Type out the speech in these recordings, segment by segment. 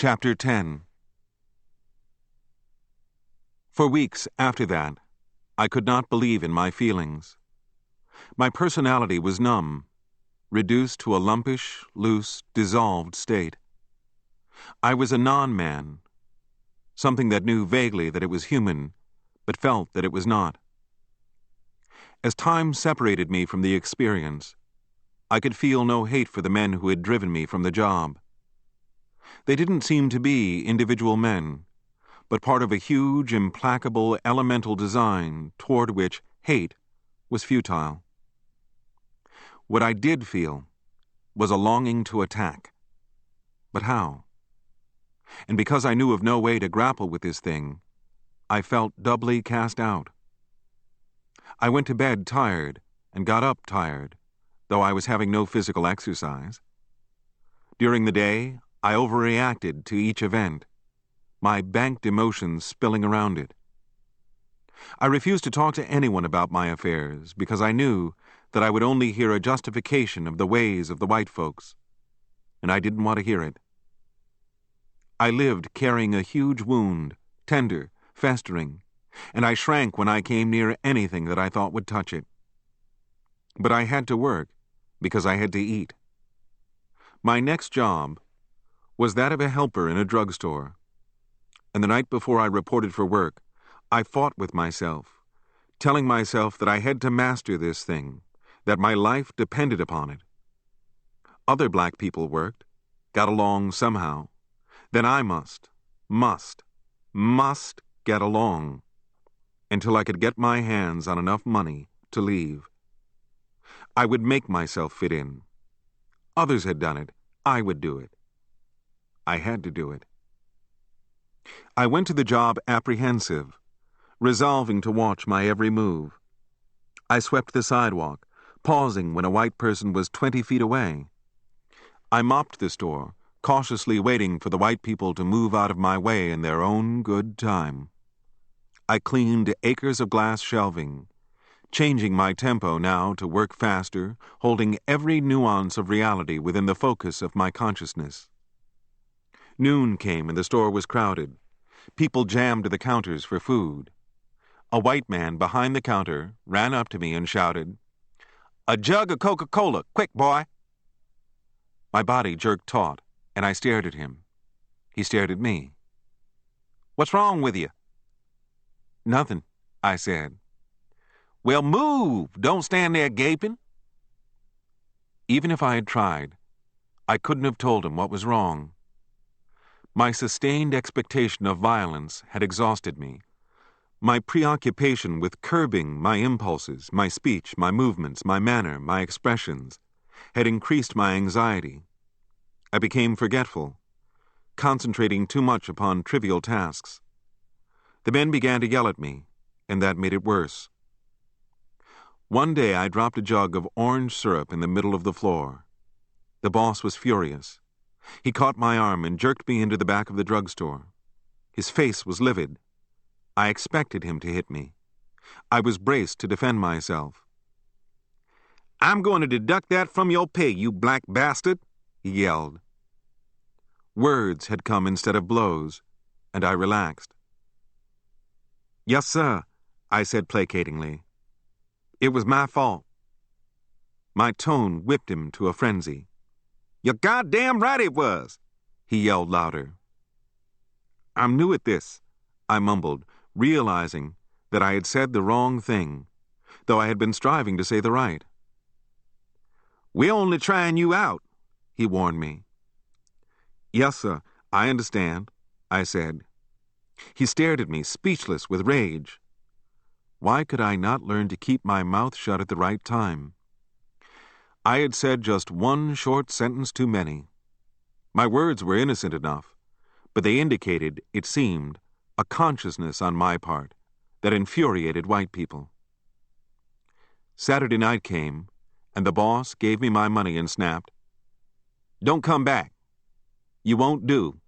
Chapter 10. For weeks after that, I could not believe in my feelings. My personality was numb, reduced to a lumpish, loose, dissolved state. I was a non-man, something that knew vaguely that it was human, but felt that it was not. As time separated me from the experience, I could feel no hate for the men who had driven me from the job. They didn't seem to be individual men, but part of a huge, implacable, elemental design toward which hate was futile. What I did feel was a longing to attack. But how? And because I knew of no way to grapple with this thing, I felt doubly cast out. I went to bed tired and got up tired, though I was having no physical exercise. During the day, I overreacted to each event, my banked emotions spilling around it. I refused to talk to anyone about my affairs because I knew that I would only hear a justification of the ways of the white folks, and I didn't want to hear it. I lived carrying a huge wound, tender, festering, and I shrank when I came near anything that I thought would touch it. But I had to work because I had to eat. My next job was that of a helper in a drugstore, and the night before I reported for work, I fought with myself, telling myself that I had to master this thing, that my life depended upon it. Other black people worked, got along somehow. Then I must get along, until I could get my hands on enough money to leave. I would make myself fit in. Others had done it. I would do it. I had to do it. I went to the job apprehensive, resolving to watch my every move. I swept the sidewalk, pausing when a white person was 20 feet away. I mopped the store, cautiously waiting for the white people to move out of my way in their own good time. I cleaned acres of glass shelving, changing my tempo now to work faster, holding every nuance of reality within the focus of my consciousness. Noon came and the store was crowded. People jammed to the counters for food. A white man behind the counter ran up to me and shouted, "A jug of Coca-Cola, quick, boy!" My body jerked taut, and I stared at him. He stared at me. "What's wrong with you?" "Nothing," I said. "Well, move! Don't stand there gaping." Even if I had tried, I couldn't have told him what was wrong. My sustained expectation of violence had exhausted me. My preoccupation with curbing my impulses, my speech, my movements, my manner, my expressions, had increased my anxiety. I became forgetful, concentrating too much upon trivial tasks. The men began to yell at me, and that made it worse. One day I dropped a jug of orange syrup in the middle of the floor. The boss was furious. He caught my arm and jerked me into the back of the drugstore. His face was livid. I expected him to hit me. I was braced to defend myself. "I'm going to deduct that from your pay, you black bastard," he yelled. Words had come instead of blows, and I relaxed. "Yes, sir," I said placatingly. "It was my fault." My tone whipped him to a frenzy. "You're goddamn right it was," he yelled louder. "I'm new at this," I mumbled, realizing that I had said the wrong thing, though I had been striving to say the right. "We're only trying you out," he warned me. "Yes, sir, I understand," I said. He stared at me, speechless with rage. Why could I not learn to keep my mouth shut at the right time? I had said just one short sentence too many. My words were innocent enough, but they indicated, it seemed, a consciousness on my part that infuriated white people. Saturday night came, and the boss gave me my money and snapped, "Don't come back. You won't do."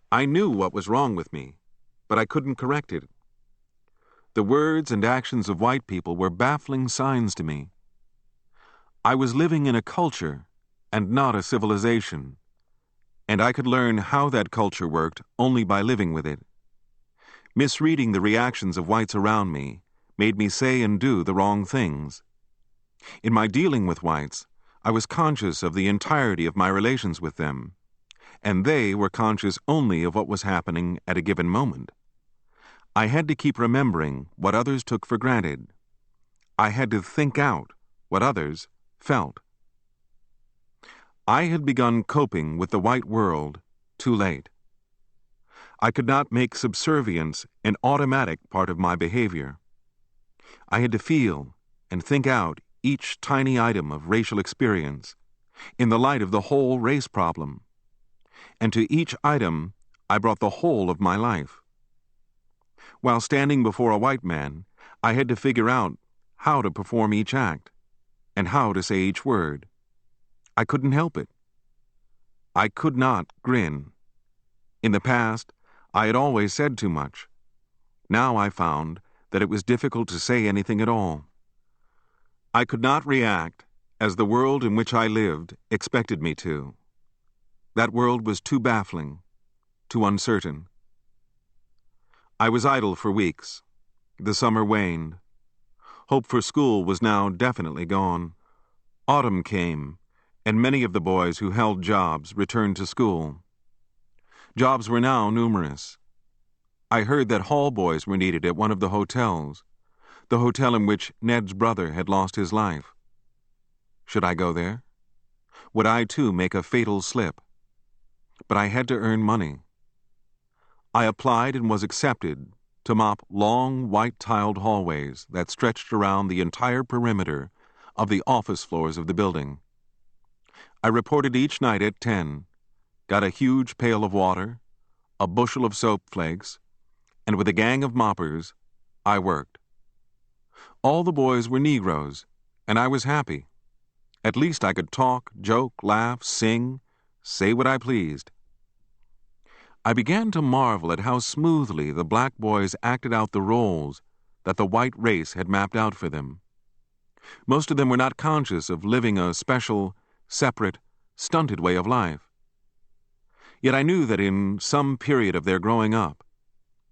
I knew what was wrong with me, but I couldn't correct it. The words and actions of white people were baffling signs to me. I was living in a culture and not a civilization, and I could learn how that culture worked only by living with it. Misreading the reactions of whites around me made me say and do the wrong things. In my dealing with whites, I was conscious of the entirety of my relations with them, and they were conscious only of what was happening at a given moment. I had to keep remembering what others took for granted. I had to think out what others felt. I had begun coping with the white world too late. I could not make subservience an automatic part of my behavior. I had to feel and think out each tiny item of racial experience in the light of the whole race problem. And to each item, I brought the whole of my life. While standing before a white man, I had to figure out how to perform each act and how to say each word. I couldn't help it. I could not grin. In the past, I had always said too much. Now I found that it was difficult to say anything at all. I could not react as the world in which I lived expected me to. That world was too baffling, too uncertain. I was idle for weeks. The summer waned. Hope for school was now definitely gone. Autumn came, and many of the boys who held jobs returned to school. Jobs were now numerous. I heard that hall boys were needed at one of the hotels, the hotel in which Ned's brother had lost his life. Should I go there? Would I too make a fatal slip? But I had to earn money. I applied and was accepted to mop long, white-tiled hallways that stretched around the entire perimeter of the office floors of the building. I reported each night at 10, got a huge pail of water, a bushel of soap flakes, and with a gang of moppers, I worked. All the boys were Negroes, and I was happy. At least I could talk, joke, laugh, sing, say what I pleased. I began to marvel at how smoothly the black boys acted out the roles that the white race had mapped out for them. Most of them were not conscious of living a special, separate, stunted way of life. Yet I knew that in some period of their growing up,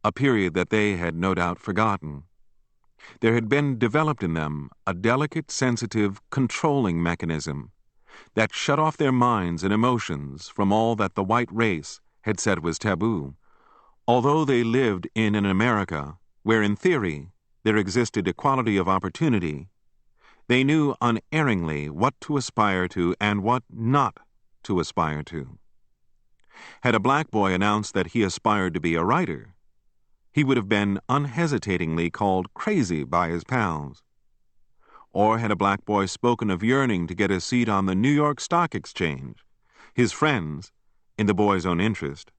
a period that they had no doubt forgotten, there had been developed in them a delicate, sensitive, controlling mechanism that shut off their minds and emotions from all that the white race had said was taboo. Although they lived in an America where, in theory, there existed equality of opportunity, they knew unerringly what to aspire to and what not to aspire to. Had a black boy announced that he aspired to be a writer, he would have been unhesitatingly called crazy by his pals. Or had a black boy spoken of yearning to get a seat on the New York Stock Exchange, his friends, in the boy's own interest,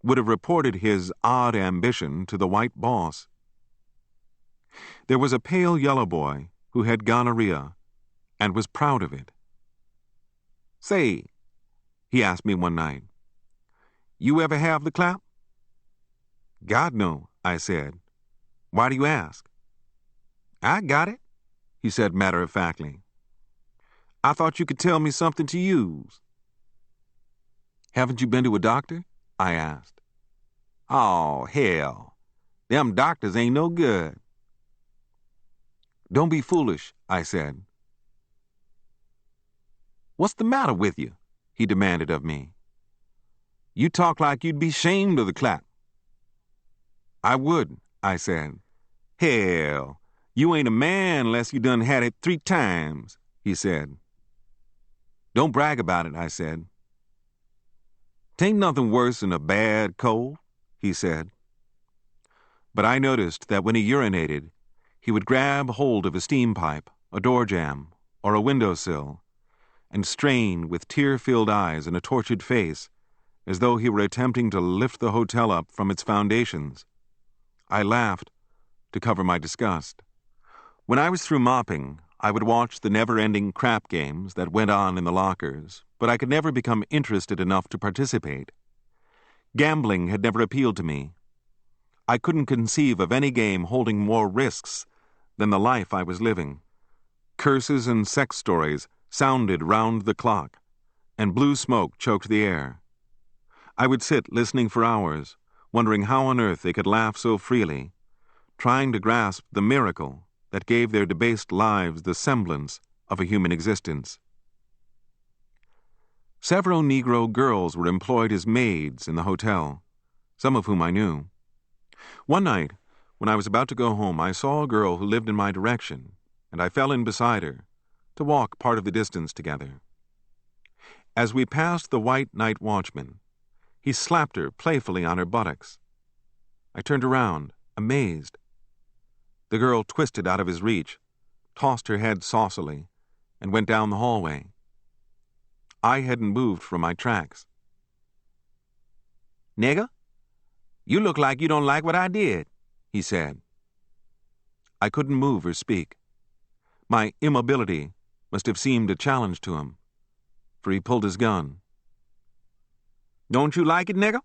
would have reported his odd ambition to the white boss. There was a pale yellow boy who had gonorrhea and was proud of it. "Say," he asked me one night, "you ever have the clap?" "God, no," I said. "Why do you ask?" "I got it," he said matter-of-factly. "I thought you could tell me something to use." "Haven't you been to a doctor?" I asked. "Oh, hell. Them doctors ain't no good." "Don't be foolish," I said. "What's the matter with you?" he demanded of me. "You talk like you'd be ashamed of the clap." "I would," I said. "Hell, you ain't a man unless you done had it 3 times, he said. "Don't brag about it," I said. "'Tain't nothing worse than a bad cold," he said. But I noticed that when he urinated, he would grab hold of a steam pipe, a door jamb, or a windowsill, and strain with tear-filled eyes and a tortured face, as though he were attempting to lift the hotel up from its foundations. I laughed to cover my disgust. When I was through mopping, I would watch the never-ending crap games that went on in the lockers, but I could never become interested enough to participate. Gambling had never appealed to me. I couldn't conceive of any game holding more risks than the life I was living. Curses and sex stories sounded round the clock, and blue smoke choked the air. I would sit listening for hours, wondering how on earth they could laugh so freely, trying to grasp the miracle that gave their debased lives the semblance of a human existence. Several Negro girls were employed as maids in the hotel, some of whom I knew. One night, when I was about to go home, I saw a girl who lived in my direction, and I fell in beside her to walk part of the distance together. As we passed the white night watchman, he slapped her playfully on her buttocks. I turned around, amazed. The girl twisted out of his reach, tossed her head saucily, and went down the hallway. I hadn't moved from my tracks. "Nigger, you look like you don't like what I did," he said. I couldn't move or speak. My immobility must have seemed a challenge to him, for he pulled his gun. "Don't you like it, nigger?"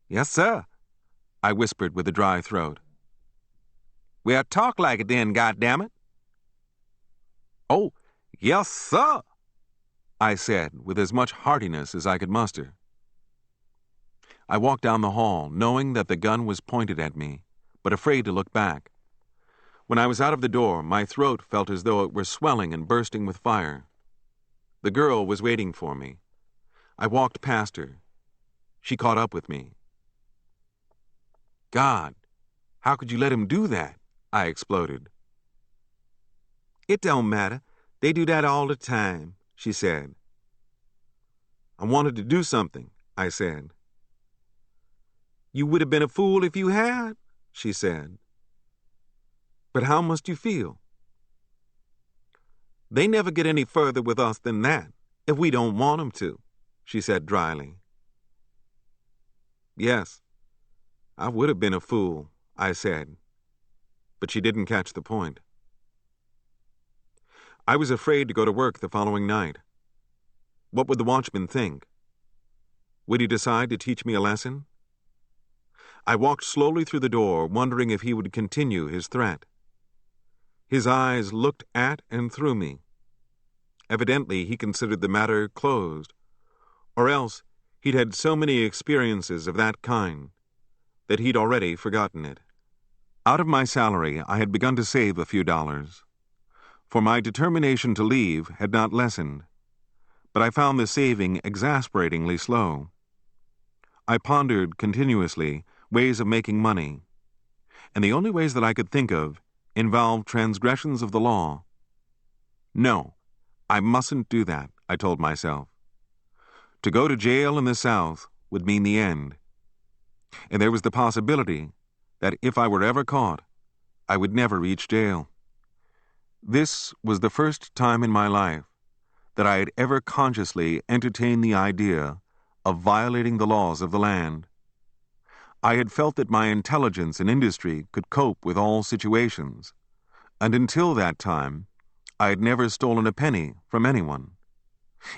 "Yes, sir," I whispered with a dry throat. "Well, talk like it then, goddammit." "Oh, yes, sir," I said with as much heartiness as I could muster. I walked down the hall, knowing that the gun was pointed at me, but afraid to look back. When I was out of the door, my throat felt as though it were swelling and bursting with fire. The girl was waiting for me. I walked past her. She caught up with me. "God, how could you let him do that?" I exploded. "It don't matter. They do that all the time," she said. "I wanted to do something," I said. "You would have been a fool if you had," she said. "But how must you feel?" "They never get any further with us than that, if we don't want them to," she said dryly. "Yes, I would have been a fool," I said, but she didn't catch the point. I was afraid to go to work the following night. What would the watchman think? Would he decide to teach me a lesson? I walked slowly through the door, wondering if he would continue his threat. His eyes looked at and through me. Evidently, he considered the matter closed, or else he'd had so many experiences of that kind that he'd already forgotten it. Out of my salary, I had begun to save a few dollars, for my determination to leave had not lessened, but I found the saving exasperatingly slow. I pondered continuously ways of making money, and the only ways that I could think of involved transgressions of the law. No, I mustn't do that, I told myself. To go to jail in the South would mean the end, and there was the possibility that if I were ever caught, I would never reach jail. This was the first time in my life that I had ever consciously entertained the idea of violating the laws of the land. I had felt that my intelligence and industry could cope with all situations, and until that time, I had never stolen a penny from anyone.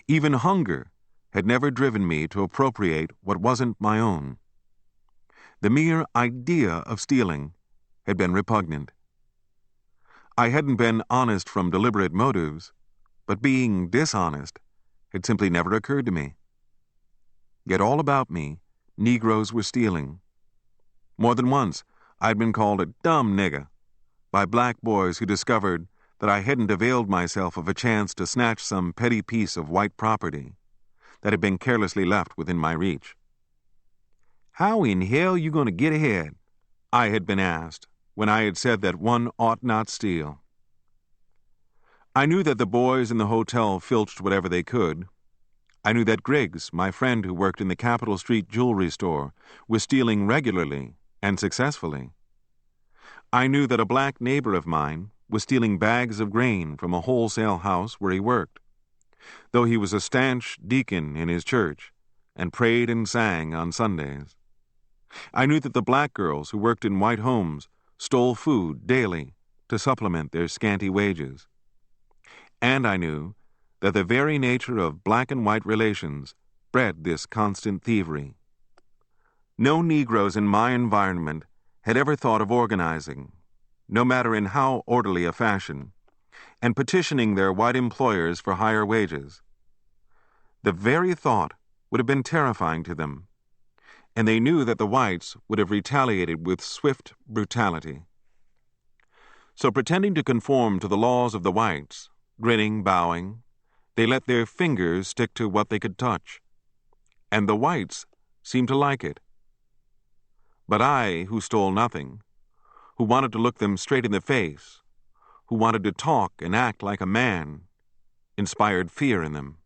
Even hunger had never driven me to appropriate what wasn't my own. The mere idea of stealing had been repugnant. I hadn't been honest from deliberate motives, but being dishonest had simply never occurred to me. Yet all about me, Negroes were stealing. More than once, I'd been called a dumb nigger by black boys who discovered that I hadn't availed myself of a chance to snatch some petty piece of white property that had been carelessly left within my reach. "How in hell you going to get ahead?" I had been asked when I had said that one ought not steal. I knew that the boys in the hotel filched whatever they could. I knew that Griggs, my friend who worked in the Capitol Street jewelry store, was stealing regularly and successfully. I knew that a black neighbor of mine was stealing bags of grain from a wholesale house where he worked, though he was a stanch deacon in his church and prayed and sang on Sundays. I knew that the black girls who worked in white homes stole food daily to supplement their scanty wages. And I knew that the very nature of black and white relations bred this constant thievery. No Negroes in my environment had ever thought of organizing, no matter in how orderly a fashion, and petitioning their white employers for higher wages. The very thought would have been terrifying to them, and they knew that the whites would have retaliated with swift brutality. So pretending to conform to the laws of the whites, grinning, bowing, they let their fingers stick to what they could touch. And the whites seemed to like it. But I, who stole nothing, who wanted to look them straight in the face, who wanted to talk and act like a man, inspired fear in them.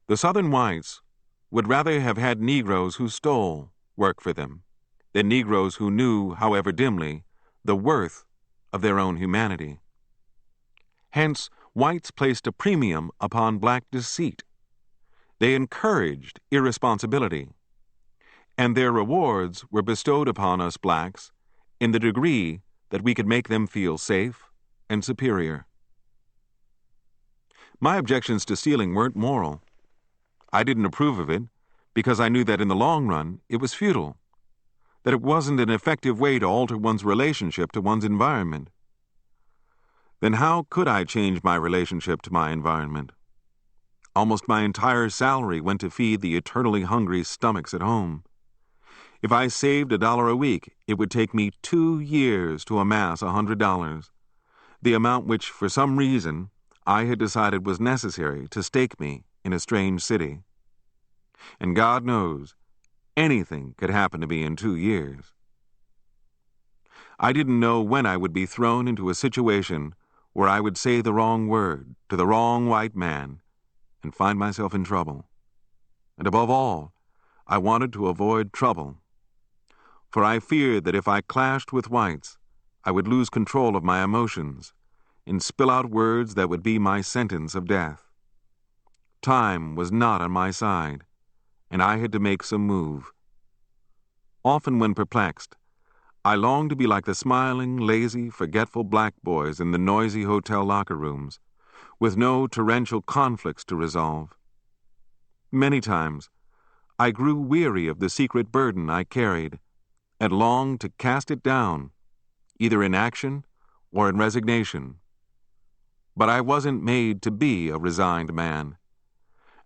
The Southern whites would rather have had Negroes who stole work for them than Negroes who knew, however dimly, the worth of their own humanity. Hence, whites placed a premium upon black deceit. They encouraged irresponsibility, and their rewards were bestowed upon us blacks in the degree that we could make them feel safe and superior. My objections to stealing weren't moral. I didn't approve of it because I knew that in the long run it was futile, that it wasn't an effective way to alter one's relationship to one's environment. Then how could I change my relationship to my environment? Almost my entire salary went to feed the eternally hungry stomachs at home. If I saved $1 a week, it would take me 2 years to amass $100, the amount which, for some reason, I had decided was necessary to stake me in a strange city. And God knows, anything could happen to me in 2 years. I didn't know when I would be thrown into a situation where I would say the wrong word to the wrong white man and find myself in trouble. And above all, I wanted to avoid trouble, for I feared that if I clashed with whites, I would lose control of my emotions and spill out words that would be my sentence of death. Time was not on my side, and I had to make some move. Often when perplexed, I longed to be like the smiling, lazy, forgetful black boys in the noisy hotel locker rooms, with no torrential conflicts to resolve. Many times, I grew weary of the secret burden I carried and longed to cast it down, either in action or in resignation. But I wasn't made to be a resigned man,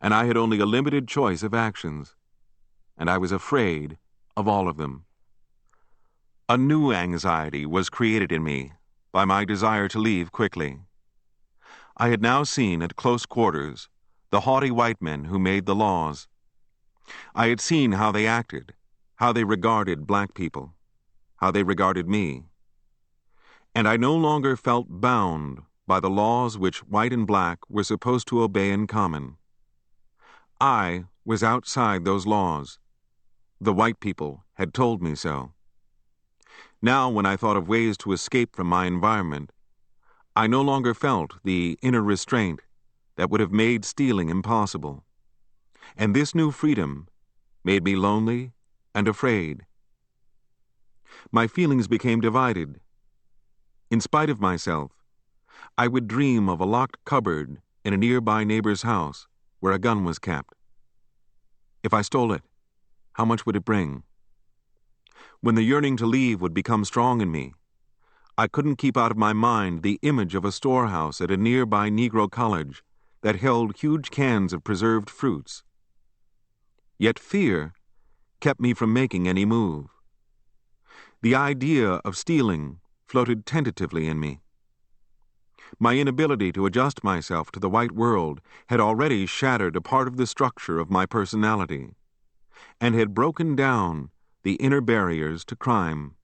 and I had only a limited choice of actions, and I was afraid of all of them. A new anxiety was created in me by my desire to leave quickly. I had now seen at close quarters the haughty white men who made the laws. I had seen how they acted, how they regarded black people, how they regarded me. And I no longer felt bound by the laws which white and black were supposed to obey in common. I was outside those laws. The white people had told me so. Now, when I thought of ways to escape from my environment, I no longer felt the inner restraint that would have made stealing impossible. And this new freedom made me lonely and afraid. My feelings became divided. In spite of myself, I would dream of a locked cupboard in a nearby neighbor's house where a gun was kept. If I stole it, how much would it bring? When the yearning to leave would become strong in me, I couldn't keep out of my mind the image of a storehouse at a nearby Negro college that held huge cans of preserved fruits. Yet fear kept me from making any move. The idea of stealing floated tentatively in me. My inability to adjust myself to the white world had already shattered a part of the structure of my personality and had broken down the inner barriers to crime.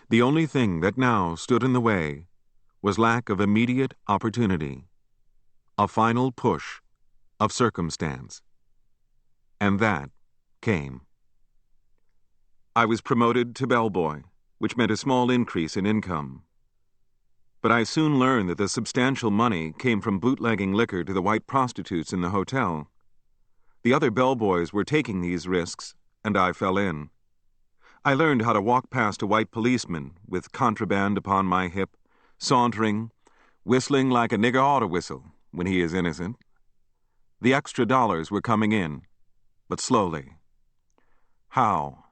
The only thing that now stood in the way was lack of immediate opportunity, a final push of circumstance. And that came. I was promoted to bellboy, which meant a small increase in income. But I soon learned that the substantial money came from bootlegging liquor to the white prostitutes in the hotel. The other bellboys were taking these risks, and I fell in. I learned how to walk past a white policeman with contraband upon my hip, sauntering, whistling like a nigger ought to whistle when he is innocent. The extra dollars were coming in, but slowly. How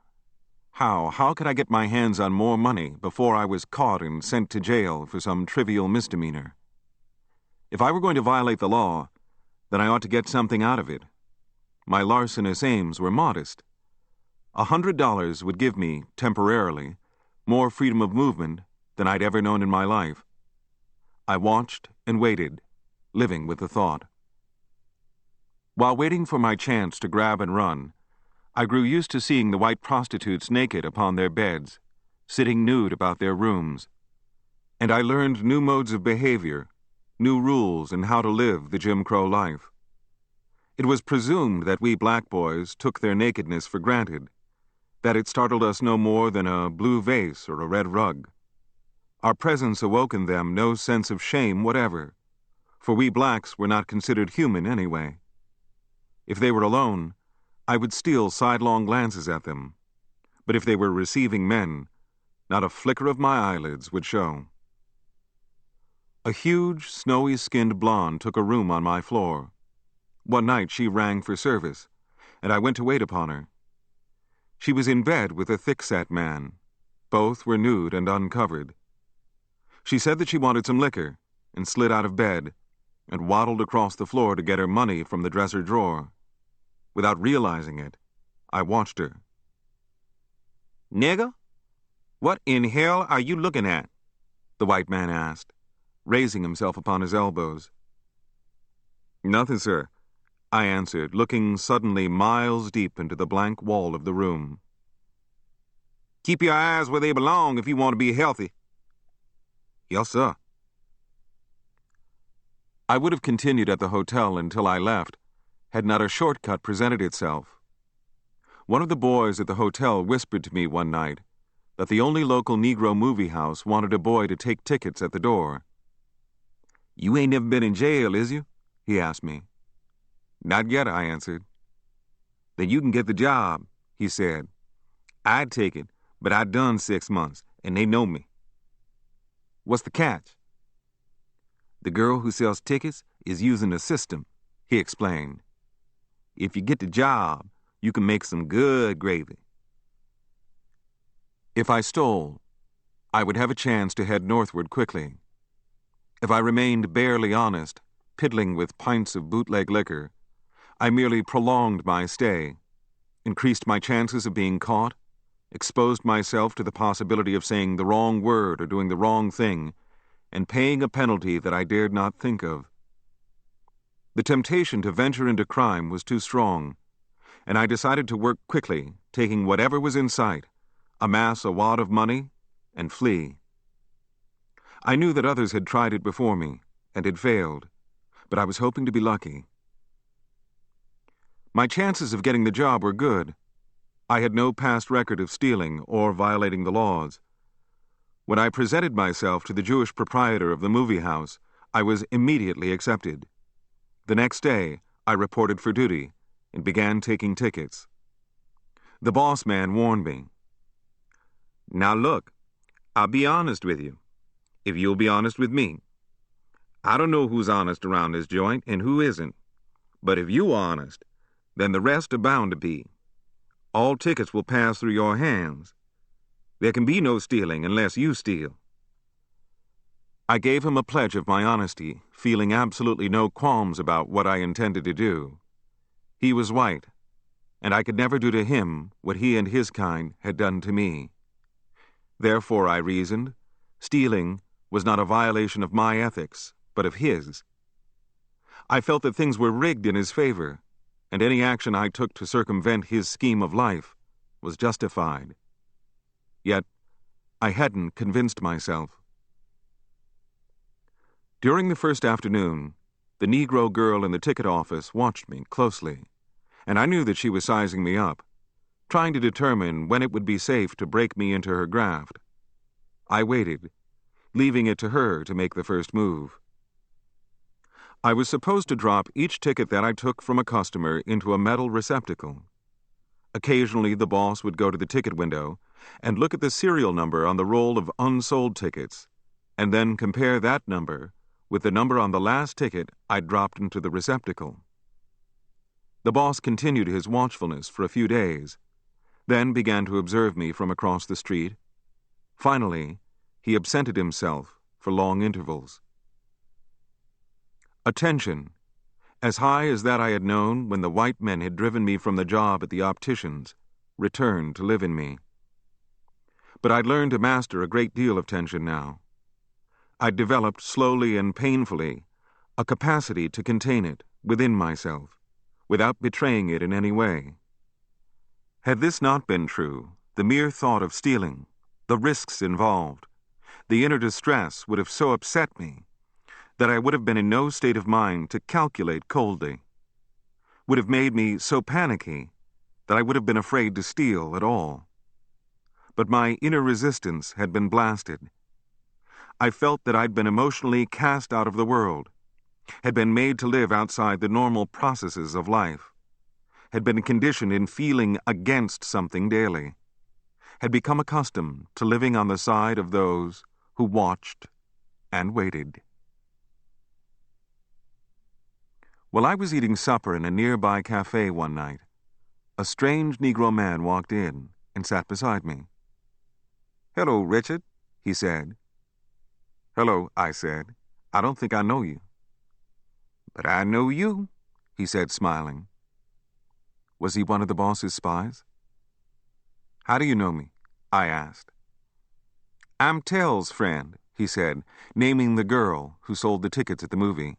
could I get my hands on more money before I was caught and sent to jail for some trivial misdemeanor? If I were going to violate the law, then I ought to get something out of it, my larcenous aims were modest. $100 would give me, temporarily, more freedom of movement than I'd ever known in my life. I watched and waited, living with the thought. While waiting for my chance to grab and run, I grew used to seeing the white prostitutes naked upon their beds, sitting nude about their rooms, and I learned new modes of behavior, new rules in how to live the Jim Crow life. It was presumed that we black boys took their nakedness for granted, that it startled us no more than a blue vase or a red rug. Our presence awoke in them no sense of shame whatever, for we blacks were not considered human anyway. If they were alone, I would steal sidelong glances at them, but if they were receiving men, not a flicker of my eyelids would show. A huge, snowy-skinned blonde took a room on my floor. One night she rang for service, and I went to wait upon her. She was in bed with a thick-set man. Both were nude and uncovered. She said that she wanted some liquor, and slid out of bed, and waddled across the floor to get her money from the dresser drawer. Without realizing it, I watched her. "Nigger, what in hell are you looking at?" the white man asked, raising himself upon his elbows. "Nothing, sir," I answered, looking suddenly miles deep into the blank wall of the room. "Keep your eyes where they belong if you want to be healthy." "Yes, sir." I would have continued at the hotel until I left, had not a shortcut presented itself. One of the boys at the hotel whispered to me one night that the only local Negro movie house wanted a boy to take tickets at the door. "You ain't never been in jail, is you?" he asked me. "Not yet," I answered. "Then you can get the job," he said. "I'd take it, but I done 6 months, and they know me." "What's the catch?" "The girl who sells tickets is using a system," he explained. "If you get the job, you can make some good gravy." If I stole, I would have a chance to head northward quickly. If I remained barely honest, piddling with pints of bootleg liquor, I merely prolonged my stay, increased my chances of being caught, exposed myself to the possibility of saying the wrong word or doing the wrong thing, and paying a penalty that I dared not think of. The temptation to venture into crime was too strong, and I decided to work quickly, taking whatever was in sight, amass a wad of money, and flee. I knew that others had tried it before me, and had failed, but I was hoping to be lucky. My chances of getting the job were good. I had no past record of stealing or violating the laws. When I presented myself to the Jewish proprietor of the movie house, I was immediately accepted. The next day, I reported for duty and began taking tickets. The boss man warned me. "Now look, I'll be honest with you, if you'll be honest with me. I don't know who's honest around this joint and who isn't, but if you are honest, then the rest are bound to be. All tickets will pass through your hands. There can be no stealing unless you steal." I gave him a pledge of my honesty, feeling absolutely no qualms about what I intended to do. He was white, and I could never do to him what he and his kind had done to me. Therefore, I reasoned, stealing was not a violation of my ethics, but of his. I felt that things were rigged in his favor, and any action I took to circumvent his scheme of life was justified. Yet, I hadn't convinced myself. During the first afternoon, the Negro girl in the ticket office watched me closely, and I knew that she was sizing me up, trying to determine when it would be safe to break me into her graft. I waited, leaving it to her to make the first move. I was supposed to drop each ticket that I took from a customer into a metal receptacle. Occasionally, the boss would go to the ticket window and look at the serial number on the roll of unsold tickets, and then compare that number with the number on the last ticket I'd dropped into the receptacle. The boss continued his watchfulness for a few days, then began to observe me from across the street. Finally, he absented himself for long intervals. Attention, as high as that I had known when the white men had driven me from the job at the optician's, returned to live in me. But I'd learned to master a great deal of tension now. I'd developed, slowly and painfully, a capacity to contain it within myself, without betraying it in any way. Had this not been true, the mere thought of stealing, the risks involved, the inner distress would have so upset me that I would have been in no state of mind to calculate coldly, would have made me so panicky that I would have been afraid to steal at all. But my inner resistance had been blasted. I felt that I'd been emotionally cast out of the world, had been made to live outside the normal processes of life, had been conditioned in feeling against something daily, had become accustomed to living on the side of those who watched and waited. While I was eating supper in a nearby cafe one night, a strange Negro man walked in and sat beside me. "Hello, Richard," he said. "Hello," I said. "I don't think I know you." "But I know you," he said, smiling. Was he one of the boss's spies? "How do you know me?" I asked. "I'm Tell's friend," he said, naming the girl who sold the tickets at the movie.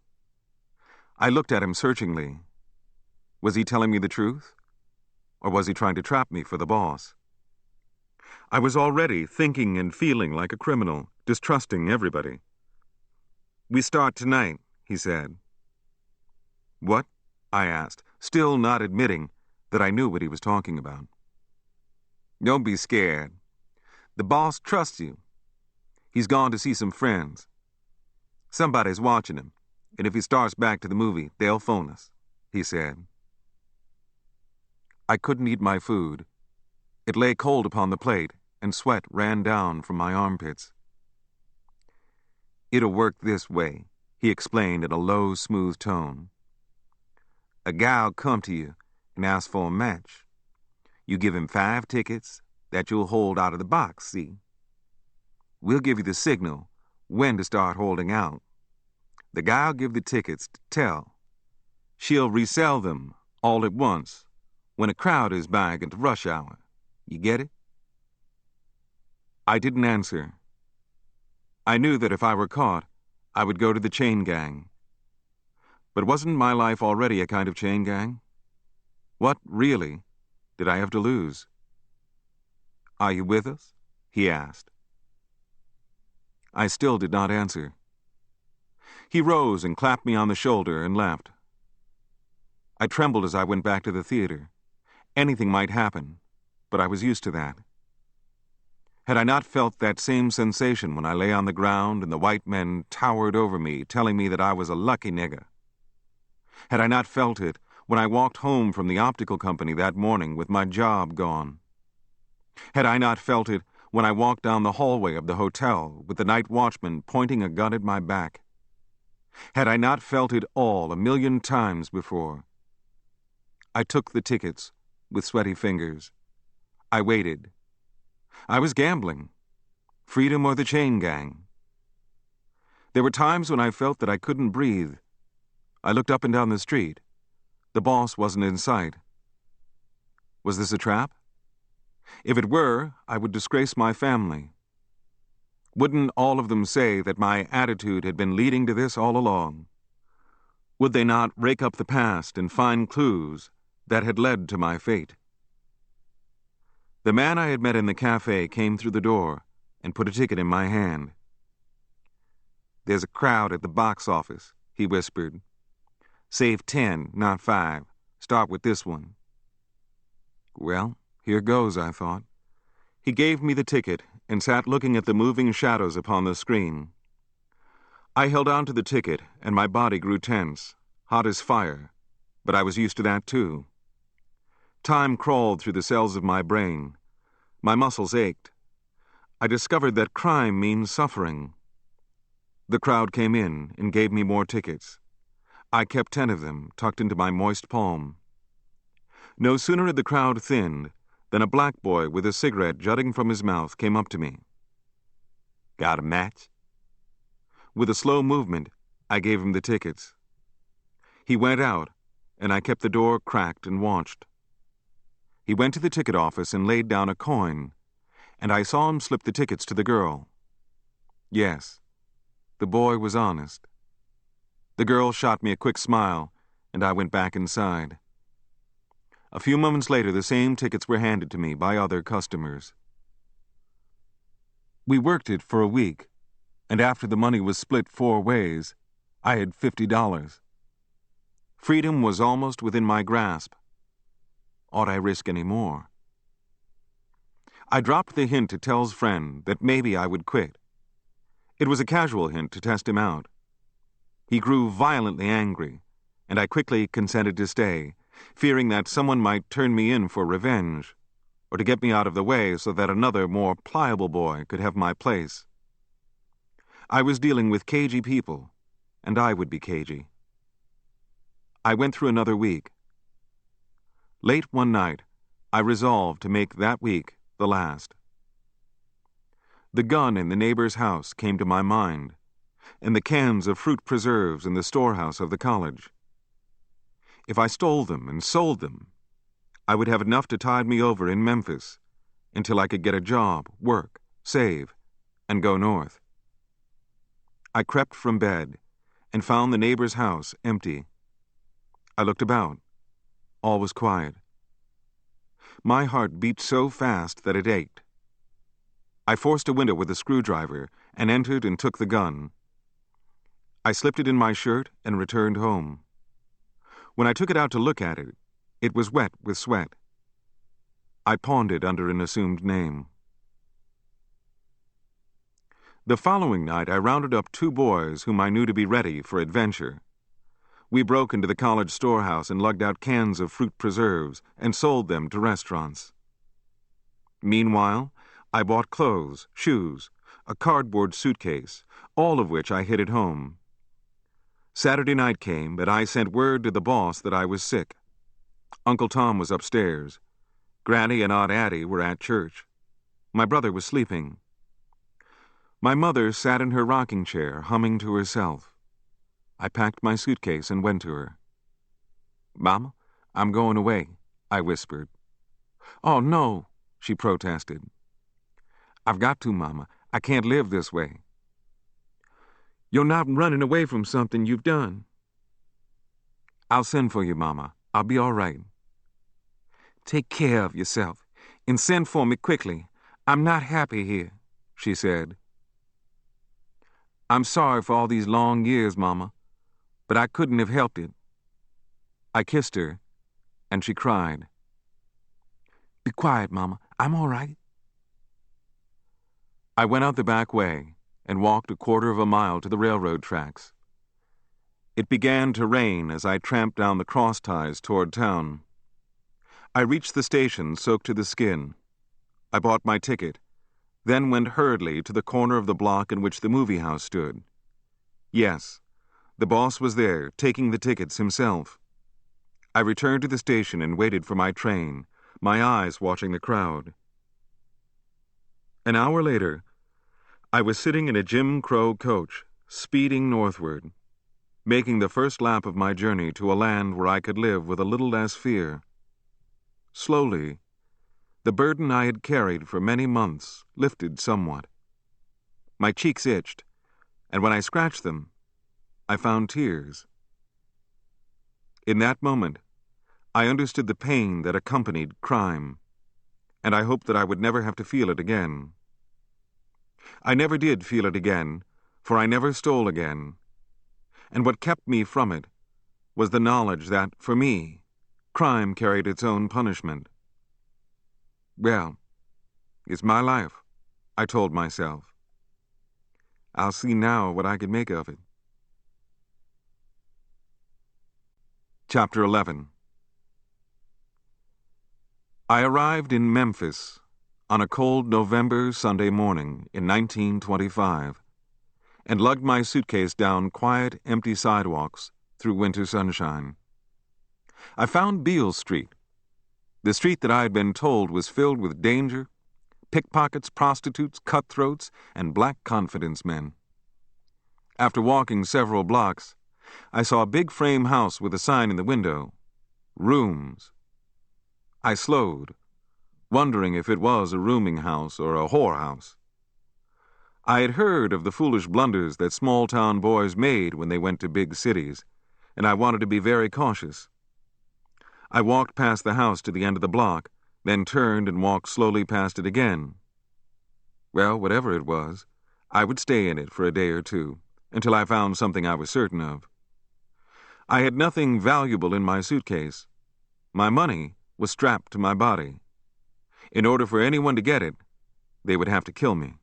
I looked at him searchingly. Was he telling me the truth? Or was he trying to trap me for the boss? I was already thinking and feeling like a criminal, distrusting everybody. "We start tonight," he said. "What?" I asked, still not admitting that I knew what he was talking about. "Don't be scared. The boss trusts you. He's gone to see some friends. Somebody's watching him, and if he starts back to the movie, they'll phone us," he said. I couldn't eat my food. It lay cold upon the plate, and sweat ran down from my armpits. "It'll work this way," he explained in a low, smooth tone. "A guy'll come to you and ask for a match. You give him 5 tickets that you'll hold out of the box, see? We'll give you the signal when to start holding out. The guy'll give the tickets to Tell. She'll resell them all at once when a crowd is buying at rush hour. You get it?" I didn't answer. I knew that if I were caught, I would go to the chain gang. But wasn't my life already a kind of chain gang? What, really, did I have to lose? "Are you with us?" he asked. I still did not answer. He rose and clapped me on the shoulder and left. I trembled as I went back to the theater. Anything might happen, but I was used to that. Had I not felt that same sensation when I lay on the ground and the white men towered over me, telling me that I was a lucky nigger? Had I not felt it when I walked home from the optical company that morning with my job gone? Had I not felt it when I walked down the hallway of the hotel with the night watchman pointing a gun at my back? Had I not felt it all 1,000,000 times before? I took the tickets with sweaty fingers. I waited. I was gambling. Freedom or the chain gang? There were times when I felt that I couldn't breathe. I looked up and down the street. The boss wasn't in sight. Was this a trap? If it were, I would disgrace my family. Wouldn't all of them say that my attitude had been leading to this all along? Would they not rake up the past and find clues that had led to my fate? The man I had met in the cafe came through the door and put a ticket in my hand. "There's a crowd at the box office," he whispered. "Save 10, not 5. Start with this one." Well, here goes, I thought. He gave me the ticket and sat looking at the moving shadows upon the screen. I held on to the ticket, and my body grew tense, hot as fire, but I was used to that too. Time crawled through the cells of my brain. My muscles ached. I discovered that crime means suffering. The crowd came in and gave me more tickets. I kept 10 of them tucked into my moist palm. No sooner had the crowd thinned than a black boy with a cigarette jutting from his mouth came up to me. "Got a match?" With a slow movement, I gave him the tickets. He went out, and I kept the door cracked and watched. He went to the ticket office and laid down a coin, and I saw him slip the tickets to the girl. Yes, the boy was honest. The girl shot me a quick smile, and I went back inside. A few moments later, the same tickets were handed to me by other customers. We worked it for a week, and after the money was split 4 ways, I had $50. Freedom was almost within my grasp. Ought I risk any more? I dropped the hint to Tell's friend that maybe I would quit. It was a casual hint to test him out. He grew violently angry, and I quickly consented to stay, fearing that someone might turn me in for revenge, or to get me out of the way so that another, more pliable boy could have my place. I was dealing with cagey people, and I would be cagey. I went through another week. Late one night, I resolved to make that week the last. The gun in the neighbor's house came to my mind, and the cans of fruit preserves in the storehouse of the college. If I stole them and sold them, I would have enough to tide me over in Memphis until I could get a job, work, save, and go north. I crept from bed and found the neighbor's house empty. I looked about. All was quiet. My heart beat so fast that it ached. I forced a window with a screwdriver and entered and took the gun. I slipped it in my shirt and returned home. When I took it out to look at it, it was wet with sweat. I pawned it under an assumed name. The following night, I rounded up 2 boys whom I knew to be ready for adventure. We broke into the college storehouse and lugged out cans of fruit preserves and sold them to restaurants. Meanwhile, I bought clothes, shoes, a cardboard suitcase, all of which I hid at home. Saturday night came, and I sent word to the boss that I was sick. Uncle Tom was upstairs. Granny and Aunt Addie were at church. My brother was sleeping. My mother sat in her rocking chair, humming to herself. I packed my suitcase and went to her. "Mama, I'm going away," I whispered. "Oh, no," she protested. "I've got to, Mama. I can't live this way." "You're not running away from something you've done." "I'll send for you, Mama. I'll be all right." "Take care of yourself, and send for me quickly. I'm not happy here," she said. "I'm sorry for all these long years, Mama, but I couldn't have helped it." I kissed her, and she cried. "Be quiet, Mama. I'm all right." I went out the back way and walked a 1/4 mile to the railroad tracks. It began to rain as I tramped down the cross ties toward town. I reached the station soaked to the skin. I bought my ticket, then went hurriedly to the corner of the block in which the movie house stood. Yes, the boss was there, taking the tickets himself. I returned to the station and waited for my train, my eyes watching the crowd. An hour later, I was sitting in a Jim Crow coach, speeding northward, making the first lap of my journey to a land where I could live with a little less fear. Slowly, the burden I had carried for many months lifted somewhat. My cheeks itched, and when I scratched them, I found tears. In that moment, I understood the pain that accompanied crime, and I hoped that I would never have to feel it again. I never did feel it again, for I never stole again, and what kept me from it was the knowledge that, for me, crime carried its own punishment. Well, it's my life, I told myself. I'll see now what I can make of it. Chapter 11. I arrived in Memphis on a cold November Sunday morning in 1925 and lugged my suitcase down quiet, empty sidewalks through winter sunshine. I found Beale Street, the street that I had been told was filled with danger, pickpockets, prostitutes, cutthroats, and black confidence men. After walking several blocks, I saw a big frame house with a sign in the window. Rooms. I slowed, wondering if it was a rooming house or a whorehouse. I had heard of the foolish blunders that small-town boys made when they went to big cities, and I wanted to be very cautious. I walked past the house to the end of the block, then turned and walked slowly past it again. Well, whatever it was, I would stay in it for a day or two, until I found something I was certain of. I had nothing valuable in my suitcase. My money was strapped to my body. In order for anyone to get it, they would have to kill me.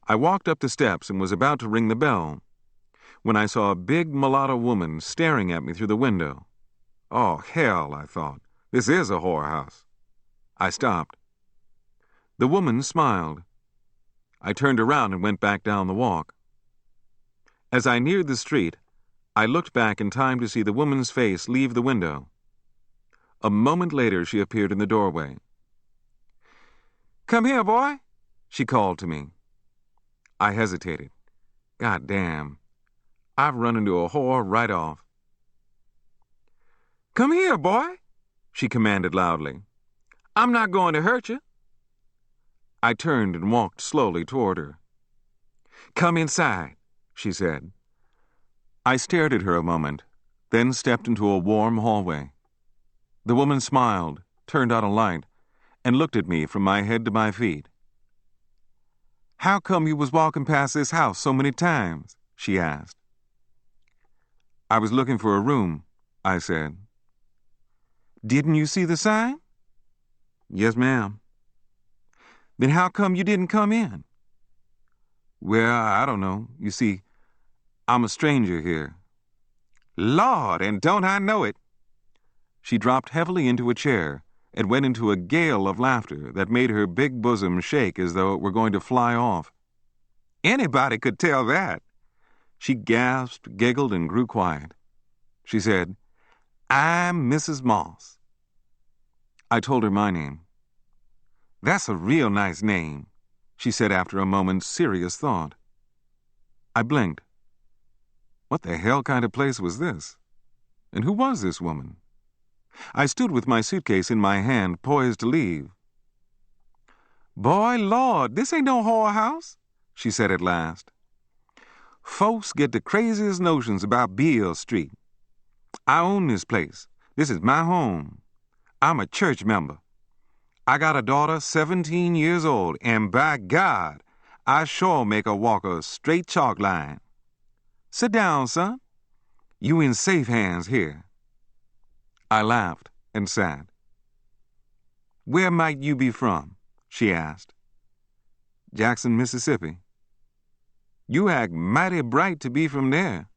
I walked up the steps and was about to ring the bell when I saw a big mulatto woman staring at me through the window. Oh, hell, I thought. This is a whorehouse. I stopped. The woman smiled. I turned around and went back down the walk. As I neared the street, I looked back in time to see the woman's face leave the window. A moment later, she appeared in the doorway. "Come here, boy," she called to me. I hesitated. God damn, I've run into a whore right off. "Come here, boy," she commanded loudly. "I'm not going to hurt you." I turned and walked slowly toward her. "Come inside," she said. I stared at her a moment, then stepped into a warm hallway. The woman smiled, turned on a light, and looked at me from my head to my feet. "How come you was walking past this house so many times?" she asked. "I was looking for a room," I said. "Didn't you see the sign?" "Yes, ma'am." "Then how come you didn't come in?" "Well, I don't know. You see, I'm a stranger here." "Lord, and don't I know it!" She dropped heavily into a chair and went into a gale of laughter that made her big bosom shake as though it were going to fly off. "Anybody could tell that." She gasped, giggled, and grew quiet. She said, "I'm Mrs. Moss." I told her my name. "That's a real nice name," she said after a moment's serious thought. I blinked. What the hell kind of place was this? And who was this woman? I stood with my suitcase in my hand, poised to leave. "Boy, Lord, this ain't no whorehouse," she said at last. "Folks get the craziest notions about Beale Street. I own this place. This is my home. I'm a church member. I got a daughter 17 years old, and by God, I sure make her walk a straight chalk line. Sit down, son. You in safe hands here." I laughed and sat. "Where might you be from?" she asked. "Jackson, Mississippi." "You act mighty bright to be from there,"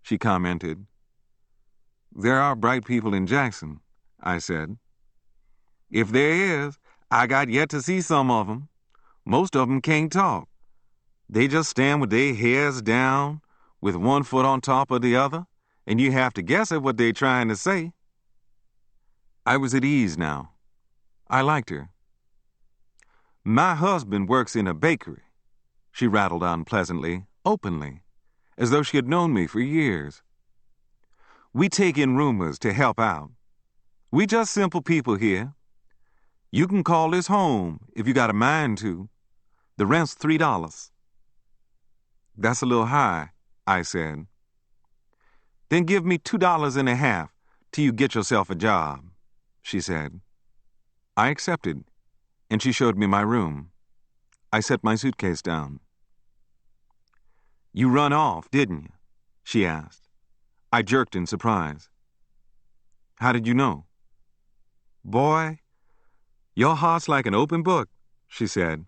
she commented. "There are bright people in Jackson," I said. "If there is, I got yet to see some of 'em. Most of 'em can't talk. They just stand with their heads down, with one foot on top of the other, and you have to guess at what they're trying to say." I was at ease now. I liked her. "My husband works in a bakery," she rattled on pleasantly, openly, as though she had known me for years. "We take in roomers to help out. We just simple people here. You can call this home if you got a mind to. The rent's $3. "That's a little high," I said. "Then give me $2.50 till you get yourself a job," she said. I accepted, and she showed me my room. I set my suitcase down. "You run off, didn't you?" she asked. I jerked in surprise. "How did you know?" "Boy, your heart's like an open book," she said.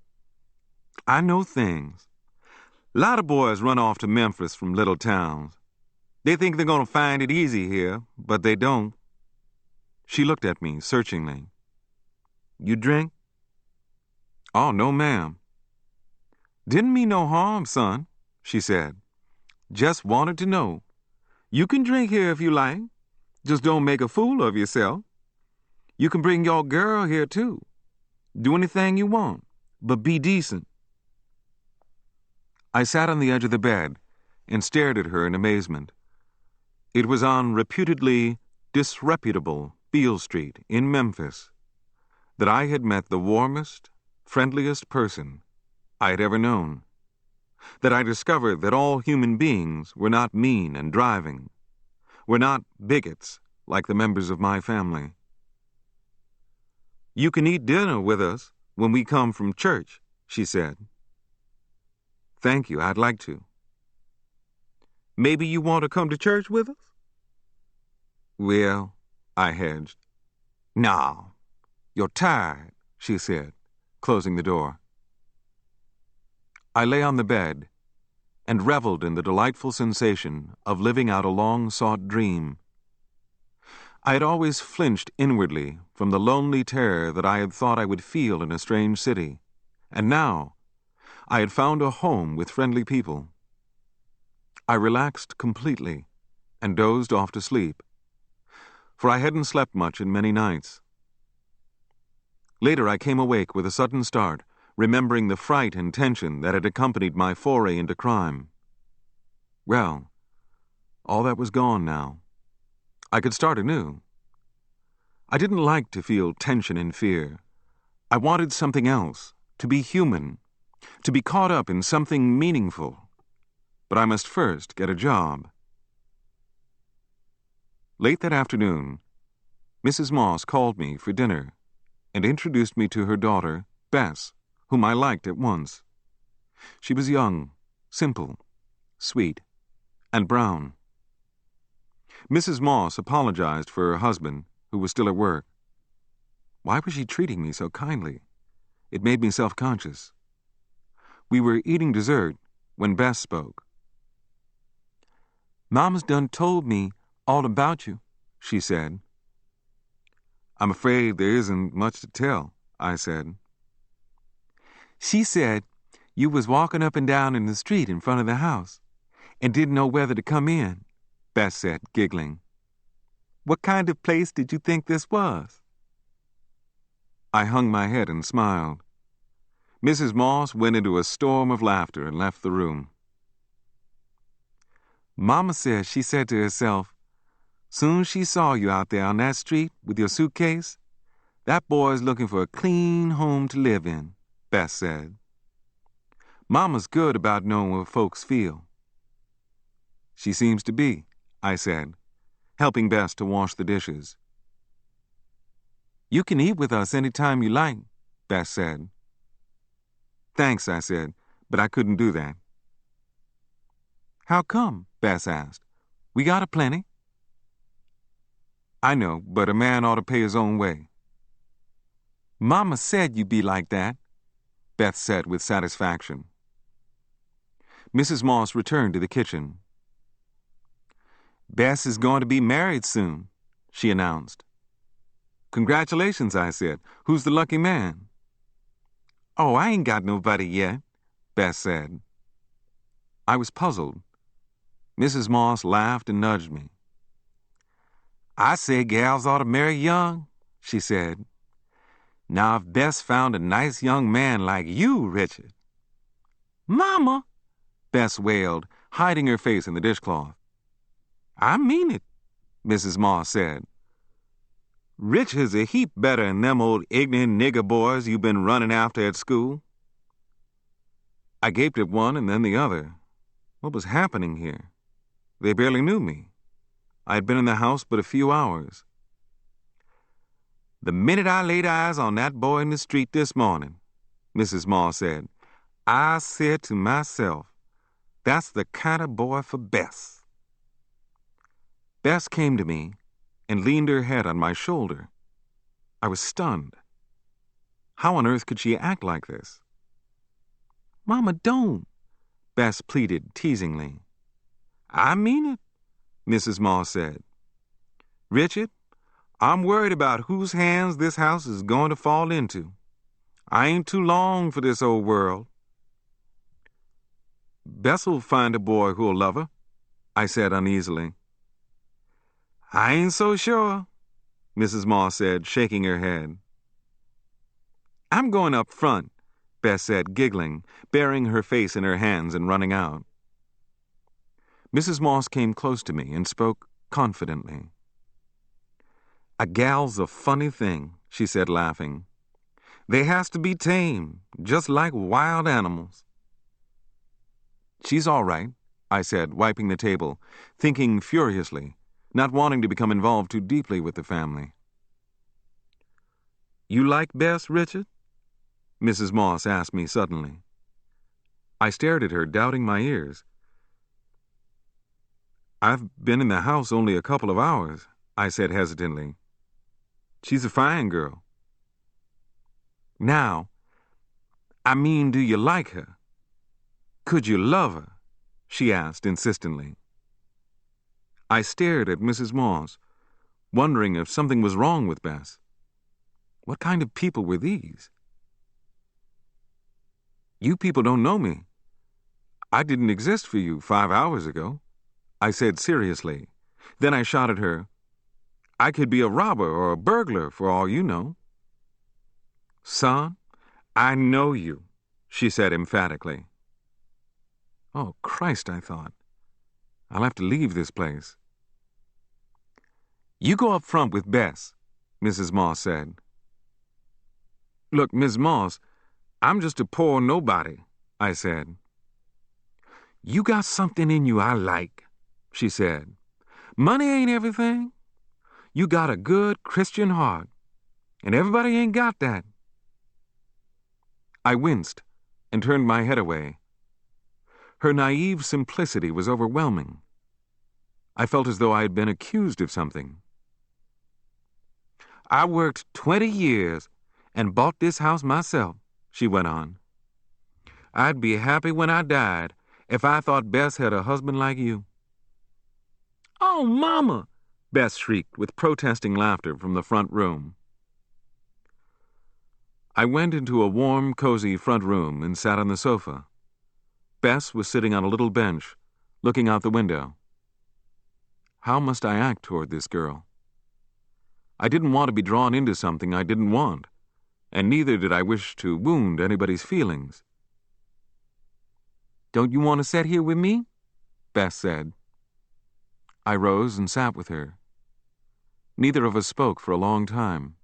"I know things. A lot of boys run off to Memphis from little towns. They think they're going to find it easy here, but they don't." She looked at me searchingly. "You drink?" "Oh, no, ma'am." "Didn't mean no harm, son," she said. "Just wanted to know. You can drink here if you like. Just don't make a fool of yourself. You can bring your girl here, too. Do anything you want, but be decent." I sat on the edge of the bed and stared at her in amazement. It was on reputedly disreputable Beale Street in Memphis that I had met the warmest, friendliest person I had ever known, that I discovered that all human beings were not mean and driving, were not bigots like the members of my family. "You can eat dinner with us when we come from church," she said. "Thank you, I'd like to." "Maybe you want to come to church with us?" "Well," I hedged. "No, you're tired," she said, closing the door. I lay on the bed and reveled in the delightful sensation of living out a long-sought dream. I had always flinched inwardly from the lonely terror that I had thought I would feel in a strange city, and now I had found a home with friendly people. I relaxed completely and dozed off to sleep, for I hadn't slept much in many nights. Later I came awake with a sudden start, remembering the fright and tension that had accompanied my foray into crime. Well, all that was gone now. I could start anew. I didn't like to feel tension and fear. I wanted something else, to be human, to be caught up in something meaningful. But I must first get a job. Late that afternoon, Mrs. Moss called me for dinner and introduced me to her daughter, Bess, whom I liked at once. She was young, simple, sweet, and brown. Mrs. Moss apologized for her husband, who was still at work. Why was she treating me so kindly? It made me self-conscious. We were eating dessert when Bess spoke. "Mama's done told me all about you," she said. "I'm afraid there isn't much to tell," I said. "She said you was walking up and down in the street in front of the house and didn't know whether to come in," Bess said, giggling. "What kind of place did you think this was?" I hung my head and smiled. Mrs. Moss went into a storm of laughter and left the room. "Mama says she said to herself, soon she saw you out there on that street with your suitcase, that boy's looking for a clean home to live in," Bess said. "Mama's good about knowing what folks feel." "She seems to be," I said, helping Bess to wash the dishes. "You can eat with us any time you like," Bess said. "Thanks," I said, but I couldn't do that. "How come?" Bess asked. "We got a plenty." "I know, but a man ought to pay his own way." "Mama said you'd be like that," Beth said with satisfaction. Mrs. Moss returned to the kitchen. "Bess is going to be married soon," she announced. "Congratulations," I said. "Who's the lucky man?" "Oh, I ain't got nobody yet," Bess said. I was puzzled. Mrs. Moss laughed and nudged me. "I say gals ought to marry young," she said. "Now if Bess found a nice young man like you, Richard—" "Mama!" Bess wailed, hiding her face in the dishcloth. "I mean it," Mrs. Moss said. "Richard's a heap better than them old ignorant nigger boys you've been running after at school." I gaped at one and then the other. What was happening here? They barely knew me. I had been in the house but a few hours. "The minute I laid eyes on that boy in the street this morning," Mrs. Moss said, "I said to myself, that's the kind of boy for Bess." Bess came to me and leaned her head on my shoulder. I was stunned. How on earth could she act like this? "Mama, don't," Bess pleaded teasingly. "I mean it," Mrs. Moss said. "Richard, I'm worried about whose hands this house is going to fall into. I ain't too long for this old world." "Bess'll find a boy who'll love her," I said uneasily. "I ain't so sure," Mrs. Moss said, shaking her head. "I'm going up front," Bess said, giggling, burying her face in her hands and running out. Mrs. Moss came close to me and spoke confidently. "A gal's a funny thing," she said, laughing. "They has to be tamed, just like wild animals." "She's all right," I said, wiping the table, thinking furiously, not wanting to become involved too deeply with the family. "You like Bess, Richard?" Mrs. Moss asked me suddenly. I stared at her, doubting my ears. "I've been in the house only a couple of hours," I said hesitantly. "She's a fine girl." "Now, I mean, do you like her? Could you love her?" she asked insistently. I stared at Mrs. Moss, wondering if something was wrong with Bess. What kind of people were these? "You people don't know me. I didn't exist for you 5 hours ago," I said seriously. Then I shot at her, "I could be a robber or a burglar for all you know." "Son, I know you," she said emphatically. Oh, Christ, I thought. I'll have to leave this place. "You go up front with Bess," Mrs. Moss said. "Look, Miss Moss, I'm just a poor nobody," I said. "You got something in you I like," she said. "Money ain't everything. You got a good Christian heart, and everybody ain't got that." I winced and turned my head away. Her naive simplicity was overwhelming. I felt as though I had been accused of something. "I worked 20 years and bought this house myself," she went on. "I'd be happy when I died if I thought Bess had a husband like you." "Oh, Mama!" Bess shrieked with protesting laughter from the front room. I went into a warm, cozy front room and sat on the sofa. Bess was sitting on a little bench, looking out the window. How must I act toward this girl? I didn't want to be drawn into something I didn't want, and neither did I wish to wound anybody's feelings. "Don't you want to sit here with me?" Bess said. I rose and sat with her. Neither of us spoke for a long time.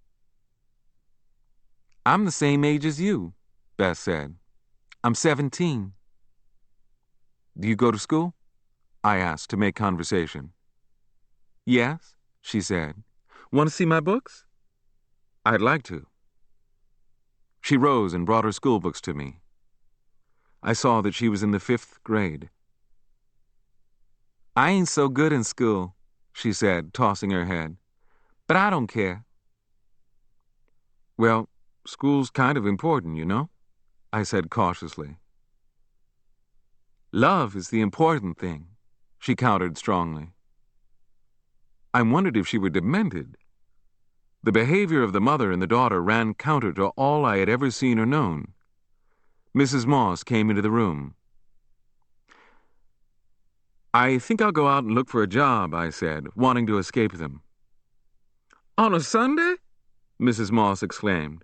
"I'm the same age as you," Bess said. "I'm 17. "Do you go to school?" I asked to make conversation. "Yes," she said. "Want to see my books?" "I'd like to." She rose and brought her school books to me. I saw that she was in the 5th grade. "I ain't so good in school," she said, tossing her head. "But I don't care." "Well, school's kind of important, you know," I said cautiously. "Love is the important thing," she countered strongly. I wondered if she were demented. The behavior of the mother and the daughter ran counter to all I had ever seen or known. Mrs. Moss came into the room. "I think I'll go out and look for a job," I said, wanting to escape them. "On a Sunday?" Mrs. Moss exclaimed.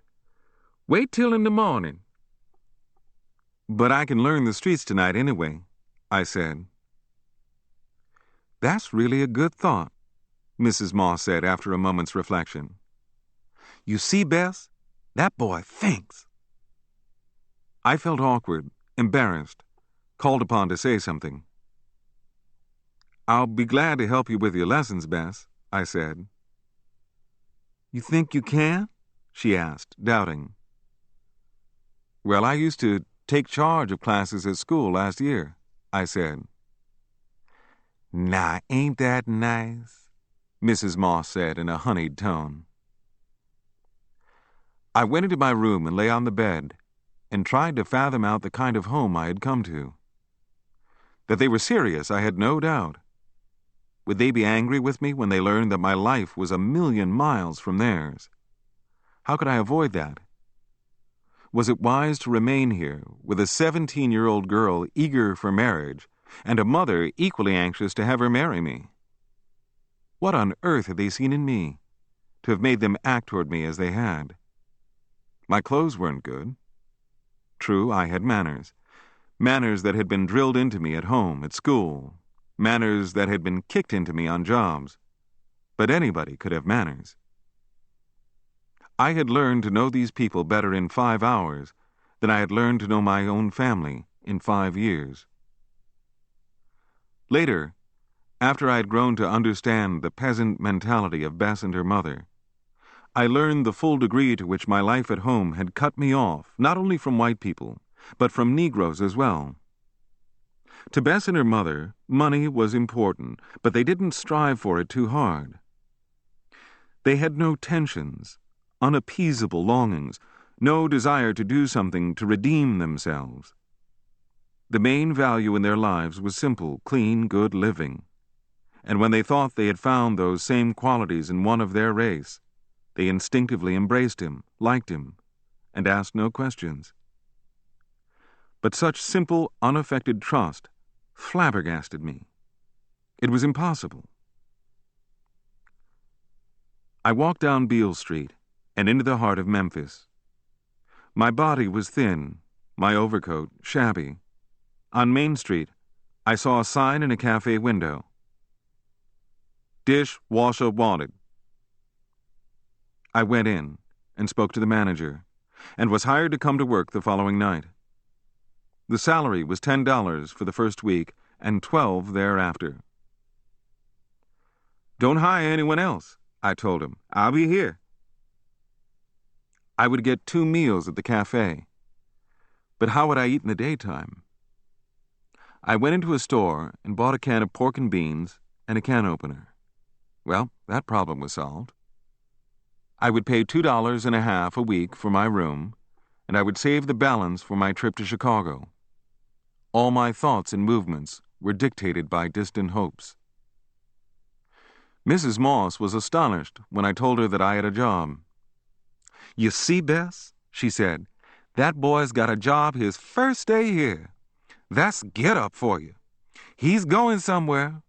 "Wait till in the morning." "But I can learn the streets tonight anyway," I said. "That's really a good thought," Mrs. Moss said after a moment's reflection. "You see, Bess, that boy thinks." I felt awkward, embarrassed, called upon to say something. "I'll be glad to help you with your lessons, Bess," I said. "You think you can?" she asked, doubting. "Well, I used to take charge of classes at school last year," I said. "Now, ain't that nice?" Mrs. Moss said in a honeyed tone. I went into my room and lay on the bed and tried to fathom out the kind of home I had come to. That they were serious, I had no doubt. Would they be angry with me when they learned that my life was 1,000,000 miles from theirs? How could I avoid that? Was it wise to remain here with a 17-year-old girl eager for marriage and a mother equally anxious to have her marry me? What on earth had they seen in me to have made them act toward me as they had? My clothes weren't good. True, I had manners that had been drilled into me at home, at school, manners that had been kicked into me on jobs. But anybody could have manners. I had learned to know these people better in 5 hours than I had learned to know my own family in 5 years. Later, after I had grown to understand the peasant mentality of Bess and her mother, I learned the full degree to which my life at home had cut me off, not only from white people, but from Negroes as well. To Bess and her mother, money was important, but they didn't strive for it too hard. They had no tensions, unappeasable longings, no desire to do something to redeem themselves. The main value in their lives was simple, clean, good living. And when they thought they had found those same qualities in one of their race, they instinctively embraced him, liked him, and asked no questions. But such simple, unaffected trust flabbergasted me. It was impossible. I walked down Beale Street and into the heart of Memphis. My body was thin, my overcoat shabby. On Main Street, I saw a sign in a cafe window. Dishwasher wanted. I went in and spoke to the manager, and was hired to come to work the following night. The salary was $10 for the first week and $12 thereafter. "Don't hire anyone else," I told him. "I'll be here." I would get 2 meals at the cafe, but how would I eat in the daytime? I went into a store and bought a can of pork and beans and a can opener. Well, that problem was solved. I would pay $2.50 a week for my room, and I would save the balance for my trip to Chicago. All my thoughts and movements were dictated by distant hopes. Mrs. Moss was astonished when I told her that I had a job. "You see, Bess," she said, "that boy's got a job his first day here. That's get up for you. He's going somewhere.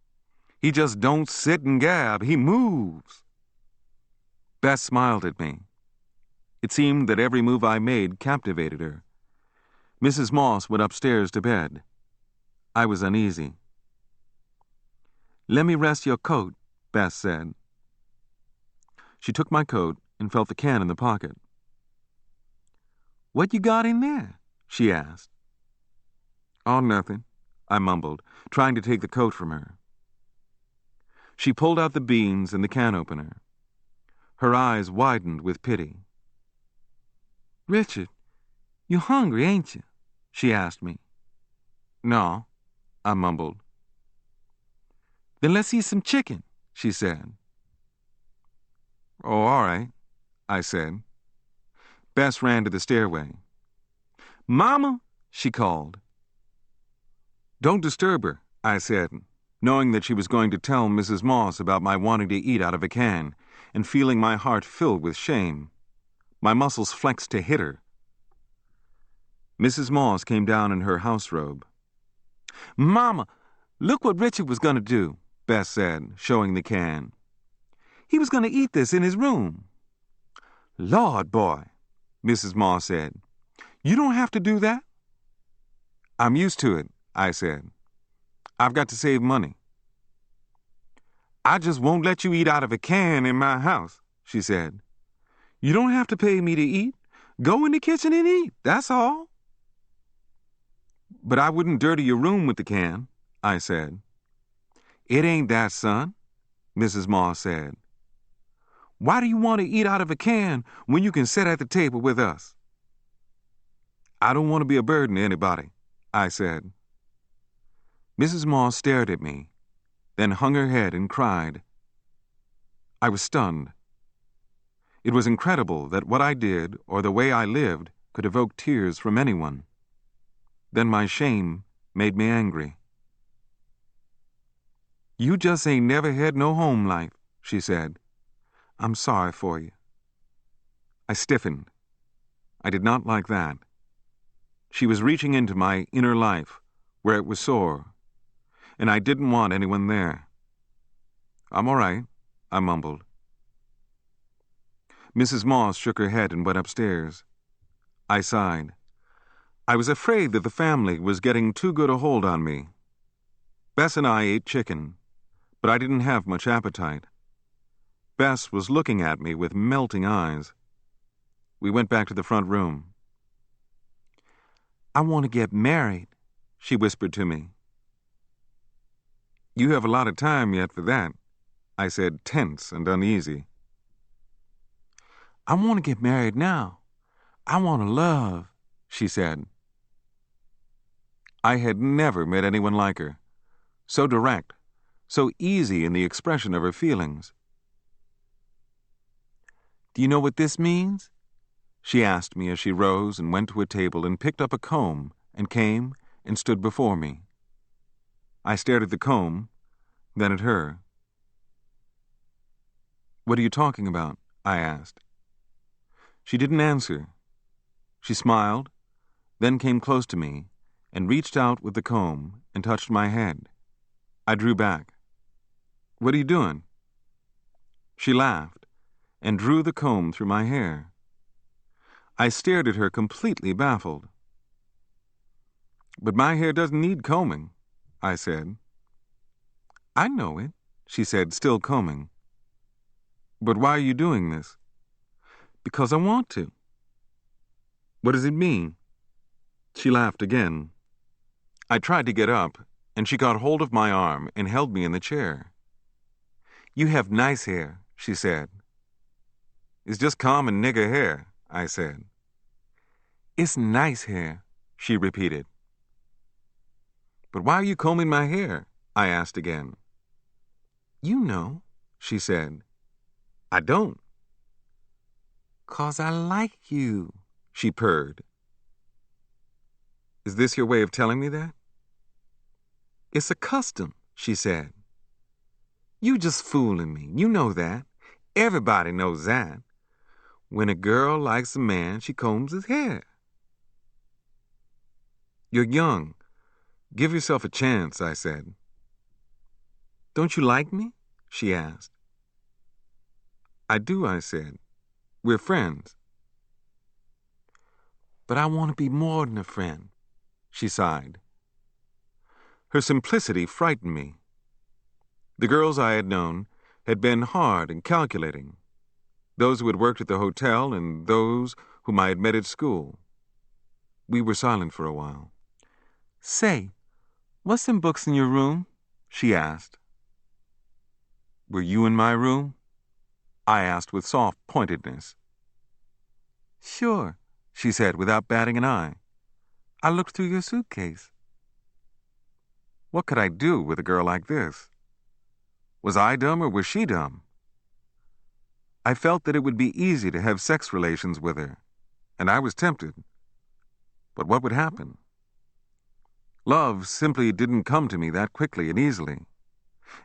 He just don't sit and gab. He moves." Bess smiled at me. It seemed that every move I made captivated her. Mrs. Moss went upstairs to bed. I was uneasy. "Let me rest your coat," Bess said. She took my coat and felt the can in the pocket. "What you got in there?" she asked. "Oh, nothing," I mumbled, trying to take the coat from her. She pulled out the beans and the can opener. Her eyes widened with pity. "Richard, you hungry, ain't you?" she asked me. "No," I mumbled. "Then let's eat some chicken," she said. "Oh, all right," I said. Bess ran to the stairway. "Mama," she called. "Don't disturb her," I said, knowing that she was going to tell Mrs. Moss about my wanting to eat out of a can, and feeling my heart filled with shame. My muscles flexed to hit her. Mrs. Moss came down in her house robe. "Mama, look what Richard was going to do," Bess said, showing the can. "He was going to eat this in his room." "Lord, boy," Mrs. Moss said, "you don't have to do that." "I'm used to it," I said. "I've got to save money." "I just won't let you eat out of a can in my house," she said. "You don't have to pay me to eat. Go in the kitchen and eat, that's all." "But I wouldn't dirty your room with the can," I said. "It ain't that, son," Mrs. Moss said. "Why do you want to eat out of a can when you can sit at the table with us?" "I don't want to be a burden to anybody," I said. Mrs. Moss stared at me, then hung her head and cried. I was stunned. It was incredible that what I did or the way I lived could evoke tears from anyone. Then my shame made me angry. "You just ain't never had no home life," she said. "I'm sorry for you." I stiffened. I did not like that. She was reaching into my inner life, where it was sore, and I didn't want anyone there. "I'm all right," I mumbled. Mrs. Moss shook her head and went upstairs. I sighed. I was afraid that the family was getting too good a hold on me. Bess and I ate chicken, but I didn't have much appetite. Bess was looking at me with melting eyes. We went back to the front room. "I want to get married," she whispered to me. "You have a lot of time yet for that," I said, tense and uneasy. "I want to get married now. I want to love," she said. I had never met anyone like her, so direct, so easy in the expression of her feelings. "Do you know what this means?" she asked me as she rose and went to a table and picked up a comb and came and stood before me. I stared at the comb, then at her. "What are you talking about?" I asked. She didn't answer. She smiled, then came close to me and reached out with the comb and touched my head. I drew back. "What are you doing?" She laughed and drew the comb through my hair. I stared at her completely baffled. "But my hair doesn't need combing," I said. "I know it," she said, still combing. "But why are you doing this?" "Because I want to." "What does it mean?" She laughed again. I tried to get up, and she got hold of my arm and held me in the chair. "You have nice hair," she said. "It's just common nigger hair," I said. "It's nice hair," she repeated. "But why are you combing my hair?" I asked again. "You know," she said. "I don't." "'Cause I like you," she purred. "Is this your way of telling me that?" "It's a custom," she said. "You just fooling me. You know that. Everybody knows that. When a girl likes a man, she combs his hair." "You're young. Give yourself a chance," I said. "Don't you like me?" she asked. "I do," I said. "We're friends." "But I want to be more than a friend," she sighed. Her simplicity frightened me. The girls I had known had been hard and calculating, those who had worked at the hotel and those whom I had met at school. We were silent for a while. "Say, what's them books in your room?" she asked. "Were you in my room?" I asked with soft pointedness. "Sure," she said without batting an eye. "I looked through your suitcase." What could I do with a girl like this? Was I dumb or was she dumb? I felt that it would be easy to have sex relations with her, and I was tempted. But what would happen? Love simply didn't come to me that quickly and easily.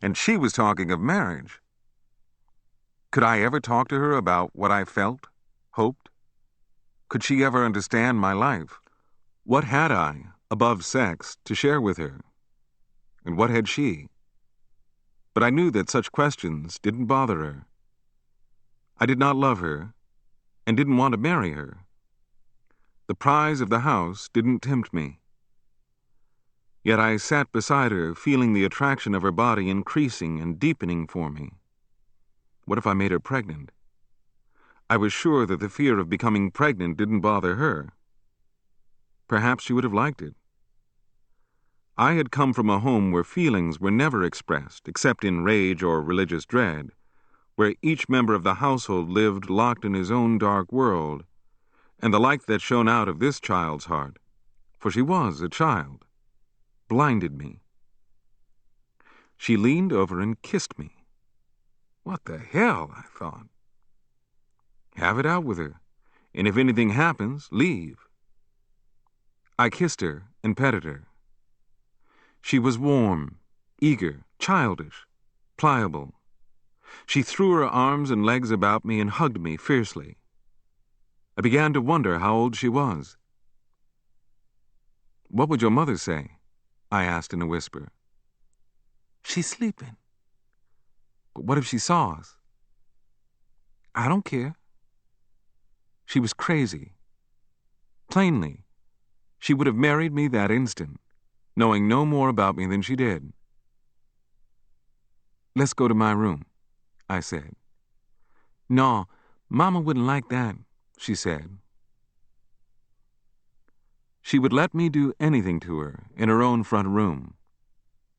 And she was talking of marriage. Could I ever talk to her about what I felt, hoped? Could she ever understand my life? What had I, above sex, to share with her? And what had she? But I knew that such questions didn't bother her. I did not love her, and didn't want to marry her. The prize of the house didn't tempt me. Yet I sat beside her, feeling the attraction of her body increasing and deepening for me. What if I made her pregnant? I was sure that the fear of becoming pregnant didn't bother her. Perhaps she would have liked it. I had come from a home where feelings were never expressed, except in rage or religious dread, where each member of the household lived locked in his own dark world, and the light that shone out of this child's heart, for she was a child, blinded me. She leaned over and kissed me. What the hell, I thought. Have it out with her, and if anything happens, leave. I kissed her and petted her. She was warm, eager, childish, pliable. She threw her arms and legs about me and hugged me fiercely. I began to wonder how old she was. "What would your mother say?" I asked in a whisper. "She's sleeping." "But what if she saw us?" "I don't care." She was crazy. Plainly, she would have married me that instant, knowing no more about me than she did. Let's go to my room, I said. No, Mama wouldn't like that, she said. She would let me do anything to her in her own front room,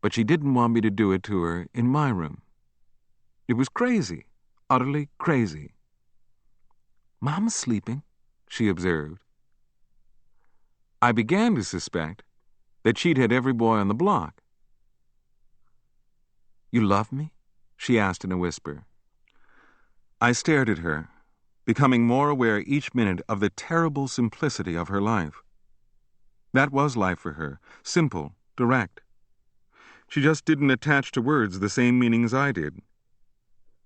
but she didn't want me to do it to her in my room. It was crazy, utterly crazy. Mama's sleeping, she observed. I began to suspect that she'd had every boy on the block. You love me? She asked in a whisper. I stared at her, becoming more aware each minute of the terrible simplicity of her life. That was life for her, simple, direct. She just didn't attach to words the same meanings I did.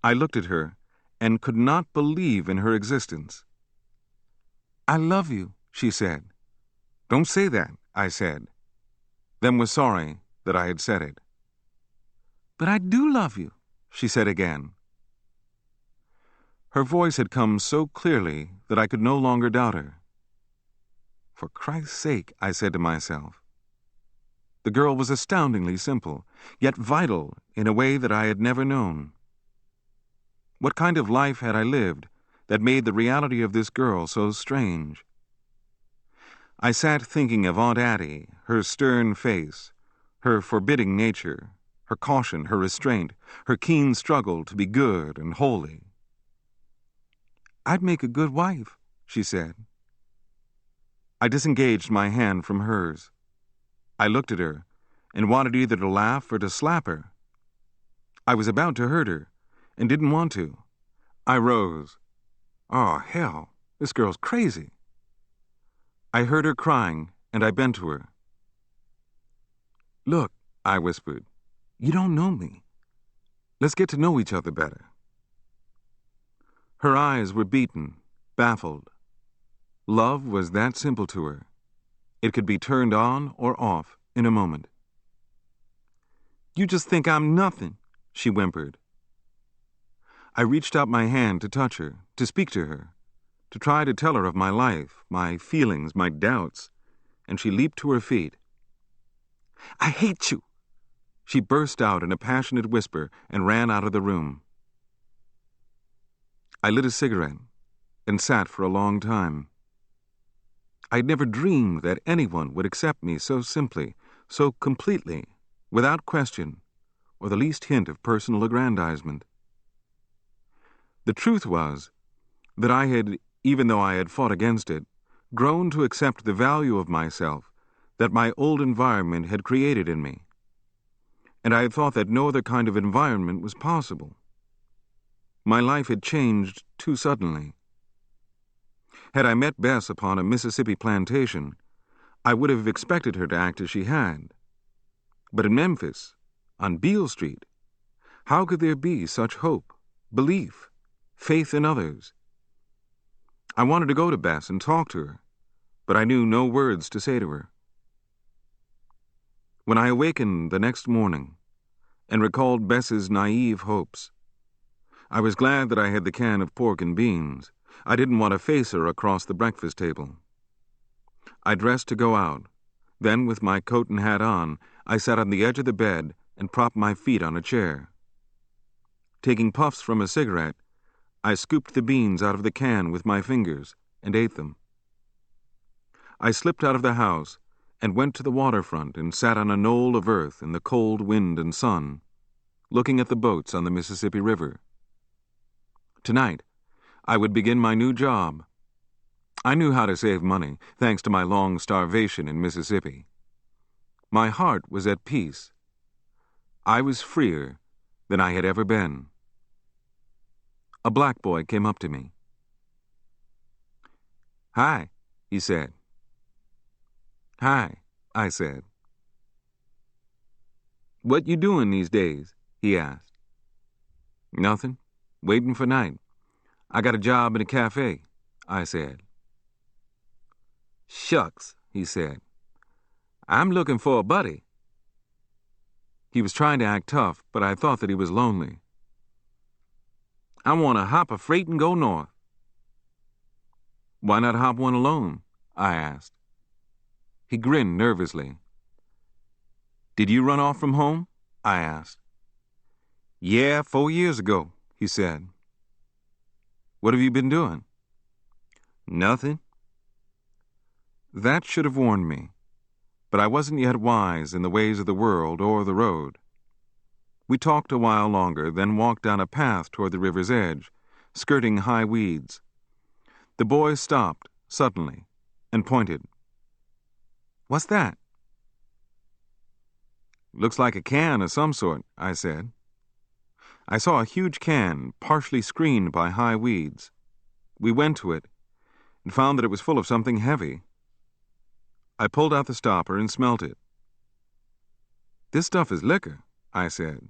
I looked at her and could not believe in her existence. I love you, she said. Don't say that, I said, then was sorry that I had said it. But I do love you, she said again. Her voice had come so clearly that I could no longer doubt her. For Christ's sake, I said to myself. The girl was astoundingly simple, yet vital in a way that I had never known. What kind of life had I lived that made the reality of this girl so strange? I sat thinking of Aunt Addie, her stern face, her forbidding nature, her caution, her restraint, her keen struggle to be good and holy. I'd make a good wife, she said. I disengaged my hand from hers. I looked at her and wanted either to laugh or to slap her. I was about to hurt her and didn't want to. I rose. Oh, hell, this girl's crazy. I heard her crying and I bent to her. Look, I whispered, you don't know me. Let's get to know each other better. Her eyes were beaten, baffled. Love was that simple to her. It could be turned on or off in a moment. You just think I'm nothing, she whimpered. I reached out my hand to touch her, to speak to her, to try to tell her of my life, my feelings, my doubts, and she leaped to her feet. I hate you! She burst out in a passionate whisper and ran out of the room. I lit a cigarette and sat for a long time. I'd never dreamed that anyone would accept me so simply, so completely, without question, or the least hint of personal aggrandizement. The truth was that I had, even though I had fought against it, grown to accept the value of myself that my old environment had created in me, and I had thought that no other kind of environment was possible. My life had changed too suddenly. Had I met Bess upon a Mississippi plantation, I would have expected her to act as she had. But in Memphis, on Beale Street, how could there be such hope, belief, faith in others? I wanted to go to Bess and talk to her, but I knew no words to say to her. When I awakened the next morning and recalled Bess's naive hopes, I was glad that I had the can of pork and beans. I didn't want to face her across the breakfast table. I dressed to go out. Then, with my coat and hat on, I sat on the edge of the bed and propped my feet on a chair. Taking puffs from a cigarette, I scooped the beans out of the can with my fingers and ate them. I slipped out of the house and went to the waterfront and sat on a knoll of earth in the cold wind and sun, looking at the boats on the Mississippi River. Tonight, I would begin my new job. I knew how to save money, thanks to my long starvation in Mississippi. My heart was at peace. I was freer than I had ever been. A black boy came up to me. "Hi," he said. "Hi," I said. "What you doing these days?" he asked. "Nothing. Waiting for night. I got a job in a cafe," I said. "Shucks," he said. "I'm looking for a buddy." He was trying to act tough, but I thought that he was lonely. "I want to hop a freight and go north." "Why not hop one alone?" I asked. He grinned nervously. "Did you run off from home?" I asked. Yeah, 4 years ago, he said. What have you been doing? Nothing. That should have warned me, but I wasn't yet wise in the ways of the world or the road. We talked a while longer, then walked down a path toward the river's edge, skirting high weeds. The boy stopped, suddenly, and pointed. What's that? Looks like a can of some sort, I said. I saw a huge can, partially screened by high weeds. We went to it and found that it was full of something heavy. I pulled out the stopper and smelt it. This stuff is liquor, I said.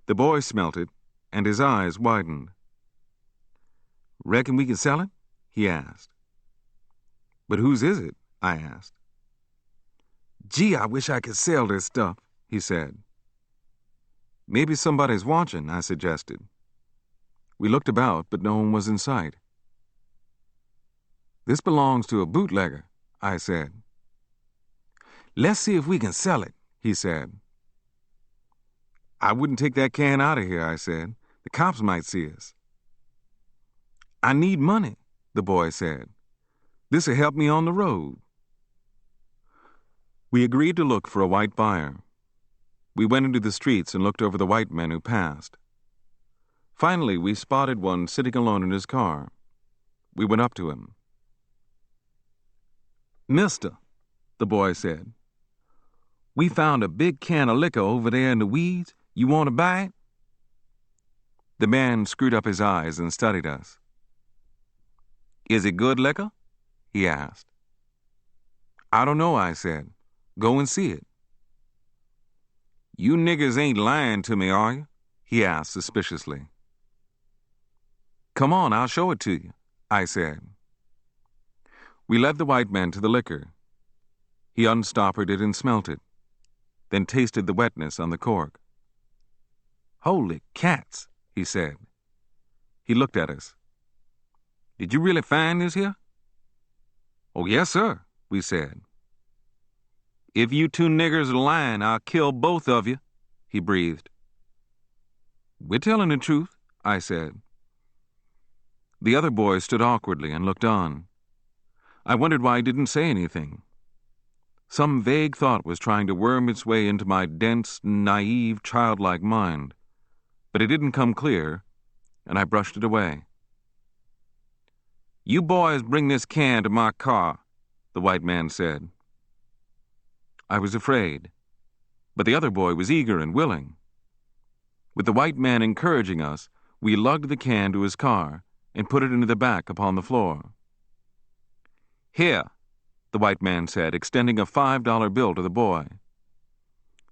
The boy smelt it, and his eyes widened. Reckon we can sell it? He asked. But whose is it? I asked. Gee, I wish I could sell this stuff, he said. Maybe somebody's watching, I suggested. We looked about, but no one was in sight. This belongs to a bootlegger, I said. Let's see if we can sell it, he said. I wouldn't take that can out of here, I said. The cops might see us. I need money, the boy said. This'll help me on the road. We agreed to look for a white buyer. We went into the streets and looked over the white men who passed. Finally, we spotted one sitting alone in his car. We went up to him. Mister, the boy said, we found a big can of liquor over there in the weeds. You want to buy it? The man screwed up his eyes and studied us. Is it good liquor? He asked. I don't know, I said. Go and see it. You niggers ain't lying to me, are you? He asked suspiciously. Come on, I'll show it to you, I said. We led the white man to the liquor. He unstoppered it and smelt it, then tasted the wetness on the cork. Holy cats, he said. He looked at us. Did you really find this here? Oh, yes, sir, we said. If you two niggers are lying, I'll kill both of you, he breathed. We're telling the truth, I said. The other boy stood awkwardly and looked on. I wondered why he didn't say anything. Some vague thought was trying to worm its way into my dense, naive, childlike mind, but it didn't come clear, and I brushed it away. You boys bring this can to my car, the white man said. I was afraid, but the other boy was eager and willing. With the white man encouraging us, we lugged the can to his car and put it into the back upon the floor. Here, the white man said, extending a $5 bill to the boy.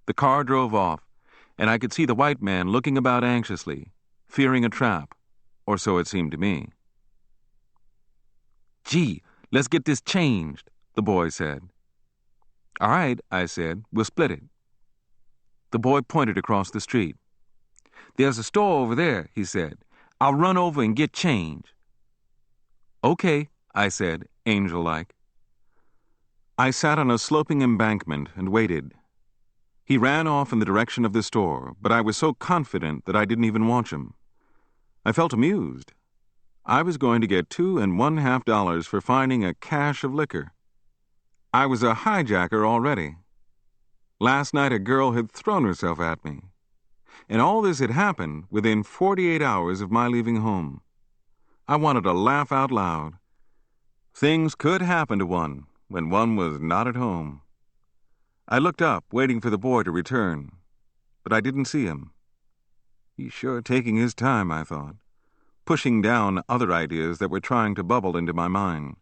The car drove off, and I could see the white man looking about anxiously, fearing a trap, or so it seemed to me. Gee, let's get this changed, the boy said. All right, I said, we'll split it. The boy pointed across the street. There's a store over there, he said. I'll run over and get change. Okay, I said, angel-like. I sat on a sloping embankment and waited. He ran off in the direction of the store, but I was so confident that I didn't even watch him. I felt amused. I was going to get $2 1/2 for finding a cache of liquor. I was a hijacker already. Last night a girl had thrown herself at me. And all this had happened within 48 hours of my leaving home. I wanted to laugh out loud. Things could happen to one when one was not at home. I looked up, waiting for the boy to return, but I didn't see him. He's sure taking his time, I thought, pushing down other ideas that were trying to bubble into my mind.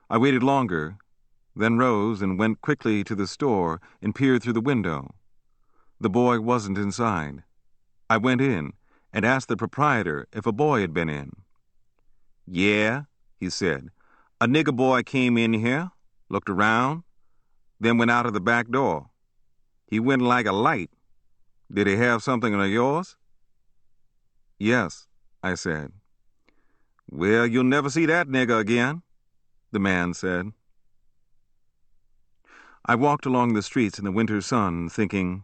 I waited longer, then rose and went quickly to the store and peered through the window. The boy wasn't inside. I went in and asked the proprietor if a boy had been in. Yeah, he said. A nigger boy came in here, looked around, then went out of the back door. He went like a light. Did he have something of yours? Yes, I said. Well, you'll never see that nigger again, the man said. I walked along the streets in the winter sun, thinking,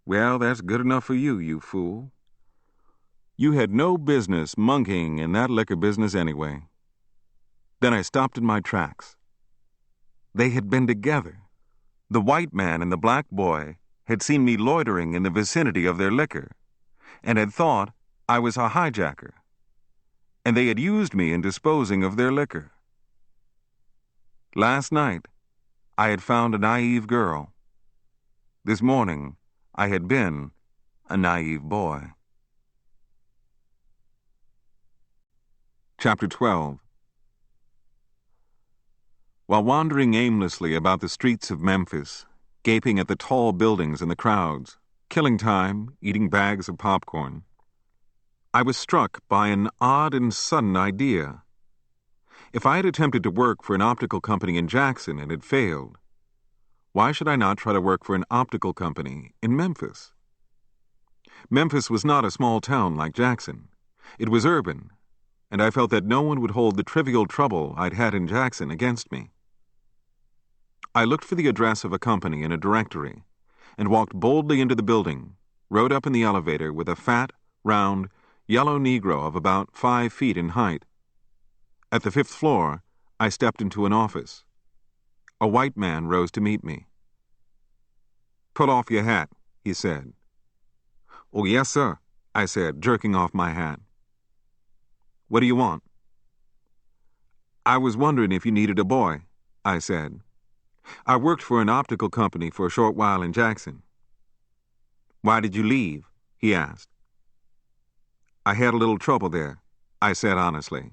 Well, that's good enough for you, you fool. You had no business monkeying in that liquor business anyway. Then I stopped in my tracks. They had been together. The white man and the black boy had seen me loitering in the vicinity of their liquor and had thought I was a hijacker, and they had used me in disposing of their liquor. Last night, I had found a naive girl. This morning, I had been a naive boy. Chapter 12. While wandering aimlessly about the streets of Memphis, gaping at the tall buildings and the crowds, killing time, eating bags of popcorn, I was struck by an odd and sudden idea. If I had attempted to work for an optical company in Jackson and had failed, why should I not try to work for an optical company in Memphis? Memphis was not a small town like Jackson. It was urban, and I felt that no one would hold the trivial trouble I'd had in Jackson against me. I looked for the address of a company in a directory and walked boldly into the building, rode up in the elevator with a fat, round, yellow Negro of about 5 feet in height. At the 5th floor, I stepped into an office. A white man rose to meet me. "Pull off your hat," he said. "Oh, yes, sir," I said, jerking off my hat. "What do you want?" "I was wondering if you needed a boy," I said. "I worked for an optical company for a short while in Jackson." "Why did you leave?" he asked. "I had a little trouble there," I said honestly.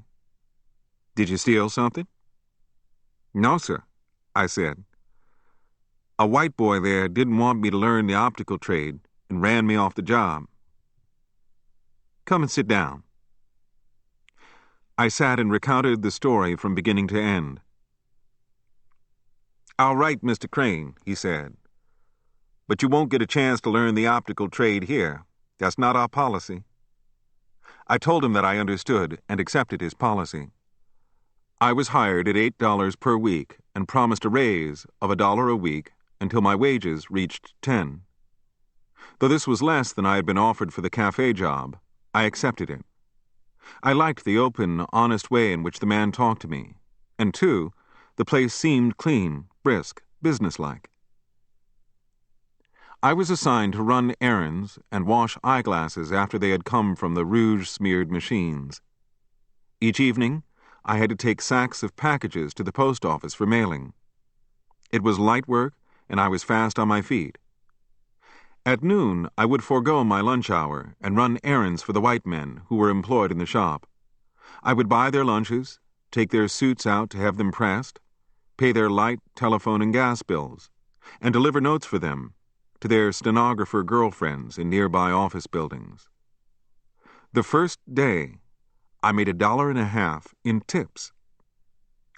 "Did you steal something?" "No, sir," I said. "A white boy there didn't want me to learn the optical trade and ran me off the job." "Come and sit down." I sat and recounted the story from beginning to end. "All right, Mr. Crane," he said. "But you won't get a chance to learn the optical trade here. That's not our policy." I told him that I understood and accepted his policy. I was hired at $8 per week and promised a raise of $1 a week until my wages reached 10. Though this was less than I had been offered for the cafe job, I accepted it. I liked the open, honest way in which the man talked to me, and, too, the place seemed clean, brisk, businesslike. I was assigned to run errands and wash eyeglasses after they had come from the rouge-smeared machines. Each evening, I had to take sacks of packages to the post office for mailing. It was light work, and I was fast on my feet. At noon, I would forego my lunch hour and run errands for the white men who were employed in the shop. I would buy their lunches, take their suits out to have them pressed, pay their light, telephone, and gas bills, and deliver notes for them to their stenographer girlfriends in nearby office buildings. The first day, I made $1.50 in tips.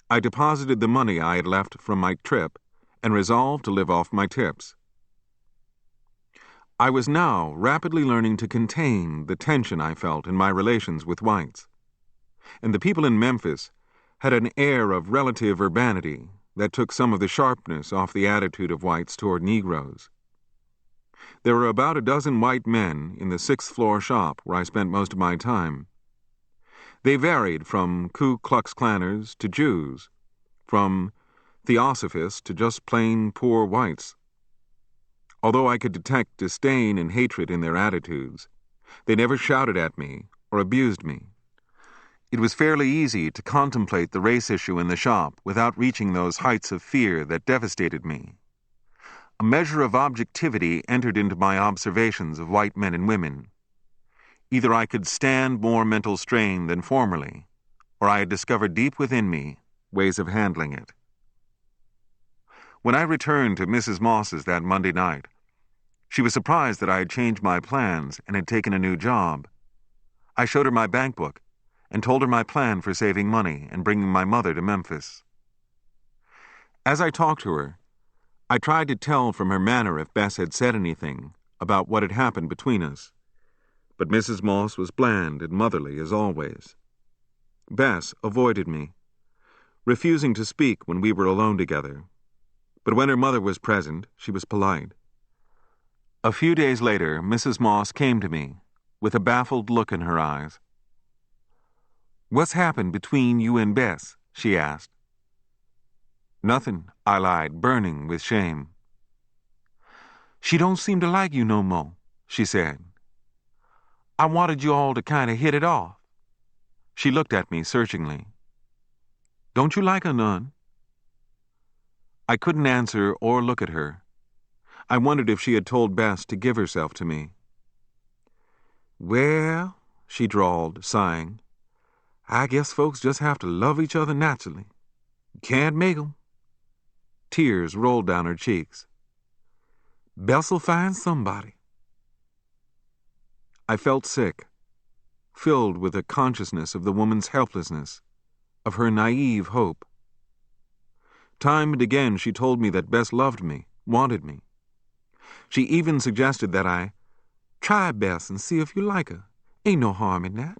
I deposited the money I had left from my trip and resolved to live off my tips. I was now rapidly learning to contain the tension I felt in my relations with whites, and the people in Memphis had an air of relative urbanity that took some of the sharpness off the attitude of whites toward Negroes. There were about a dozen white men in the 6th floor shop where I spent most of my time. They varied from Ku Klux Klanners to Jews, from theosophists to just plain poor whites. Although I could detect disdain and hatred in their attitudes, they never shouted at me or abused me. It was fairly easy to contemplate the race issue in the shop without reaching those heights of fear that devastated me. A measure of objectivity entered into my observations of white men and women. Either I could stand more mental strain than formerly, or I had discovered deep within me ways of handling it. When I returned to Mrs. Moss's that Monday night, she was surprised that I had changed my plans and had taken a new job. I showed her my bank book and told her my plan for saving money and bringing my mother to Memphis. As I talked to her, I tried to tell from her manner if Bess had said anything about what had happened between us, but Mrs. Moss was bland and motherly as always. Bess avoided me, refusing to speak when we were alone together, but when her mother was present, she was polite. A few days later, Mrs. Moss came to me with a baffled look in her eyes. "What's happened between you and Bess?" she asked. "Nothing," I lied, burning with shame. "She don't seem to like you no more," she said. "I wanted you all to kind of hit it off." She looked at me searchingly. "Don't you like her none?" I couldn't answer or look at her. I wondered if she had told Bess to give herself to me. "Well," she drawled, sighing, "I guess folks just have to love each other naturally. Can't make 'em." Tears rolled down her cheeks. "Bess'll find somebody." I felt sick, filled with a consciousness of the woman's helplessness, of her naive hope. Time and again she told me that Bess loved me, wanted me. She even suggested that I try Bess and see if you like her. Ain't no harm in that.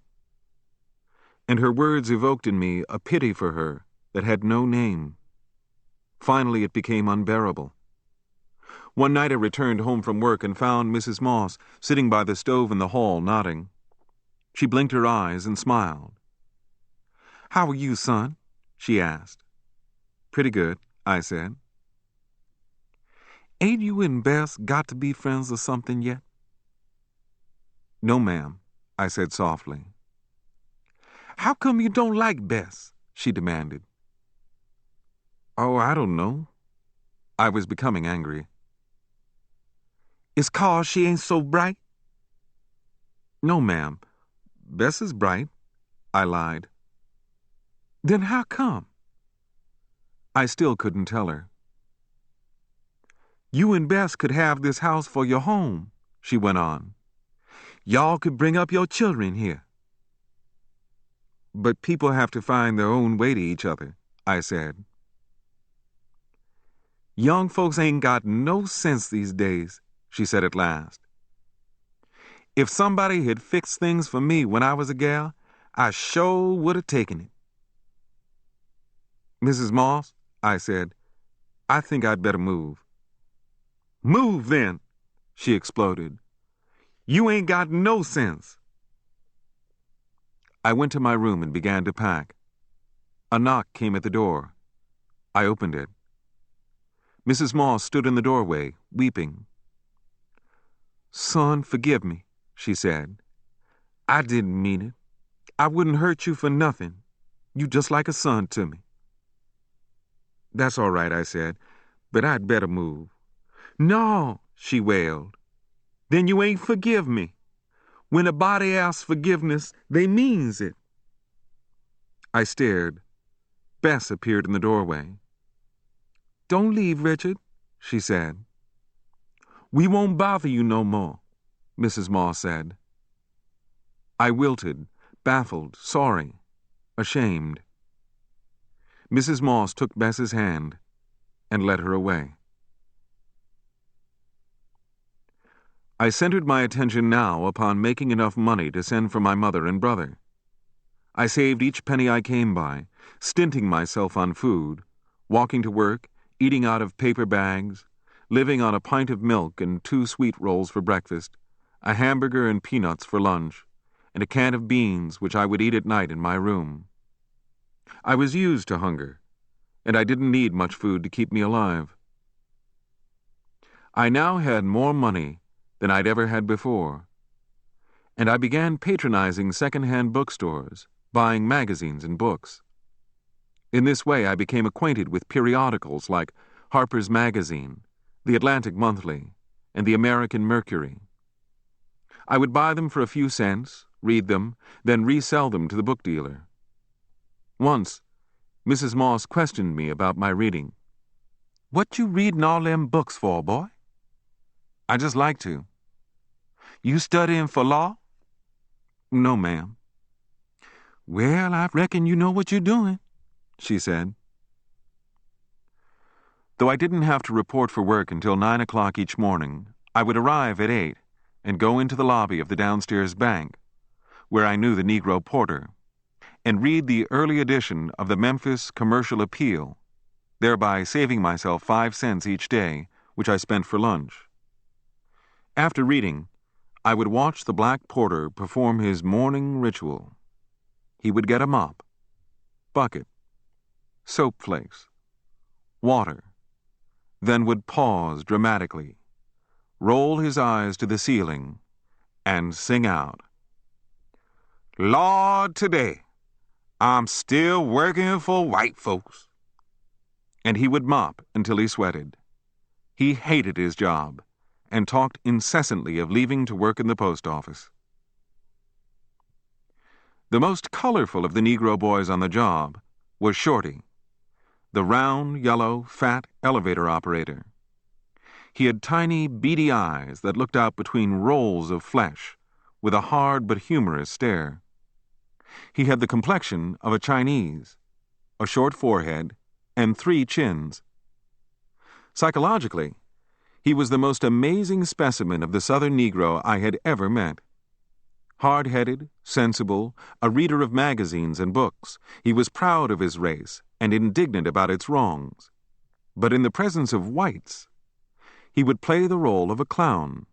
And her words evoked in me a pity for her that had no name. Finally it became unbearable. One night I returned home from work and found Mrs. Moss sitting by the stove in the hall, nodding. She blinked her eyes and smiled. "How are you, son?" she asked. "Pretty good," I said. "Ain't you and Bess got to be friends or something yet?" "No, ma'am," I said softly. "How come you don't like Bess?" she demanded. "Oh, I don't know." I was becoming angry. "It's 'cause she ain't so bright?" "No, ma'am. Bess is bright," I lied. "Then how come?" I still couldn't tell her. "You and Bess could have this house for your home," she went on. "Y'all could bring up your children here." "But people have to find their own way to each other," I said. "Young folks ain't got no sense these days," she said at last. "If somebody had fixed things for me when I was a gal, I sure would have taken it." "Mrs. Moss," I said, "I think I'd better move." "Move, then," she exploded. "You ain't got no sense." I went to my room and began to pack. A knock came at the door. I opened it. Mrs. Moss stood in the doorway, weeping. "Son, forgive me," she said. "I didn't mean it. I wouldn't hurt you for nothing. You just like a son to me." "That's all right," I said, "but I'd better move." "No," she wailed. "Then you ain't forgive me. When a body asks forgiveness, they means it." I stared. Bess appeared in the doorway. "Don't leave, Richard," she said. "We won't bother you no more," Mrs. Moss said. I wilted, baffled, sorry, ashamed. Mrs. Moss took Bess's hand and led her away. I centered my attention now upon making enough money to send for my mother and brother. I saved each penny I came by, stinting myself on food, walking to work, eating out of paper bags, living on a pint of milk and 2 sweet rolls for breakfast, a hamburger and peanuts for lunch, and a can of beans which I would eat at night in my room. I was used to hunger, and I didn't need much food to keep me alive. I now had more money than I'd ever had before, and I began patronizing second-hand bookstores, buying magazines and books. In this way, I became acquainted with periodicals like Harper's Magazine, The Atlantic Monthly, and The American Mercury. I would buy them for a few cents, read them, then resell them to the book dealer. Once, Mrs. Moss questioned me about my reading. "What you readin' all them books for, boy?" "I just like to." "You studying for law?" "No, ma'am." "Well, I reckon you know what you're doing," she said. Though I didn't have to report for work until 9 o'clock each morning, I would arrive at 8 and go into the lobby of the downstairs bank, where I knew the Negro porter, and read the early edition of the Memphis Commercial Appeal, thereby saving myself 5 cents each day, which I spent for lunch. After reading, I would watch the black porter perform his morning ritual. He would get a mop, bucket, soap flakes, water, then would pause dramatically, roll his eyes to the ceiling, and sing out, "Lord, today, I'm still working for white folks." And he would mop until he sweated. He hated his job and talked incessantly of leaving to work in the post office. The most colorful of the Negro boys on the job was Shorty, the round, yellow, fat elevator operator. He had tiny, beady eyes that looked out between rolls of flesh with a hard but humorous stare. He had the complexion of a Chinese, a short forehead, and 3 chins. Psychologically, he was the most amazing specimen of the Southern Negro I had ever met. Hard-headed, sensible, a reader of magazines and books, he was proud of his race and indignant about its wrongs. But in the presence of whites, he would play the role of a clown,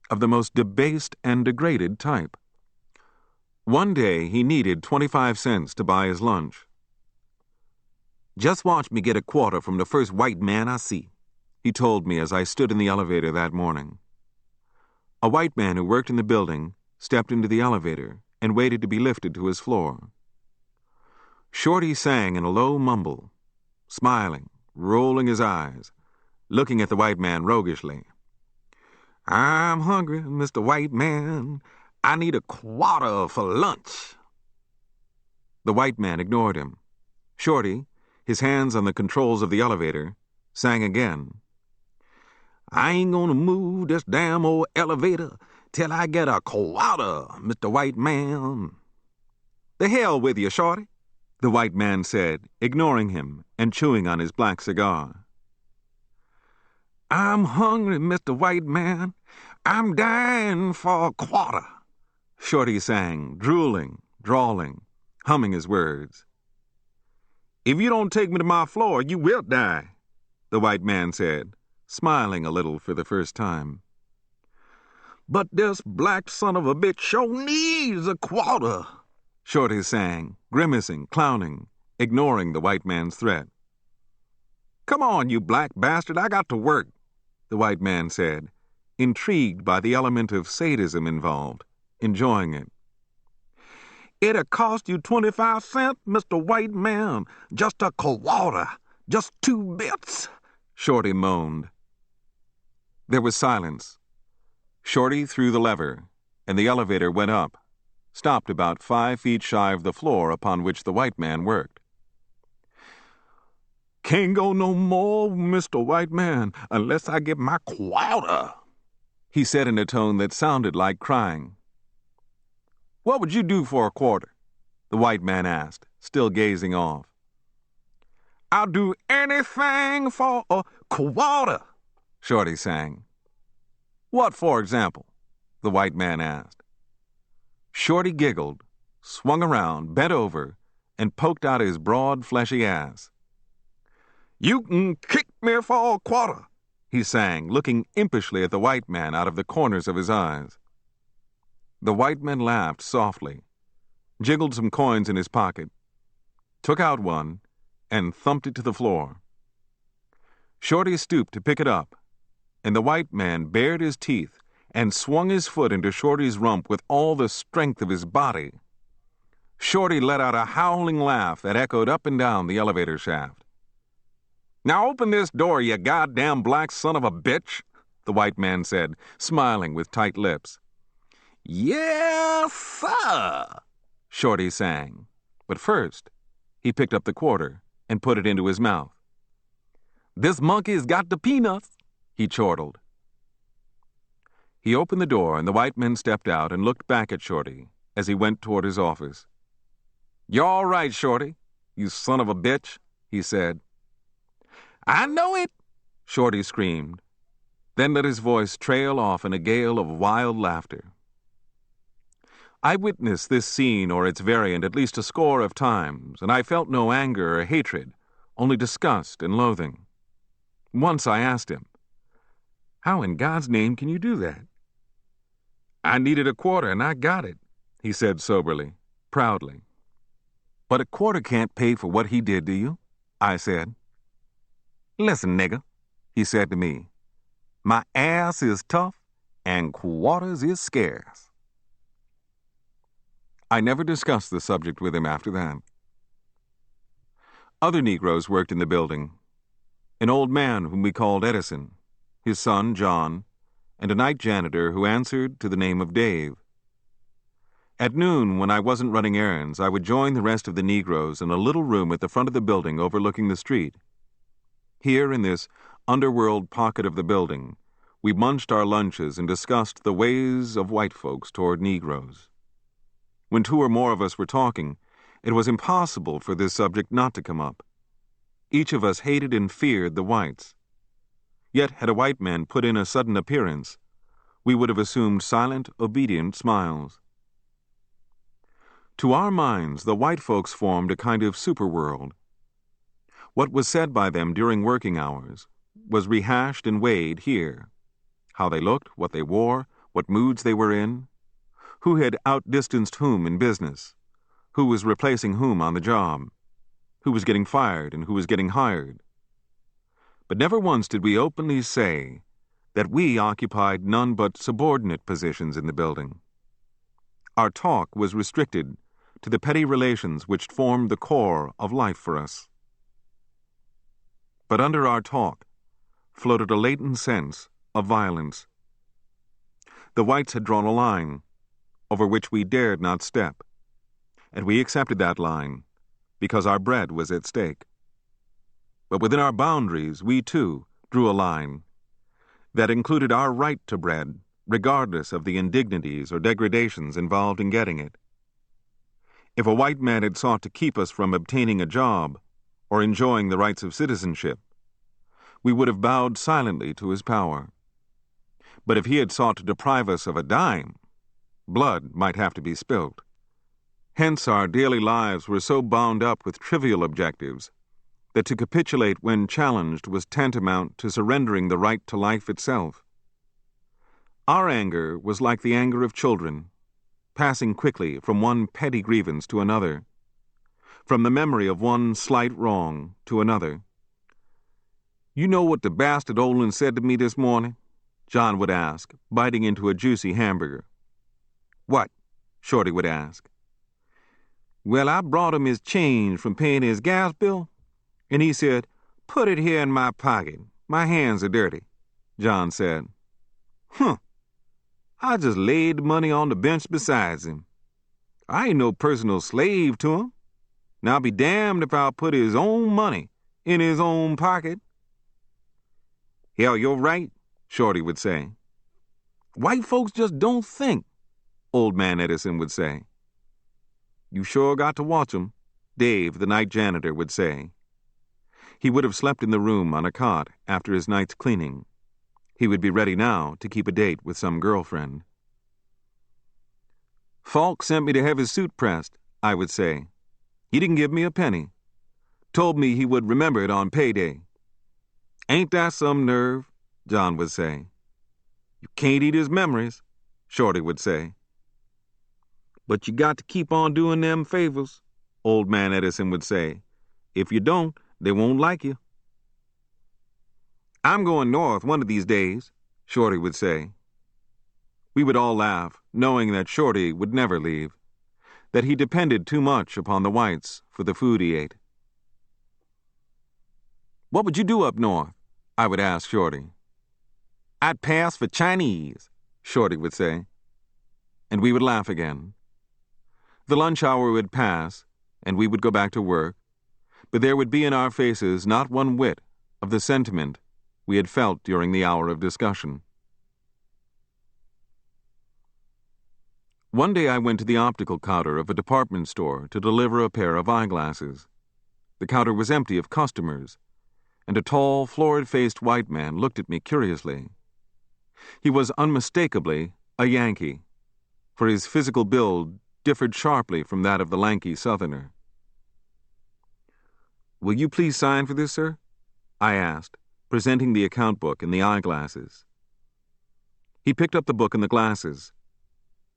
of the most debased and degraded type. One day he needed 25 cents to buy his lunch. "Just watch me get a quarter from the first white man I see," he told me as I stood in the elevator that morning. A white man who worked in the building stepped into the elevator and waited to be lifted to his floor. Shorty sang in a low mumble, smiling, rolling his eyes, looking at the white man roguishly. "I'm hungry, Mr. White Man. I need a quarter for lunch." The white man ignored him. Shorty, his hands on the controls of the elevator, sang again. "I ain't gonna move this damn old elevator till I get a quarter, Mr. White Man." "The hell with you, Shorty," the white man said, ignoring him and chewing on his black cigar. "I'm hungry, Mr. White Man. I'm dying for a quarter," Shorty sang, drooling, drawling, humming his words. "If you don't take me to my floor, you will die," the white man said, smiling a little for the first time. "But this black son of a bitch sure needs a quarter," Shorty sang, grimacing, clowning, ignoring the white man's threat. "Come on, you black bastard, I got to work," the white man said, intrigued by the element of sadism involved, enjoying it. "It'll cost you 25 cents, Mr. White Man, just a quarter, just 2 bits," Shorty moaned. There was silence. Shorty threw the lever, and the elevator went up, stopped about 5 feet shy of the floor upon which the white man worked. "Can't go no more, Mr. White Man, unless I get my quarter," he said in a tone that sounded like crying. "What would you do for a quarter?" the white man asked, still gazing off. "I'll do anything for a quarter," Shorty sang. "What, for example?" the white man asked. Shorty giggled, swung around, bent over, and poked out his broad, fleshy ass. "You can kick me for a quarter," he sang, looking impishly at the white man out of the corners of his eyes. The white man laughed softly, jiggled some coins in his pocket, took out one, and thumped it to the floor. Shorty stooped to pick it up, and the white man bared his teeth and swung his foot into Shorty's rump with all the strength of his body. Shorty let out a howling laugh that echoed up and down the elevator shaft. "Now open this door, you goddamn black son of a bitch," the white man said, smiling with tight lips. "Yes, sir," Shorty sang. But first, he picked up the quarter and put it into his mouth. "This monkey's got the peanuts," he chortled. He opened the door, and the white man stepped out and looked back at Shorty as he went toward his office. "You're all right, Shorty, you son of a bitch," he said. "I know it," Shorty screamed, then let his voice trail off in a gale of wild laughter. I witnessed this scene or its variant at least a score of times, and I felt no anger or hatred, only disgust and loathing. Once I asked him, "How in God's name can you do that? I needed a quarter and I got it, he said soberly, proudly. But a quarter can't pay for what he did to you, I said. Listen, nigger, he said to me, my ass is tough and quarters is scarce. I never discussed the subject with him after that. Other Negroes worked in the building. An old man whom we called Edison, his son John, and a night janitor who answered to the name of Dave. At noon, when I wasn't running errands, I would join the rest of the Negroes in a little room at the front of the building overlooking the street. Here, in this underworld pocket of the building, we munched our lunches and discussed the ways of white folks toward Negroes. When two or more of us were talking, it was impossible for this subject not to come up. Each of us hated and feared the whites. Yet, had a white man put in a sudden appearance, we would have assumed silent, obedient smiles. To our minds, the white folks formed a kind of superworld. What was said by them during working hours was rehashed and weighed here. How they looked, what they wore, what moods they were in, who had outdistanced whom in business, who was replacing whom on the job, who was getting fired and who was getting hired. But never once did we openly say that we occupied none but subordinate positions in the building. Our talk was restricted to the petty relations which formed the core of life for us. But under our talk floated a latent sense of violence. The whites had drawn a line over which we dared not step, and we accepted that line because our bread was at stake. But within our boundaries, we too drew a line that included our right to bread, regardless of the indignities or degradations involved in getting it. If a white man had sought to keep us from obtaining a job or enjoying the rights of citizenship, we would have bowed silently to his power. But if he had sought to deprive us of a dime, blood might have to be spilt. Hence our daily lives were so bound up with trivial objectives that to capitulate when challenged was tantamount to surrendering the right to life itself. Our anger was like the anger of children, passing quickly from one petty grievance to another, from the memory of one slight wrong to another. You know what the bastard Olin said to me this morning? John would ask, biting into a juicy hamburger. What? Shorty would ask. Well, I brought him his change from paying his gas bill, and he said, put it here in my pocket. My hands are dirty, John said. I just laid the money on the bench beside him. I ain't no personal slave to him. Now I'll be damned if I'll put his own money in his own pocket. Hell, you're right, Shorty would say. White folks just don't think, Old Man Edison would say. You sure got to watch 'em, Dave, the night janitor, would say. He would have slept in the room on a cot after his night's cleaning. He would be ready now to keep a date with some girlfriend. Falk sent me to have his suit pressed, I would say. He didn't give me a penny. Told me he would remember it on payday. Ain't that some nerve? John would say. You can't eat his memories, Shorty would say. But you got to keep on doing them favors, Old Man Edison would say. If you don't, they won't like you. I'm going north one of these days, Shorty would say. We would all laugh, knowing that Shorty would never leave, that he depended too much upon the whites for the food he ate. What would you do up north? I would ask Shorty. I'd pass for Chinese, Shorty would say. And we would laugh again. The lunch hour would pass, and we would go back to work, but there would be in our faces not one whit of the sentiment we had felt during the hour of discussion. One day I went to the optical counter of a department store to deliver a pair of eyeglasses. The counter was empty of customers, and a tall, florid-faced white man looked at me curiously. He was unmistakably a Yankee, for his physical build differed sharply from that of the lanky Southerner. Will you please sign for this, sir? I asked, presenting the account book and the eyeglasses. He picked up the book and the glasses.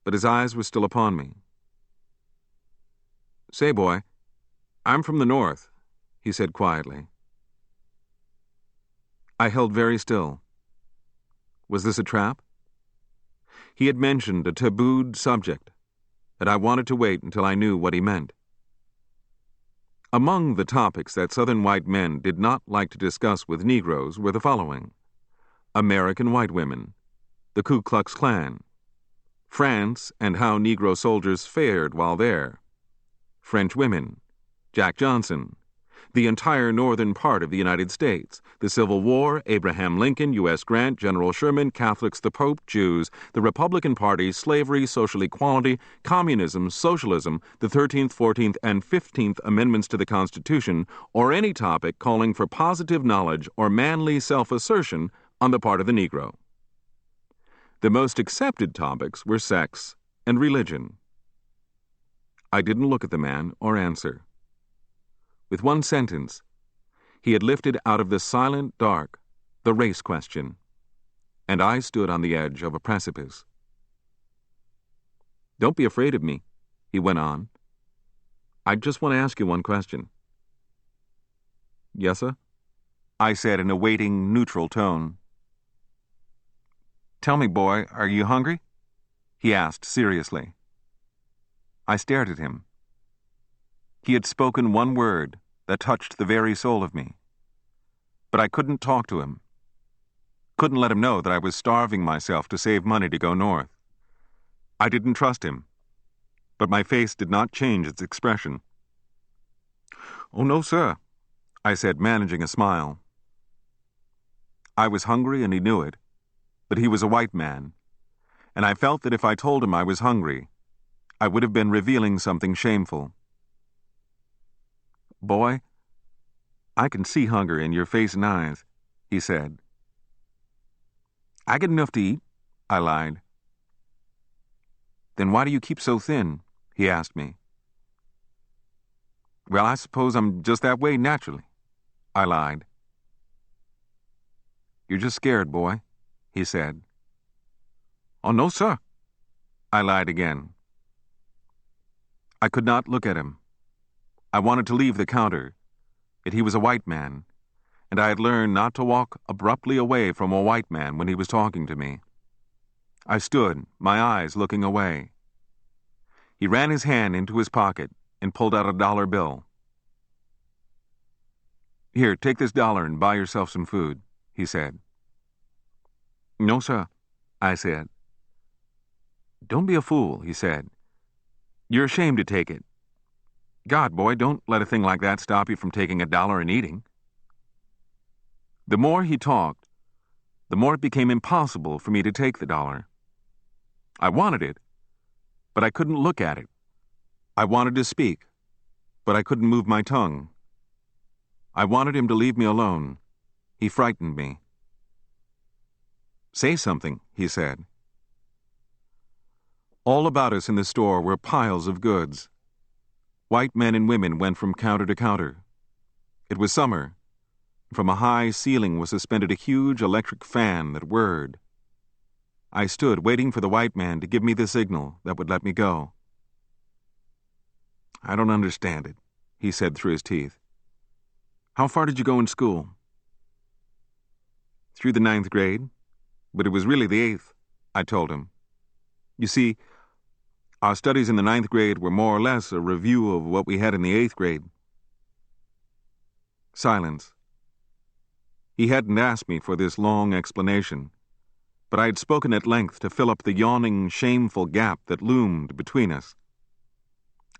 but his eyes were still upon me. "Say, boy, I'm from the North," he said quietly. I held very still. Was this a trap? He had mentioned a tabooed subject, and I wanted to wait until I knew what he meant. Among the topics that Southern white men did not like to discuss with Negroes were the following: American white women, the Ku Klux Klan, France and how Negro soldiers fared while there, French women, Jack Johnson, the entire northern part of the United States, the Civil War, Abraham Lincoln, U.S. Grant, General Sherman, Catholics, the Pope, Jews, the Republican Party, slavery, social equality, communism, socialism, the 13th, 14th, and 15th Amendments to the Constitution, or any topic calling for positive knowledge or manly self-assertion on the part of the Negro. The most accepted topics were sex and religion. I didn't look at the man or answer. With one sentence, he had lifted out of the silent dark the race question, and I stood on the edge of a precipice. "Don't be afraid of me," he went on. "I just want to ask you one question." "Yes, sir?" I said in a waiting, neutral tone. "Tell me, boy, are you hungry?" he asked seriously. I stared at him. He had spoken one word that touched the very soul of me. But I couldn't talk to him. Couldn't let him know that I was starving myself to save money to go north. I didn't trust him, but my face did not change its expression. "Oh, no, sir," I said, managing a smile. I was hungry and he knew it, but he was a white man, and I felt that if I told him I was hungry, I would have been revealing something shameful. "Boy, I can see hunger in your face and eyes," he said. "I get enough to eat," I lied. "Then why do you keep so thin?" he asked me. "Well, I suppose I'm just that way naturally," I lied. "You're just scared, boy," he said. "Oh, no, sir," I lied again. I could not look at him. I wanted to leave the counter, yet he was a white man, and I had learned not to walk abruptly away from a white man when he was talking to me. I stood, my eyes looking away. He ran his hand into his pocket and pulled out a $1 bill. "Here, take this $1 and buy yourself some food," he said. "No, sir," I said. "Don't be a fool," he said. "You're ashamed to take it. God, boy, don't let a thing like that stop you from taking $1 and eating." The more he talked, the more it became impossible for me to take the $1. I wanted it, but I couldn't look at it. I wanted to speak, but I couldn't move my tongue. I wanted him to leave me alone. He frightened me. "Say something," he said. All about us in the store were piles of goods. White men and women went from counter to counter. It was summer. From a high ceiling was suspended a huge electric fan that whirred. I stood waiting for the white man to give me the signal that would let me go. "I don't understand it," he said through his teeth. "How far did you go in school?" "Through the 9th grade, but it was really the 8th, I told him. You see, our studies in the 9th grade were more or less a review of what we had in the 8th grade. Silence. He hadn't asked me for this long explanation, but I had spoken at length to fill up the yawning, shameful gap that loomed between us.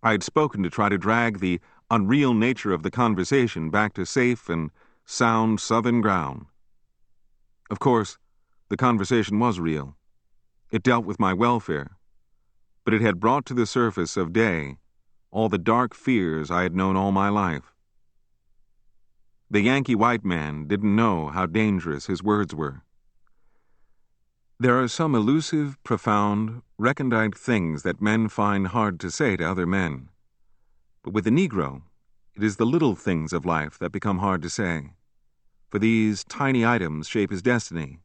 I had spoken to try to drag the unreal nature of the conversation back to safe and sound Southern ground. Of course, the conversation was real. It dealt with my welfare, but it had brought to the surface of day all the dark fears I had known all my life. The Yankee white man didn't know how dangerous his words were. There are some elusive, profound, recondite things that men find hard to say to other men. But with the Negro, it is the little things of life that become hard to say, for these tiny items shape his destiny.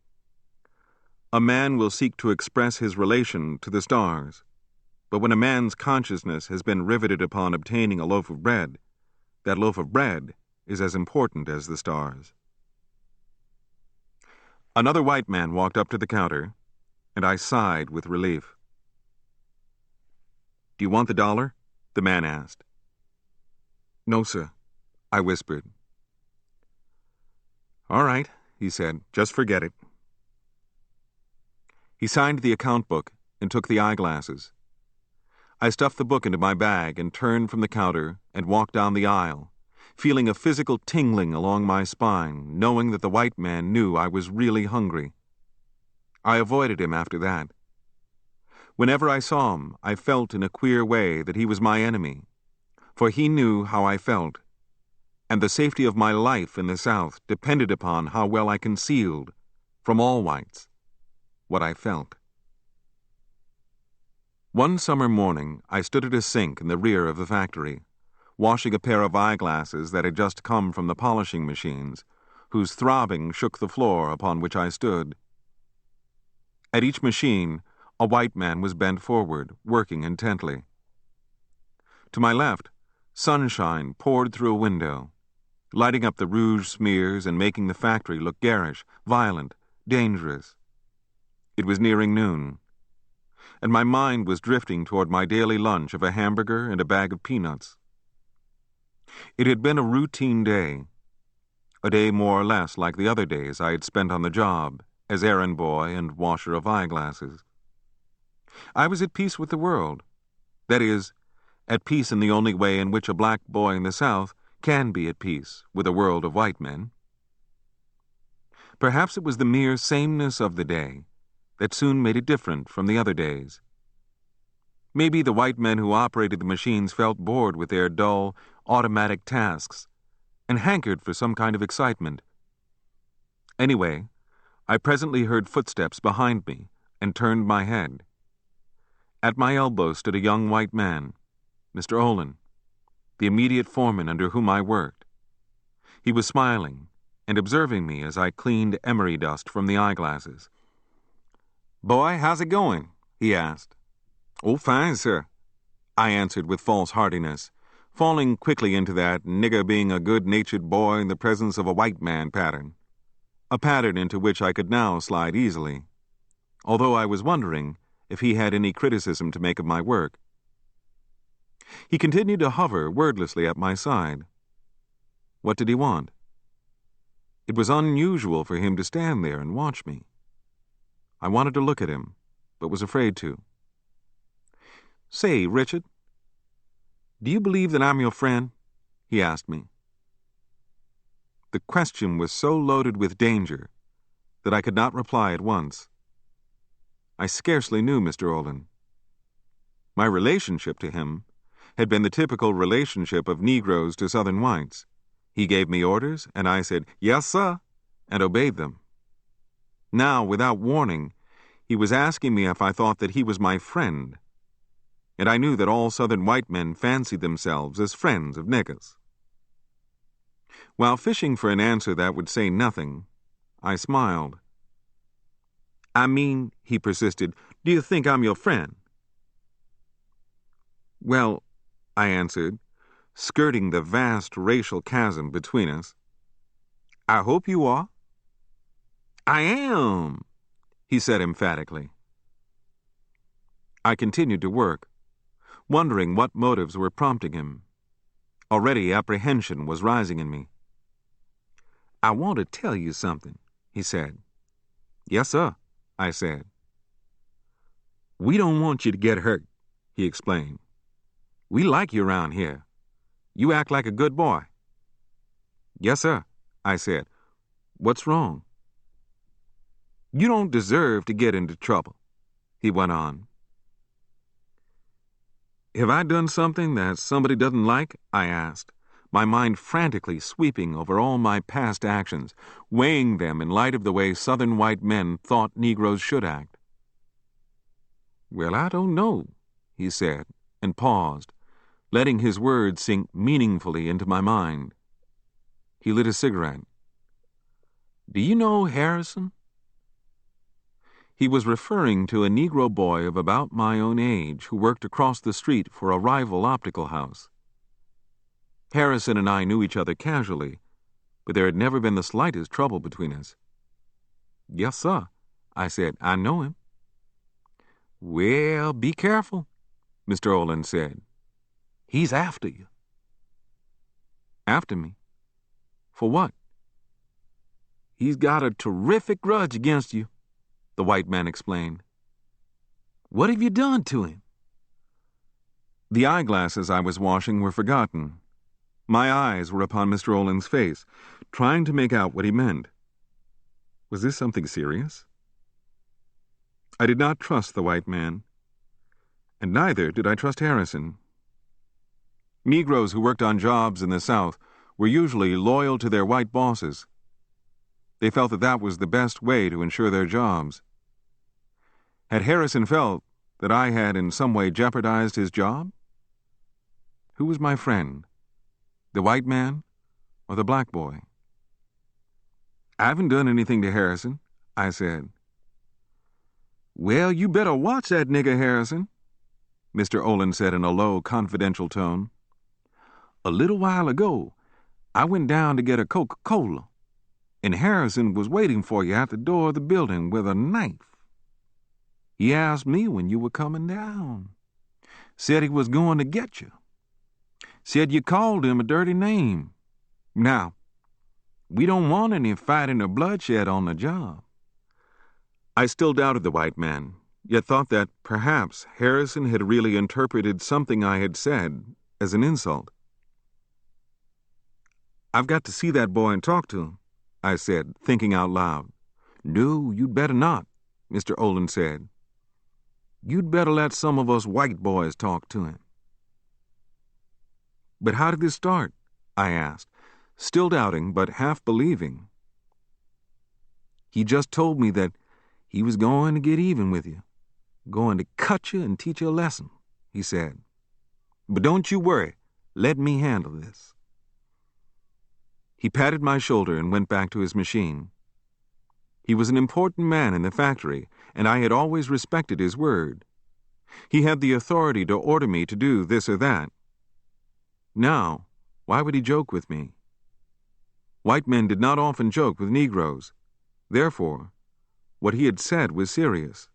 A man will seek to express his relation to the stars, But when a man's consciousness has been riveted upon obtaining a loaf of bread, that loaf of bread is as important as the stars. Another white man walked up to the counter, and I sighed with relief. "Do you want the dollar?" the man asked. "No, sir," I whispered. "All right," he said, "just forget it." He signed the account book and took the eyeglasses. I stuffed the book into my bag and turned from the counter and walked down the aisle, feeling a physical tingling along my spine, knowing that the white man knew I was really hungry. I avoided him after that. Whenever I saw him, I felt in a queer way that he was my enemy, for he knew how I felt, and the safety of my life in the South depended upon how well I concealed, from all whites, what I felt. One summer morning, I stood at a sink in the rear of the factory, washing a pair of eyeglasses that had just come from the polishing machines, whose throbbing shook the floor upon which I stood. At each machine, a white man was bent forward, working intently. To my left, sunshine poured through a window, lighting up the rouge smears and making the factory look garish, violent, dangerous. It was nearing noon, and my mind was drifting toward my daily lunch of a hamburger and a bag of peanuts. It had been a routine day, a day more or less like the other days I had spent on the job as errand boy and washer of eyeglasses. I was at peace with the world, that is, at peace in the only way in which a black boy in the South can be at peace with a world of white men. Perhaps it was the mere sameness of the day that soon made it different from the other days. Maybe the white men who operated the machines felt bored with their dull, automatic tasks and hankered for some kind of excitement. Anyway, I presently heard footsteps behind me and turned my head. At my elbow stood a young white man, Mr. Olin, the immediate foreman under whom I worked. He was smiling and observing me as I cleaned emery dust from the eyeglasses. "Boy, how's it going?" he asked. "Oh, fine, sir," I answered with false heartiness, falling quickly into that nigger being a good-natured boy in the presence of a white man pattern, a pattern into which I could now slide easily, although I was wondering if he had any criticism to make of my work. He continued to hover wordlessly at my side. What did he want? It was unusual for him to stand there and watch me. I wanted to look at him, but was afraid to. "Say, Richard, do you believe that I'm your friend?" he asked me. The question was so loaded with danger that I could not reply at once. I scarcely knew Mr. Olin. My relationship to him had been the typical relationship of Negroes to Southern whites. He gave me orders, and I said, "Yes, sir," and obeyed them. Now, without warning, he was asking me if I thought that he was my friend, and I knew that all Southern white men fancied themselves as friends of niggers. While fishing for an answer that would say nothing, I smiled. "I mean," he persisted, "do you think I'm your friend?" "Well," I answered, skirting the vast racial chasm between us, "I hope you are." "I am," he said emphatically. I continued to work, wondering what motives were prompting him. Already apprehension was rising in me. "I want to tell you something," he said. "Yes, sir," I said. "We don't want you to get hurt," he explained. "We like you around here. You act like a good boy." "Yes, sir," I said. "What's wrong?" "You don't deserve to get into trouble," he went on. "Have I done something that somebody doesn't like?" I asked, my mind frantically sweeping over all my past actions, weighing them in light of the way Southern white men thought Negroes should act. "Well, I don't know," he said, and paused, letting his words sink meaningfully into my mind. He lit a cigarette. "Do you know Harrison?" He was referring to a Negro boy of about my own age who worked across the street for a rival optical house. Harrison and I knew each other casually, but there had never been the slightest trouble between us. "Yes, sir," I said. "I know him." "Well, be careful," Mr. Olin said. "He's after you." "After me? For what?" "He's got a terrific grudge against you," the white man explained. "What have you done to him?" The eyeglasses I was washing were forgotten. My eyes were upon Mr. Olin's face, trying to make out what he meant. Was this something serious? I did not trust the white man, and neither did I trust Harrison. Negroes who worked on jobs in the South were usually loyal to their white bosses. They felt that that was the best way to ensure their jobs. Had Harrison felt that I had in some way jeopardized his job? Who was my friend? The white man or the black boy? "I haven't done anything to Harrison," I said. "Well, you better watch that nigger, Harrison," Mr. Olin said in a low, confidential tone. "A little while ago, I went down to get a Coca-Cola, and Harrison was waiting for you at the door of the building with a knife. He asked me when you were coming down. Said he was going to get you. Said you called him a dirty name. Now, we don't want any fighting or bloodshed on the job." I still doubted the white man, yet thought that perhaps Harrison had really interpreted something I had said as an insult. "I've got to see that boy and talk to him," I said, thinking out loud. "No, you'd better not," Mr. Olin said. "You'd better let some of us white boys talk to him." "But how did this start?" I asked, still doubting but half believing. "He just told me that he was going to get even with you, going to cut you and teach you a lesson," he said. "But don't you worry, let me handle this." He patted my shoulder and went back to his machine. He was an important man in the factory, and I had always respected his word. He had the authority to order me to do this or that. Now, why would he joke with me? White men did not often joke with Negroes. Therefore, what he had said was serious.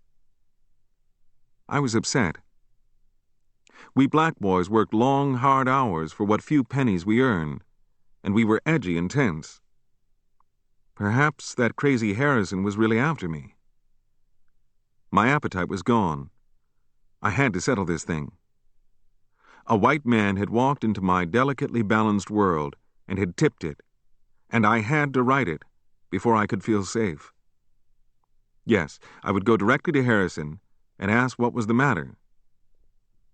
I was upset. We black boys worked long, hard hours for what few pennies we earned, and we were edgy and tense. Perhaps that crazy Harrison was really after me. My appetite was gone. I had to settle this thing. A white man had walked into my delicately balanced world and had tipped it, and I had to right it before I could feel safe. Yes, I would go directly to Harrison and ask what was the matter,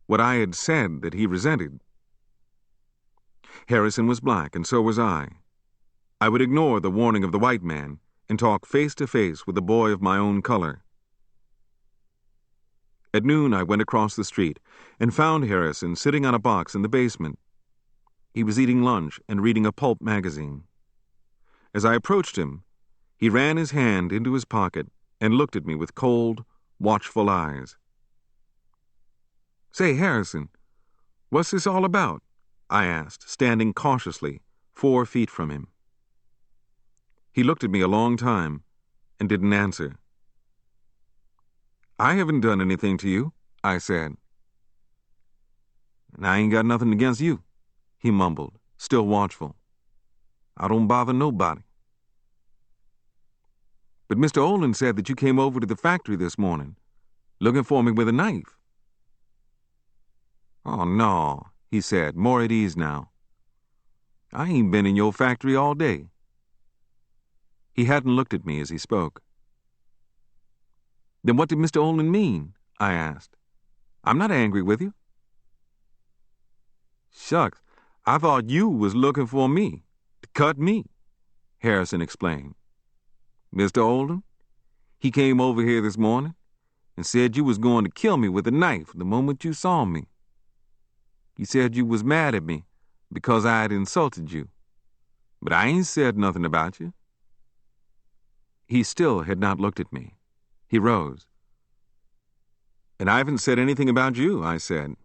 what I had said that he resented. Harrison was black, and so was I. I would ignore the warning of the white man and talk face to face with a boy of my own color. At noon, I went across the street and found Harrison sitting on a box in the basement. He was eating lunch and reading a pulp magazine. As I approached him, he ran his hand into his pocket and looked at me with cold, watchful eyes. "Say, Harrison, what's this all about?" I asked, standing cautiously 4 feet from him. He looked at me a long time and didn't answer. "I haven't done anything to you," I said. "And I ain't got nothing against you," he mumbled, still watchful. "I don't bother nobody." "But Mr. Olin said that you came over to the factory this morning, looking for me with a knife." "Oh, no," he said, more at ease now. "I ain't been in your factory all day." He hadn't looked at me as he spoke. "Then what did Mr. Olin mean?" I asked. "I'm not angry with you." "Shucks, I thought you was looking for me, to cut me," Harrison explained. "Mr. Olin, he came over here this morning and said you was going to kill me with a knife the moment you saw me. He said you was mad at me because I had insulted you, but I ain't said nothing about you." He still had not looked at me. He rose. "And I haven't said anything about you," I said.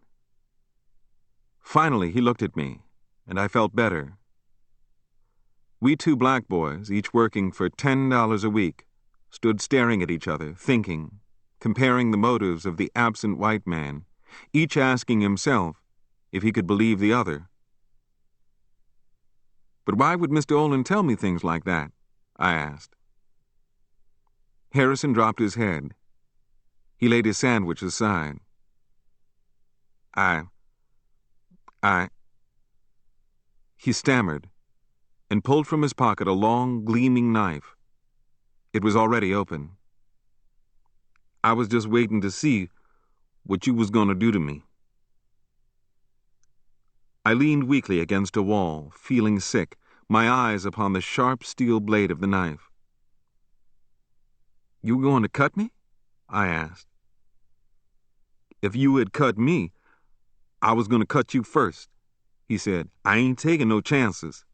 Finally, he looked at me, and I felt better. We two black boys, each working for $10 a week, stood staring at each other, thinking, comparing the motives of the absent white man, each asking himself if he could believe the other. "But why would Mr. Olin tell me things like that?" I asked. Harrison dropped his head. He laid his sandwich aside. He stammered and pulled from his pocket a long, gleaming knife. It was already open. "I was just waiting to see what you was going to do to me." I leaned weakly against a wall, feeling sick, my eyes upon the sharp steel blade of the knife. "You going to cut me?" I asked. "If you had cut me, I was going to cut you first," he said. "I ain't taking no chances."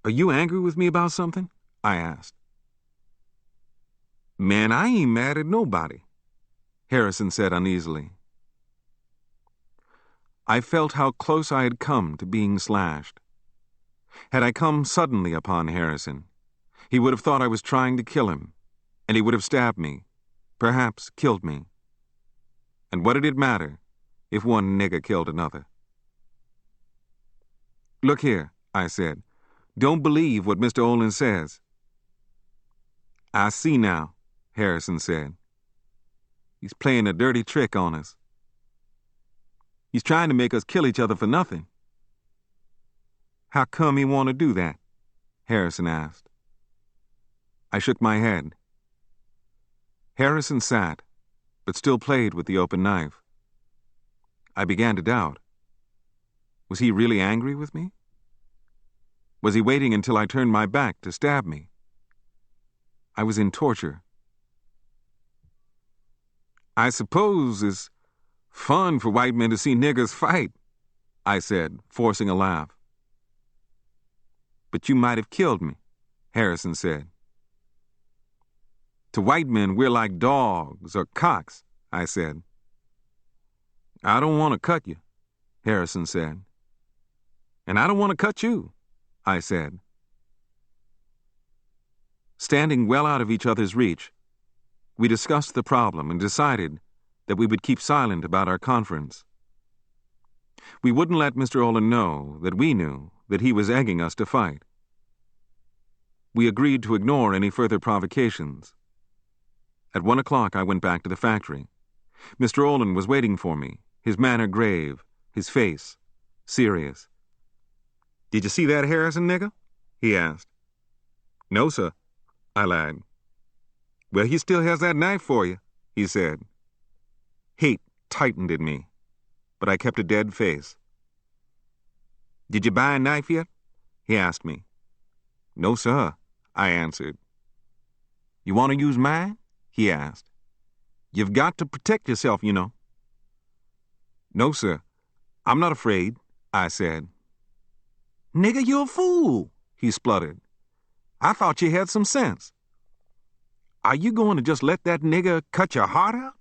"Are you angry with me about something?" I asked. "Man, I ain't mad at nobody," Harrison said uneasily. I felt how close I had come to being slashed. Had I come suddenly upon Harrison, he would have thought I was trying to kill him, and he would have stabbed me, perhaps killed me. And what did it matter if one nigger killed another? "Look here," I said. "Don't believe what Mr. Olin says." "I see now," Harrison said. "He's playing a dirty trick on us. He's trying to make us kill each other for nothing." "How come he want to do that?" Harrison asked. I shook my head. Harrison sat, but still played with the open knife. I began to doubt. Was he really angry with me? Was he waiting until I turned my back to stab me? I was in torture. "I suppose it's fun for white men to see niggers fight," I said, forcing a laugh. "But you might have killed me," Harrison said. "To white men, we're like dogs or cocks," I said. "I don't want to cut you," Harrison said. "And I don't want to cut you," I said. Standing well out of each other's reach, we discussed the problem and decided that we would keep silent about our conference. We wouldn't let Mr. Olin know that we knew that he was egging us to fight. We agreed to ignore any further provocations. At 1 o'clock, I went back to the factory. Mr. Olin was waiting for me, his manner grave, his face serious. "Did you see that Harrison nigger?" he asked. "No, sir," I lied. "Well, he still has that knife for you," he said. Hate tightened in me, but I kept a dead face. "Did you buy a knife yet?" he asked me. "No, sir," I answered. "You want to use mine?" he asked. "You've got to protect yourself, you know." "No, sir, I'm not afraid," I said. "Nigger, you're a fool," he spluttered. "I thought you had some sense. Are you going to just let that nigger cut your heart out?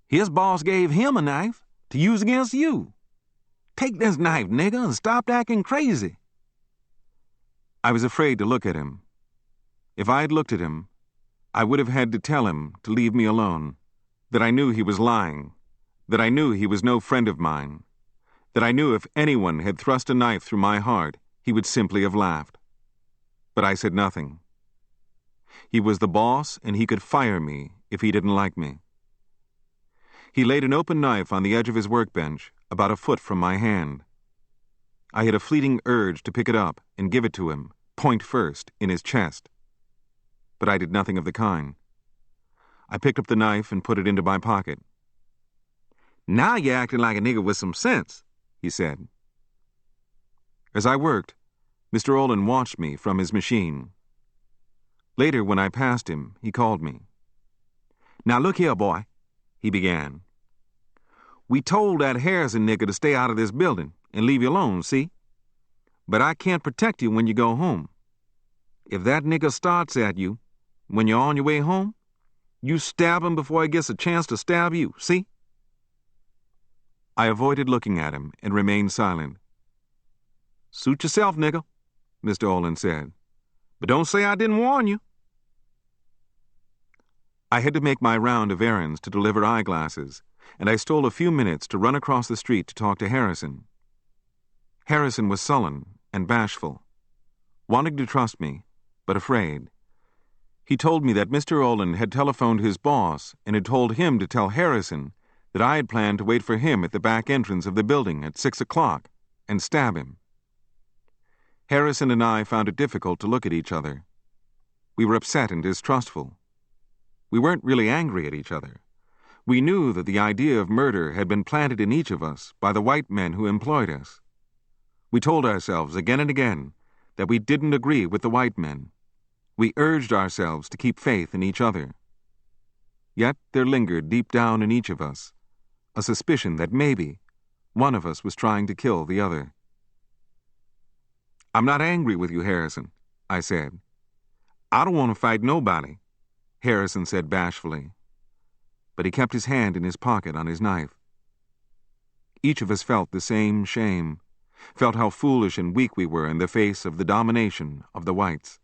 His boss gave him a knife to use against you. Take this knife, nigger, and stop acting crazy." I was afraid to look at him. If I had looked at him, I would have had to tell him to leave me alone, that I knew he was lying, that I knew he was no friend of mine, that I knew if anyone had thrust a knife through my heart, he would simply have laughed. But I said nothing. He was the boss, and he could fire me if he didn't like me. He laid an open knife on the edge of his workbench, about a foot from my hand. I had a fleeting urge to pick it up and give it to him, point first, in his chest. But I did nothing of the kind. I picked up the knife and put it into my pocket. "Now you're acting like a nigger with some sense," he said. As I worked, Mr. Olin watched me from his machine. Later, when I passed him, he called me. "Now look here, boy," he began. "We told that Harrison nigger to stay out of this building and leave you alone, see? But I can't protect you when you go home. If that nigger starts at you, When you're on your way home, you stab him before he gets a chance to stab you, see? I avoided looking at him and remained silent. Suit yourself, nigga, Mr. Olin said. But don't say I didn't warn you. I had to make my round of errands to deliver eyeglasses, and I stole a few minutes to run across the street to talk to Harrison. Harrison was sullen and bashful, wanting to trust me, but afraid. He told me that Mr. Olin had telephoned his boss and had told him to tell Harrison that I had planned to wait for him at the back entrance of the building at 6 o'clock and stab him. Harrison and I found it difficult to look at each other. We were upset and distrustful. We weren't really angry at each other. We knew that the idea of murder had been planted in each of us by the white men who employed us. We told ourselves again and again that we didn't agree with the white men. We urged ourselves to keep faith in each other. Yet there lingered deep down in each of us a suspicion that maybe one of us was trying to kill the other. I'm not angry with you, Harrison, I said. I don't want to fight nobody, Harrison said bashfully. But he kept his hand in his pocket on his knife. Each of us felt the same shame, felt how foolish and weak we were in the face of the domination of the whites.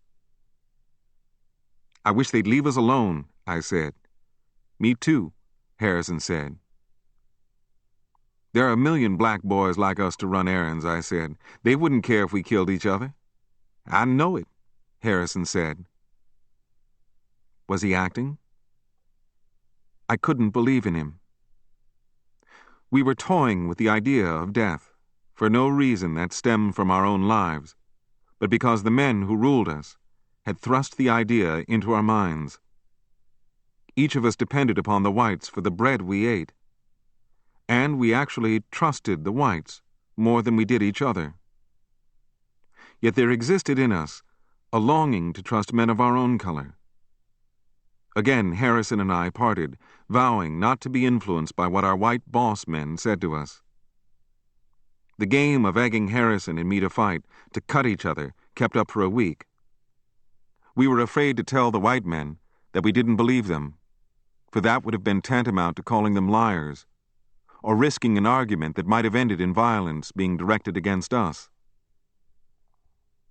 I wish they'd leave us alone, I said. Me too, Harrison said. There are a million black boys like us to run errands, I said. They wouldn't care if we killed each other. I know it, Harrison said. Was he acting? I couldn't believe in him. We were toying with the idea of death, for no reason that stemmed from our own lives, but because the men who ruled us had thrust the idea into our minds. Each of us depended upon the whites for the bread we ate, and we actually trusted the whites more than we did each other. Yet there existed in us a longing to trust men of our own color. Again, Harrison and I parted, vowing not to be influenced by what our white boss men said to us. The game of egging Harrison and me to fight, to cut each other, kept up for a week. We were afraid to tell the white men that we didn't believe them, for that would have been tantamount to calling them liars, or risking an argument that might have ended in violence being directed against us.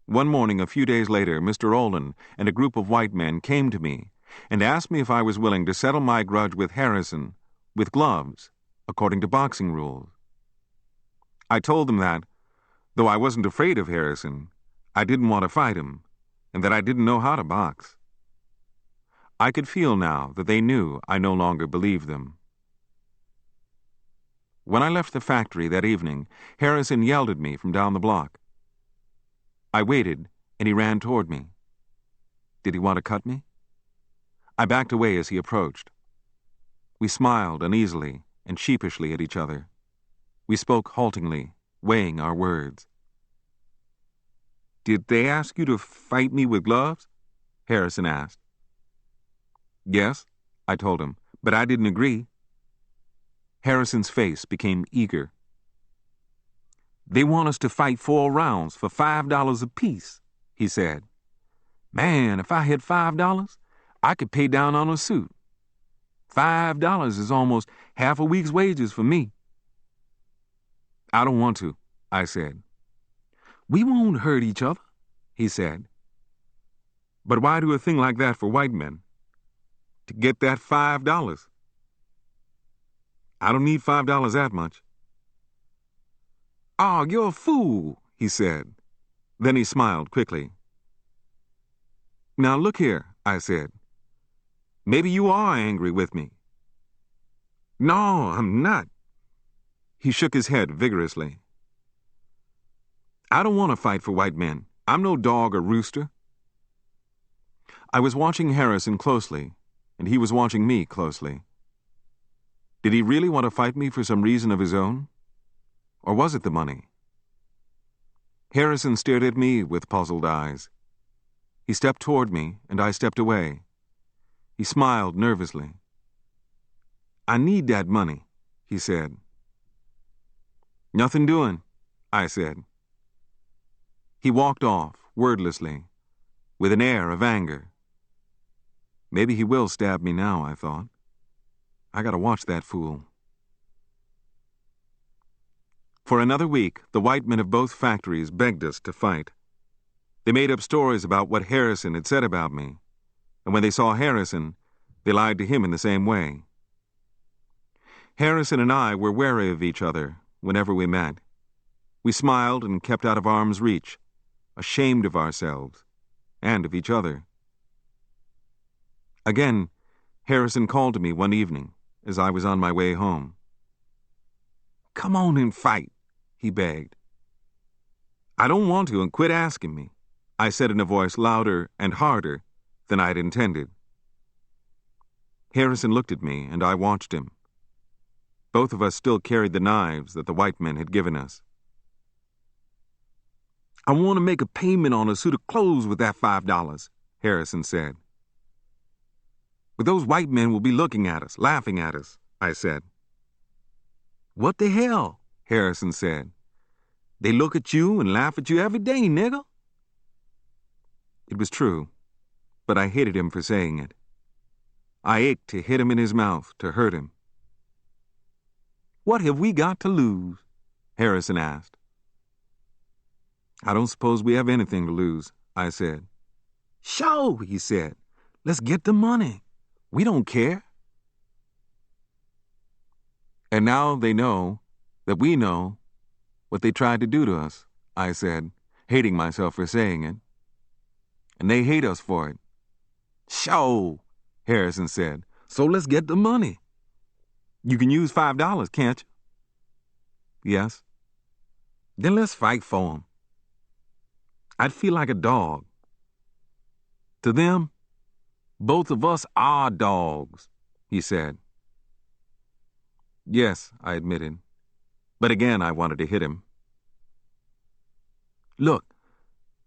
One morning, a few days later, Mr. Olin and a group of white men came to me and asked me if I was willing to settle my grudge with Harrison with gloves, according to boxing rules. I told them that, though I wasn't afraid of Harrison, I didn't want to fight him, and that I didn't know how to box. I could feel now that they knew I no longer believed them. When I left the factory that evening, Harrison yelled at me from down the block. I waited, and he ran toward me. Did he want to cut me? I backed away as he approached. We smiled uneasily and sheepishly at each other. We spoke haltingly, weighing our words. "Did they ask you to fight me with gloves?" Harrison asked. "Yes," I told him, "but I didn't agree." Harrison's face became eager. "They want us to fight 4 rounds for $5 apiece," he said. "Man, if I had $5, I could pay down on a suit. $5 is almost half a week's wages for me." "I don't want to," I said. "We won't hurt each other," he said. "But why do a thing like that for white men? To get that $5. I don't need $5 that much." "Oh, you're a fool," he said. Then he smiled quickly. "Now look here," I said. "Maybe you are angry with me." "No, I'm not." He shook his head vigorously. "I don't want to fight for white men. I'm no dog or rooster." I was watching Harrison closely, and he was watching me closely. Did he really want to fight me for some reason of his own? Or was it the money? Harrison stared at me with puzzled eyes. He stepped toward me, and I stepped away. He smiled nervously. "I need that money," he said. "Nothing doing," I said. He walked off, wordlessly, with an air of anger. Maybe he will stab me now, I thought. I gotta watch that fool. For another week, the white men of both factories begged us to fight. They made up stories about what Harrison had said about me, and when they saw Harrison, they lied to him in the same way. Harrison and I were wary of each other whenever we met. We smiled and kept out of arm's reach, ashamed of ourselves and of each other. Again, Harrison called to me one evening as I was on my way home. "Come on and fight," he begged. "I don't want to, and quit asking me," I said in a voice louder and harder than I'd intended. Harrison looked at me, and I watched him. Both of us still carried the knives that the white men had given us. "I want to make a payment on a suit of clothes with that $5, Harrison said. "But those white men will be looking at us, laughing at us," I said. "What the hell?" Harrison said. "They look at you and laugh at you every day, nigga." It was true, but I hated him for saying it. I ached to hit him in his mouth, to hurt him. "What have we got to lose?" Harrison asked. "I don't suppose we have anything to lose," I said. "Sure," he said. "Let's get the money. We don't care." "And now they know that we know what they tried to do to us," I said, hating myself for saying it. "And they hate us for it." "Sure," Harrison said. "So let's get the money. You can use $5, can't you?" "Yes." "Then let's fight for 'em." I'd feel like a dog. "To them, both of us are dogs," he said. "Yes," I admitted. But again I wanted to hit him. "Look,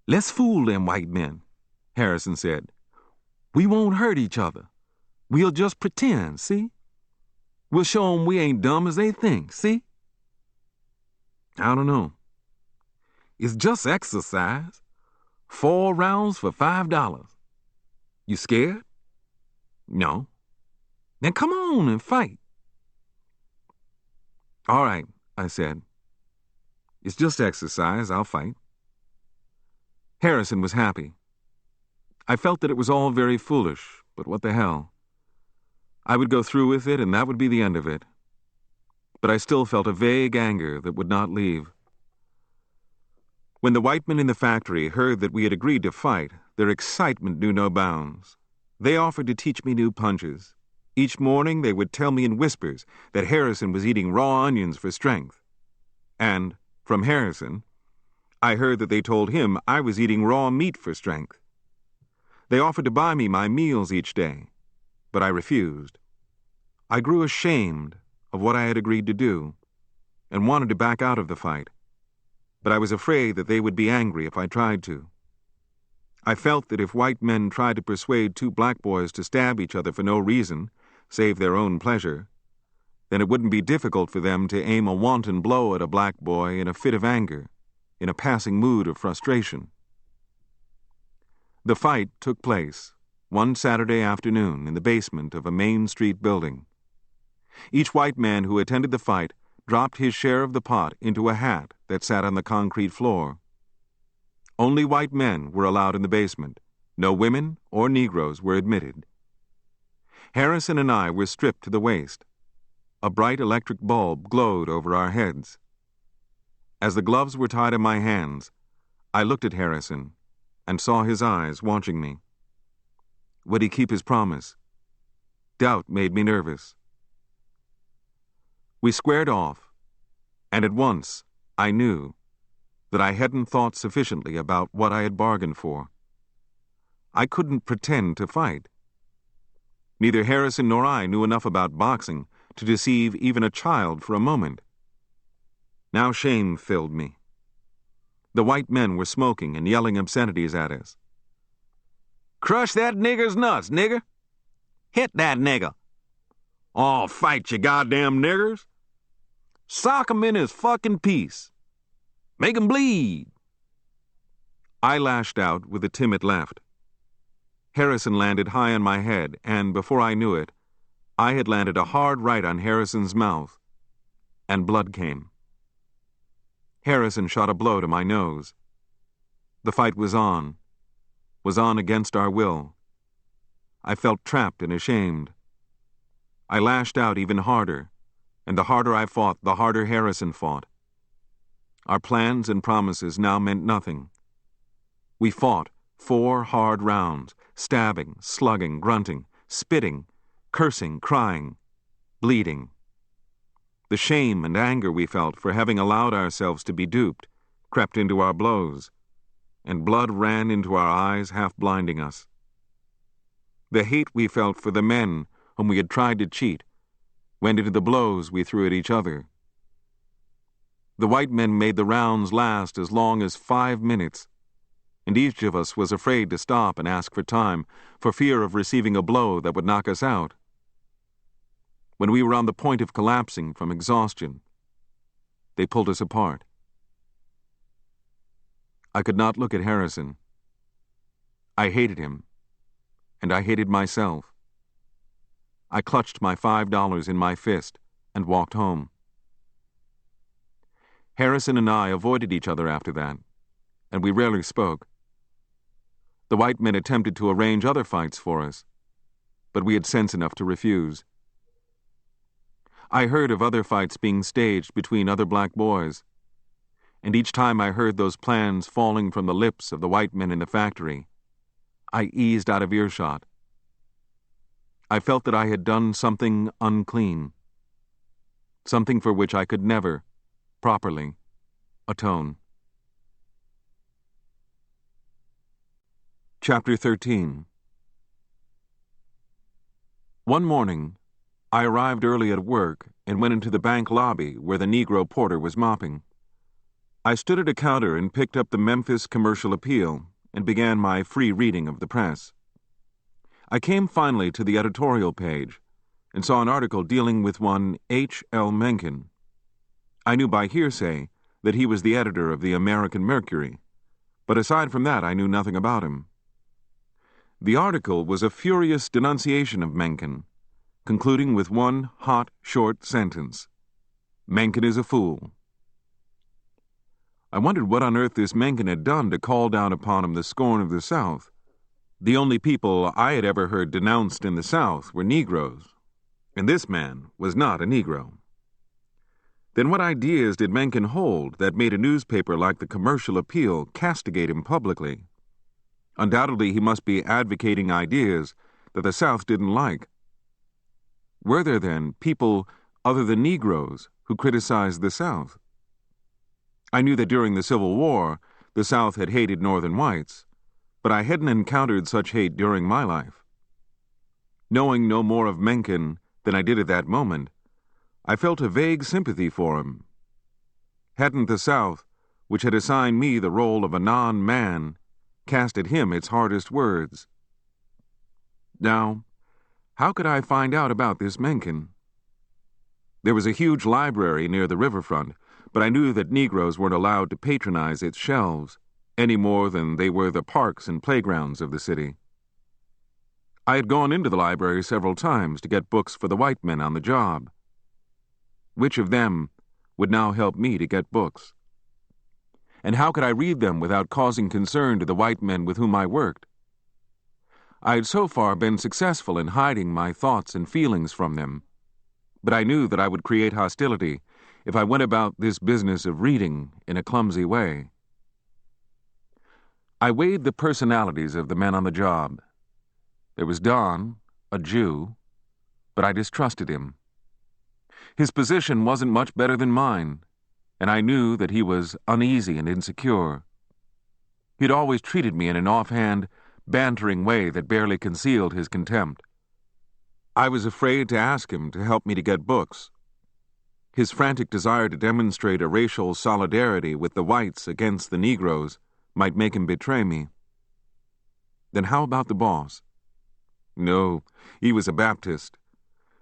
let's fool them white men," Harrison said. "We won't hurt each other. We'll just pretend, see? We'll show 'em we ain't dumb as they think, see?" "I don't know." "It's just exercise. 4 rounds for $5. You scared?" "No." "Then come on and fight." "All right," I said. "It's just exercise. I'll fight." Harrison was happy. I felt that it was all very foolish, but what the hell? I would go through with it, and that would be the end of it. But I still felt a vague anger that would not leave. When the white men in the factory heard that we had agreed to fight, their excitement knew no bounds. They offered to teach me new punches. Each morning they would tell me in whispers that Harrison was eating raw onions for strength. And, from Harrison, I heard that they told him I was eating raw meat for strength. They offered to buy me my meals each day, but I refused. I grew ashamed of what I had agreed to do, and wanted to back out of the fight, but I was afraid that they would be angry if I tried to. I felt that if white men tried to persuade 2 black boys to stab each other for no reason, save their own pleasure, then it wouldn't be difficult for them to aim a wanton blow at a black boy in a fit of anger, in a passing mood of frustration. The fight took place one Saturday afternoon in the basement of a Main Street building. Each white man who attended the fight dropped his share of the pot into a hat that sat on the concrete floor. Only white men were allowed in the basement. No women or Negroes were admitted. Harrison and I were stripped to the waist. A bright electric bulb glowed over our heads. As the gloves were tied in my hands, I looked at Harrison and saw his eyes watching me. Would he keep his promise? Doubt made me nervous. We squared off, and at once I knew that I hadn't thought sufficiently about what I had bargained for. I couldn't pretend to fight. Neither Harrison nor I knew enough about boxing to deceive even a child for a moment. Now shame filled me. The white men were smoking and yelling obscenities at us. "Crush that nigger's nuts, nigger! Hit that nigger! Oh, fight, you goddamn niggers! Sock him in his fucking piece! Make him bleed!" I lashed out with a timid laugh. Harrison landed high on my head, and before I knew it, I had landed a hard right on Harrison's mouth, and blood came. Harrison shot a blow to my nose. The fight was on against our will. I felt trapped and ashamed. I lashed out even harder, and the harder I fought, the harder Harrison fought. Our plans and promises now meant nothing. We fought 4 hard rounds, stabbing, slugging, grunting, spitting, cursing, crying, bleeding. The shame and anger we felt for having allowed ourselves to be duped crept into our blows, and blood ran into our eyes, half blinding us. The hate we felt for the men whom we had tried to cheat went into the blows we threw at each other. The white men made the rounds last as long as 5 minutes, and each of us was afraid to stop and ask for time, for fear of receiving a blow that would knock us out. When we were on the point of collapsing from exhaustion, they pulled us apart. I could not look at Harrison. I hated him, and I hated myself. I clutched my $5 in my fist and walked home. Harrison and I avoided each other after that, and we rarely spoke. The white men attempted to arrange other fights for us, but we had sense enough to refuse. I heard of other fights being staged between other black boys, and each time I heard those plans falling from the lips of the white men in the factory, I eased out of earshot. I felt that I had done something unclean, something for which I could never, properly, atone. Chapter 13. One morning, I arrived early at work and went into the bank lobby where the Negro porter was mopping. I stood at a counter and picked up the Memphis Commercial Appeal and began my free reading of the press. I came finally to the editorial page and saw an article dealing with one H. L. Mencken. I knew by hearsay that he was the editor of the American Mercury, but aside from that I knew nothing about him. The article was a furious denunciation of Mencken, concluding with one hot, short sentence: "Mencken is a fool." I wondered what on earth this Mencken had done to call down upon him the scorn of the South. The only people I had ever heard denounced in the South were Negroes, and this man was not a Negro. Then what ideas did Mencken hold that made a newspaper like the Commercial Appeal castigate him publicly? Undoubtedly he must be advocating ideas that the South didn't like. Were there, then, people other than Negroes who criticized the South? I knew that during the Civil War, the South had hated Northern whites, but I hadn't encountered such hate during my life. Knowing no more of Mencken than I did at that moment, I felt a vague sympathy for him. Hadn't the South, which had assigned me the role of a non-man, cast at him its hardest words? Now, how could I find out about this Mencken? There was a huge library near the riverfront, but I knew that Negroes weren't allowed to patronize its shelves, any more than they were the parks and playgrounds of the city. I had gone into the library several times to get books for the white men on the job. Which of them would now help me to get books? And how could I read them without causing concern to the white men with whom I worked? I had so far been successful in hiding my thoughts and feelings from them, but I knew that I would create hostility if I went about this business of reading in a clumsy way. I weighed the personalities of the men on the job. There was Don, a Jew, but I distrusted him. His position wasn't much better than mine, and I knew that he was uneasy and insecure. He'd always treated me in an offhand, bantering way that barely concealed his contempt. I was afraid to ask him to help me to get books. His frantic desire to demonstrate a racial solidarity with the whites against the Negroes might make him betray me. Then how about the boss? No, he was a Baptist,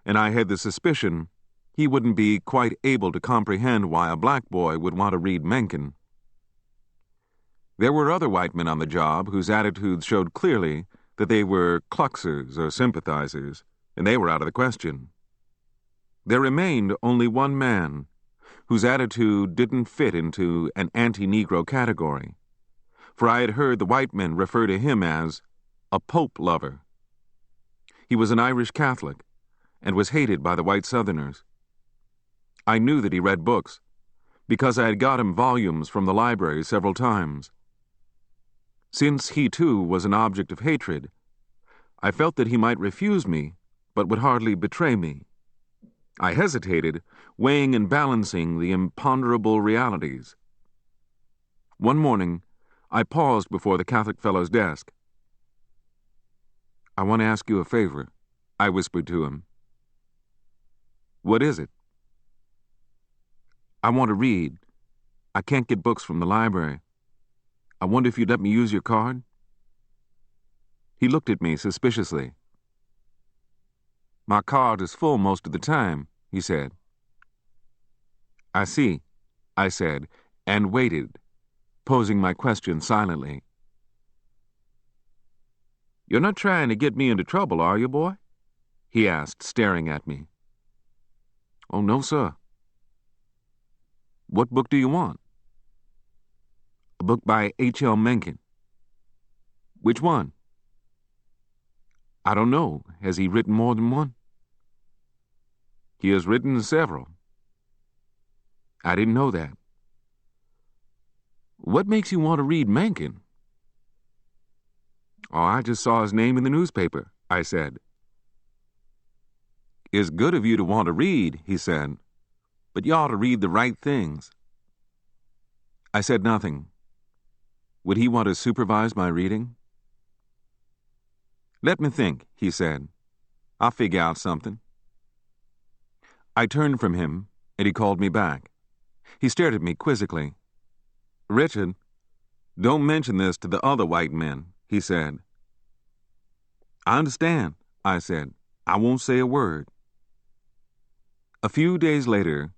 and I had the suspicion he wouldn't be quite able to comprehend why a black boy would want to read Mencken. There were other white men on the job whose attitudes showed clearly that they were Kluxers or sympathizers, and they were out of the question. There remained only one man whose attitude didn't fit into an anti-Negro category, for I had heard the white men refer to him as a Pope lover. He was an Irish Catholic and was hated by the white Southerners. I knew that he read books because I had got him volumes from the library several times. Since he, too, was an object of hatred, I felt that he might refuse me, but would hardly betray me. I hesitated, weighing and balancing the imponderable realities. One morning, I paused before the Catholic fellow's desk. "I want to ask you a favor," I whispered to him. "What is it?" "I want to read. I can't get books from the library. I wonder if you'd let me use your card?" He looked at me suspiciously. "My card is full most of the time," he said. "I see," I said, and waited, posing my question silently. "You're not trying to get me into trouble, are you, boy?" he asked, staring at me. "Oh, no, sir." "What book do you want?" "A book by H.L. Mencken." "Which one?" "I don't know. Has he written more than one?" "He has written several." "I didn't know that." "What makes you want to read Mencken?" "Oh, I just saw his name in the newspaper," I said. "It's good of you to want to read," he said, "but you ought to read the right things." I said nothing. Would he want to supervise my reading? "Let me think," he said. "I'll figure out something." I turned from him, and he called me back. He stared at me quizzically. "Richard, don't mention this to the other white men," he said. "I understand," I said. "I won't say a word." A few days later,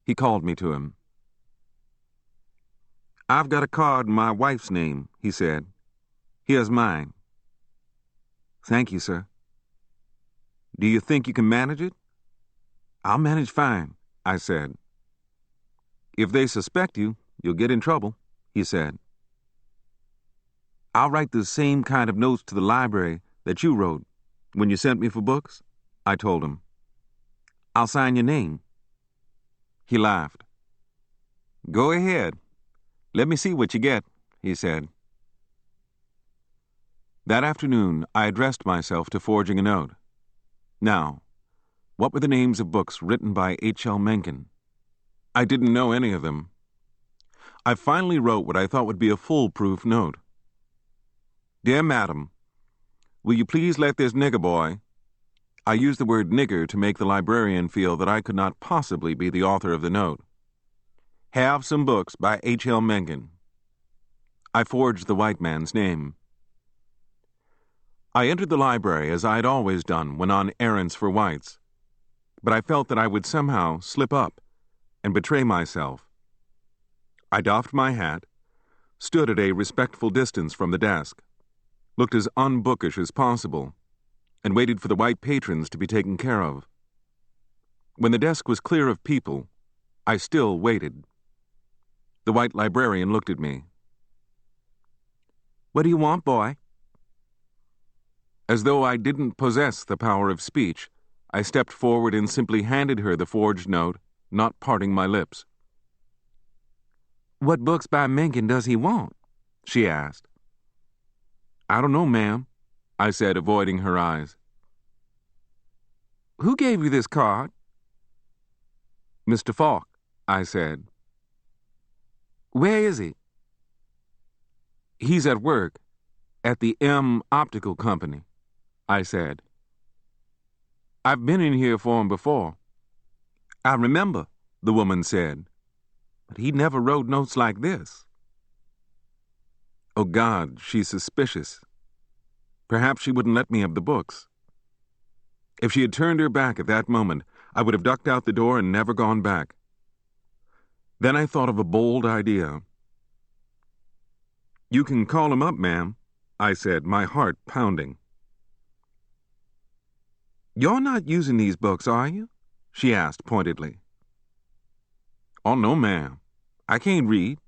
he called me to him. "I've got a card in my wife's name," he said. "Here's mine." "Thank you, sir." "Do you think you can manage it?" "I'll manage fine," I said. "If they suspect you, you'll get in trouble," he said. "I'll write the same kind of notes to the library that you wrote when you sent me for books," I told him. "I'll sign your name." He laughed. "Go ahead. Let me see what you get," he said. That afternoon, I addressed myself to forging a note. Now, what were the names of books written by H.L. Mencken? I didn't know any of them. I finally wrote what I thought would be a foolproof note. "Dear Madam, will you please let this nigger boy—" I used the word nigger to make the librarian feel that I could not possibly be the author of the note. "Have some books by H.L. Mencken." I forged the white man's name. I entered the library as I had always done when on errands for whites, but I felt that I would somehow slip up and betray myself. I doffed my hat, stood at a respectful distance from the desk, looked as unbookish as possible, and waited for the white patrons to be taken care of. When the desk was clear of people, I still waited. The white librarian looked at me. "What do you want, boy?" As though I didn't possess the power of speech, I stepped forward and simply handed her the forged note, not parting my lips. "What books by Mencken does he want?" she asked. "I don't know, ma'am," I said, avoiding her eyes. "Who gave you this card?" "Mr. Falk," I said. "Where is he?" "He's at work, at the M Optical Company," I said. "I've been in here for him before." "I remember," the woman said, "but he never wrote notes like this." Oh God, she's suspicious. Perhaps she wouldn't let me have the books. If she had turned her back at that moment, I would have ducked out the door and never gone back. Then I thought of a bold idea. "You can call him up, ma'am," I said, my heart pounding. "You're not using these books, are you?" she asked pointedly. "Oh, no, ma'am. I can't read."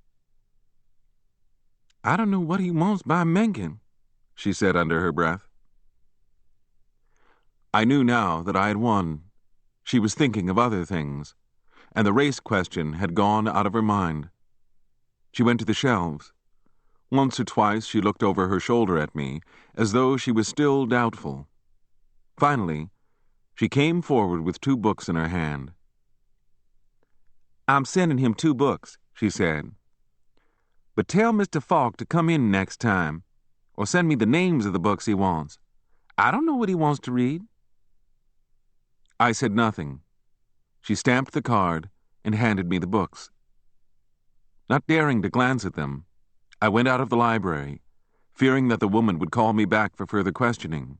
"I don't know what he wants by Mencken," she said under her breath. I knew now that I had won. She was thinking of other things, and the race question had gone out of her mind. She went to the shelves. Once or twice she looked over her shoulder at me, as though she was still doubtful. Finally, she came forward with 2 books in her hand. "I'm sending him 2 books," she said. "But tell Mr. Falk to come in next time, or send me the names of the books he wants. I don't know what he wants to read." I said nothing. She stamped the card and handed me the books. Not daring to glance at them, I went out of the library, fearing that the woman would call me back for further questioning.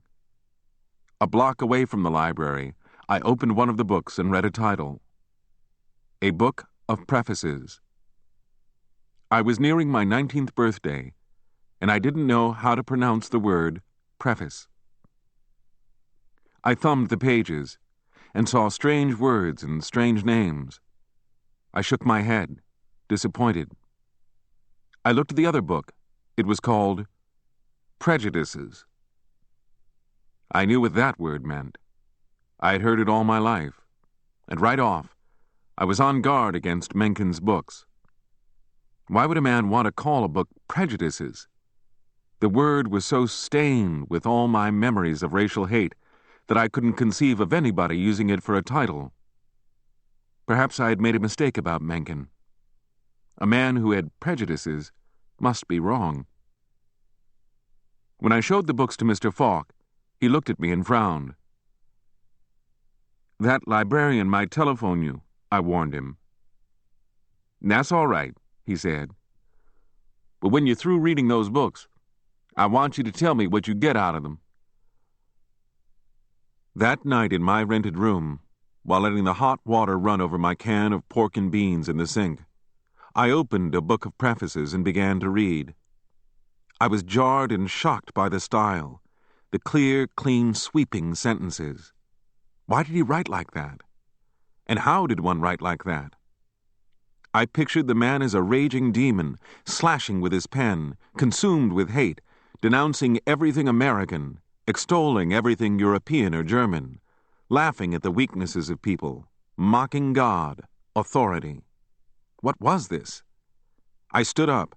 A block away from the library, I opened one of the books and read a title: A Book of Prefaces. I was nearing my 19th birthday, and I didn't know how to pronounce the word preface. I thumbed the pages and saw strange words and strange names. I shook my head, disappointed. I looked at the other book. It was called Prejudices. I knew what that word meant. I had heard it all my life, and right off, I was on guard against Mencken's books. Why would a man want to call a book Prejudices? The word was so stained with all my memories of racial hate that I couldn't conceive of anybody using it for a title. Perhaps I had made a mistake about Mencken. A man who had prejudices must be wrong. When I showed the books to Mr. Falk, he looked at me and frowned. "That librarian might telephone you," I warned him. "That's all right," he said. "But when you're through reading those books, I want you to tell me what you get out of them." That night in my rented room, while letting the hot water run over my can of pork and beans in the sink, I opened a book of prefaces and began to read. I was jarred and shocked by the style, the clear, clean, sweeping sentences. Why did he write like that? And how did one write like that? I pictured the man as a raging demon, slashing with his pen, consumed with hate, denouncing everything American, extolling everything European or German, laughing at the weaknesses of people, mocking God, authority. What was this? I stood up,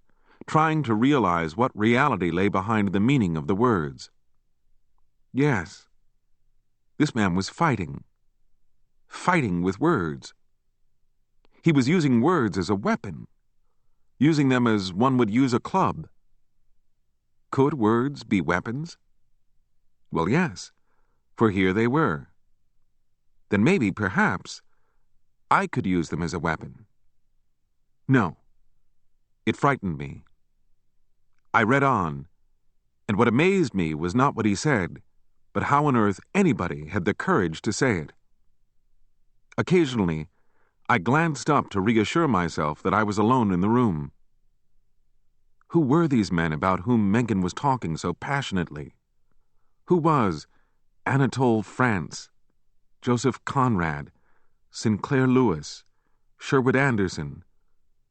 trying to realize what reality lay behind the meaning of the words. Yes, this man was fighting with words. He was using words as a weapon, using them as one would use a club. Could words be weapons? Well, yes, for here they were. Then maybe, perhaps, I could use them as a weapon. No, it frightened me. I read on, and what amazed me was not what he said, but how on earth anybody had the courage to say it. Occasionally, I glanced up to reassure myself that I was alone in the room. Who were these men about whom Mencken was talking so passionately? Who was Anatole France, Joseph Conrad, Sinclair Lewis, Sherwood Anderson,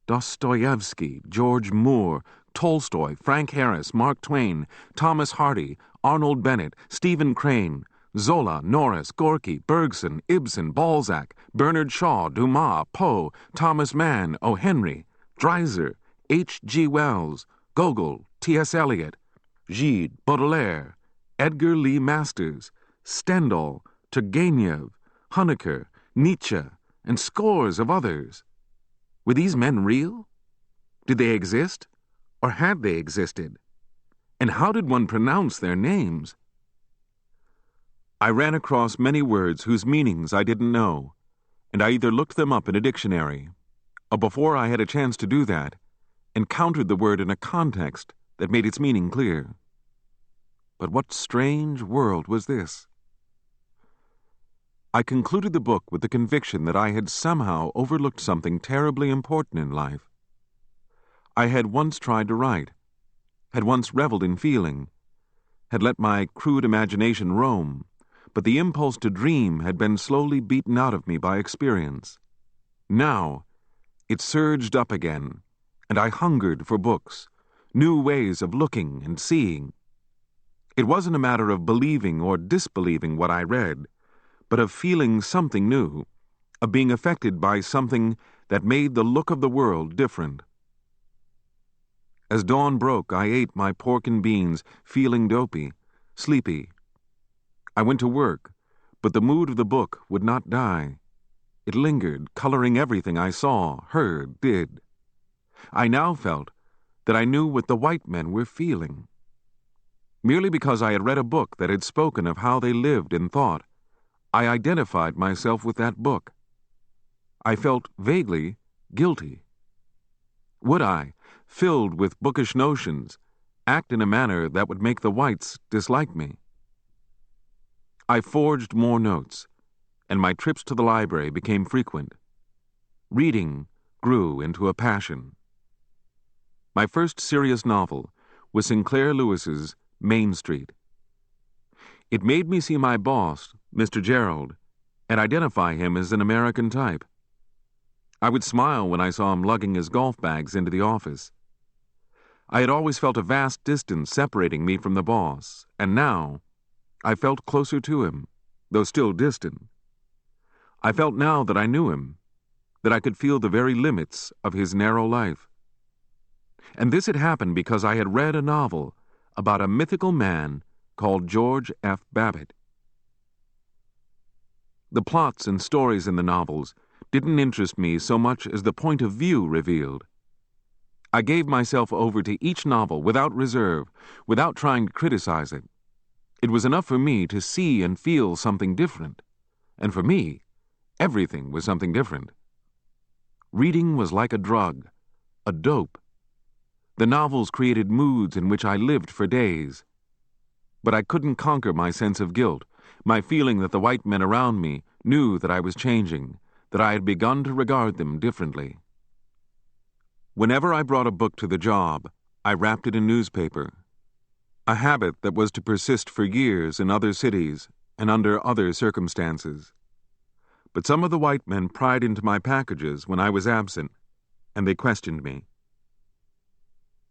Dostoevsky, George Moore, Tolstoy, Frank Harris, Mark Twain, Thomas Hardy, Arnold Bennett, Stephen Crane, Zola, Norris, Gorky, Bergson, Ibsen, Balzac, Bernard Shaw, Dumas, Poe, Thomas Mann, O. Henry, Dreiser, H.G. Wells, Gogol, T.S. Eliot, Gide, Baudelaire, Edgar Lee Masters, Stendhal, Turgenev, Honecker, Nietzsche, and scores of others. Were these men real? Did they exist, or had they existed? And how did one pronounce their names? I ran across many words whose meanings I didn't know, and I either looked them up in a dictionary, or before I had a chance to do that, encountered the word in a context that made its meaning clear. But what strange world was this? I concluded the book with the conviction that I had somehow overlooked something terribly important in life. I had once tried to write, had once reveled in feeling, had let my crude imagination roam, but the impulse to dream had been slowly beaten out of me by experience. Now, it surged up again, and I hungered for books, new ways of looking and seeing. It wasn't a matter of believing or disbelieving what I read, but of feeling something new, of being affected by something that made the look of the world different. As dawn broke, I ate my pork and beans, feeling dopey, sleepy. I went to work, but the mood of the book would not die. It lingered, coloring everything I saw, heard, did. I now felt that I knew what the white men were feeling. Merely because I had read a book that had spoken of how they lived and thought, I identified myself with that book. I felt vaguely guilty. Would I, filled with bookish notions, act in a manner that would make the whites dislike me? I forged more notes, and my trips to the library became frequent. Reading grew into a passion. My first serious novel was Sinclair Lewis's Main Street. It made me see my boss, Mr. Gerald, and identify him as an American type. I would smile when I saw him lugging his golf bags into the office. I had always felt a vast distance separating me from the boss, and now I felt closer to him, though still distant. I felt now that I knew him, that I could feel the very limits of his narrow life. And this had happened because I had read a novel about a mythical man called George F. Babbitt. The plots and stories in the novels didn't interest me so much as the point of view revealed. I gave myself over to each novel without reserve, without trying to criticize it. It was enough for me to see and feel something different, and for me, everything was something different. Reading was like a drug, a dope. The novels created moods in which I lived for days. But I couldn't conquer my sense of guilt, my feeling that the white men around me knew that I was changing, that I had begun to regard them differently. Whenever I brought a book to the job, I wrapped it in newspaper, a habit that was to persist for years in other cities and under other circumstances. But some of the white men pried into my packages when I was absent, and they questioned me.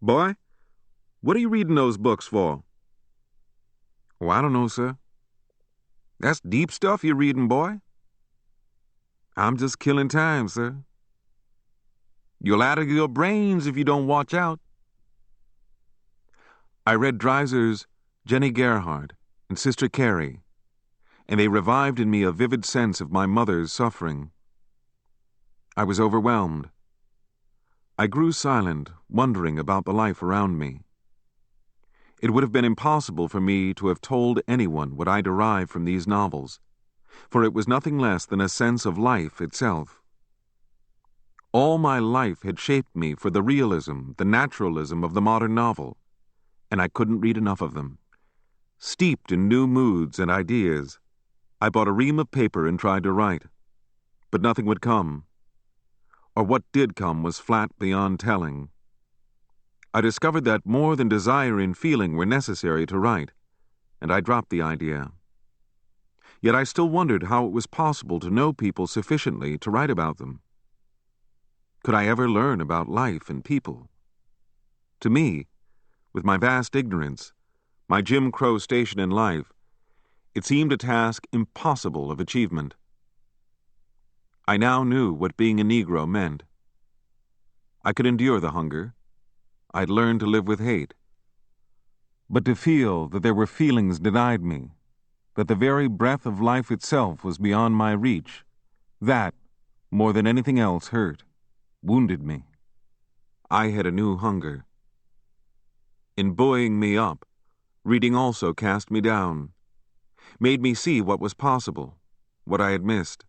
"Boy, what are you reading those books for?" "Oh, I don't know, sir." "That's deep stuff you're reading, boy." "I'm just killing time, sir." "You'll addle your brains if you don't watch out." I read Dreiser's Jenny Gerhardt and Sister Carrie, and they revived in me a vivid sense of my mother's suffering. I was overwhelmed. I grew silent, wondering about the life around me. It would have been impossible for me to have told anyone what I derived from these novels, for it was nothing less than a sense of life itself. All my life had shaped me for the realism, the naturalism of the modern novel, and I couldn't read enough of them. Steeped in new moods and ideas, I bought a ream of paper and tried to write, but nothing would come, or what did come was flat beyond telling. I discovered that more than desire and feeling were necessary to write, and I dropped the idea. Yet I still wondered how it was possible to know people sufficiently to write about them. Could I ever learn about life and people? To me, with my vast ignorance, my Jim Crow station in life, it seemed a task impossible of achievement. I now knew what being a Negro meant. I could endure the hunger. I'd learned to live with hate. But to feel that there were feelings denied me, that the very breath of life itself was beyond my reach, that, more than anything else, hurt, wounded me. I had a new hunger. In buoying me up, reading also cast me down, made me see what was possible, what I had missed.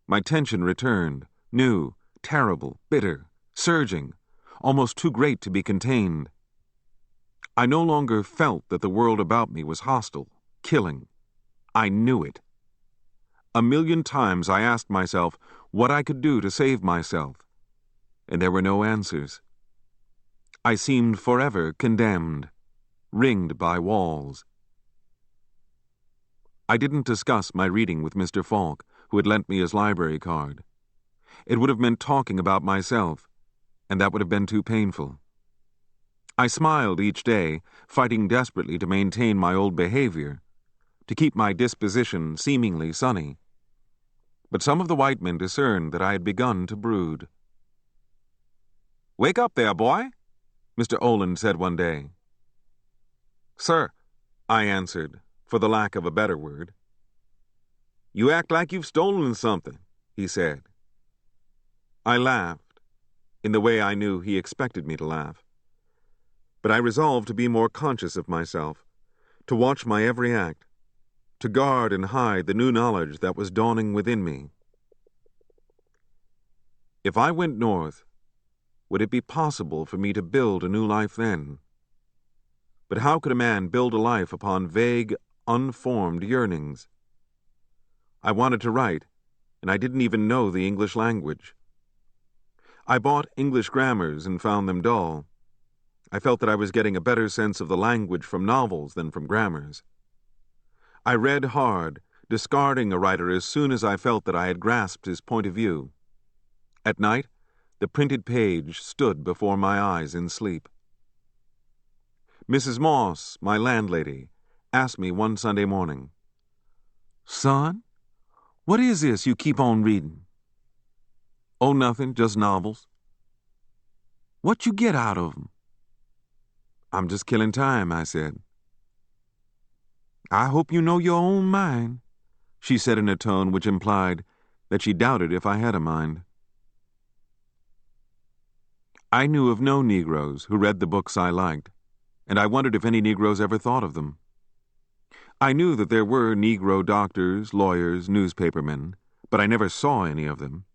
My tension returned, new, terrible, bitter, surging, almost too great to be contained. I no longer felt that the world about me was hostile, killing. I knew it. A million times I asked myself what I could do to save myself, and there were no answers. I seemed forever condemned. ringed by walls. I didn't discuss my reading with Mr. Falk, who had lent me his library card. It would have meant talking about myself, and that would have been too painful. I smiled each day, fighting desperately to maintain my old behavior, to keep my disposition seemingly sunny. But some of the white men discerned that I had begun to brood. "Wake up there, boy," Mr. Oland said one day. "Sir," I answered, for the lack of a better word. "You act like you've stolen something," he said. I laughed, in the way I knew he expected me to laugh. But I resolved to be more conscious of myself, to watch my every act, to guard and hide the new knowledge that was dawning within me. If I went north, would it be possible for me to build a new life then? But how could a man build a life upon vague, unformed yearnings? I wanted to write, and I didn't even know the English language. I bought English grammars and found them dull. I felt that I was getting a better sense of the language from novels than from grammars. I read hard, discarding a writer as soon as I felt that I had grasped his point of view. At night, the printed page stood before my eyes in sleep. Mrs. Moss, my landlady, asked me one Sunday morning, "Son, what is this you keep on reading?" "Oh, nothing, just novels." "What you get out of 'em?" "I'm just killing time," I said. "I hope you know your own mind," she said in a tone which implied that she doubted if I had a mind. I knew of no Negroes who read the books I liked, and I wondered if any Negroes ever thought of them. I knew that there were Negro doctors, lawyers, newspapermen, but I never saw any of them.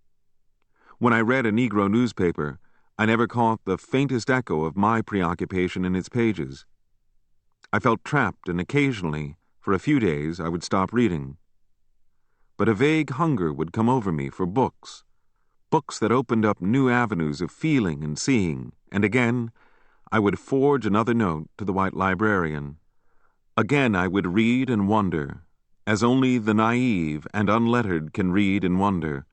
When I read a Negro newspaper, I never caught the faintest echo of my preoccupation in its pages. I felt trapped, and occasionally, for a few days, I would stop reading. But a vague hunger would come over me for books, books that opened up new avenues of feeling and seeing, and again, I would forge another note to the white librarian. Again I would read and wonder, as only the naive and unlettered can read and wonder,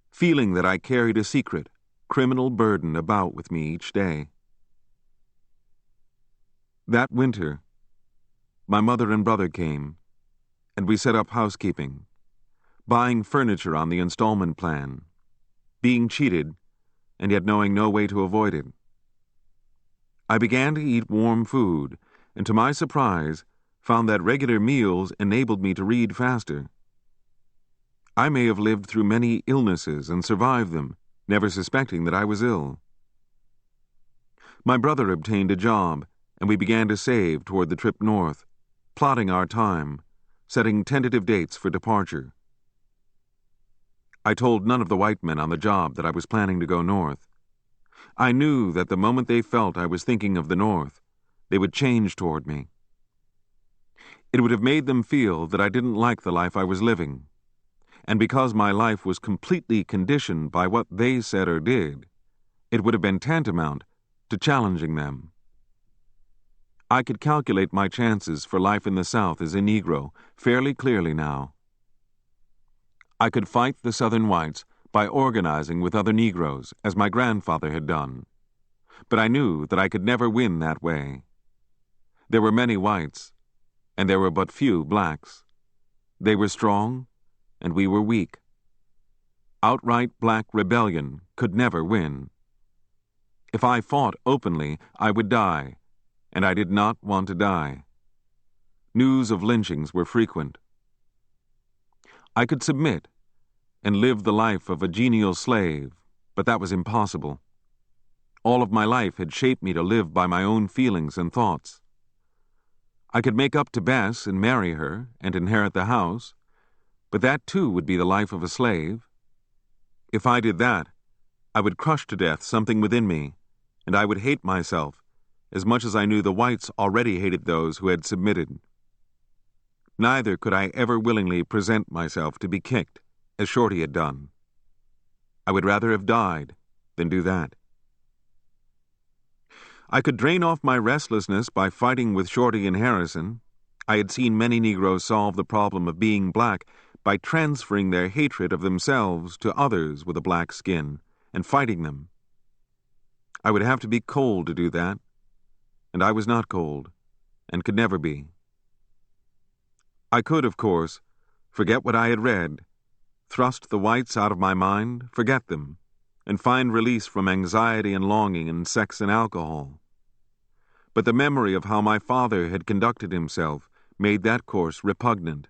feeling that I carried a secret, criminal burden about with me each day. That winter, my mother and brother came, and we set up housekeeping, buying furniture on the installment plan, being cheated, and yet knowing no way to avoid it. I began to eat warm food, and to my surprise, found that regular meals enabled me to read faster. I may have lived through many illnesses and survived them, never suspecting that I was ill. My brother obtained a job, and we began to save toward the trip north, plotting our time, setting tentative dates for departure. I told none of the white men on the job that I was planning to go north. I knew that the moment they felt I was thinking of the north, they would change toward me. It would have made them feel that I didn't like the life I was living, and because my life was completely conditioned by what they said or did, it would have been tantamount to challenging them. I could calculate my chances for life in the South as a Negro fairly clearly now. I could fight the Southern whites by organizing with other Negroes, as my grandfather had done, but I knew that I could never win that way. There were many whites, and there were but few blacks. They were strong, and we were weak. Outright black rebellion could never win. If I fought openly, I would die, and I did not want to die. News of lynchings were frequent. I could submit and live the life of a genial slave, but that was impossible. All of my life had shaped me to live by my own feelings and thoughts. I could make up to Bess and marry her and inherit the house, but that too would be the life of a slave. If I did that, I would crush to death something within me, and I would hate myself as much as I knew the whites already hated those who had submitted. Neither could I ever willingly present myself to be kicked, as Shorty had done. I would rather have died than do that. I could drain off my restlessness by fighting with Shorty and Harrison. I had seen many Negroes solve the problem of being black by transferring their hatred of themselves to others with a black skin and fighting them. I would have to be cold to do that, and I was not cold, and could never be. I could, of course, forget what I had read, thrust the whites out of my mind, forget them, and find release from anxiety and longing in sex and alcohol. But the memory of how my father had conducted himself made that course repugnant.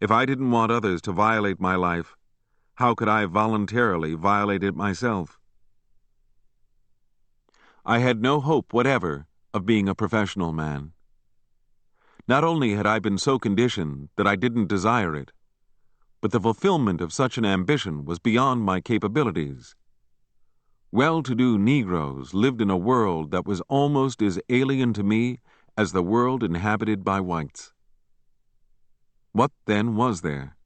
If I didn't want others to violate my life, how could I voluntarily violate it myself? I had no hope whatever of being a professional man. Not only had I been so conditioned that I didn't desire it, but the fulfillment of such an ambition was beyond my capabilities. Well-to-do Negroes lived in a world that was almost as alien to me as the world inhabited by whites. What then was there?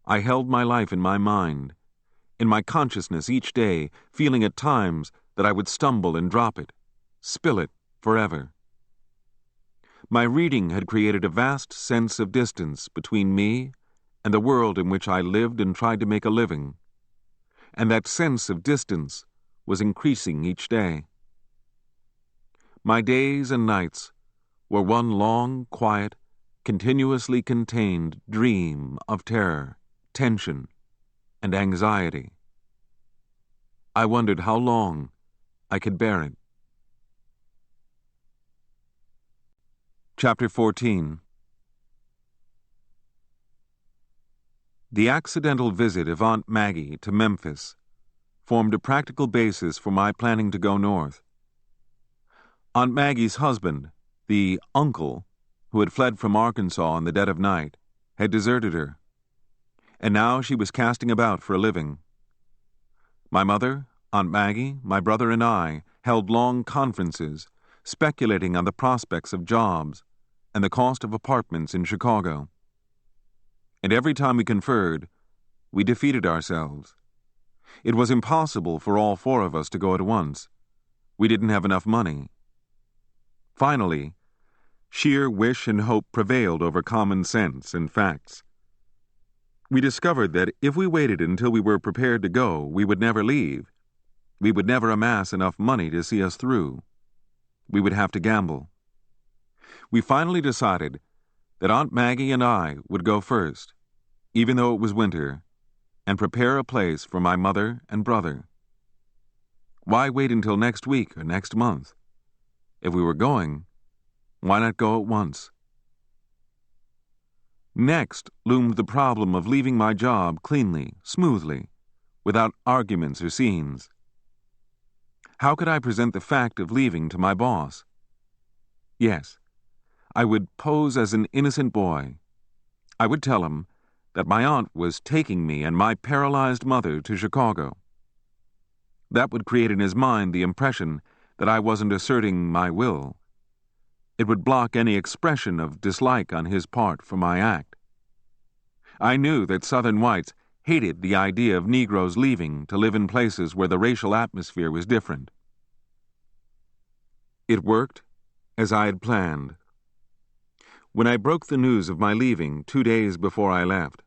I held my life in my mind, in my consciousness each day, feeling at times that I would stumble and drop it, spill it forever. My reading had created a vast sense of distance between me and the world in which I lived and tried to make a living, and that sense of distance was increasing each day. My days and nights were one long, quiet, continuously contained dream of terror, tension, and anxiety. I wondered how long I could bear it. Chapter 14. The accidental visit of Aunt Maggie to Memphis formed a practical basis for my planning to go north. Aunt Maggie's husband, the uncle, who had fled from Arkansas in the dead of night, had deserted her, and now she was casting about for a living. My mother, Aunt Maggie, my brother, and I held long conferences, speculating on the prospects of jobs and the cost of apartments in Chicago. And every time we conferred, we defeated ourselves. It was impossible for all four of us to go at once. We didn't have enough money. Finally, sheer wish and hope prevailed over common sense and facts. We discovered that if we waited until we were prepared to go, we would never leave. We would never amass enough money to see us through. We would have to gamble. We finally decided that Aunt Maggie and I would go first, even though it was winter, and prepare a place for my mother and brother. Why wait until next week or next month? If we were going, why not go at once? Next loomed the problem of leaving my job cleanly, smoothly, without arguments or scenes. How could I present the fact of leaving to my boss? Yes, I would pose as an innocent boy. I would tell him that my aunt was taking me and my paralyzed mother to Chicago. That would create in his mind the impression that I wasn't asserting my will. It would block any expression of dislike on his part for my act. I knew that Southern whites hated the idea of Negroes leaving to live in places where the racial atmosphere was different. It worked as I had planned. When I broke the news of my leaving 2 days before I left,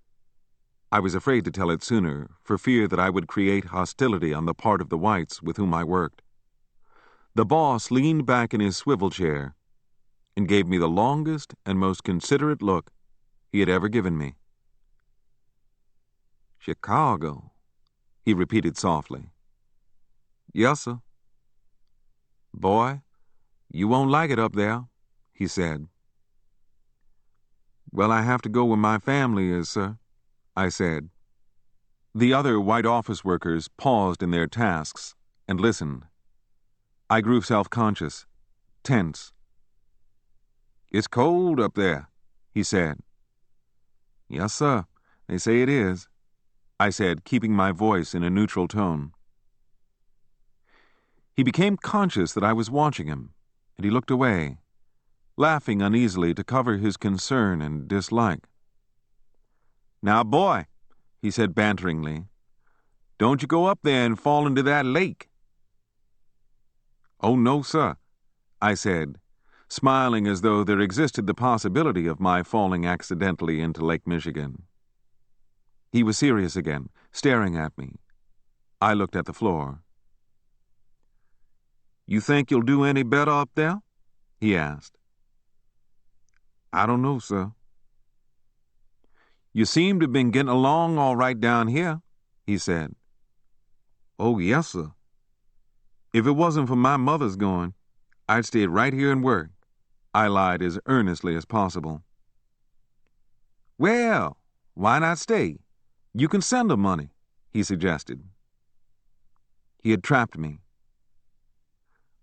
I was afraid to tell it sooner for fear that I would create hostility on the part of the whites with whom I worked. The boss leaned back in his swivel chair and gave me the longest and most considerate look he had ever given me. "Chicago," he repeated softly. "Yes, sir." "Boy, you won't like it up there," he said. "Well, I have to go where my family is, sir," I said. The other white office workers paused in their tasks and listened. I grew self-conscious, tense. "It's cold up there," he said. "Yes, sir, they say it is," I said, keeping my voice in a neutral tone. He became conscious that I was watching him, and he looked away, laughing uneasily to cover his concern and dislike. "Now, boy," he said banteringly, "don't you go up there and fall into that lake." "Oh, no, sir," I said, smiling as though there existed the possibility of my falling accidentally into Lake Michigan. He was serious again, staring at me. I looked at the floor. "You think you'll do any better up there?" he asked. "I don't know, sir." "You seem to have been getting along all right down here," he said. "Oh, yes, sir. If it wasn't for my mother's going, I'd stay right here and work," I lied as earnestly as possible. "Well, why not stay? You can send her money," he suggested. He had trapped me.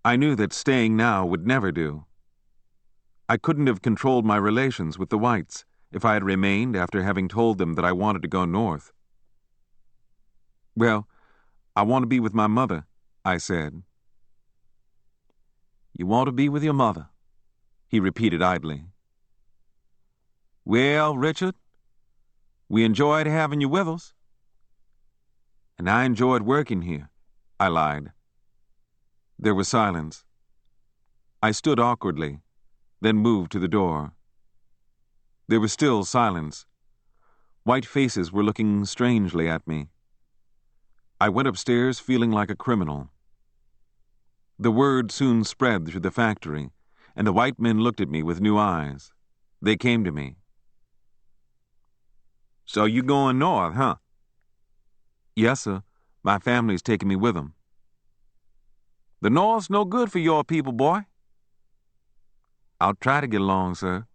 I knew that staying now would never do. I couldn't have controlled my relations with the whites if I had remained after having told them that I wanted to go north. "Well, I want to be with my mother," I said. "You want to be with your mother," he repeated idly. "Well, Richard, we enjoyed having you with us." "And I enjoyed working here," I lied. There was silence. I stood awkwardly, then moved to the door. There was still silence. White faces were looking strangely at me. I went upstairs feeling like a criminal. The word soon spread through the factory, and the white men looked at me with new eyes. They came to me. "So you going north, huh?" "Yes, sir. My family's taking me with them." "The north's no good for your people, boy." "I'll try to get along, sir."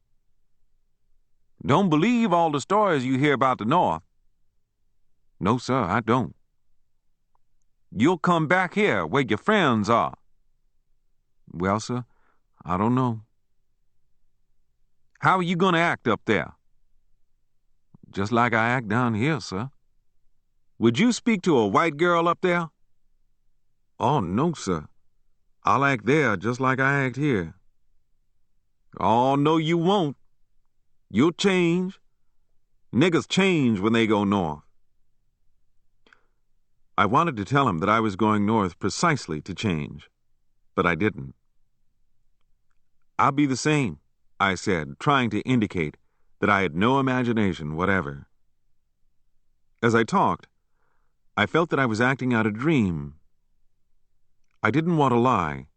"Don't believe all the stories you hear about the north." "No, sir, I don't." "You'll come back here where your friends are." "Well, sir, I don't know." "How are you going to act up there?" "Just like I act down here, sir." "Would you speak to a white girl up there?" "Oh, no, sir. I'll act there just like I act here." "Oh, no, you won't. You'll change. Niggers change when they go north." I wanted to tell him that I was going north precisely to change, but I didn't. "I'll be the same," I said, trying to indicate that I had no imagination whatever. As I talked, I felt that I was acting out a dream. I didn't want to lie,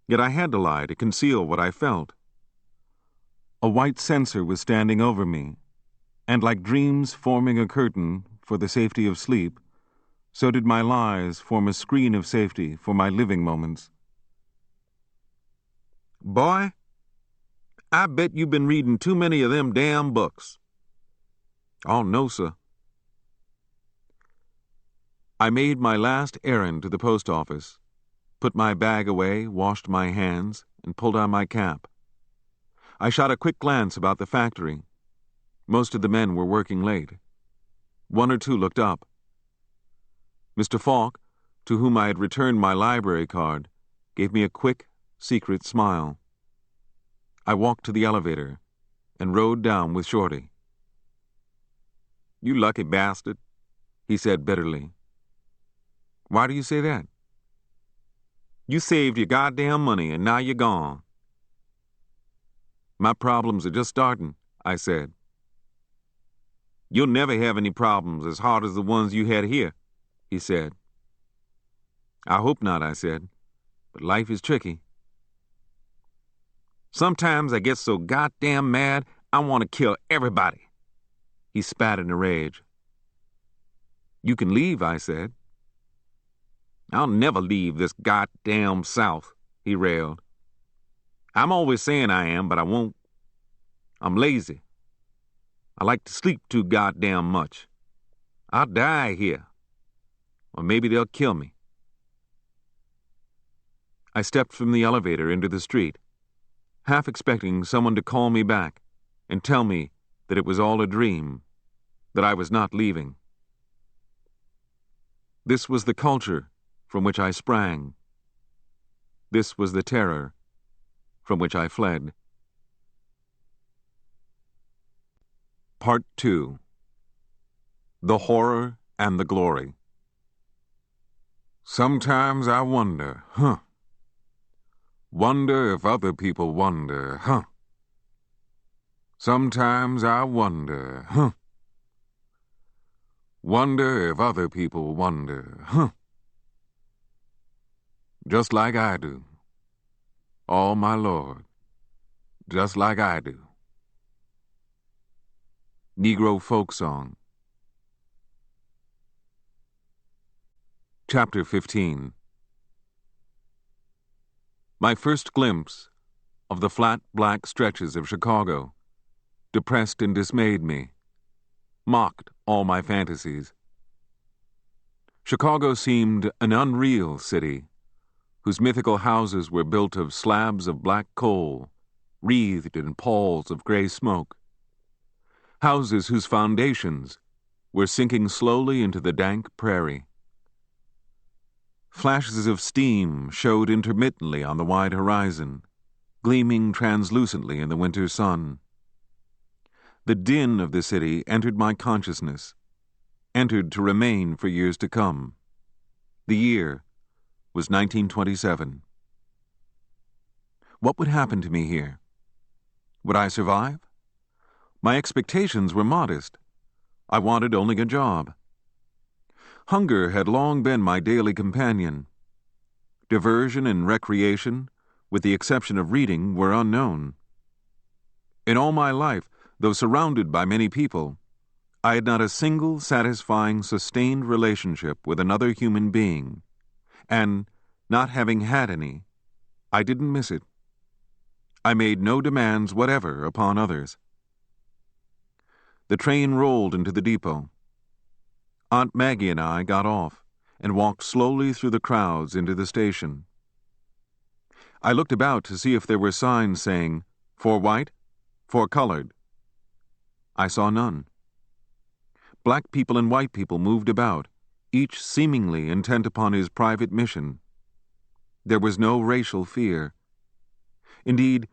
yet I had to lie to conceal what I felt. A white censor was standing over me, and like dreams forming a curtain for the safety of sleep, so did my lies form a screen of safety for my living moments. "Boy, I bet you've been reading too many of them damn books." "Oh, no, sir." I made my last errand to the post office, put my bag away, washed my hands, and pulled on my cap. I shot a quick glance about the factory. Most of the men were working late. One or two looked up. Mr. Falk, to whom I had returned my library card, gave me a quick, secret smile. I walked to the elevator and rode down with Shorty. "You lucky bastard," he said bitterly. "Why do you say that?" "You saved your goddamn money and now you're gone." "My problems are just starting," I said. "You'll never have any problems as hard as the ones you had here," he said. "I hope not," I said, "but life is tricky." "Sometimes I get so goddamn mad I want to kill everybody." He spat in a rage. "You can leave," I said. "I'll never leave this goddamn South," he railed. "I'm always saying I am, but I won't. I'm lazy. I like to sleep too goddamn much. I'll die here. Or maybe they'll kill me." I stepped from the elevator into the street, half expecting someone to call me back and tell me that it was all a dream, that I was not leaving. This was the culture from which I sprang. This was the terror from which I fled. Part 2. The Horror and the Glory. Sometimes I wonder, Wonder if other people wonder, huh? Sometimes I wonder, huh? Wonder if other people wonder, huh? Just like I do. Oh, my Lord, just like I do. Negro Folk Song. Chapter 15. My first glimpse of the flat black stretches of Chicago depressed and dismayed me, mocked all my fantasies. Chicago seemed an unreal city, whose mythical houses were built of slabs of black coal, wreathed in palls of gray smoke. Houses whose foundations were sinking slowly into the dank prairie. Flashes of steam showed intermittently on the wide horizon, gleaming translucently in the winter sun. The din of the city entered my consciousness, entered to remain for years to come. The year was 1927. What would happen to me here? Would I survive? My expectations were modest. I wanted only a job. Hunger had long been my daily companion. Diversion and recreation, with the exception of reading, were unknown. In all my life, though surrounded by many people, I had not a single satisfying, sustained relationship with another human being, and, not having had any, I didn't miss it. I made no demands whatever upon others. The train rolled into the depot. Aunt Maggie and I got off and walked slowly through the crowds into the station. I looked about to see if there were signs saying, "For white," "For colored." I saw none. Black people and white people moved about, each seemingly intent upon his private mission. There was no racial fear. Indeed,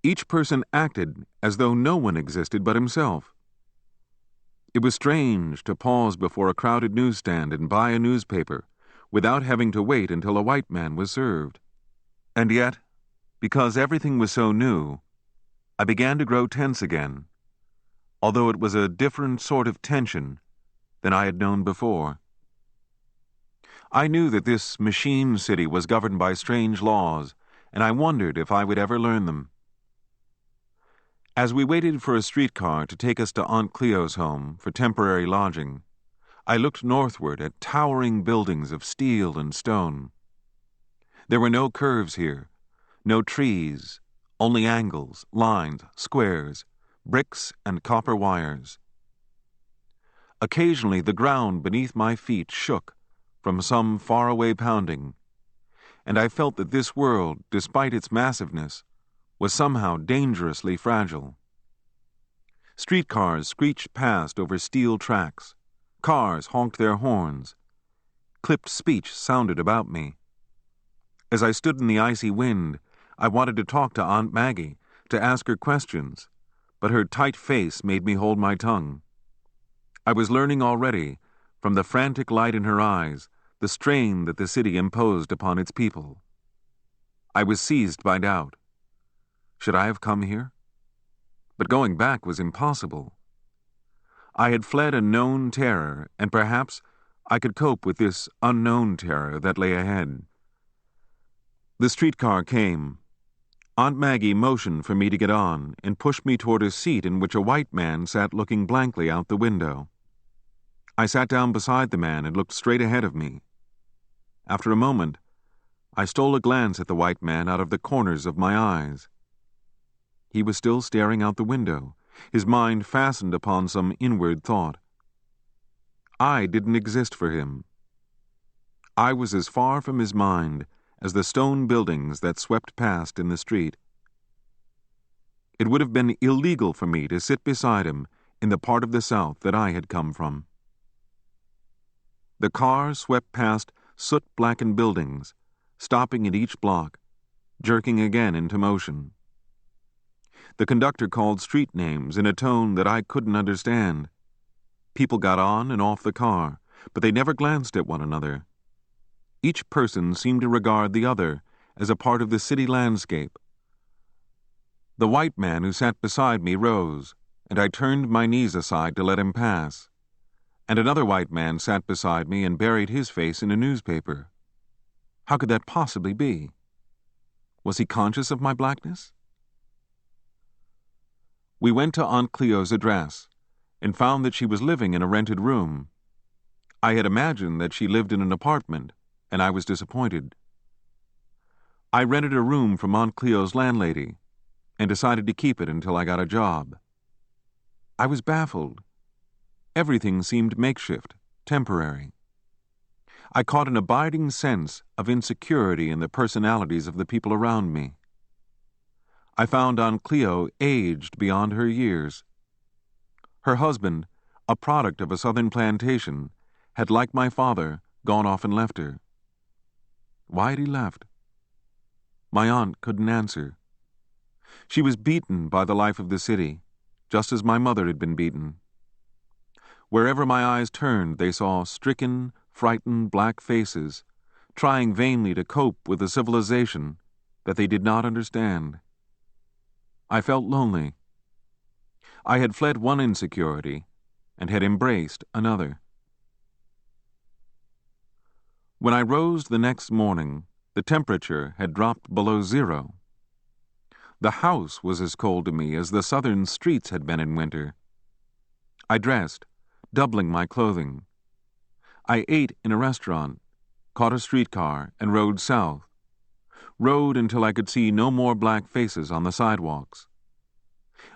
each person acted as though no one existed but himself. It was strange to pause before a crowded newsstand and buy a newspaper without having to wait until a white man was served. And yet, because everything was so new, I began to grow tense again, although it was a different sort of tension than I had known before. I knew that this machine city was governed by strange laws, and I wondered if I would ever learn them. As we waited for a streetcar to take us to Aunt Cleo's home for temporary lodging, I looked northward at towering buildings of steel and stone. There were no curves here, no trees, only angles, lines, squares, bricks, and copper wires. Occasionally the ground beneath my feet shook from some faraway pounding, and I felt that this world, despite its massiveness, was somehow dangerously fragile. Streetcars screeched past over steel tracks. Cars honked their horns. Clipped speech sounded about me. As I stood in the icy wind, I wanted to talk to Aunt Maggie, to ask her questions, but her tight face made me hold my tongue. I was learning already, from the frantic light in her eyes, the strain that the city imposed upon its people. I was seized by doubt. Should I have come here? But going back was impossible. I had fled a known terror, and perhaps I could cope with this unknown terror that lay ahead. The streetcar came. Aunt Maggie motioned for me to get on and pushed me toward a seat in which a white man sat looking blankly out the window. I sat down beside the man and looked straight ahead of me. After a moment, I stole a glance at the white man out of the corners of my eyes. He was still staring out the window, his mind fastened upon some inward thought. I didn't exist for him. I was as far from his mind as the stone buildings that swept past in the street. It would have been illegal for me to sit beside him in the part of the South that I had come from. The car swept past soot-blackened buildings, stopping at each block, jerking again into motion. The conductor called street names in a tone that I couldn't understand. People got on and off the car, but they never glanced at one another. Each person seemed to regard the other as a part of the city landscape. The white man who sat beside me rose, and I turned my knees aside to let him pass. And another white man sat beside me and buried his face in a newspaper. How could that possibly be? Was he conscious of my blackness? We went to Aunt Cleo's address and found that she was living in a rented room. I had imagined that she lived in an apartment, and I was disappointed. I rented a room from Aunt Cleo's landlady and decided to keep it until I got a job. I was baffled. Everything seemed makeshift, temporary. I caught an abiding sense of insecurity in the personalities of the people around me. I found Aunt Cleo aged beyond her years. Her husband, a product of a southern plantation, had, like my father, gone off and left her. Why had he left? My aunt couldn't answer. She was beaten by the life of the city, just as my mother had been beaten. Wherever my eyes turned, they saw stricken, frightened black faces, trying vainly to cope with a civilization that they did not understand. I felt lonely. I had fled one insecurity and had embraced another. When I rose the next morning, the temperature had dropped below 0. The house was as cold to me as the southern streets had been in winter. I dressed, doubling my clothing. I ate in a restaurant, caught a streetcar, and rode south. Rode until I could see no more black faces on the sidewalks.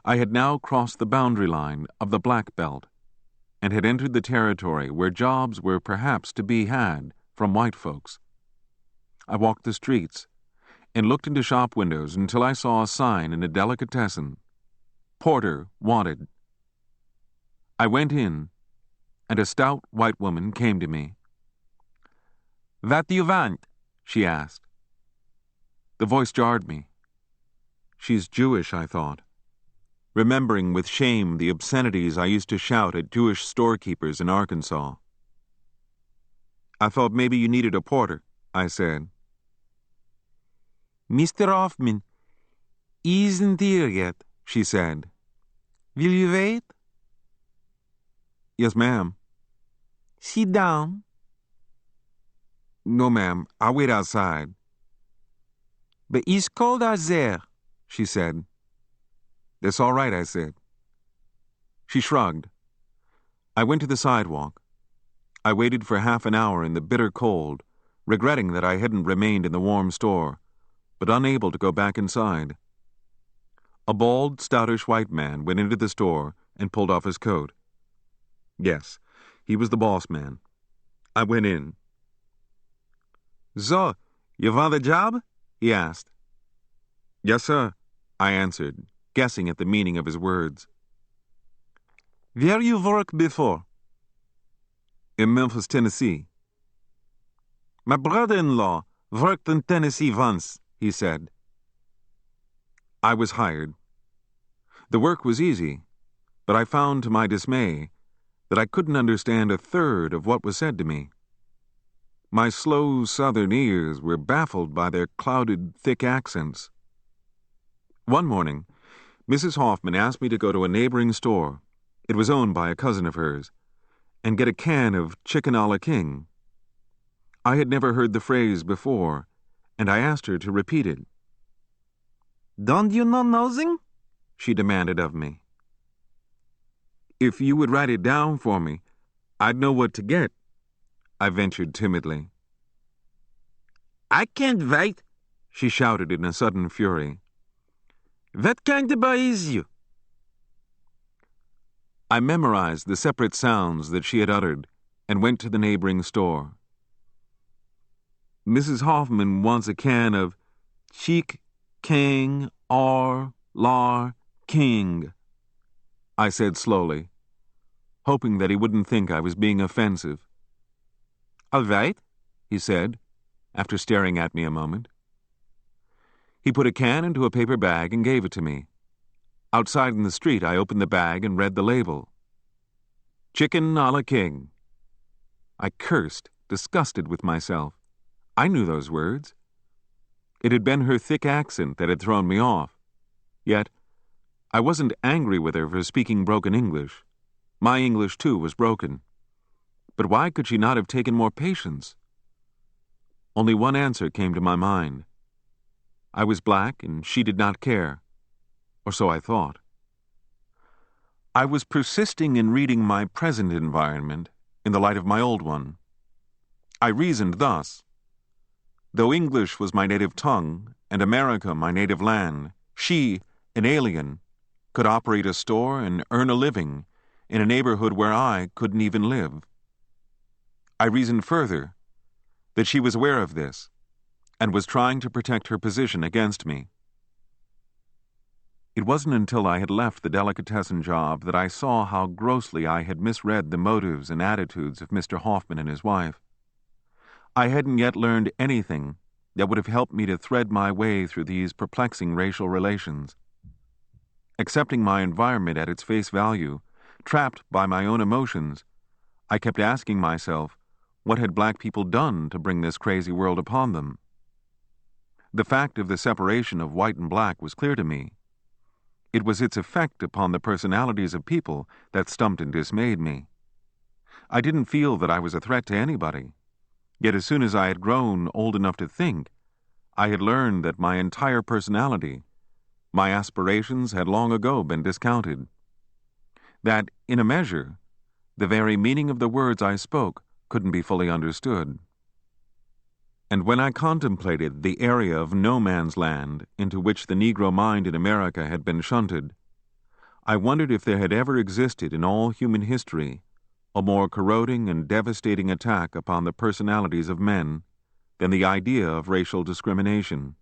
I had now crossed the boundary line of the Black Belt and had entered the territory where jobs were perhaps to be had from white folks. I walked the streets and looked into shop windows until I saw a sign in a delicatessen, "Porter wanted." I went in, and a stout white woman came to me. "What do you want?" she asked. The voice jarred me. She's Jewish, I thought, remembering with shame the obscenities I used to shout at Jewish storekeepers in Arkansas. "I thought maybe you needed a porter," I said. "Mr. Hoffman isn't here yet," she said. "Will you wait?" "Yes, ma'am." "Sit down." "No, ma'am, I'll wait outside." "But it's cold out there," she said. "That's all right," I said. She shrugged. I went to the sidewalk. I waited for half an hour in the bitter cold, regretting that I hadn't remained in the warm store, but unable to go back inside. A bald, stoutish white man went into the store and pulled off his coat. Yes, he was the boss man. I went in. "So, you want a job?" he asked. "Yes, sir," I answered, guessing at the meaning of his words. "Where you worked before?" "In Memphis, Tennessee." "My brother-in-law worked in Tennessee once," he said. I was hired. The work was easy, but I found to my dismay that I couldn't understand a third of what was said to me. My slow southern ears were baffled by their clouded, thick accents. One morning, Mrs. Hoffman asked me to go to a neighboring store, it was owned by a cousin of hers, and get a can of chicken a la king. I had never heard the phrase before, and I asked her to repeat it. "Don't you know nothing?" she demanded of me. "If you would write it down for me, I'd know what to get," I ventured timidly. "I can't write," she shouted in a sudden fury. "What kind of boy is you?" I memorized the separate sounds that she had uttered and went to the neighboring store. "Mrs. Hoffman wants a can of Cheek King or Lar King," I said slowly, hoping that he wouldn't think I was being offensive. "All right," he said, after staring at me a moment. He put a can into a paper bag and gave it to me. Outside in the street, I opened the bag and read the label. Chicken a la king. I cursed, disgusted with myself. I knew those words. It had been her thick accent that had thrown me off. Yet, I wasn't angry with her for speaking broken English. My English, too, was broken. But why could she not have taken more patience? Only one answer came to my mind. I was black, and she did not care. Or so I thought. I was persisting in reading my present environment in the light of my old one. I reasoned thus. Though English was my native tongue, and America my native land, she, an alien, could operate a store and earn a living in a neighborhood where I couldn't even live. I reasoned further that she was aware of this and was trying to protect her position against me. It wasn't until I had left the delicatessen job that I saw how grossly I had misread the motives and attitudes of Mr. Hoffman and his wife. I hadn't yet learned anything that would have helped me to thread my way through these perplexing racial relations. Accepting my environment at its face value, trapped by my own emotions, I kept asking myself, what had black people done to bring this crazy world upon them? The fact of the separation of white and black was clear to me. It was its effect upon the personalities of people that stumped and dismayed me. I didn't feel that I was a threat to anybody. Yet as soon as I had grown old enough to think, I had learned that my entire personality, my aspirations had long ago been discounted. That, in a measure, the very meaning of the words I spoke couldn't be fully understood. And when I contemplated the area of no man's land into which the Negro mind in America had been shunted, I wondered if there had ever existed in all human history a more corroding and devastating attack upon the personalities of men than the idea of racial discrimination.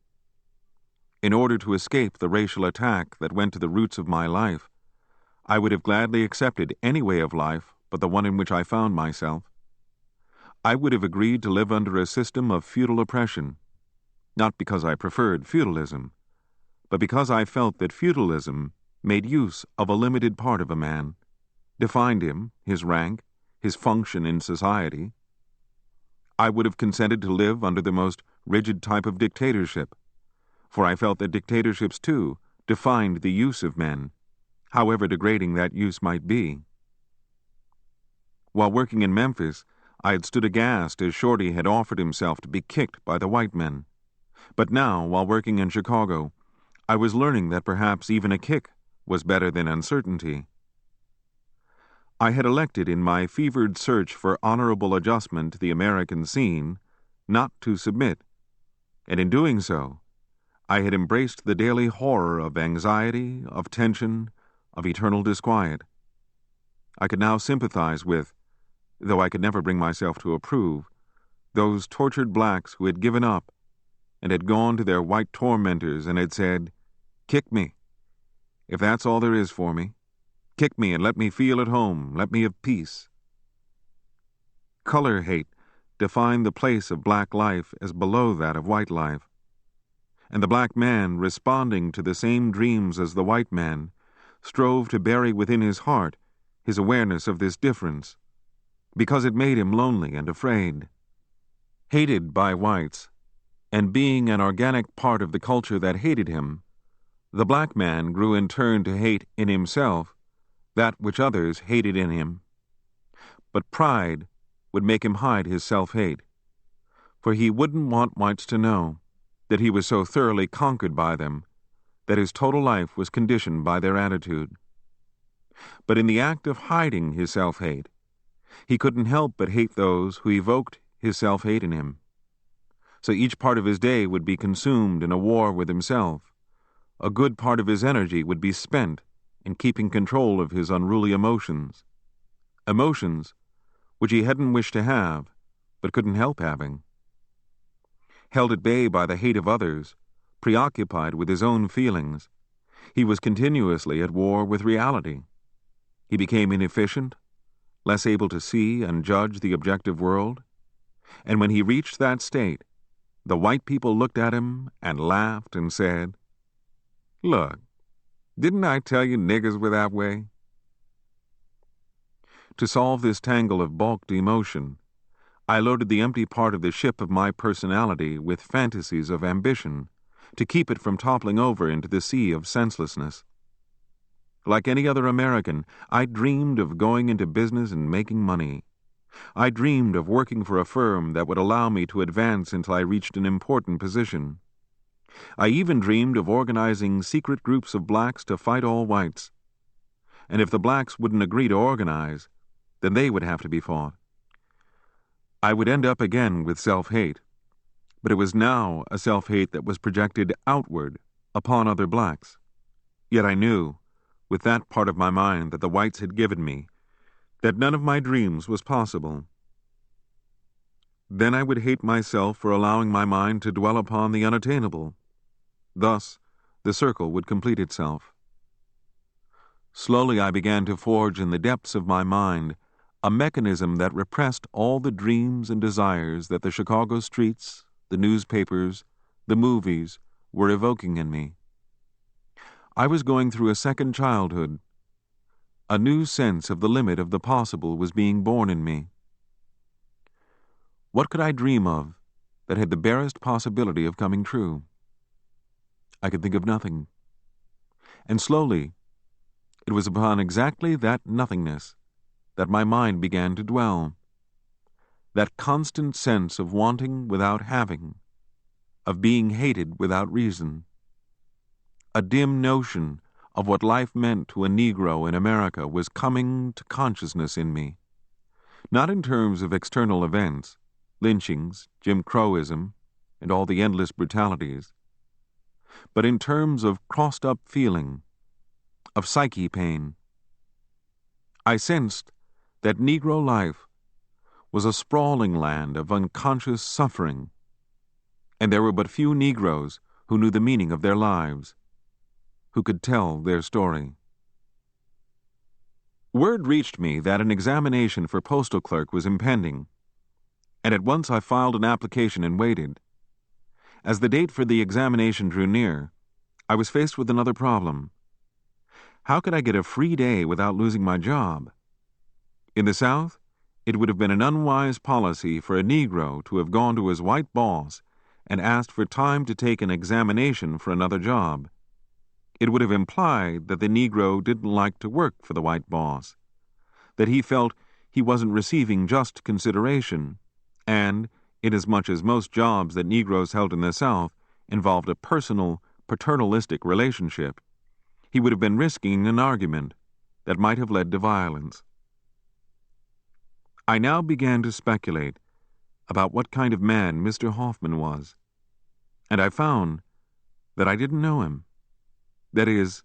In order to escape the racial attack that went to the roots of my life, I would have gladly accepted any way of life but the one in which I found myself. I would have agreed to live under a system of feudal oppression, not because I preferred feudalism, but because I felt that feudalism made use of a limited part of a man, defined him, his rank, his function in society. I would have consented to live under the most rigid type of dictatorship, for I felt that dictatorships, too, defined the use of men, however degrading that use might be. While working in Memphis, I had stood aghast as Shorty had offered himself to be kicked by the white men. But now, while working in Chicago, I was learning that perhaps even a kick was better than uncertainty. I had elected in my fevered search for honorable adjustment to the American scene not to submit, and in doing so, I had embraced the daily horror of anxiety, of tension, of eternal disquiet. I could now sympathize with, though I could never bring myself to approve, those tortured blacks who had given up and had gone to their white tormentors and had said, "Kick me. If that's all there is for me, kick me and let me feel at home, let me have peace." Color hate defined the place of black life as below that of white life, and the black man, responding to the same dreams as the white man, strove to bury within his heart his awareness of this difference, because it made him lonely and afraid. Hated by whites, and being an organic part of the culture that hated him, the black man grew in turn to hate in himself that which others hated in him. But pride would make him hide his self-hate, for he wouldn't want whites to know that he was so thoroughly conquered by them that his total life was conditioned by their attitude. But in the act of hiding his self-hate, he couldn't help but hate those who evoked his self-hate in him. So each part of his day would be consumed in a war with himself. A good part of his energy would be spent in keeping control of his unruly emotions. Emotions which he hadn't wished to have, but couldn't help having. Held at bay by the hate of others, preoccupied with his own feelings, he was continuously at war with reality. He became inefficient, less able to see and judge the objective world, and when he reached that state, the white people looked at him and laughed and said, "Look, didn't I tell you niggers were that way?" To solve this tangle of balked emotion, I loaded the empty part of the ship of my personality with fantasies of ambition, to keep it from toppling over into the sea of senselessness. Like any other American, I dreamed of going into business and making money. I dreamed of working for a firm that would allow me to advance until I reached an important position. I even dreamed of organizing secret groups of blacks to fight all whites. And if the blacks wouldn't agree to organize, then they would have to be fought. I would end up again with self-hate, but it was now a self-hate that was projected outward upon other blacks. Yet I knew, with that part of my mind that the whites had given me, that none of my dreams was possible. Then I would hate myself for allowing my mind to dwell upon the unattainable. Thus, the circle would complete itself. Slowly I began to forge in the depths of my mind a mechanism that repressed all the dreams and desires that the Chicago streets, the newspapers, the movies were evoking in me. I was going through a second childhood. A new sense of the limit of the possible was being born in me. What could I dream of that had the barest possibility of coming true? I could think of nothing. And slowly, it was upon exactly that nothingness that my mind began to dwell. That constant sense of wanting without having, of being hated without reason. A dim notion of what life meant to a Negro in America was coming to consciousness in me, not in terms of external events, lynchings, Jim Crowism, and all the endless brutalities, but in terms of crossed-up feeling, of psyche pain. I sensed that Negro life was a sprawling land of unconscious suffering, and there were but few Negroes who knew the meaning of their lives, who could tell their story. Word reached me that an examination for postal clerk was impending, and at once I filed an application and waited. As the date for the examination drew near, I was faced with another problem. How could I get a free day without losing my job? In the South, it would have been an unwise policy for a Negro to have gone to his white boss and asked for time to take an examination for another job. It would have implied that the Negro didn't like to work for the white boss, that he felt he wasn't receiving just consideration, and, inasmuch as most jobs that Negroes held in the South involved a personal, paternalistic relationship, he would have been risking an argument that might have led to violence. I now began to speculate about what kind of man Mr. Hoffman was, and I found that I didn't know him. That is,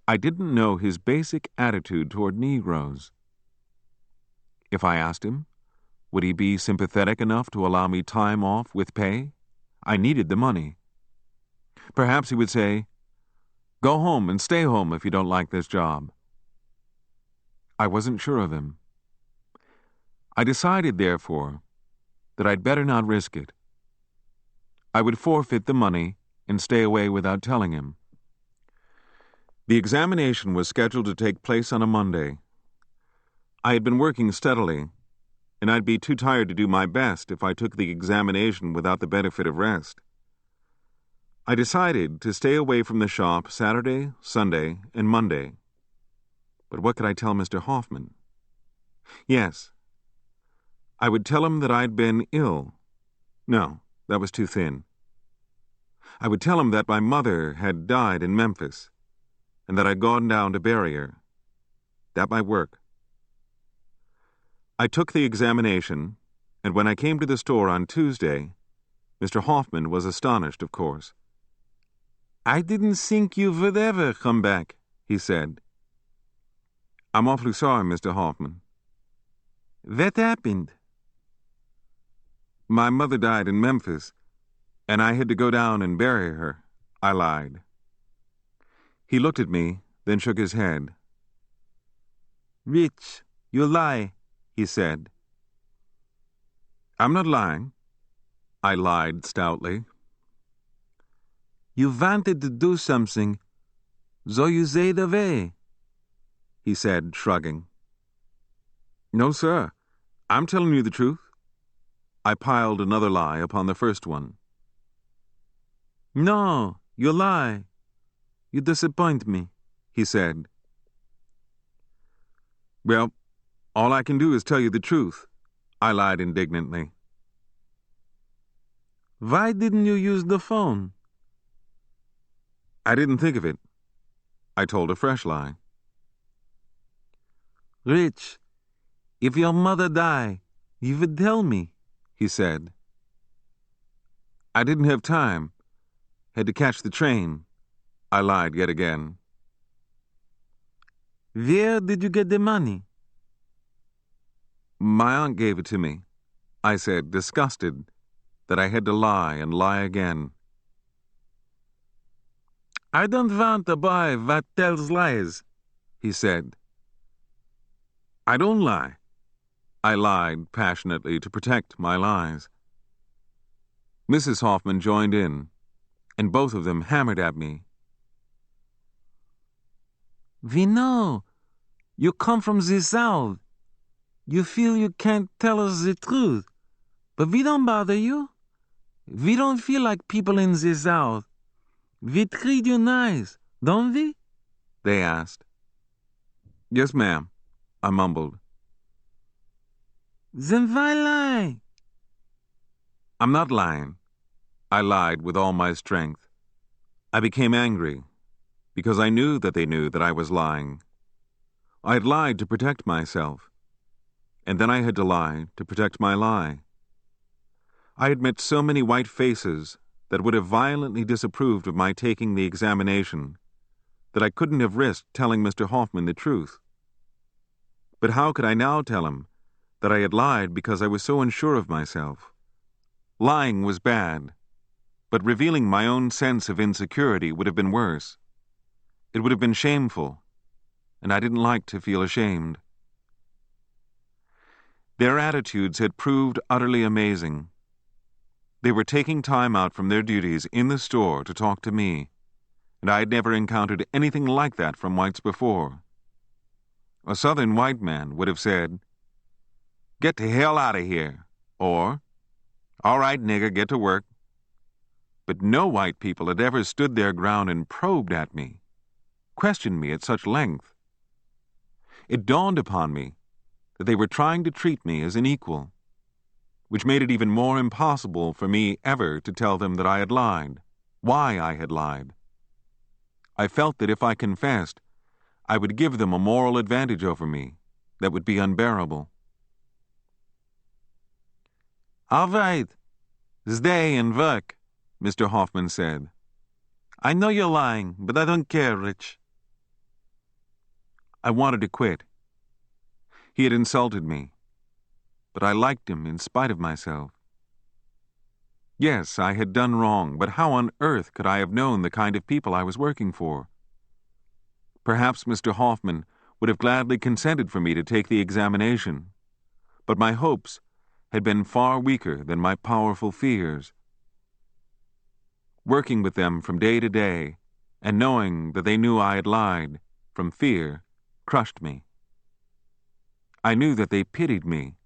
I didn't know his basic attitude toward Negroes. If I asked him, would he be sympathetic enough to allow me time off with pay? I needed the money. Perhaps he would say, "Go home and stay home if you don't like this job." I wasn't sure of him. I decided, therefore, that I'd better not risk it. I would forfeit the money and stay away without telling him. The examination was scheduled to take place on a Monday. I had been working steadily, and I'd be too tired to do my best if I took the examination without the benefit of rest. I decided to stay away from the shop Saturday, Sunday, and Monday. But what could I tell Mr. Hoffman? Yes, I would tell him that I'd been ill. No, that was too thin. I would tell him that my mother had died in Memphis, and that I'd gone down to bury her. That might work. I took the examination, and when I came to the store on Tuesday, Mr. Hoffman was astonished, of course. "I didn't think you would ever come back," he said. "I'm awfully sorry, Mr. Hoffman." "What happened?" "My mother died in Memphis, and I had to go down and bury her," I lied. He looked at me, then shook his head. "Rich, you lie," he said. "I'm not lying," I lied stoutly. "You wanted to do something, so you said away," he said, shrugging. "No, sir. I'm telling you the truth. I piled another lie upon the first one. "No, you lie. You disappoint me," he said. "Well, all I can do is tell you the truth," I lied indignantly. "Why didn't you use the phone?" "I didn't think of it." I told a fresh lie. "Rich, if your mother die, you would tell me," he said. "I didn't have time. Had to catch the train." I lied yet again. "Where did you get the money?" "My aunt gave it to me," I said, disgusted that I had to lie and lie again. "I don't want a boy that tells lies," he said. "I don't lie." I lied passionately to protect my lies. Mrs. Hoffman joined in, and both of them hammered at me. "We know. You come from the South. You feel you can't tell us the truth. But we don't bother you. We don't feel like people in the South. We treat you nice, don't we?" They asked. "Yes, ma'am," I mumbled. "Then why lie?" "I'm not lying." I lied with all my strength. I became angry because I knew that they knew that I was lying. I had lied to protect myself, and then I had to lie to protect my lie. I had met so many white faces that would have violently disapproved of my taking the examination that I couldn't have risked telling Mr. Hoffman the truth. But how could I now tell him that I had lied because I was so unsure of myself? Lying was bad, but revealing my own sense of insecurity would have been worse. It would have been shameful, and I didn't like to feel ashamed. Their attitudes had proved utterly amazing. They were taking time out from their duties in the store to talk to me, and I had never encountered anything like that from whites before. A Southern white man would have said, "Get the hell out of here," or, "All right, nigger, get to work." But no white people had ever stood their ground and probed at me, questioned me at such length. It dawned upon me that they were trying to treat me as an equal, which made it even more impossible for me ever to tell them that I had lied, why I had lied. I felt that if I confessed, I would give them a moral advantage over me that would be unbearable. "All right. Stay and work," Mr. Hoffman said. "I know you're lying, but I don't care, Rich." I wanted to quit. He had insulted me, but I liked him in spite of myself. Yes, I had done wrong, but how on earth could I have known the kind of people I was working for? Perhaps Mr. Hoffman would have gladly consented for me to take the examination, but my hopes had been far weaker than my powerful fears. Working with them from day to day, and knowing that they knew I had lied, from fear, crushed me. I knew that they pitied me,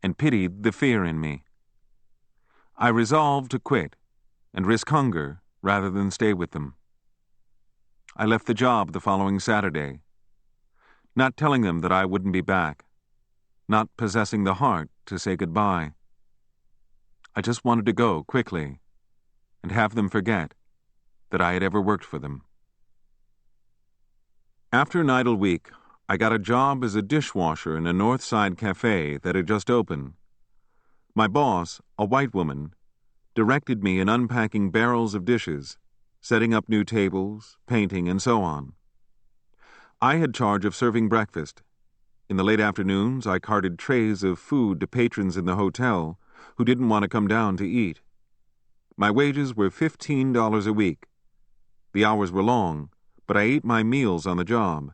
and pitied the fear in me. I resolved to quit and risk hunger rather than stay with them. I left the job the following Saturday, not telling them that I wouldn't be back, not possessing the heart to say goodbye. I just wanted to go quickly and have them forget that I had ever worked for them. After an idle week, I got a job as a dishwasher in a North Side cafe that had just opened. My boss, a white woman, directed me in unpacking barrels of dishes, setting up new tables, painting, and so on. I had charge of serving breakfast. In the late afternoons, I carted trays of food to patrons in the hotel who didn't want to come down to eat. My wages were $15 a week. The hours were long, but I ate my meals on the job.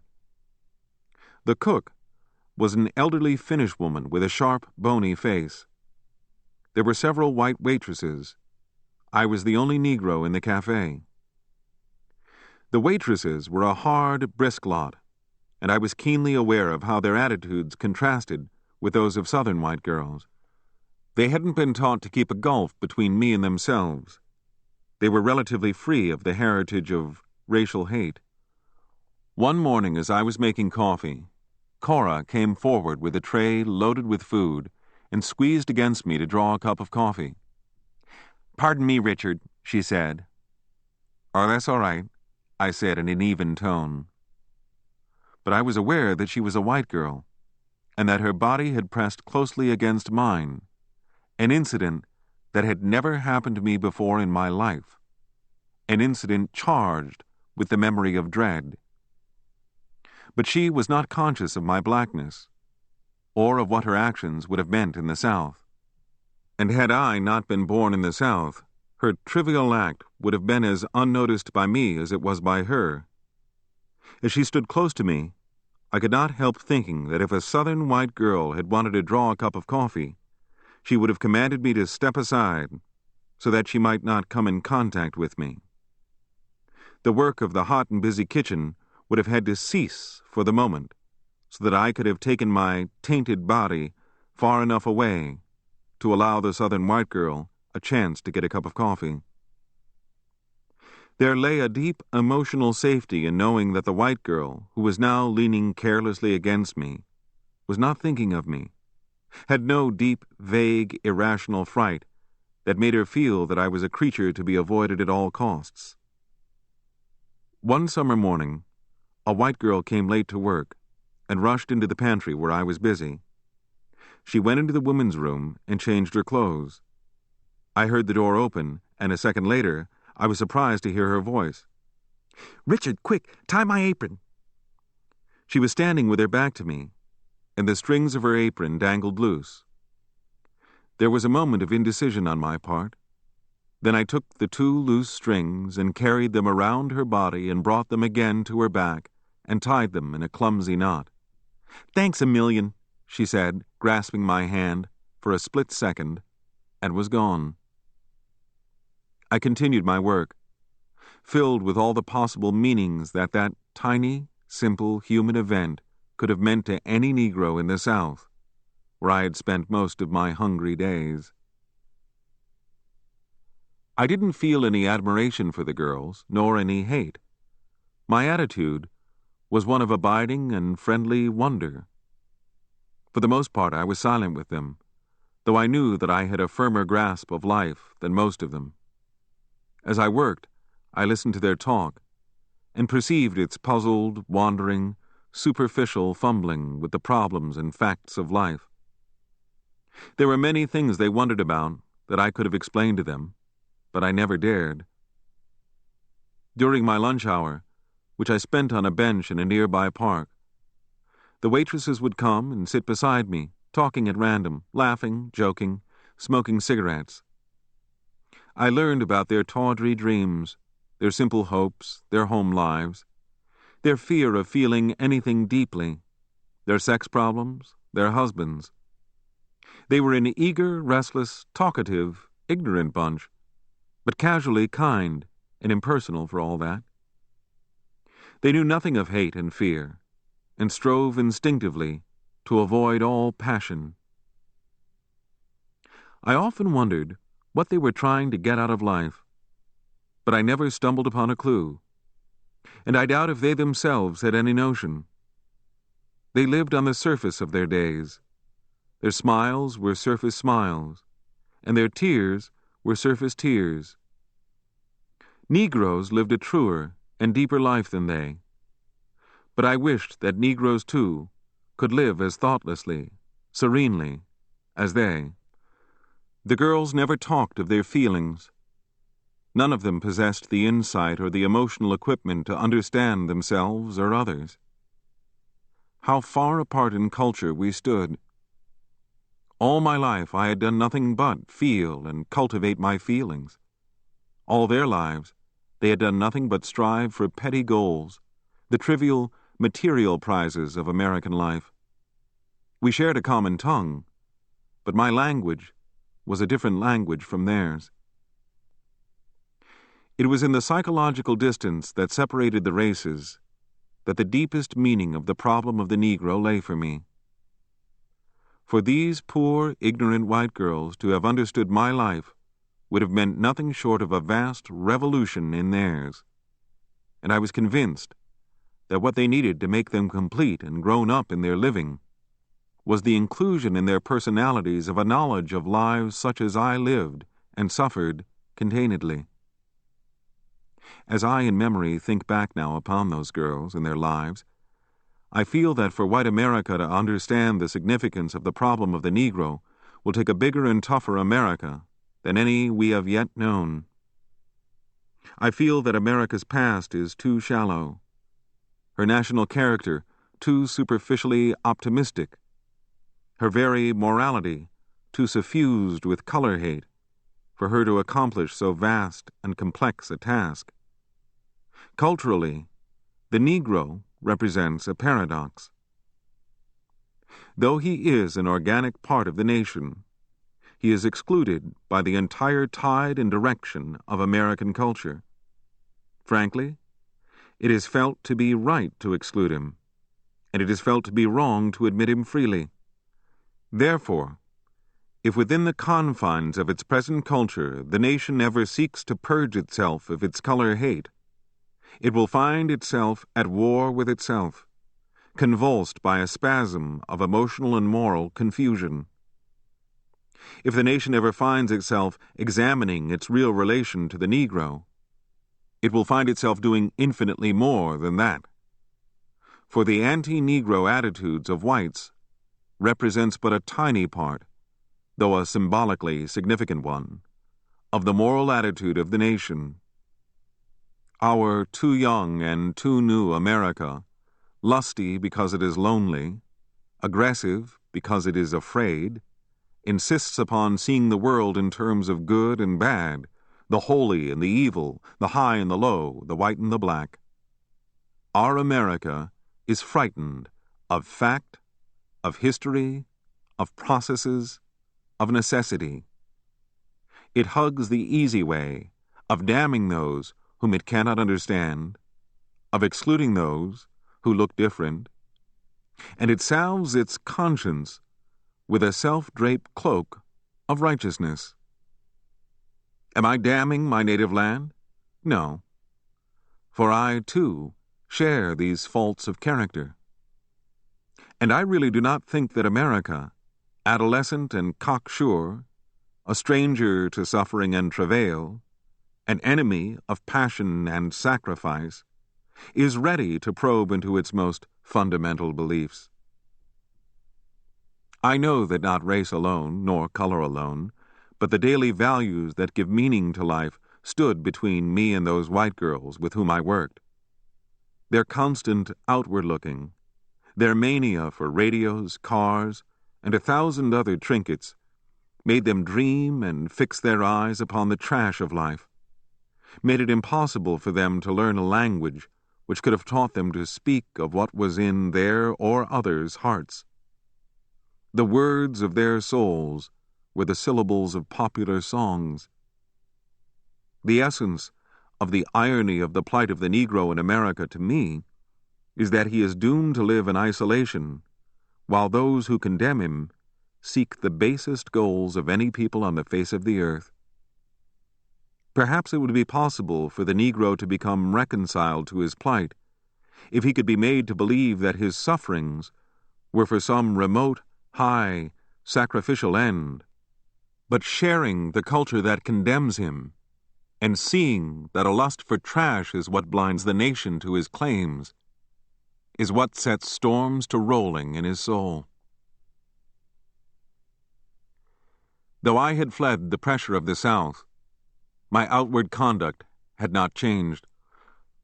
The cook was an elderly Finnish woman with a sharp, bony face. There were several white waitresses. I was the only Negro in the cafe. The waitresses were a hard, brisk lot, and I was keenly aware of how their attitudes contrasted with those of Southern white girls. They hadn't been taught to keep a gulf between me and themselves. They were relatively free of the heritage of racial hate. One morning as I was making coffee, Cora came forward with a tray loaded with food and squeezed against me to draw a cup of coffee. "Pardon me, Richard," she said. "Oh, that's all right," I said in an even tone. But I was aware that she was a white girl, and that her body had pressed closely against mine, an incident that had never happened to me before in my life, an incident charged with the memory of dread. But she was not conscious of my blackness, or of what her actions would have meant in the South. And had I not been born in the South, her trivial act would have been as unnoticed by me as it was by her. As she stood close to me, I could not help thinking that if a Southern white girl had wanted to draw a cup of coffee, she would have commanded me to step aside so that she might not come in contact with me. The work of the hot and busy kitchen would have had to cease for the moment so that I could have taken my tainted body far enough away to allow the Southern white girl a chance to get a cup of coffee. There lay a deep emotional safety in knowing that the white girl, who was now leaning carelessly against me, was not thinking of me, had no deep, vague, irrational fright that made her feel that I was a creature to be avoided at all costs. One summer morning, a white girl came late to work and rushed into the pantry where I was busy. She went into the women's room and changed her clothes. I heard the door open, and a second later, I was surprised to hear her voice. "Richard, quick, tie my apron." She was standing with her back to me, and the strings of her apron dangled loose. There was a moment of indecision on my part. Then I took the two loose strings and carried them around her body and brought them again to her back and tied them in a clumsy knot. "Thanks a million," she said, grasping my hand for a split second, and was gone. I continued my work, filled with all the possible meanings that tiny, simple human event could have meant to any Negro in the South, where I had spent most of my hungry days. I didn't feel any admiration for the girls, nor any hate. My attitude was one of abiding and friendly wonder. For the most part, I was silent with them, though I knew that I had a firmer grasp of life than most of them. As I worked, I listened to their talk and perceived its puzzled, wandering, superficial fumbling with the problems and facts of life. There were many things they wondered about that I could have explained to them, but I never dared. During my lunch hour, which I spent on a bench in a nearby park, the waitresses would come and sit beside me, talking at random, laughing, joking, smoking cigarettes. I learned about their tawdry dreams, their simple hopes, their home lives, their fear of feeling anything deeply, their sex problems, their husbands. They were an eager, restless, talkative, ignorant bunch, but casually kind and impersonal for all that. They knew nothing of hate and fear, and strove instinctively to avoid all passion. I often wondered what they were trying to get out of life, but I never stumbled upon a clue, and I doubt if they themselves had any notion. They lived on the surface of their days. Their smiles were surface smiles, and their tears were surface tears. Negroes lived a truer and deeper life than they, but I wished that Negroes, too, could live as thoughtlessly, serenely, as they. The girls never talked of their feelings. None of them possessed the insight or the emotional equipment to understand themselves or others. How far apart in culture we stood. All my life I had done nothing but feel and cultivate my feelings. All their lives they had done nothing but strive for petty goals, the trivial, material prizes of American life. We shared a common tongue, but my language was a different language from theirs. It was in the psychological distance that separated the races that the deepest meaning of the problem of the Negro lay for me. For these poor, ignorant white girls to have understood my life would have meant nothing short of a vast revolution in theirs. And I was convinced that what they needed to make them complete and grown up in their living was the inclusion in their personalities of a knowledge of lives such as I lived and suffered containedly. As I in memory think back now upon those girls and their lives, I feel that for white America to understand the significance of the problem of the Negro will take a bigger and tougher America than any we have yet known. I feel that America's past is too shallow, her national character too superficially optimistic, her very morality too suffused with color hate for her to accomplish so vast and complex a task. Culturally, the Negro represents a paradox. Though he is an organic part of the nation, he is excluded by the entire tide and direction of American culture. Frankly, it is felt to be right to exclude him, and it is felt to be wrong to admit him freely. Therefore, if within the confines of its present culture the nation ever seeks to purge itself of its color hate, it will find itself at war with itself, convulsed by a spasm of emotional and moral confusion. If the nation ever finds itself examining its real relation to the Negro, it will find itself doing infinitely more than that. For the anti-Negro attitudes of whites represents but a tiny part, though a symbolically significant one, of the moral attitude of the nation. Our too young and too new America, lusty because it is lonely, aggressive because it is afraid, insists upon seeing the world in terms of good and bad, the holy and the evil, the high and the low, the white and the black. Our America is frightened of fact, of history, of processes, of necessity. It hugs the easy way of damning those whom it cannot understand, of excluding those who look different, and it salves its conscience with a self-draped cloak of righteousness. Am I damning my native land? No, for I, too, share these faults of character. And I really do not think that America, adolescent and cocksure, a stranger to suffering and travail, an enemy of passion and sacrifice, is ready to probe into its most fundamental beliefs. I know that not race alone, nor color alone, but the daily values that give meaning to life stood between me and those white girls with whom I worked. Their constant outward-looking, their mania for radios, cars, and 1,000 other trinkets made them dream and fix their eyes upon the trash of life, made it impossible for them to learn a language which could have taught them to speak of what was in their or others' hearts. The words of their souls were the syllables of popular songs. The essence of the irony of the plight of the Negro in America to me is that he is doomed to live in isolation, while those who condemn him seek the basest goals of any people on the face of the earth. Perhaps it would be possible for the Negro to become reconciled to his plight if he could be made to believe that his sufferings were for some remote, high, sacrificial end, but sharing the culture that condemns him and seeing that a lust for trash is what blinds the nation to his claims, is what sets storms to rolling in his soul. Though I had fled the pressure of the South, my outward conduct had not changed.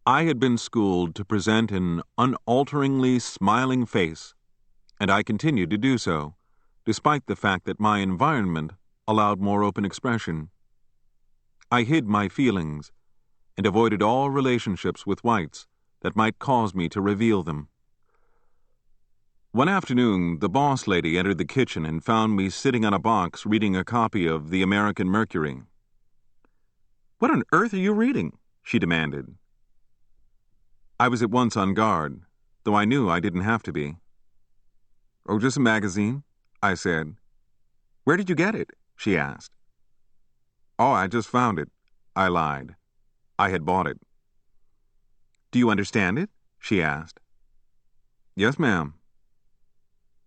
I had been schooled to present an unalteringly smiling face, and I continued to do so, despite the fact that my environment allowed more open expression. I hid my feelings and avoided all relationships with whites that might cause me to reveal them. One afternoon, the boss lady entered the kitchen and found me sitting on a box reading a copy of the American Mercury. "What on earth are you reading?" she demanded. I was at once on guard, though I knew I didn't have to be. "Oh, just a magazine. I said. "Where did you get it?" she asked. "Oh, I just found it," I lied. I had bought it. "Do you understand it?" she asked. "Yes, ma'am."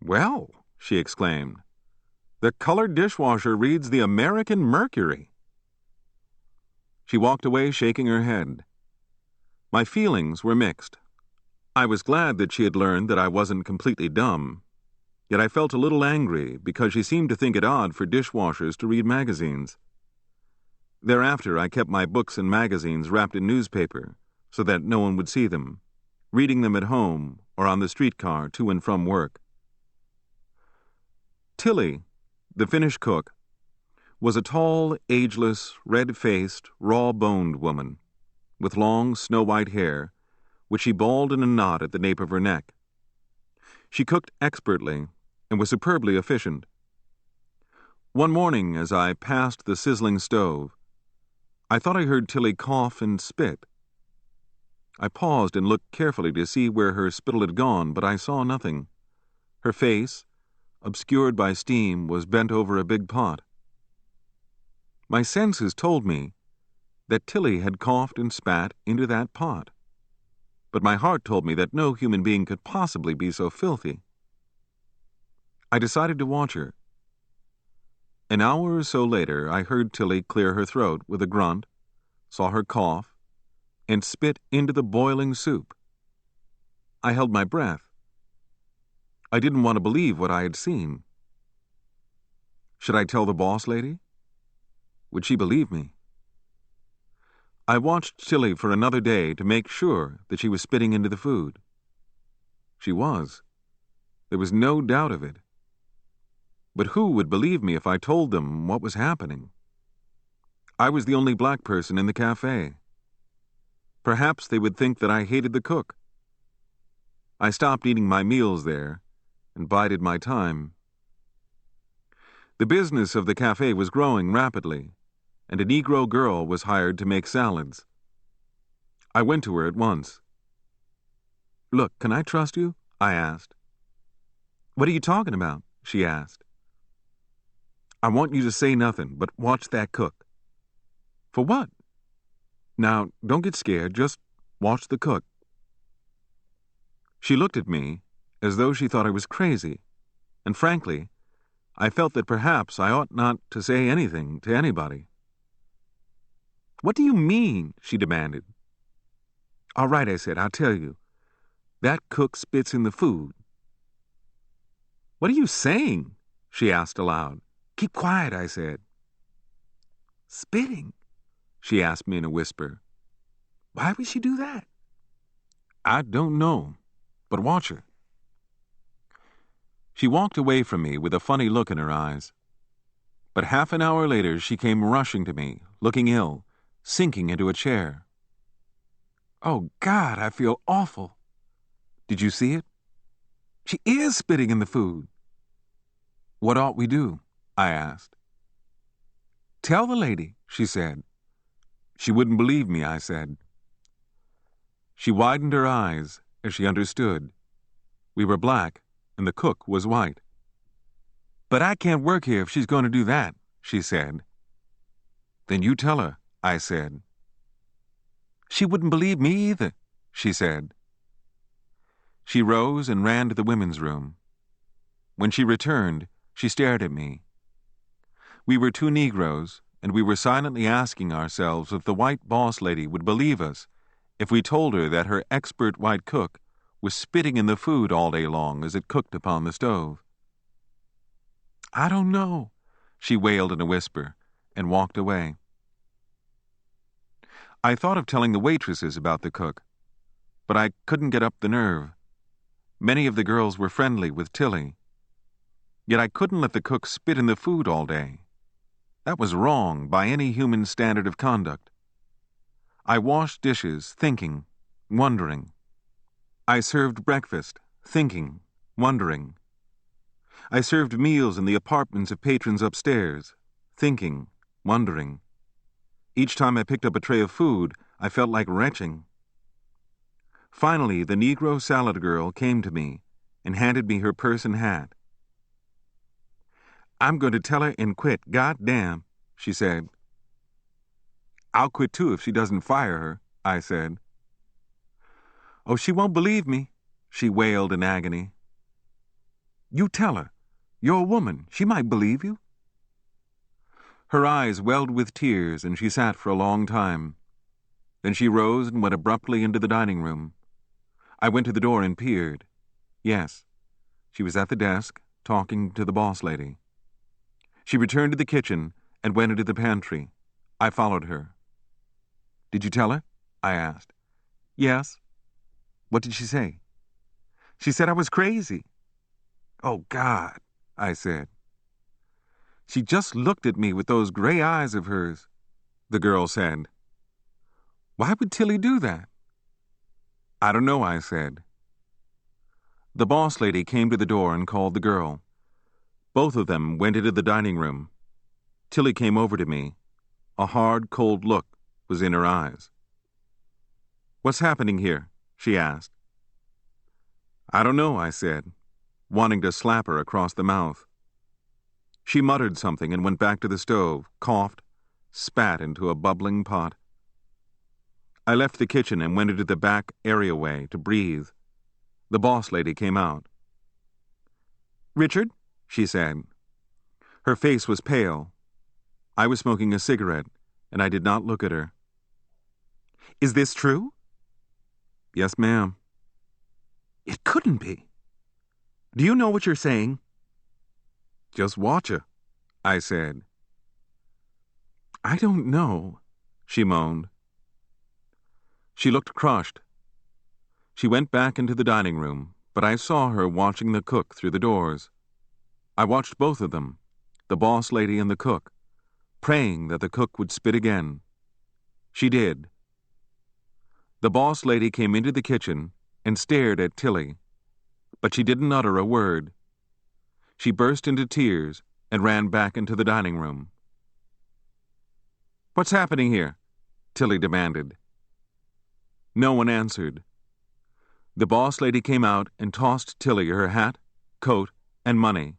"Well," she exclaimed, "the colored dishwasher reads the American Mercury." She walked away shaking her head. My feelings were mixed. I was glad that she had learned that I wasn't completely dumb, yet I felt a little angry because she seemed to think it odd for dishwashers to read magazines. Thereafter, I kept my books and magazines wrapped in newspaper so that no one would see them, reading them at home or on the streetcar to and from work. Tilly, the Finnish cook, was a tall, ageless, red-faced, raw-boned woman with long, snow-white hair, which she balled in a knot at the nape of her neck. She cooked expertly and was superbly efficient. One morning, as I passed the sizzling stove, I thought I heard Tilly cough and spit. I paused and looked carefully to see where her spittle had gone, but I saw nothing. Her face, obscured by steam, was bent over a big pot. My senses told me that Tilly had coughed and spat into that pot, but my heart told me that no human being could possibly be so filthy. I decided to watch her. An hour or so later, I heard Tilly clear her throat with a grunt, saw her cough, and spit into the boiling soup. I held my breath. I didn't want to believe what I had seen. Should I tell the boss lady? Would she believe me? I watched Tilly for another day to make sure that she was spitting into the food. She was. There was no doubt of it. But who would believe me if I told them what was happening? I was the only black person in the cafe. Perhaps they would think that I hated the cook. I stopped eating my meals there and bided my time. The business of the cafe was growing rapidly, and a Negro girl was hired to make salads. I went to her at once. "Look, can I trust you?" I asked. "What are you talking about?" she asked. "I want you to say nothing, but watch that cook." "For what?" "Now, don't get scared, just watch the cook." She looked at me as though she thought I was crazy, and frankly, I felt that perhaps I ought not to say anything to anybody. "What do you mean?" she demanded. "All right," I said, "I'll tell you. That cook spits in the food." "What are you saying?" she asked aloud. "Keep quiet," I said. "Spitting?" she asked me in a whisper. "Why would she do that?" "I don't know, but watch her." She walked away from me with a funny look in her eyes. But half an hour later she came rushing to me, looking ill, sinking into a chair. "Oh, God, I feel awful." "Did you see it?" "She is spitting in the food." "What ought we do?" I asked. "Tell the lady," she said. "She wouldn't believe me," I said. She widened her eyes as she understood. We were black, and the cook was white. "But I can't work here if she's going to do that," she said. "Then you tell her," I said. "She wouldn't believe me either," she said. She rose and ran to the women's room. When she returned, she stared at me. We were two Negroes, and we were silently asking ourselves if the white boss lady would believe us if we told her that her expert white cook was spitting in the food all day long as it cooked upon the stove. "I don't know," she wailed in a whisper, and walked away. I thought of telling the waitresses about the cook, but I couldn't get up the nerve. Many of the girls were friendly with Tilly. Yet I couldn't let the cook spit in the food all day. That was wrong by any human standard of conduct. I washed dishes, thinking, wondering. I served breakfast, thinking, wondering. I served meals in the apartments of patrons upstairs, thinking, wondering. Each time I picked up a tray of food, I felt like retching. Finally, the Negro salad girl came to me and handed me her purse and hat. I'm going to tell her and quit, goddamn, she said. I'll quit too if she doesn't fire her, I said. Oh, she won't believe me, she wailed in agony. You tell her. You're a woman. She might believe you. Her eyes welled with tears, and she sat for a long time. Then she rose and went abruptly into the dining room. I went to the door and peered. Yes, she was at the desk, talking to the boss lady. She returned to the kitchen and went into the pantry. I followed her. Did you tell her? I asked. Yes. What did she say? She said I was crazy. Oh, God, I said. She just looked at me with those gray eyes of hers, the girl said. Why would Tilly do that? I don't know, I said. The boss lady came to the door and called the girl. Both of them went into the dining room. Tilly came over to me. A hard, cold look was in her eyes. What's happening here? She asked. I don't know, I said, wanting to slap her across the mouth. She muttered something and went back to the stove, coughed, spat into a bubbling pot. I left the kitchen and went into the back areaway to breathe. The boss lady came out. Richard, she said. Her face was pale. I was smoking a cigarette, and I did not look at her. Is this true? Yes, ma'am. It couldn't be. Do you know what you're saying? Just watch her, I said. I don't know, she moaned. She looked crushed. She went back into the dining room, but I saw her watching the cook through the doors. I watched both of them, the boss lady and the cook, praying that the cook would spit again. She did. The boss lady came into the kitchen and stared at Tilly, but she didn't utter a word. She burst into tears and ran back into the dining room. What's happening here? Tilly demanded. No one answered. The boss lady came out and tossed Tilly her hat, coat, and money.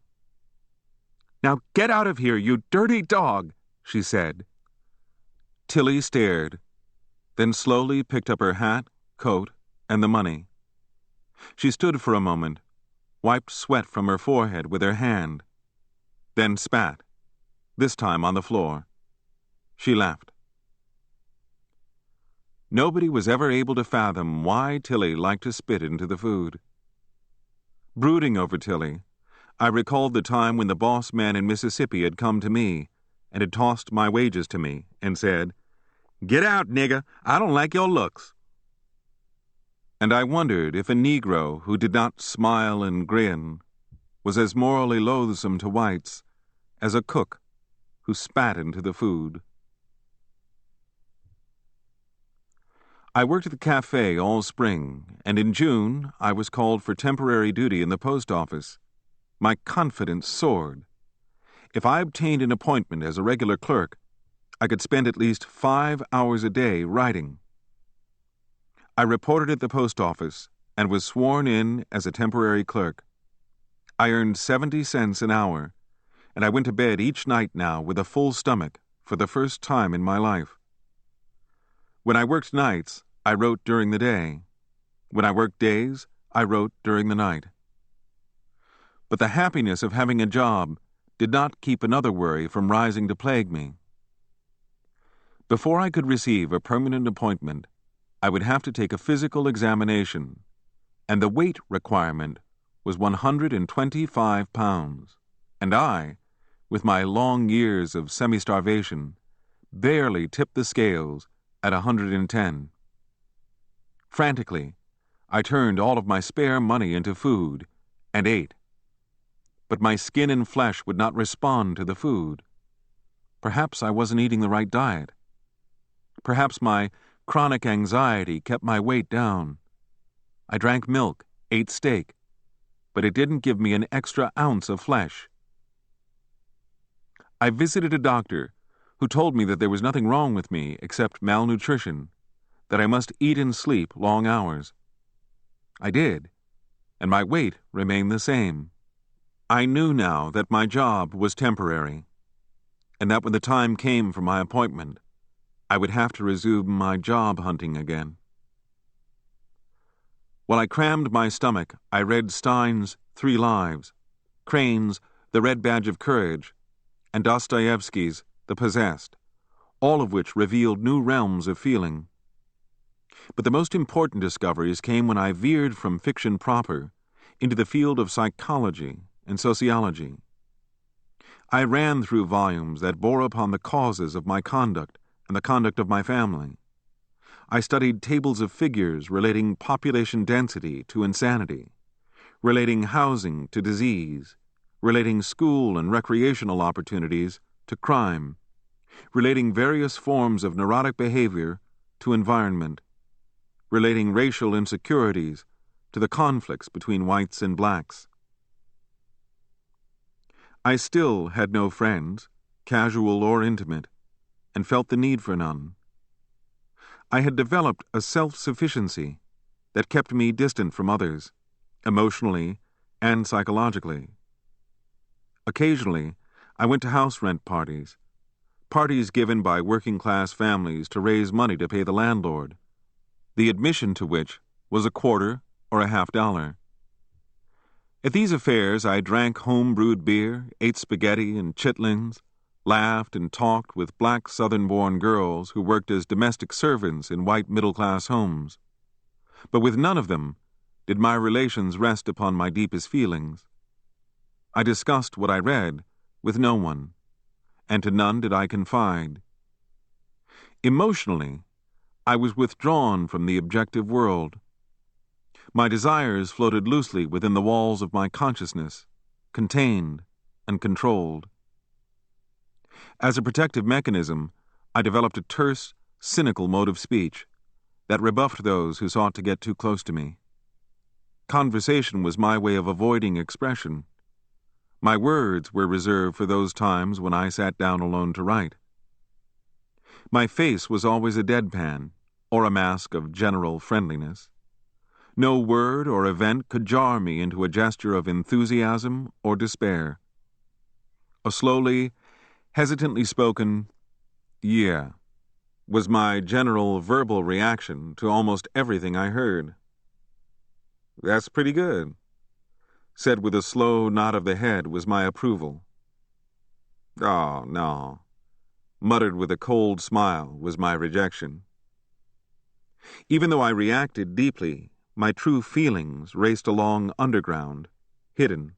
Now get out of here, you dirty dog, she said. Tilly stared, then slowly picked up her hat, coat, and the money. She stood for a moment, wiped sweat from her forehead with her hand, then spat, this time on the floor. She left. Nobody was ever able to fathom why Tilly liked to spit into the food. Brooding over Tilly, I recalled the time when the boss man in Mississippi had come to me and had tossed my wages to me and said, "Get out, nigger, I don't like your looks." And I wondered if a Negro who did not smile and grin was as morally loathsome to whites as a cook who spat into the food. I worked at the cafe all spring, and in June I was called for temporary duty in the post office. My confidence soared. If I obtained an appointment as a regular clerk, I could spend at least 5 hours a day writing. I reported at the post office and was sworn in as a temporary clerk. I earned 70 cents an hour, and I went to bed each night now with a full stomach for the first time in my life. When I worked nights, I wrote during the day. When I worked days, I wrote during the night. But the happiness of having a job did not keep another worry from rising to plague me. Before I could receive a permanent appointment, I would have to take a physical examination, and the weight requirement was 125 pounds, and I, with my long years of semi-starvation, barely tipped the scales at 110. Frantically, I turned all of my spare money into food and ate. But my skin and flesh would not respond to the food. Perhaps I wasn't eating the right diet. Perhaps my chronic anxiety kept my weight down. I drank milk, ate steak, but it didn't give me an extra ounce of flesh. I visited a doctor who told me that there was nothing wrong with me except malnutrition, that I must eat and sleep long hours. I did, and my weight remained the same. I knew now that my job was temporary, and that when the time came for my appointment, I would have to resume my job hunting again. While I crammed my stomach, I read Stein's 3 Lives, Crane's The Red Badge of Courage, and Dostoevsky's The Possessed, all of which revealed new realms of feeling. But the most important discoveries came when I veered from fiction proper into the field of psychology and sociology. I ran through volumes that bore upon the causes of my conduct and the conduct of my family. I studied tables of figures relating population density to insanity, relating housing to disease, relating school and recreational opportunities to crime, relating various forms of neurotic behavior to environment, relating racial insecurities to the conflicts between whites and blacks. I still had no friends, casual or intimate, and felt the need for none. I had developed a self-sufficiency that kept me distant from others, emotionally and psychologically. Occasionally, I went to house rent parties given by working-class families to raise money to pay the landlord, the admission to which was a quarter or a $50. At these affairs, I drank home-brewed beer, ate spaghetti and chitlins, laughed and talked with black Southern-born girls who worked as domestic servants in white middle-class homes. But with none of them did my relations rest upon my deepest feelings. I discussed what I read with no one, and to none did I confide. Emotionally, I was withdrawn from the objective world. My desires floated loosely within the walls of my consciousness, contained and controlled. As a protective mechanism, I developed a terse, cynical mode of speech that rebuffed those who sought to get too close to me. Conversation was my way of avoiding expression. My words were reserved for those times when I sat down alone to write. My face was always a deadpan, or a mask of general friendliness. No word or event could jar me into a gesture of enthusiasm or despair. A slowly, hesitantly spoken, "yeah," was my general verbal reaction to almost everything I heard. "That's pretty good," said with a slow nod of the head, was my approval. "Oh, no," muttered with a cold smile, was my rejection. Even though I reacted deeply, my true feelings raced along underground, hidden.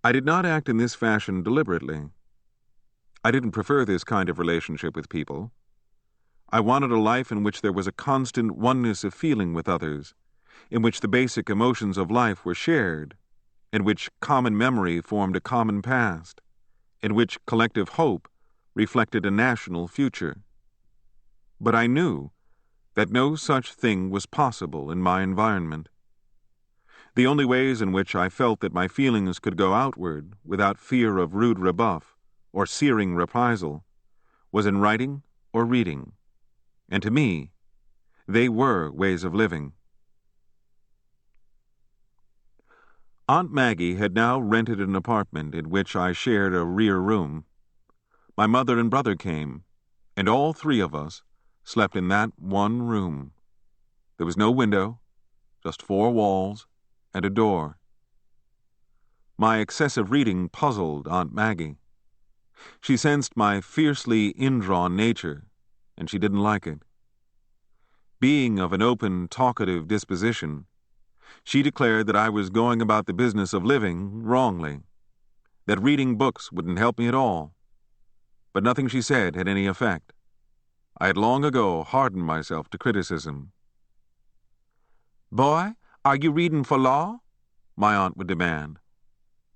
I did not act in this fashion deliberately. I didn't prefer this kind of relationship with people. I wanted a life in which there was a constant oneness of feeling with others, in which the basic emotions of life were shared, in which common memory formed a common past, in which collective hope reflected a national future. But I knew that no such thing was possible in my environment. The only ways in which I felt that my feelings could go outward without fear of rude rebuff or searing reprisal was in writing or reading, and to me, they were ways of living. Aunt Maggie had now rented an apartment in which I shared a rear room. My mother and brother came, and all 3 of us slept in that one room. There was no window, just 4 walls and a door. My excessive reading puzzled Aunt Maggie. She sensed my fiercely indrawn nature, and she didn't like it. Being of an open, talkative disposition, she declared that I was going about the business of living wrongly, that reading books wouldn't help me at all. But nothing she said had any effect. I had long ago hardened myself to criticism. "Boy, are you reading for law?" my aunt would demand.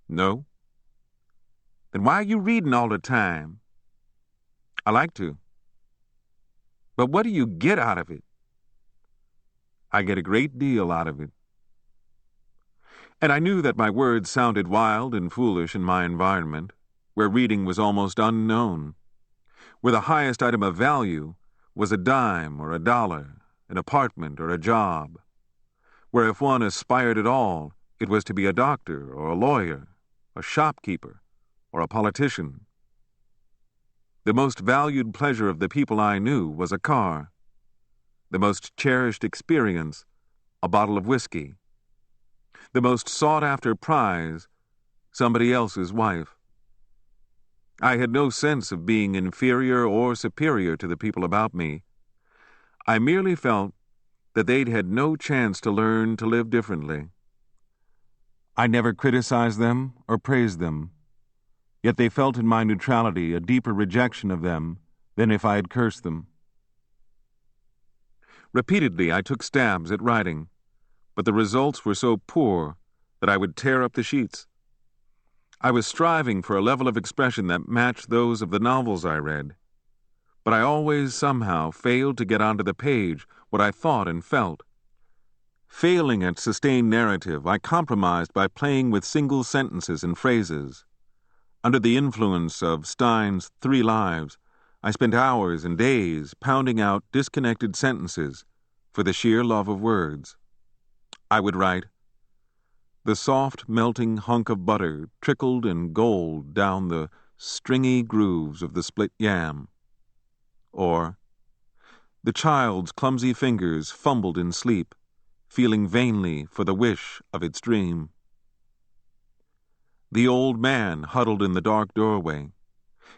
"No." "Then why are you reading all the time?" "I like to." "But what do you get out of it?" "I get a great deal out of it." And I knew that my words sounded wild and foolish in my environment, where reading was almost unknown, where the highest item of value was a dime or a dollar, an apartment or a job, where if one aspired at all, It was to be a doctor or a lawyer, a shopkeeper, or a politician. The most valued pleasure of the people I knew was a car. The most cherished experience, a bottle of whiskey. The most sought-after prize, somebody else's wife. I had no sense of being inferior or superior to the people about me. I merely felt that they'd had no chance to learn to live differently. I never criticized them or praised them, yet they felt in my neutrality a deeper rejection of them than if I had cursed them. Repeatedly I took stabs at writing, but the results were so poor that I would tear up the sheets. I was striving for a level of expression that matched those of the novels I read, but I always somehow failed to get onto the page what I thought and felt. Failing at sustained narrative, I compromised by playing with single sentences and phrases. Under the influence of Stein's 3 Lives, I spent hours and days pounding out disconnected sentences for the sheer love of words. I would write, "The soft, melting hunk of butter trickled in gold down the stringy grooves of the split yam." Or, "The child's clumsy fingers fumbled in sleep, feeling vainly for the wish of its dream." The old man huddled in the dark doorway,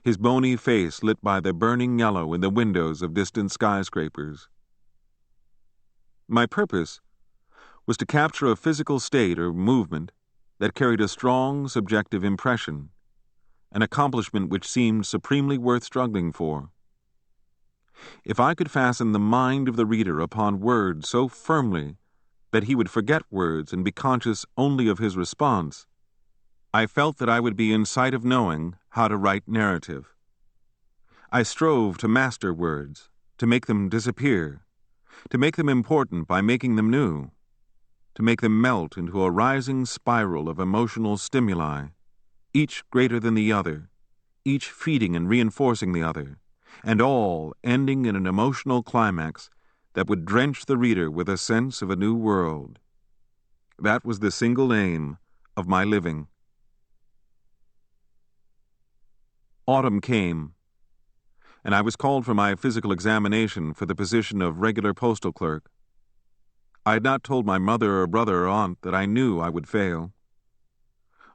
his bony face lit by the burning yellow in the windows of distant skyscrapers. My purpose was to capture a physical state or movement that carried a strong subjective impression, an accomplishment which seemed supremely worth struggling for. If I could fasten the mind of the reader upon words so firmly that he would forget words and be conscious only of his response, I felt that I would be in sight of knowing how to write narrative. I strove to master words, to make them disappear, to make them important by making them new, to make them melt into a rising spiral of emotional stimuli, each greater than the other, each feeding and reinforcing the other, and all ending in an emotional climax that would drench the reader with a sense of a new world. That was the single aim of my living. Autumn came, and I was called for my physical examination for the position of regular postal clerk. I had not told my mother or brother or aunt that I knew I would fail.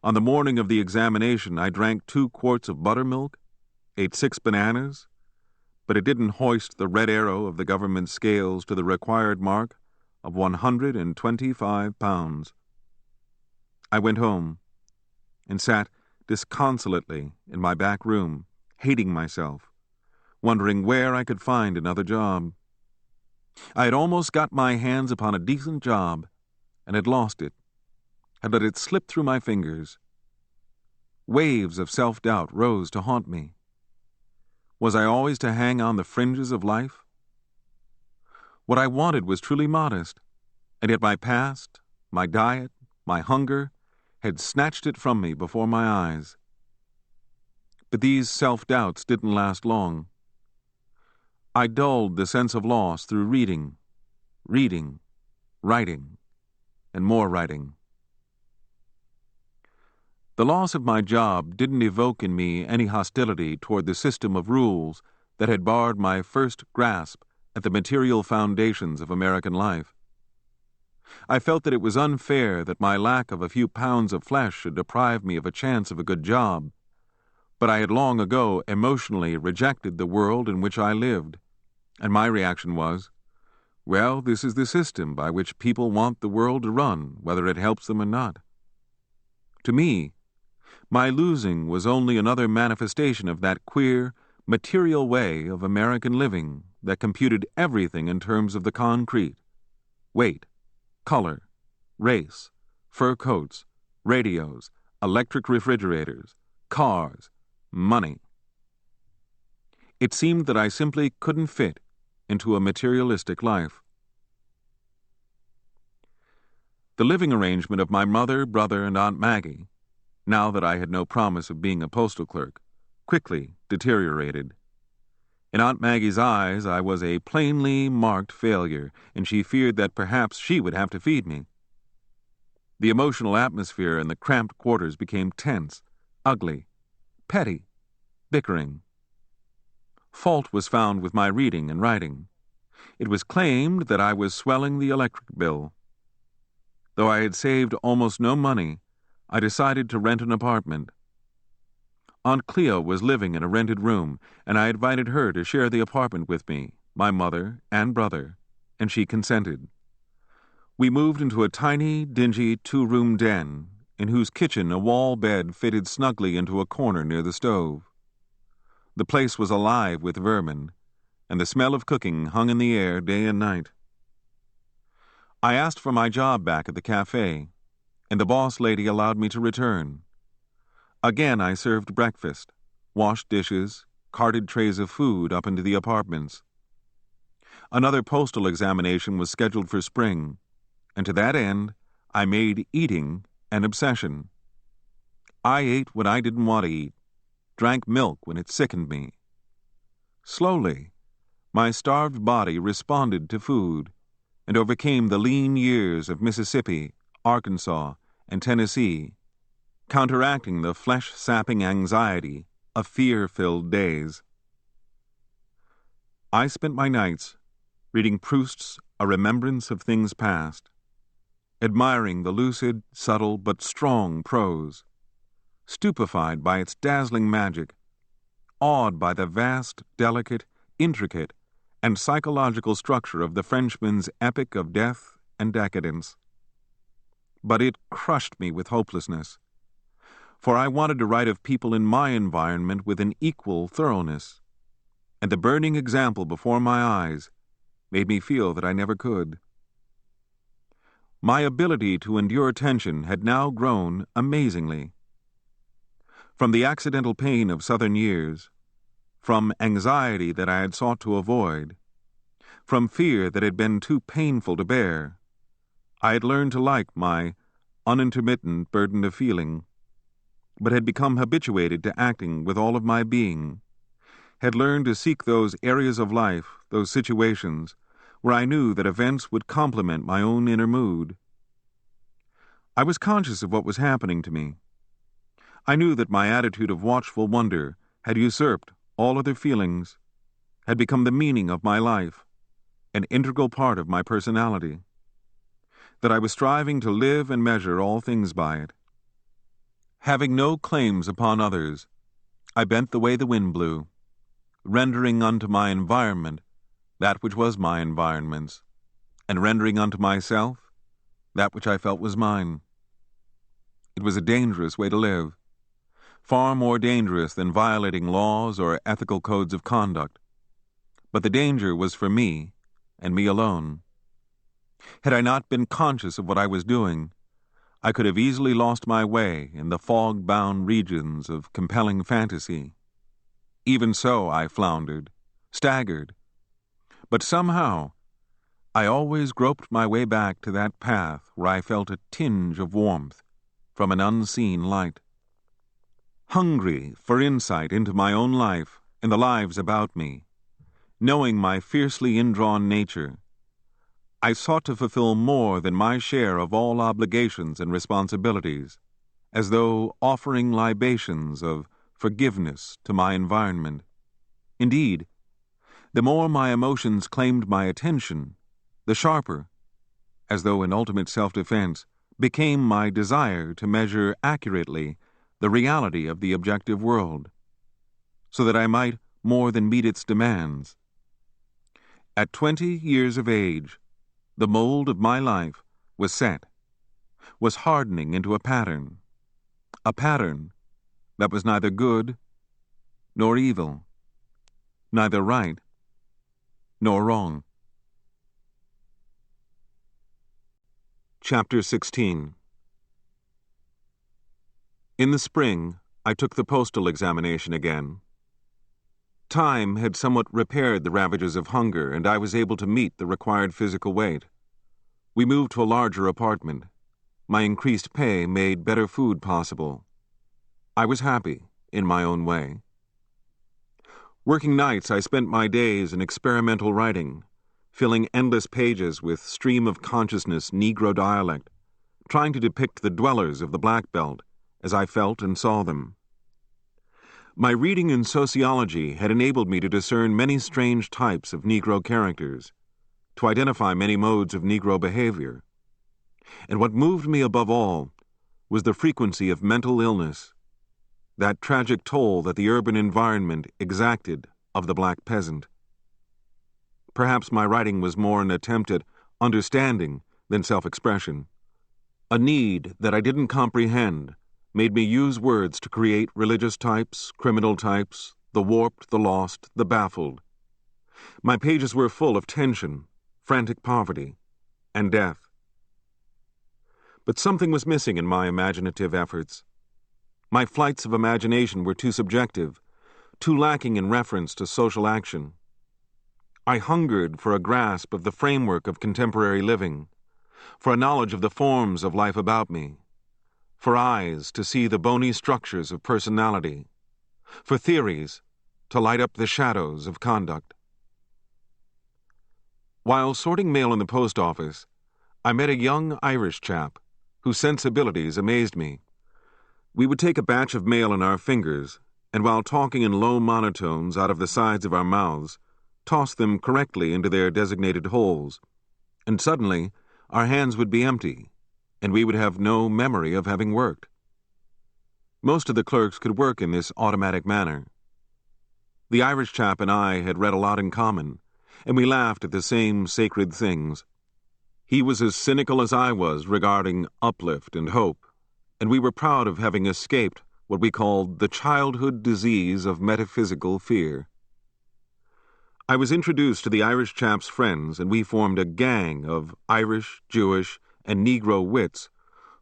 On the morning of the examination, I drank 2 quarts of buttermilk, ate 6 bananas, but it didn't hoist the red arrow of the government scales to the required mark of 125 pounds. I went home and sat disconsolately in my back room, hating myself, wondering where I could find another job. I had almost got my hands upon a decent job and had lost it, had let it slip through my fingers. Waves of self-doubt rose to haunt me. Was I always to hang on the fringes of life? What I wanted was truly modest, and yet my past, my diet, my hunger had snatched it from me before my eyes. But these self-doubts didn't last long. I dulled the sense of loss through reading, writing, and more writing. The loss of my job didn't evoke in me any hostility toward the system of rules that had barred my first grasp at the material foundations of American life. I felt that it was unfair that my lack of a few pounds of flesh should deprive me of a chance of a good job, but I had long ago emotionally rejected the world in which I lived, and my reaction was, well, this is the system by which people want the world to run, whether it helps them or not. To me, my losing was only another manifestation of that queer, material way of American living that computed everything in terms of the concrete: weight, color, race, fur coats, radios, electric refrigerators, cars, money. It seemed that I simply couldn't fit into a materialistic life. The living arrangement of my mother, brother, and Aunt Maggie, now that I had no promise of being a postal clerk, quickly deteriorated. In Aunt Maggie's eyes, I was a plainly marked failure, and she feared that perhaps she would have to feed me. The emotional atmosphere in the cramped quarters became tense, ugly, petty, bickering. Fault was found with my reading and writing. It was claimed that I was swelling the electric bill. Though I had saved almost no money, I decided to rent an apartment. Aunt Cleo was living in a rented room, and I invited her to share the apartment with me, my mother and brother, and she consented. We moved into a tiny, dingy two-room den, in whose kitchen a wall bed fitted snugly into a corner near the stove. The place was alive with vermin, and the smell of cooking hung in the air day and night. I asked for my job back at the cafe, and the boss lady allowed me to return. Again I served breakfast, washed dishes, carted trays of food up into the apartments. Another postal examination was scheduled for spring, and to that end, I made eating an obsession. I ate when I didn't want to eat, drank milk when it sickened me. Slowly, my starved body responded to food and overcame the lean years of Mississippi, Arkansas, and Tennessee, counteracting the flesh-sapping anxiety of fear-filled days. I spent my nights reading Proust's A Remembrance of Things Past, admiring the lucid, subtle, but strong prose, stupefied by its dazzling magic, awed by the vast, delicate, intricate, and psychological structure of the Frenchman's epic of death and decadence. But it crushed me with hopelessness, for I wanted to write of people in my environment with an equal thoroughness, and the burning example before my eyes made me feel that I never could. My ability to endure tension had now grown amazingly. From the accidental pain of Southern years, from anxiety that I had sought to avoid, from fear that had been too painful to bear, I had learned to like my unintermittent burden of feeling, but had become habituated to acting with all of my being, had learned to seek those areas of life, those situations, where I knew that events would complement my own inner mood. I was conscious of what was happening to me. I knew that my attitude of watchful wonder had usurped all other feelings, had become the meaning of my life, an integral part of my personality, that I was striving to live and measure all things by it. Having no claims upon others, I bent the way the wind blew, rendering unto my environment that which was my environment's, and rendering unto myself that which I felt was mine. It was a dangerous way to live, far more dangerous than violating laws or ethical codes of conduct. But the danger was for me, and me alone. Had I not been conscious of what I was doing, I could have easily lost my way in the fog-bound regions of compelling fantasy. Even so, I floundered, staggered, but somehow I always groped my way back to that path where I felt a tinge of warmth from an unseen light. Hungry for insight into my own life and the lives about me, knowing my fiercely indrawn nature, I sought to fulfill more than my share of all obligations and responsibilities, as though offering libations of forgiveness to my environment. Indeed, the more my emotions claimed my attention, the sharper, as though in ultimate self-defense, became my desire to measure accurately the reality of the objective world, so that I might more than meet its demands. At 20 years of age, the mold of my life was set, was hardening into a pattern that was neither good nor evil, neither right nor wrong. Chapter 16. In the spring, I took the postal examination again. Time had somewhat repaired the ravages of hunger, and I was able to meet the required physical weight. We moved to a larger apartment. My increased pay made better food possible. I was happy, in my own way. Working nights, I spent my days in experimental writing, filling endless pages with stream-of-consciousness Negro dialect, trying to depict the dwellers of the Black Belt as I felt and saw them. My reading in sociology had enabled me to discern many strange types of Negro characters, to identify many modes of Negro behavior. And what moved me above all was the frequency of mental illness, that tragic toll that the urban environment exacted of the black peasant. Perhaps my writing was more an attempt at understanding than self-expression. A need that I didn't comprehend made me use words to create religious types, criminal types, the warped, the lost, the baffled. My pages were full of tension, frantic poverty, and death. But something was missing in my imaginative efforts. My flights of imagination were too subjective, too lacking in reference to social action. I hungered for a grasp of the framework of contemporary living, for a knowledge of the forms of life about me, for eyes to see the bony structures of personality, for theories to light up the shadows of conduct. While sorting mail in the post office, I met a young Irish chap whose sensibilities amazed me. We would take a batch of mail in our fingers, and while talking in low monotones out of the sides of our mouths, toss them correctly into their designated holes, and suddenly our hands would be empty, and we would have no memory of having worked. Most of the clerks could work in this automatic manner. The Irish chap and I had read a lot in common, and we laughed at the same sacred things. He was as cynical as I was regarding uplift and hope, and we were proud of having escaped what we called the childhood disease of metaphysical fear. I was introduced to the Irish chap's friends, and we formed a gang of Irish, Jewish, and Negro wits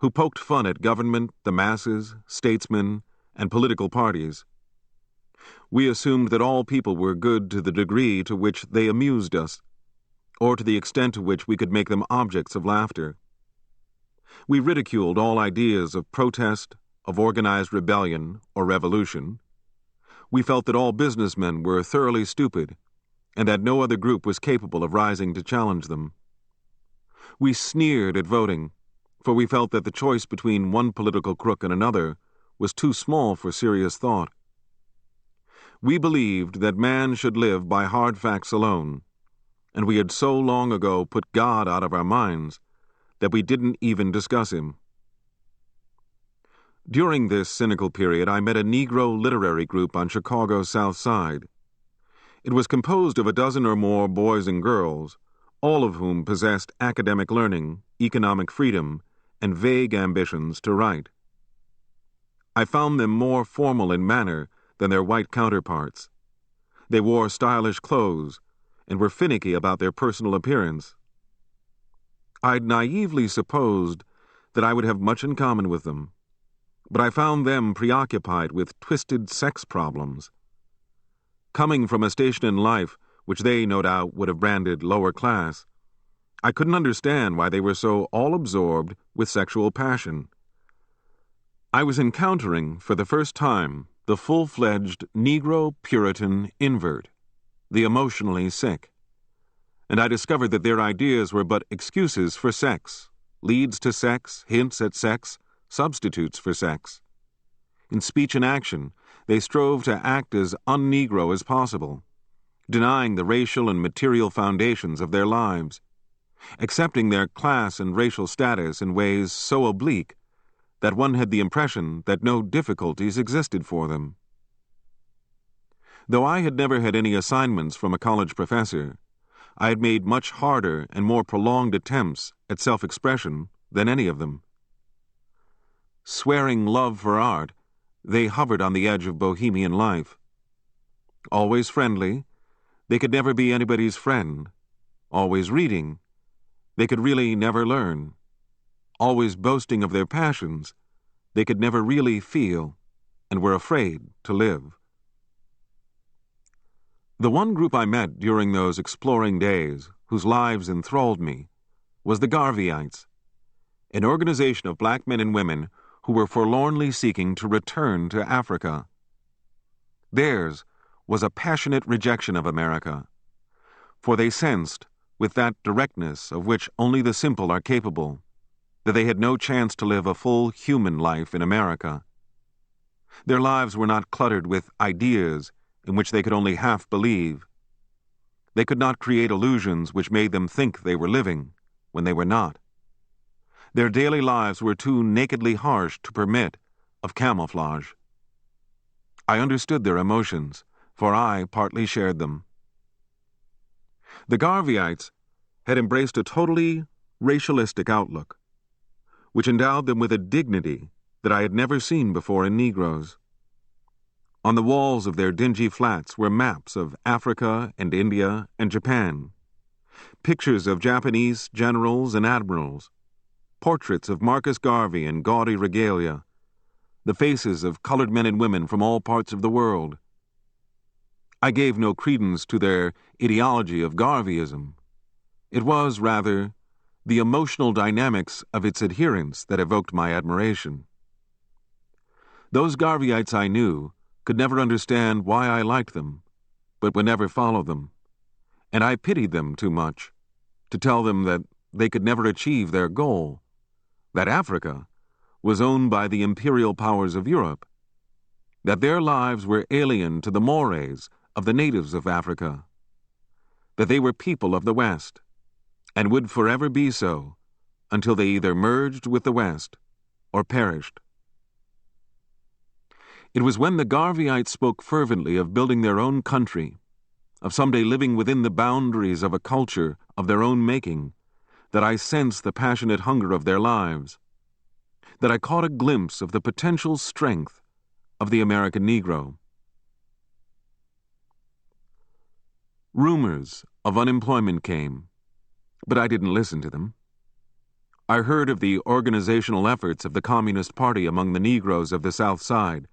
who poked fun at government, the masses, statesmen, and political parties. We assumed that all people were good to the degree to which they amused us, or to the extent to which we could make them objects of laughter. We ridiculed all ideas of protest, of organized rebellion or revolution. We felt that all businessmen were thoroughly stupid, and that no other group was capable of rising to challenge them. We sneered at voting, for we felt that the choice between one political crook and another was too small for serious thought. We believed that man should live by hard facts alone, and we had so long ago put God out of our minds that we didn't even discuss him. During this cynical period, I met a Negro literary group on Chicago's South Side. It was composed of a dozen or more boys and girls, all of whom possessed academic learning, economic freedom, and vague ambitions to write. I found them more formal in manner than their white counterparts. They wore stylish clothes and were finicky about their personal appearance. I'd naively supposed that I would have much in common with them, but I found them preoccupied with twisted sex problems. Coming from a station in life which they, no doubt, would have branded lower class, I couldn't understand why they were so all-absorbed with sexual passion. I was encountering, for the first time, the full-fledged Negro Puritan invert, the emotionally sick. And I discovered that their ideas were but excuses for sex, leads to sex, hints at sex, substitutes for sex. In speech and action, they strove to act as un-Negro as possible, denying the racial and material foundations of their lives, accepting their class and racial status in ways so oblique that one had the impression that no difficulties existed for them. Though I had never had any assignments from a college professor, I had made much harder and more prolonged attempts at self-expression than any of them. Swearing love for art, they hovered on the edge of bohemian life. Always friendly, they could never be anybody's friend. Always reading, they could really never learn. Always boasting of their passions, they could never really feel and were afraid to live. The one group I met during those exploring days, whose lives enthralled me, was the Garveyites, an organization of black men and women who were forlornly seeking to return to Africa. Theirs was a passionate rejection of America, for they sensed, with that directness of which only the simple are capable, that they had no chance to live a full human life in America. Their lives were not cluttered with ideas in which they could only half believe. They could not create illusions which made them think they were living when they were not. Their daily lives were too nakedly harsh to permit of camouflage. I understood their emotions, for I partly shared them. The Garveyites had embraced a totally racialistic outlook, which endowed them with a dignity that I had never seen before in Negroes. On the walls of their dingy flats were maps of Africa and India and Japan, pictures of Japanese generals and admirals, portraits of Marcus Garvey in gaudy regalia, the faces of colored men and women from all parts of the world. I gave no credence to their ideology of Garveyism. It was, rather, the emotional dynamics of its adherents that evoked my admiration. Those Garveyites I knew could never understand why I liked them, but would never follow them, and I pitied them too much to tell them that they could never achieve their goal, that Africa was owned by the imperial powers of Europe, that their lives were alien to the mores of the natives of Africa, that they were people of the West, and would forever be so until they either merged with the West or perished. It was when the Garveyites spoke fervently of building their own country, of someday living within the boundaries of a culture of their own making, that I sensed the passionate hunger of their lives, that I caught a glimpse of the potential strength of the American Negro. Rumors of unemployment came, but I didn't listen to them. I heard of the organizational efforts of the Communist Party among the Negroes of the South Side,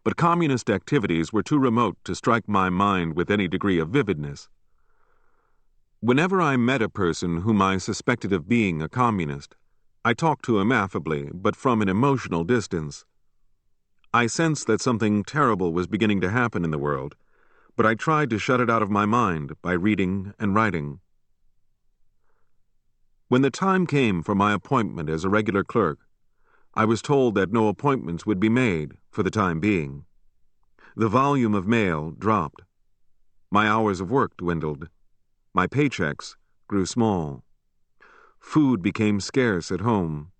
but communist activities were too remote to strike my mind with any degree of vividness. Whenever I met a person whom I suspected of being a communist, I talked to him affably, but from an emotional distance. I sensed that something terrible was beginning to happen in the world, but I tried to shut it out of my mind by reading and writing. When the time came for my appointment as a regular clerk, I was told that no appointments would be made for the time being. The volume of mail dropped. My hours of work dwindled. My paychecks grew small. Food became scarce at home.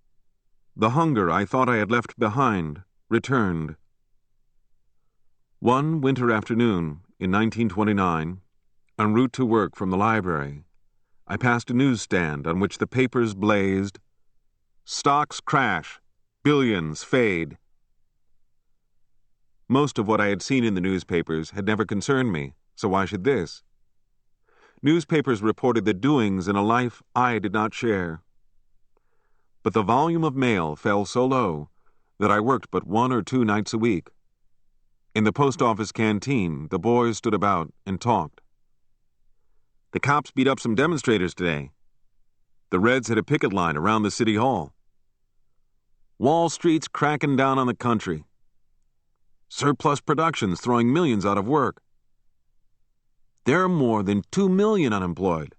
The hunger I thought I had left behind returned. One winter afternoon in 1929, en route to work from the library, I passed a newsstand on which the papers blazed, "Stocks crash. Billions fade." Most of what I had seen in the newspapers had never concerned me, so why should this? Newspapers reported the doings in a life I did not share. But the volume of mail fell so low that I worked but 1 or 2 nights a week. In the post office canteen, the boys stood about and talked. "The cops beat up some demonstrators today. The Reds had a picket line around the city hall. Wall Street's cracking down on the country. Surplus production's throwing millions out of work. There are more than 2 million unemployed.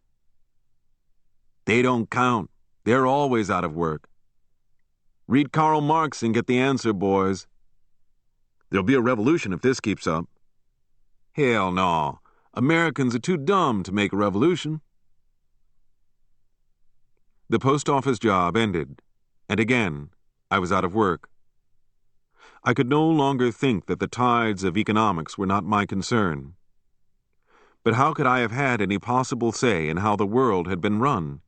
They don't count. They're always out of work. Read Karl Marx and get the answer, boys. There'll be a revolution if this keeps up." "Hell no. Americans are too dumb to make a revolution." The post office job ended, and again I was out of work. I could no longer think that the tides of economics were not my concern. But how could I have had any possible say in how the world had been run?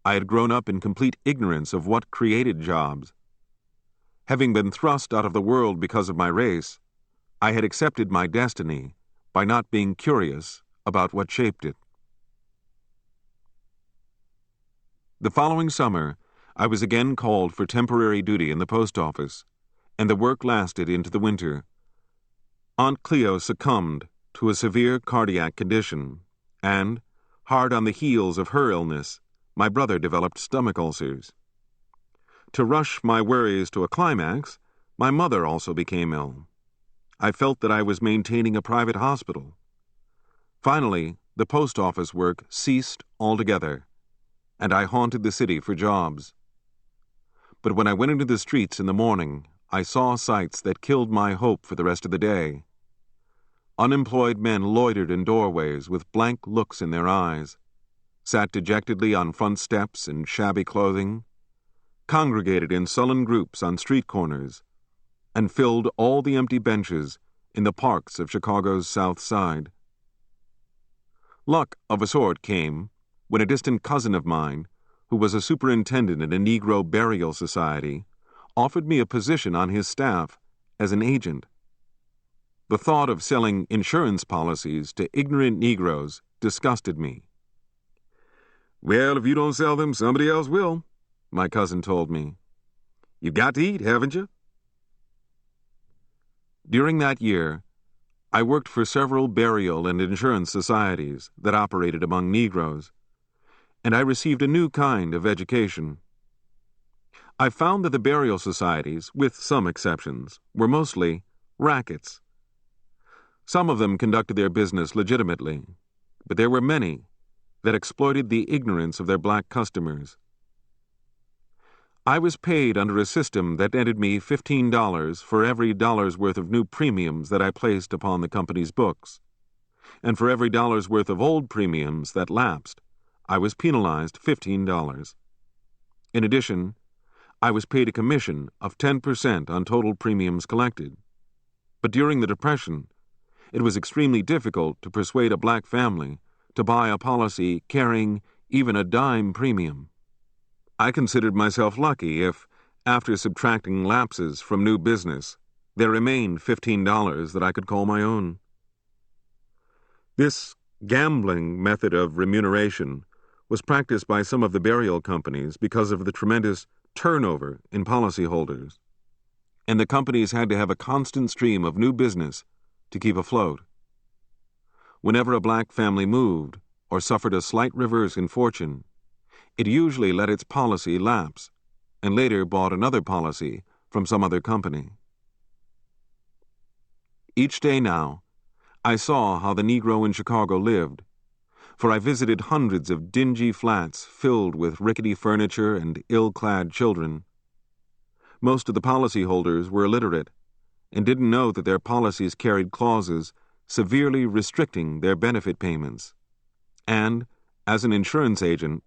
I had grown up in complete ignorance of what created jobs. Having been thrust out of the world because of my race, I had accepted my destiny by not being curious about what shaped it. The following summer, I was again called for temporary duty in the post office, and the work lasted into the winter. Aunt Cleo succumbed to a severe cardiac condition, and, hard on the heels of her illness, my brother developed stomach ulcers. To rush my worries to a climax, my mother also became ill. I felt that I was maintaining a private hospital. Finally, the post office work ceased altogether, and I haunted the city for jobs. But when I went into the streets in the morning, I saw sights that killed my hope for the rest of the day. Unemployed men loitered in doorways with blank looks in their eyes, sat dejectedly on front steps in shabby clothing, congregated in sullen groups on street corners, and filled all the empty benches in the parks of Chicago's South Side. Luck of a sort came when a distant cousin of mine, who was a superintendent in a Negro burial society, offered me a position on his staff as an agent. The thought of selling insurance policies to ignorant Negroes disgusted me. "Well, if you don't sell them, somebody else will," my cousin told me. "You've got to eat, haven't you?" During that year, I worked for several burial and insurance societies that operated among Negroes, and I received a new kind of education. I found that the burial societies, with some exceptions, were mostly rackets. Some of them conducted their business legitimately, but there were many that exploited the ignorance of their black customers. I was paid under a system that netted me $15 for every dollar's worth of new premiums that I placed upon the company's books, and for every dollar's worth of old premiums that lapsed, I was penalized $15. In addition, I was paid a commission of 10% on total premiums collected. But during the Depression, it was extremely difficult to persuade a black family to buy a policy carrying even a dime premium. I considered myself lucky if, after subtracting lapses from new business, there remained $15 that I could call my own. This gambling method of remuneration was practiced by some of the burial companies because of the tremendous turnover in policyholders, and the companies had to have a constant stream of new business to keep afloat. Whenever a black family moved or suffered a slight reverse in fortune, it usually let its policy lapse and later bought another policy from some other company. Each day now, I saw how the Negro in Chicago lived, for I visited hundreds of dingy flats filled with rickety furniture and ill-clad children. Most of the policyholders were illiterate and didn't know that their policies carried clauses severely restricting their benefit payments, and, as an insurance agent,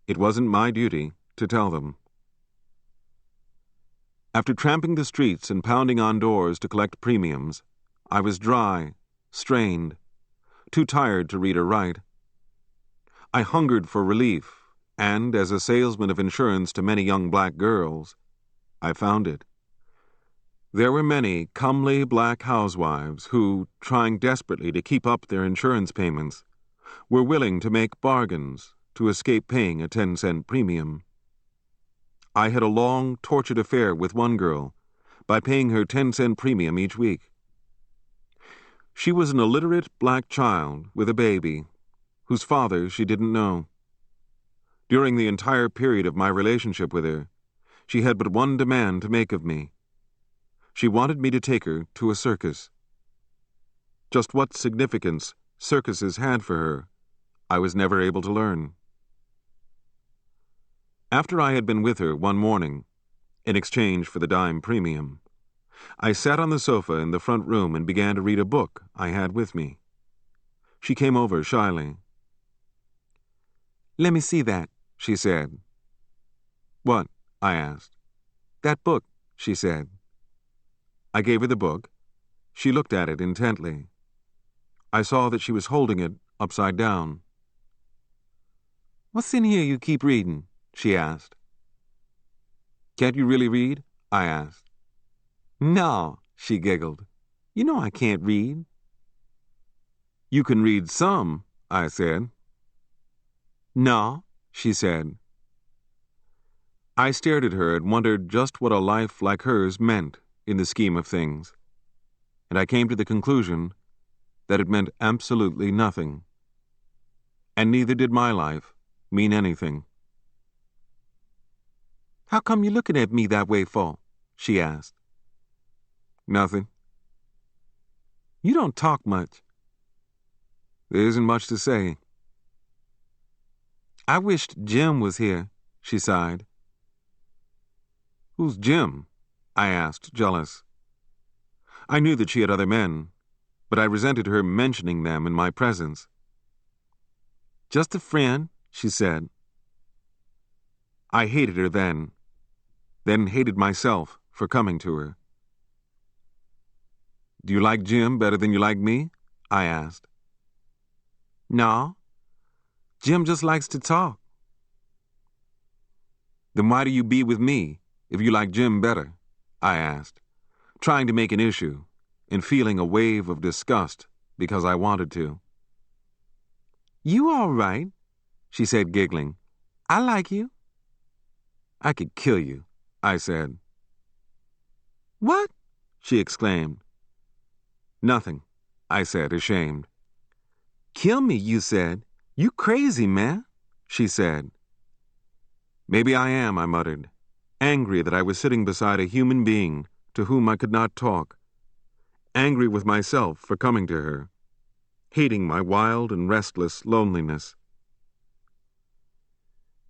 it wasn't my duty to tell them. After tramping the streets and pounding on doors to collect premiums, I was dry, strained, too tired to read or write. I hungered for relief, and, as a salesman of insurance to many young black girls, I found it. There were many comely black housewives who, trying desperately to keep up their insurance payments, were willing to make bargains to escape paying a 10-cent premium. I had a long, tortured affair with one girl by paying her 10-cent premium each week. She was an illiterate black child with a baby, whose father she didn't know. During the entire period of my relationship with her, she had but one demand to make of me. She wanted me to take her to a circus. Just what significance circuses had for her, I was never able to learn. After I had been with her one morning, in exchange for the dime premium, I sat on the sofa in the front room and began to read a book I had with me. She came over shyly. "Let me see that," she said. "What?" I asked. "That book," she said. I gave her the book. She looked at it intently. I saw that she was holding it upside down. "What's in here you keep reading?" she asked. "Can't you really read?" I asked. "No," she giggled. "You know I can't read." "You can read some," I said. "No," she said. I stared at her and wondered just what a life like hers meant in the scheme of things, and I came to the conclusion that it meant absolutely nothing. And neither did my life mean anything. "How come you looking at me that way for?" she asked. "Nothing." "You don't talk much." "There isn't much to say." "I wished Jim was here," she sighed. Who's Jim? I asked, jealous. I knew that she had other men, but I resented her mentioning them in my presence. Just a friend, she said. I hated her then hated myself for coming to her. Do you like Jim better than you like me? I asked. No, Jim just likes to talk. Then why do you be with me if you like Jim better? I asked, trying to make an issue and feeling a wave of disgust because I wanted to. You all right, she said, giggling. I like you. I could kill you, I said. What? She exclaimed. Nothing, I said, ashamed. Kill me, you said. You crazy, man, she said. Maybe I am, I muttered, angry that I was sitting beside a human being to whom I could not talk, angry with myself for coming to her, hating my wild and restless loneliness.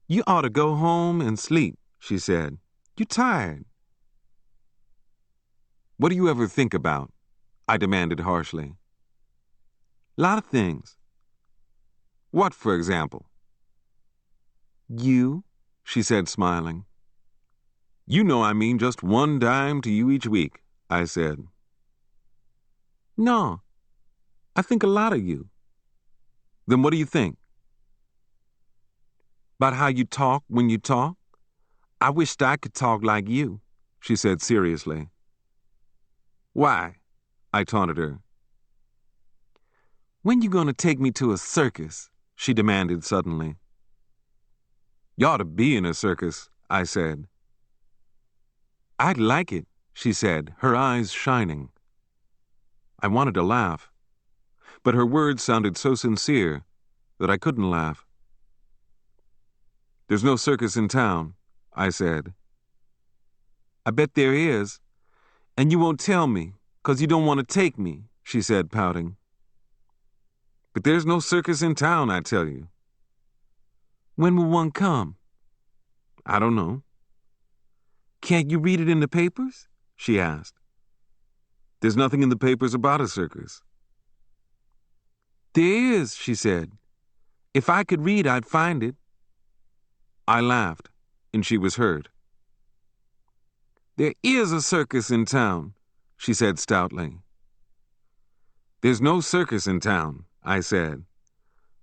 You ought to go home and sleep, she said. You're tired. What do you ever think about? I demanded harshly. Lot of things. What, for example? You, she said, smiling. You know I mean just 1 dime to you each week, I said. No, I think a lot of you. Then what do you think? About how you talk when you talk? I wished I could talk like you, she said seriously. Why? I taunted her. When you gonna take me to a circus? She demanded suddenly. You ought to be in a circus, I said. I'd like it, she said, her eyes shining. I wanted to laugh, but her words sounded so sincere that I couldn't laugh. There's no circus in town, I said. I bet there is, and you won't tell me, 'cause you don't want to take me, she said, pouting. But there's no circus in town, I tell you. When will one come? I don't know. Can't you read it in the papers? She asked. There's nothing in the papers about a circus. There is, she said. If I could read, I'd find it. I laughed, and she was hurt. There is a circus in town, she said stoutly. There's no circus in town, I said.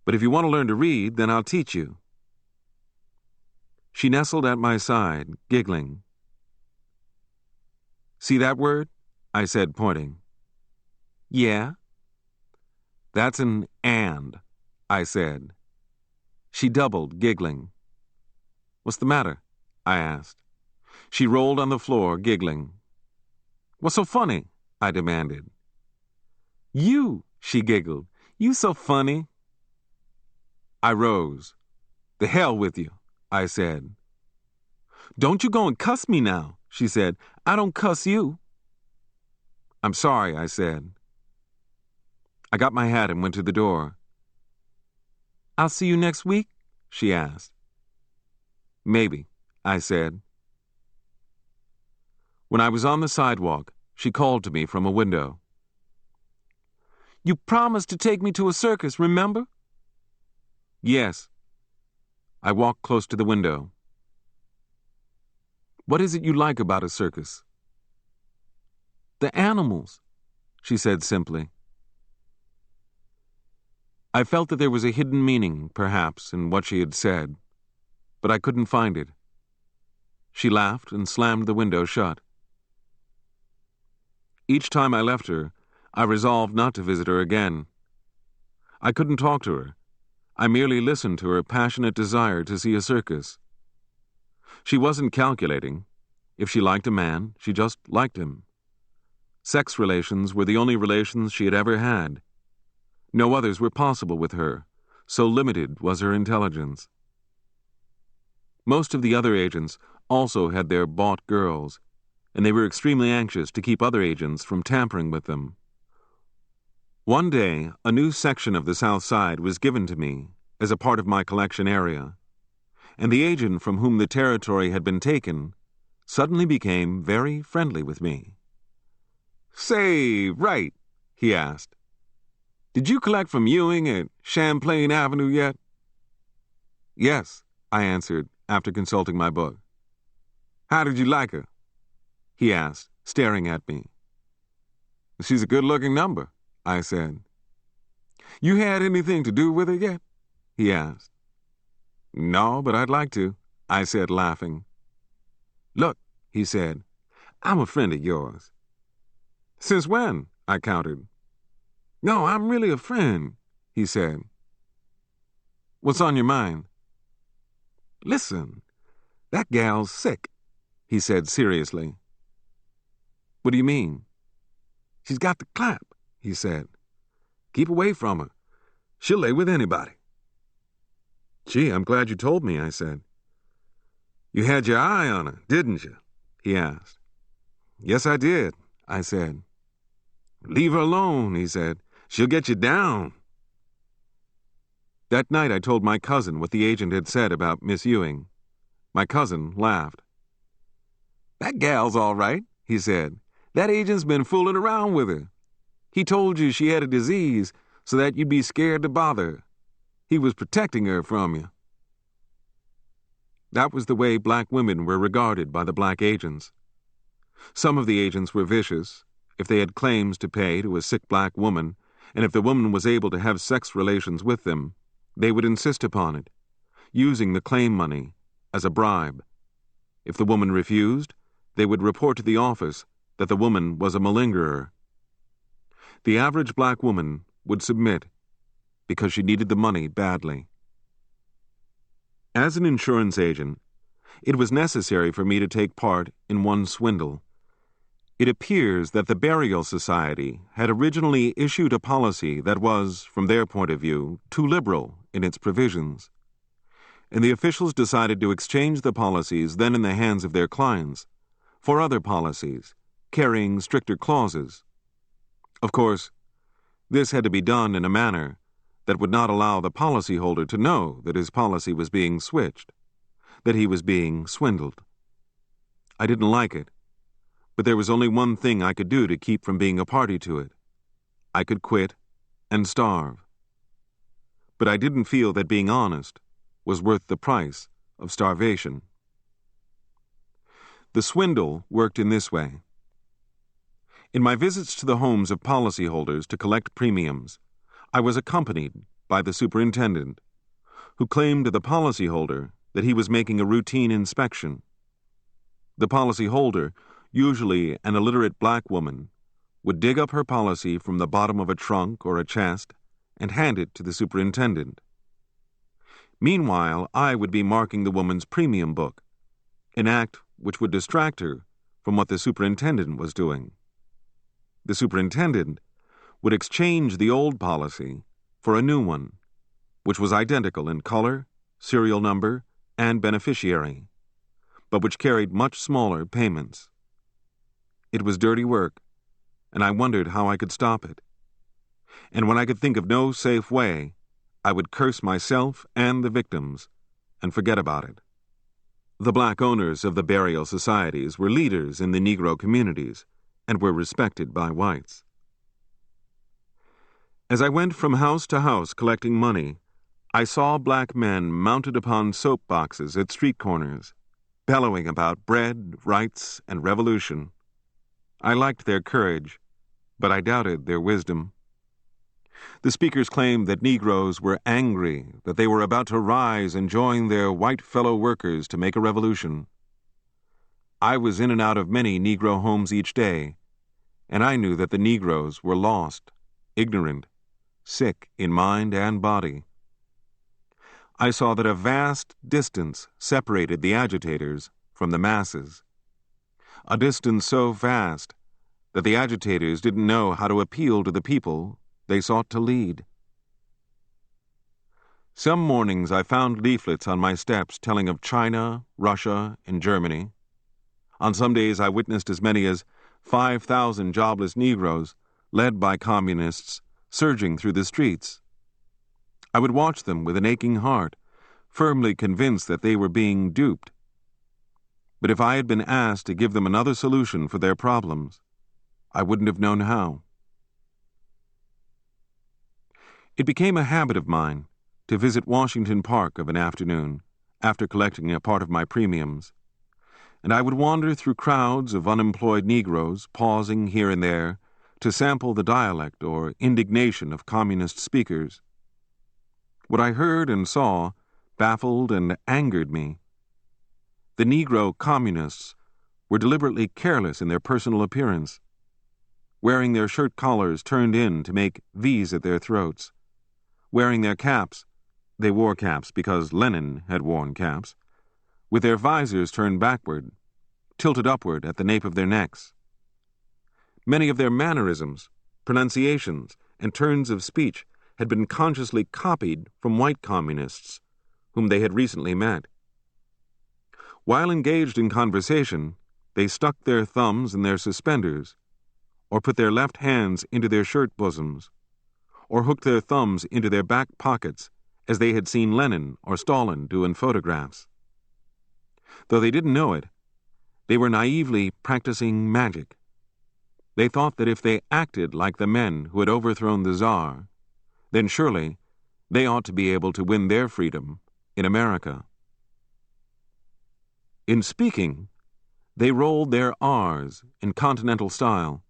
But if you want to learn to read, then I'll teach you. She nestled at my side, giggling. See that word? I said, pointing. Yeah. That's an and, I said. She doubled, giggling. What's the matter? I asked. She rolled on the floor, giggling. What's so funny? I demanded. You, she giggled. You so funny. I rose. The hell with you, I said. Don't you go and cuss me now, she said. I don't cuss you. I'm sorry, I said. I got my hat and went to the door. I'll see you next week, she asked. Maybe, I said. When I was on the sidewalk, she called to me from a window. You promised to take me to a circus, remember? Yes. I walked close to the window. What is it you like about a circus? The animals, she said simply. I felt that there was a hidden meaning, perhaps, in what she had said, but I couldn't find it. She laughed and slammed the window shut. Each time I left her, I resolved not to visit her again. I couldn't talk to her. I merely listened to her passionate desire to see a circus. She wasn't calculating. If she liked a man, she just liked him. Sex relations were the only relations she had ever had. No others were possible with her, so limited was her intelligence. Most of the other agents also had their bought girls, and they were extremely anxious to keep other agents from tampering with them. One day, a new section of the South Side was given to me as a part of my collection area, and the agent from whom the territory had been taken suddenly became very friendly with me. "Say, Wright," he asked, "did you collect from Ewing at Champlain Avenue yet?" "Yes," I answered after consulting my book. "How did you like her?" he asked, staring at me. "She's a good-looking number," I said. "You had anything to do with her yet?" he asked. "No, but I'd like to," I said, laughing. "Look," he said, "I'm a friend of yours." "Since when?" I countered. "No, I'm really a friend," he said. "What's on your mind?" "Listen, that gal's sick," he said seriously. "What do you mean?" "She's got the clap," he said. "Keep away from her. She'll lay with anybody." "Gee, I'm glad you told me," I said. "You had your eye on her, didn't you?" he asked. "Yes, I did," I said. "Leave her alone," he said. "She'll get you down." That night I told my cousin what the agent had said about Miss Ewing. My cousin laughed. "That gal's all right," he said. "That agent's been fooling around with her. He told you she had a disease so that you'd be scared to bother her. He was protecting her from you." That was the way black women were regarded by the black agents. Some of the agents were vicious. If they had claims to pay to a sick black woman, and if the woman was able to have sex relations with them, they would insist upon it, using the claim money as a bribe. If the woman refused, they would report to the office that the woman was a malingerer. The average black woman would submit because she needed the money badly. As an insurance agent, it was necessary for me to take part in one swindle. It appears that the Burial Society had originally issued a policy that was, from their point of view, too liberal in its provisions, and the officials decided to exchange the policies then in the hands of their clients for other policies carrying stricter clauses. Of course, this had to be done in a manner that would not allow the policyholder to know that his policy was being switched, that he was being swindled. I didn't like it, but there was only one thing I could do to keep from being a party to it. I could quit and starve. But I didn't feel that being honest was worth the price of starvation. The swindle worked in this way. In my visits to the homes of policyholders to collect premiums, I was accompanied by the superintendent, who claimed to the policyholder that he was making a routine inspection. The policyholder, usually an illiterate black woman, would dig up her policy from the bottom of a trunk or a chest and hand it to the superintendent. Meanwhile, I would be marking the woman's premium book, an act which would distract her from what the superintendent was doing. The superintendent would exchange the old policy for a new one, which was identical in color, serial number, and beneficiary, but which carried much smaller payments. It was dirty work, and I wondered how I could stop it. And when I could think of no safe way, I would curse myself and the victims and forget about it. The black owners of the burial societies were leaders in the Negro communities and were respected by whites. As I went from house to house collecting money, I saw black men mounted upon soap boxes at street corners, bellowing about bread, rights, and revolution. I liked their courage, but I doubted their wisdom. The speakers claimed that Negroes were angry, that they were about to rise and join their white fellow workers to make a revolution. I was in and out of many Negro homes each day, and I knew that the Negroes were lost, ignorant, sick in mind and body. I saw that a vast distance separated the agitators from the masses, a distance so vast that the agitators didn't know how to appeal to the people they sought to lead. Some mornings I found leaflets on my steps telling of China, Russia, and Germany. On some days I witnessed as many as 5,000 jobless Negroes, led by communists, surging through the streets. I would watch them with an aching heart, firmly convinced that they were being duped. But if I had been asked to give them another solution for their problems, I wouldn't have known how. It became a habit of mine to visit Washington Park of an afternoon after collecting a part of my premiums, and I would wander through crowds of unemployed Negroes, pausing here and there to sample the dialect or indignation of communist speakers. What I heard and saw baffled and angered me. The Negro communists were deliberately careless in their personal appearance, wearing their shirt collars turned in to make V's at their throats, wearing their caps — they wore caps because Lenin had worn caps — with their visors turned backward, tilted upward at the nape of their necks. Many of their mannerisms, pronunciations, and turns of speech had been consciously copied from white communists whom they had recently met. While engaged in conversation, they stuck their thumbs in their suspenders, or put their left hands into their shirt bosoms, or hooked their thumbs into their back pockets as they had seen Lenin or Stalin do in photographs. Though they didn't know it, they were naively practicing magic. They thought that if they acted like the men who had overthrown the Tsar, then surely they ought to be able to win their freedom in America. In speaking, they rolled their R's in continental style,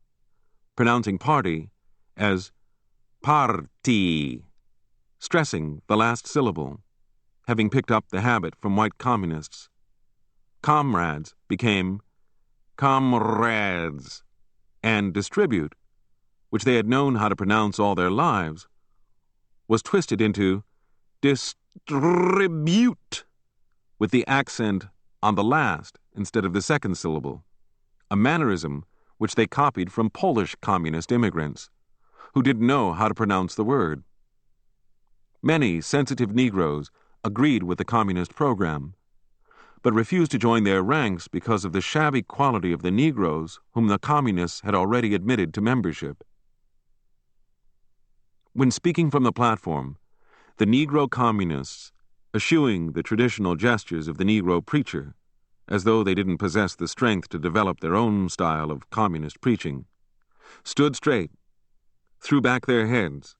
pronouncing party as party, stressing the last syllable, having picked up the habit from white communists. Comrades became comrades, and distribute, which they had known how to pronounce all their lives, was twisted into distribute, with the accent on the last instead of the second syllable, a mannerism which they copied from Polish communist immigrants, who didn't know how to pronounce the word. Many sensitive Negroes agreed with the communist program, but refused to join their ranks because of the shabby quality of the Negroes whom the communists had already admitted to membership. When speaking from the platform, the Negro communists, eschewing the traditional gestures of the Negro preacher, as though they didn't possess the strength to develop their own style of communist preaching, stood straight, threw back their heads,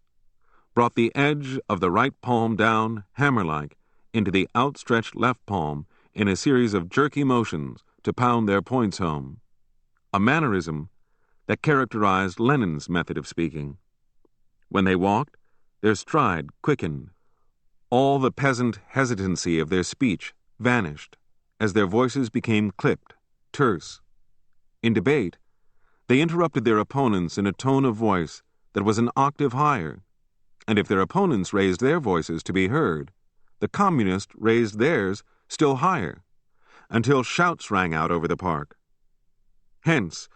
brought the edge of the right palm down hammer-like into the outstretched left palm in a series of jerky motions to pound their points home, a mannerism that characterized Lenin's method of speaking. When they walked, their stride quickened. All the peasant hesitancy of their speech vanished as their voices became clipped, terse. In debate, they interrupted their opponents in a tone of voice that was an octave higher, and if their opponents raised their voices to be heard, the communists raised theirs still higher, until shouts rang out over the park. Hence,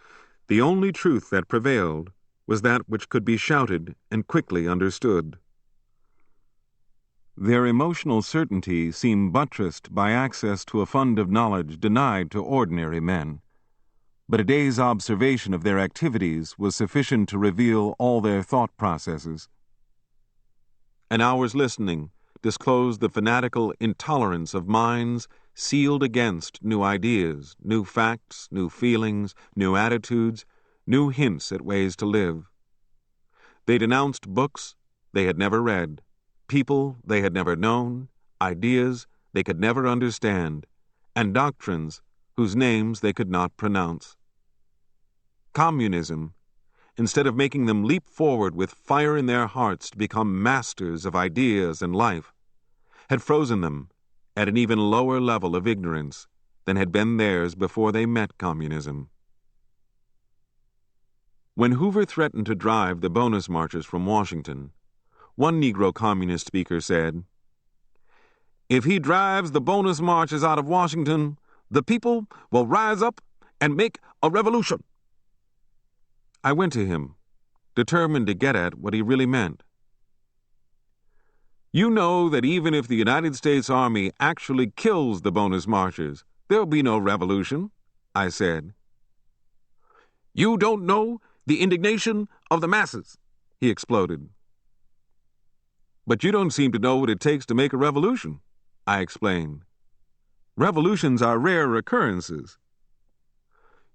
the only truth that prevailed was that which could be shouted and quickly understood. Their emotional certainty seemed buttressed by access to a fund of knowledge denied to ordinary men, but a day's observation of their activities was sufficient to reveal all their thought processes. An hour's listening disclosed the fanatical intolerance of minds sealed against new ideas, new facts, new feelings, new attitudes, new hints at ways to live. They denounced books they had never read, people they had never known, ideas they could never understand, and doctrines whose names they could not pronounce. Communism, instead of making them leap forward with fire in their hearts to become masters of ideas and life, had frozen them at an even lower level of ignorance than had been theirs before they met communism. When Hoover threatened to drive the bonus marches from Washington, one Negro communist speaker said, "If he drives the bonus marches out of Washington, the people will rise up and make a revolution." I went to him, determined to get at what he really meant. "You know that even if the United States Army actually kills the bonus marchers, there'll be no revolution," I said. "You don't know the indignation of the masses," he exploded. "But you don't seem to know what it takes to make a revolution," I explained. Revolutions are rare occurrences.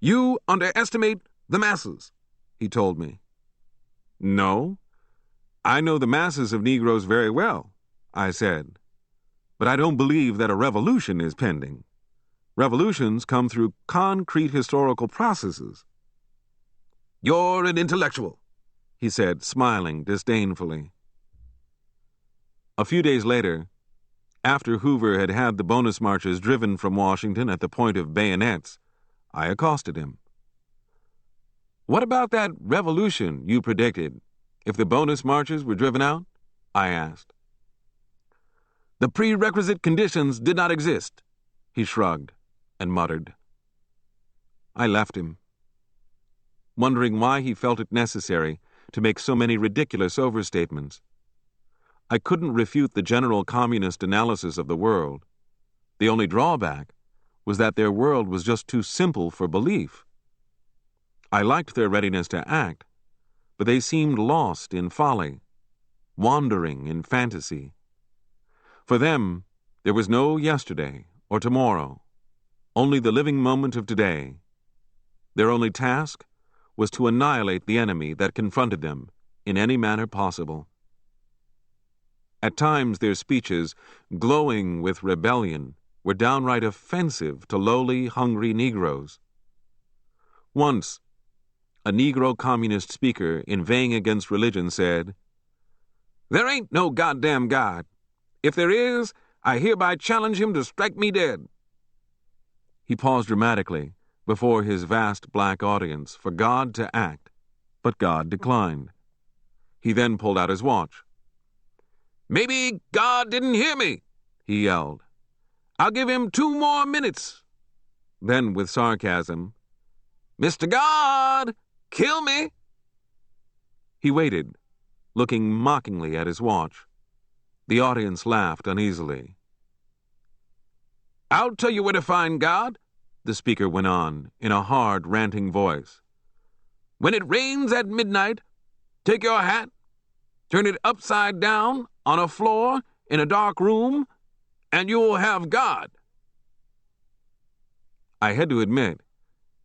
You underestimate the masses, he told me. No, I know the masses of Negroes very well, I said. But I don't believe that a revolution is pending. Revolutions come through concrete historical processes. You're an intellectual, he said, smiling disdainfully. A few days later, after Hoover had had the bonus marches driven from Washington at the point of bayonets, I accosted him. What about that revolution you predicted, if the bonus marches were driven out? I asked. The prerequisite conditions did not exist, he shrugged and muttered. I left him, wondering why he felt it necessary to make so many ridiculous overstatements. I couldn't refute the general communist analysis of the world. The only drawback was that their world was just too simple for belief. I liked their readiness to act, but they seemed lost in folly, wandering in fantasy. For them, there was no yesterday or tomorrow, only the living moment of today. Their only task was to annihilate the enemy that confronted them in any manner possible. At times their speeches, glowing with rebellion, were downright offensive to lowly, hungry Negroes. Once, a Negro communist speaker inveighing against religion said, "There ain't no goddamn God. If there is, I hereby challenge him to strike me dead." He paused dramatically before his vast black audience for God to act, but God declined. He then pulled out his watch. "Maybe God didn't hear me," he yelled. "I'll give him 2 more minutes." Then, with sarcasm, "Mr. God, kill me." He waited, looking mockingly at his watch. The audience laughed uneasily. "I'll tell you where to find God," the speaker went on in a hard, ranting voice. "When it rains at midnight, take your hat, turn it upside down on a floor in a dark room, and you'll have God." I had to admit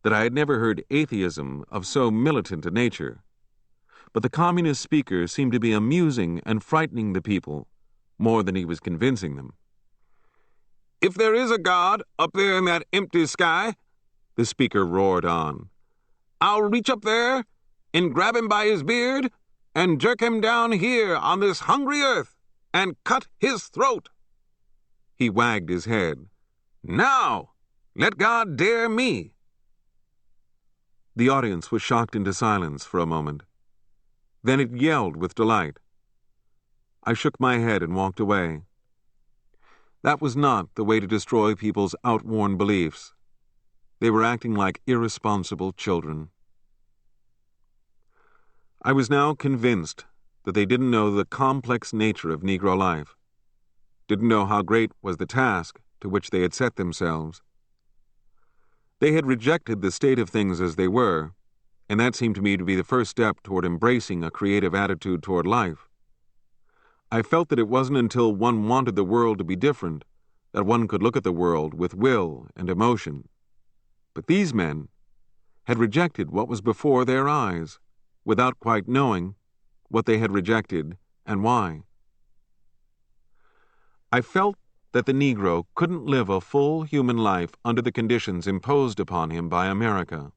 that I had never heard atheism of so militant a nature, but the communist speaker seemed to be amusing and frightening the people more than he was convincing them. "If there is a God up there in that empty sky," the speaker roared on, "I'll reach up there and grab him by his beard and jerk him down here on this hungry earth and cut his throat." He wagged his head. "Now, let God dare me." The audience was shocked into silence for a moment. Then it yelled with delight. I shook my head and walked away. That was not the way to destroy people's outworn beliefs. They were acting like irresponsible children. I was now convinced that they didn't know the complex nature of Negro life, didn't know how great was the task to which they had set themselves. They had rejected the state of things as they were, and that seemed to me to be the first step toward embracing a creative attitude toward life. I felt that it wasn't until one wanted the world to be different that one could look at the world with will and emotion. But these men had rejected what was before their eyes, without quite knowing what they had rejected and why. I felt that the Negro couldn't live a full human life under the conditions imposed upon him by America,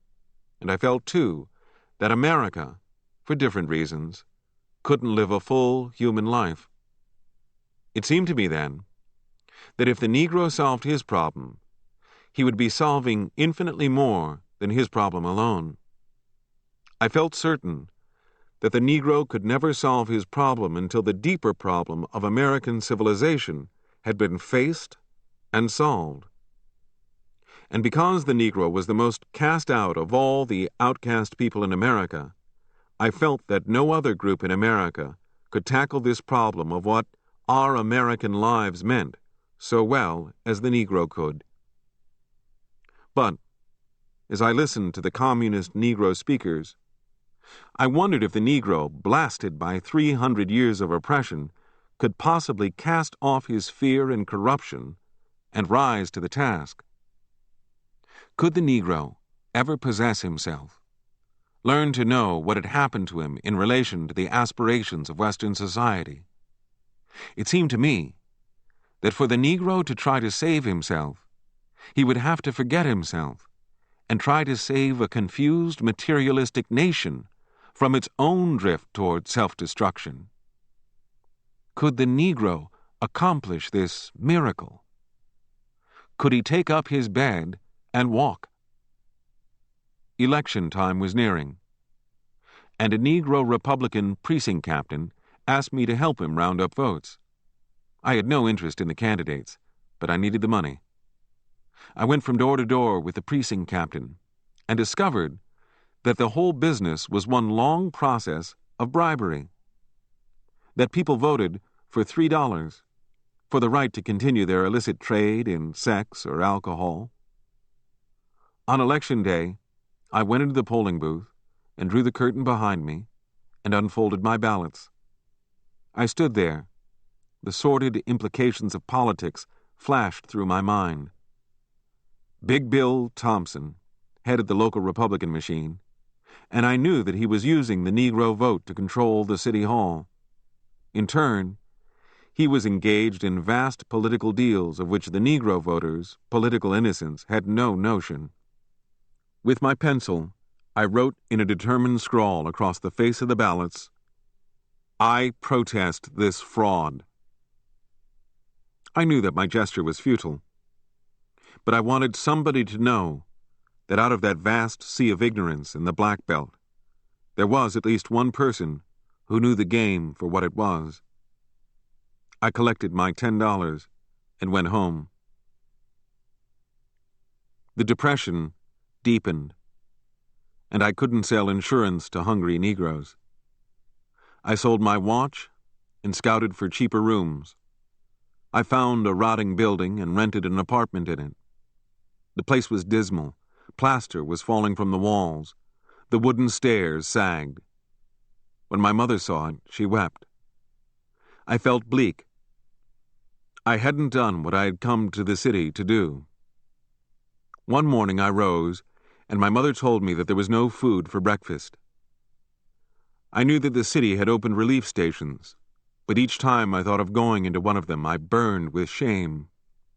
and I felt, too, that America, for different reasons, couldn't live a full human life. It seemed to me then that if the Negro solved his problem, he would be solving infinitely more than his problem alone. I felt certain that the Negro could never solve his problem until the deeper problem of American civilization had been faced and solved. And because the Negro was the most cast out of all the outcast people in America, I felt that no other group in America could tackle this problem of what our American lives meant so well as the Negro could. But, as I listened to the communist Negro speakers, I wondered if the Negro, blasted by 300 years of oppression, could possibly cast off his fear and corruption and rise to the task. Could the Negro ever possess himself, learn to know what had happened to him in relation to the aspirations of Western society? It seemed to me that for the Negro to try to save himself, he would have to forget himself and try to save a confused materialistic nation from its own drift toward self-destruction. Could the Negro accomplish this miracle? Could he take up his bed and walk? Election time was nearing, and a Negro Republican precinct captain asked me to help him round up votes. I had no interest in the candidates, but I needed the money. I went from door to door with the precinct captain and discovered that the whole business was one long process of bribery. That people voted for $3 for the right to continue their illicit trade in sex or alcohol. On election day, I went into the polling booth and drew the curtain behind me and unfolded my ballots. I stood there. The sordid implications of politics flashed through my mind. Big Bill Thompson headed the local Republican machine, and I knew that he was using the Negro vote to control the city hall. In turn, he was engaged in vast political deals of which the Negro voters' political innocence had no notion. With my pencil, I wrote in a determined scrawl across the face of the ballots, "I protest this fraud." I knew that my gesture was futile, but I wanted somebody to know that out of that vast sea of ignorance in the Black Belt, there was at least one person who knew the game for what it was. I collected my $10 and went home. The depression deepened, and I couldn't sell insurance to hungry Negroes. I sold my watch and scouted for cheaper rooms. I found a rotting building and rented an apartment in it. The place was dismal. Plaster was falling from the walls. The wooden stairs sagged. When my mother saw it, she wept. I felt bleak. I hadn't done what I had come to the city to do. One morning I rose, and my mother told me that there was no food for breakfast. I knew that the city had opened relief stations, but each time I thought of going into one of them, I burned with shame.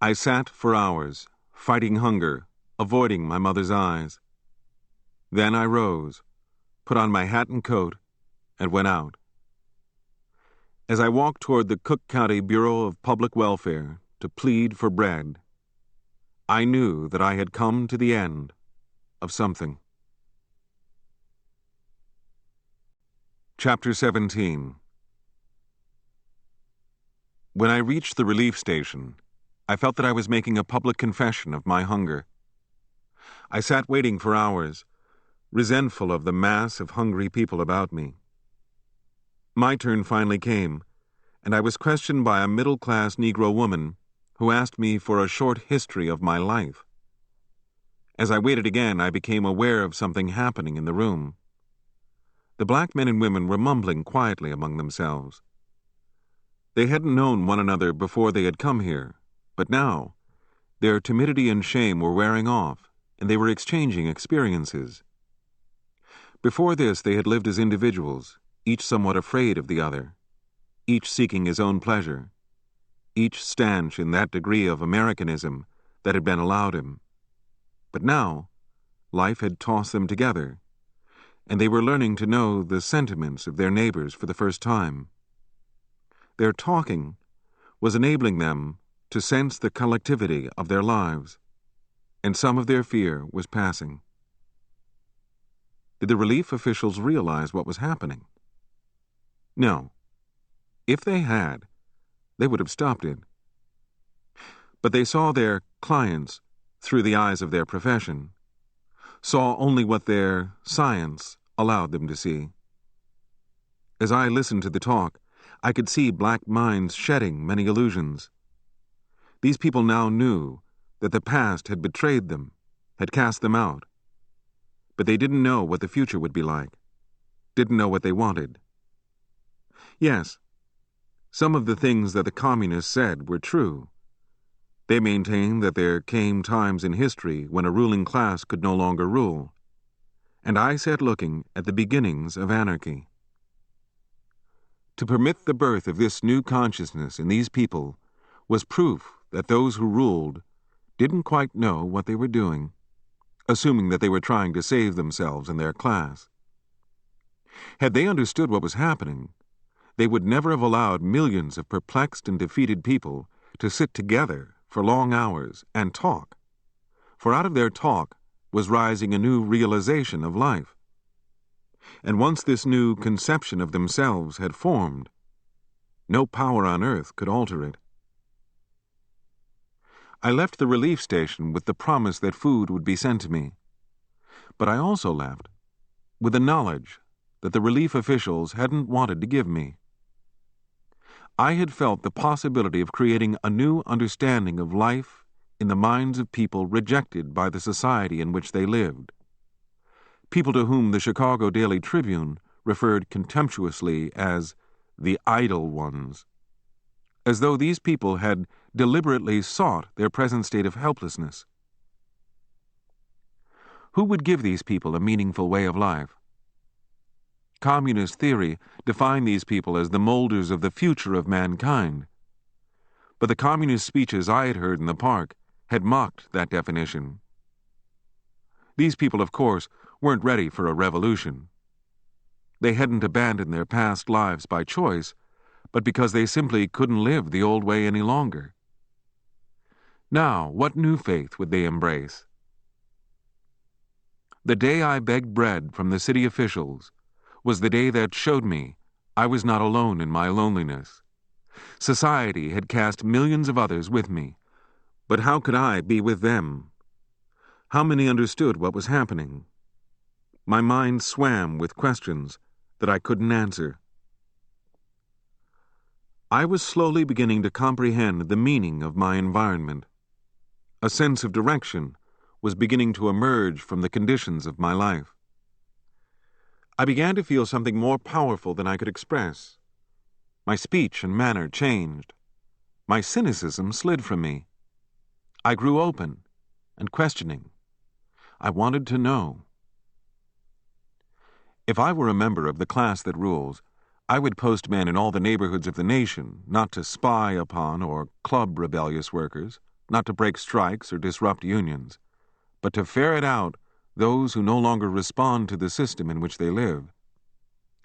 I sat for hours, fighting hunger, avoiding my mother's eyes. Then I rose, put on my hat and coat, and went out. As I walked toward the Cook County Bureau of Public Welfare to plead for bread, I knew that I had come to the end of something. Chapter 17. When I reached the relief station, I felt that I was making a public confession of my hunger. I sat waiting for hours, resentful of the mass of hungry people about me. My turn finally came, and I was questioned by a middle-class Negro woman who asked me for a short history of my life. As I waited again, I became aware of something happening in the room. The black men and women were mumbling quietly among themselves. They hadn't known one another before they had come here, but now their timidity and shame were wearing off, and they were exchanging experiences. Before this, they had lived as individuals, each somewhat afraid of the other, each seeking his own pleasure, each stanch in that degree of Americanism that had been allowed him. But now, life had tossed them together, and they were learning to know the sentiments of their neighbors for the first time. Their talking was enabling them to sense the collectivity of their lives, and some of their fear was passing. Did the relief officials realize what was happening? No. If they had, they would have stopped it. But they saw their clients through the eyes of their profession, saw only what their science allowed them to see. As I listened to the talk, I could see black minds shedding many illusions. These people now knew that the past had betrayed them, had cast them out. But they didn't know what the future would be like, didn't know what they wanted. Yes, some of the things that the communists said were true, They maintained that there came times in history when a ruling class could no longer rule, and I sat looking at the beginnings of anarchy. To permit the birth of this new consciousness in these people was proof that those who ruled didn't quite know what they were doing, assuming that they were trying to save themselves and their class. Had they understood what was happening, they would never have allowed millions of perplexed and defeated people to sit together for long hours and talk, for out of their talk was rising a new realization of life. And once this new conception of themselves had formed, no power on earth could alter it. I left the relief station with the promise that food would be sent to me, but I also left with the knowledge that the relief officials hadn't wanted to give me. I had felt the possibility of creating a new understanding of life in the minds of people rejected by the society in which they lived, people to whom the Chicago Daily Tribune referred contemptuously as the idle ones, as though these people had deliberately sought their present state of helplessness. Who would give these people a meaningful way of life? Communist theory defined these people as the molders of the future of mankind, but the communist speeches I had heard in the park had mocked that definition. These people, of course, weren't ready for a revolution. They hadn't abandoned their past lives by choice, but because they simply couldn't live the old way any longer. Now, what new faith would they embrace? The day I begged bread from the city officials was the day that showed me I was not alone in my loneliness. Society had cast millions of others with me, but how could I be with them? How many understood what was happening? My mind swam with questions that I couldn't answer. I was slowly beginning to comprehend the meaning of my environment. A sense of direction was beginning to emerge from the conditions of my life. I began to feel something more powerful than I could express. My speech and manner changed. My cynicism slid from me. I grew open and questioning. I wanted to know. If I were a member of the class that rules, I would post men in all the neighborhoods of the nation, not to spy upon or club rebellious workers, not to break strikes or disrupt unions, but to ferret out those who no longer respond to the system in which they live.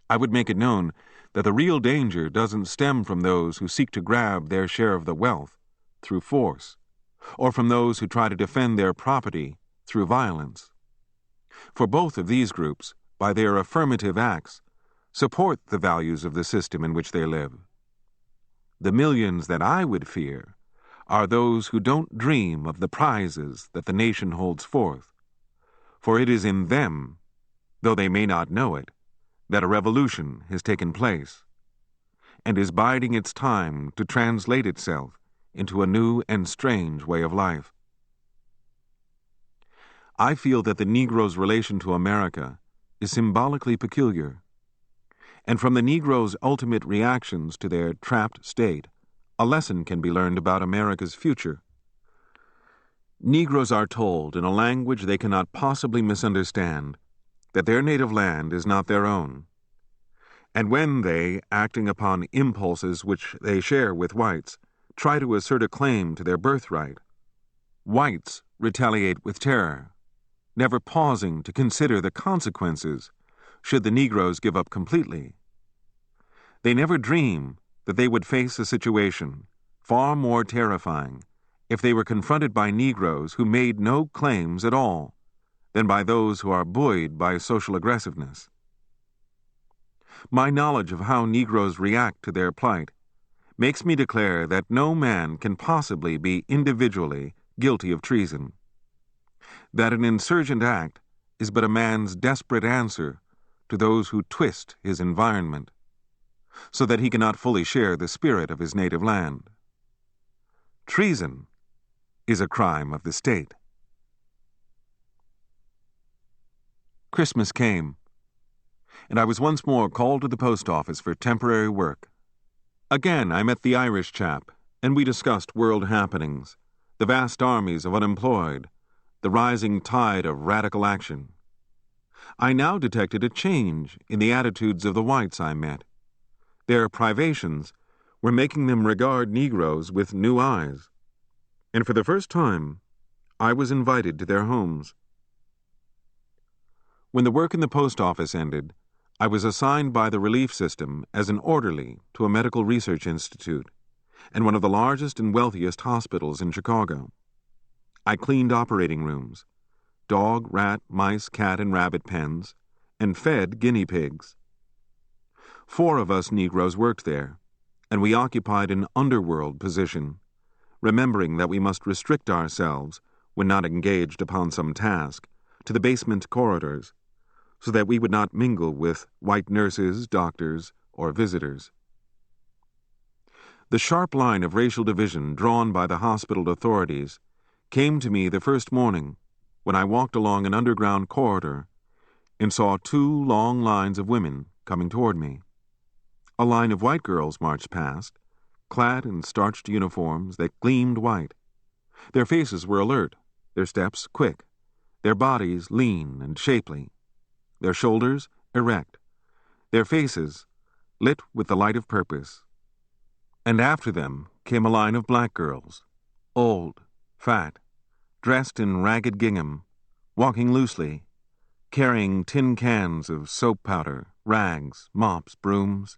I would make it known that the real danger doesn't stem from those who seek to grab their share of the wealth through force, or from those who try to defend their property through violence. For both of these groups, by their affirmative acts, support the values of the system in which they live. The millions that I would fear are those who don't dream of the prizes that the nation holds forth, for it is in them, though they may not know it, that a revolution has taken place, and is biding its time to translate itself into a new and strange way of life. I feel that the Negro's relation to America is symbolically peculiar, and from the Negro's ultimate reactions to their trapped state, a lesson can be learned about America's future. Negroes are told in a language they cannot possibly misunderstand that their native land is not their own, and when they, acting upon impulses which they share with whites, try to assert a claim to their birthright, whites retaliate with terror, never pausing to consider the consequences should the Negroes give up completely. They never dream that they would face a situation far more terrifying if they were confronted by Negroes who made no claims at all than by those who are buoyed by social aggressiveness. My knowledge of how Negroes react to their plight makes me declare that no man can possibly be individually guilty of treason, that an insurgent act is but a man's desperate answer to those who twist his environment, so that he cannot fully share the spirit of his native land. Treason is a crime of the state. Christmas came, and I was once more called to the post office for temporary work. Again I met the Irish chap, and we discussed world happenings, the vast armies of unemployed, the rising tide of radical action. I now detected a change in the attitudes of the whites I met. Their privations were making them regard Negroes with new eyes, and for the first time, I was invited to their homes. When the work in the post office ended, I was assigned by the relief system as an orderly to a medical research institute and one of the largest and wealthiest hospitals in Chicago. I cleaned operating rooms, dog, rat, mice, cat, and rabbit pens, and fed guinea pigs. 4 of us Negroes worked there, and we occupied an underworld position, remembering that we must restrict ourselves, when not engaged upon some task, to the basement corridors, so that we would not mingle with white nurses, doctors, or visitors. The sharp line of racial division drawn by the hospital authorities came to me the first morning when I walked along an underground corridor and saw 2 long lines of women coming toward me. A line of white girls marched past, clad in starched uniforms that gleamed white. Their faces were alert, their steps quick, their bodies lean and shapely, their shoulders erect, their faces lit with the light of purpose. And after them came a line of black girls, old, fat, dressed in ragged gingham, walking loosely, carrying tin cans of soap powder, rags, mops, brooms.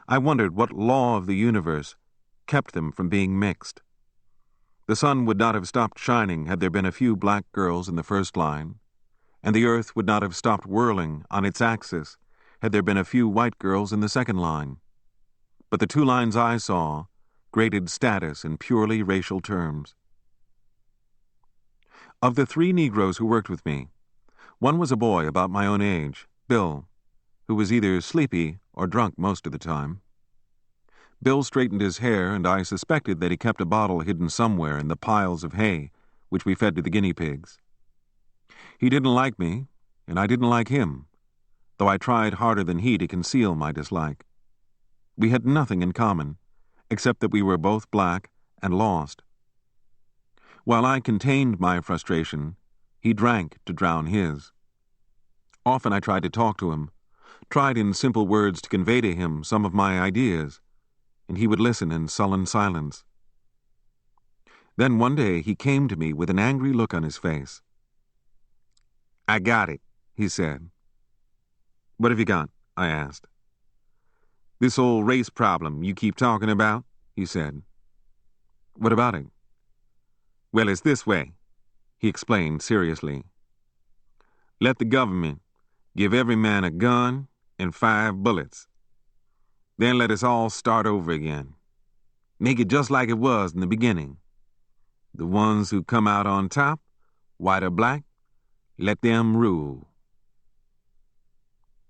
I wondered what law of the universe kept them from being mixed. The sun would not have stopped shining had there been a few black girls in the first line, and the earth would not have stopped whirling on its axis had there been a few white girls in the second line. But the 2 lines I saw graded status in purely racial terms. Of the 3 Negroes who worked with me, one was a boy about my own age, Bill, who was either sleepy or drunk most of the time. Bill straightened his hair, and I suspected that he kept a bottle hidden somewhere in the piles of hay which we fed to the guinea pigs. He didn't like me, and I didn't like him, though I tried harder than he to conceal my dislike. We had nothing in common, except that we were both black and lost. While I contained my frustration, he drank to drown his. Often I tried to talk to him, tried in simple words to convey to him some of my ideas, and he would listen in sullen silence. Then one day he came to me with an angry look on his face. "I got it," he said. "What have you got?" I asked. "This old race problem you keep talking about," he said. "What about it?" "Well, it's this way," he explained seriously. "Let the government give every man a gun and 5 bullets. Then let us all start over again. Make it just like it was in the beginning. The ones who come out on top, white or black, let them rule."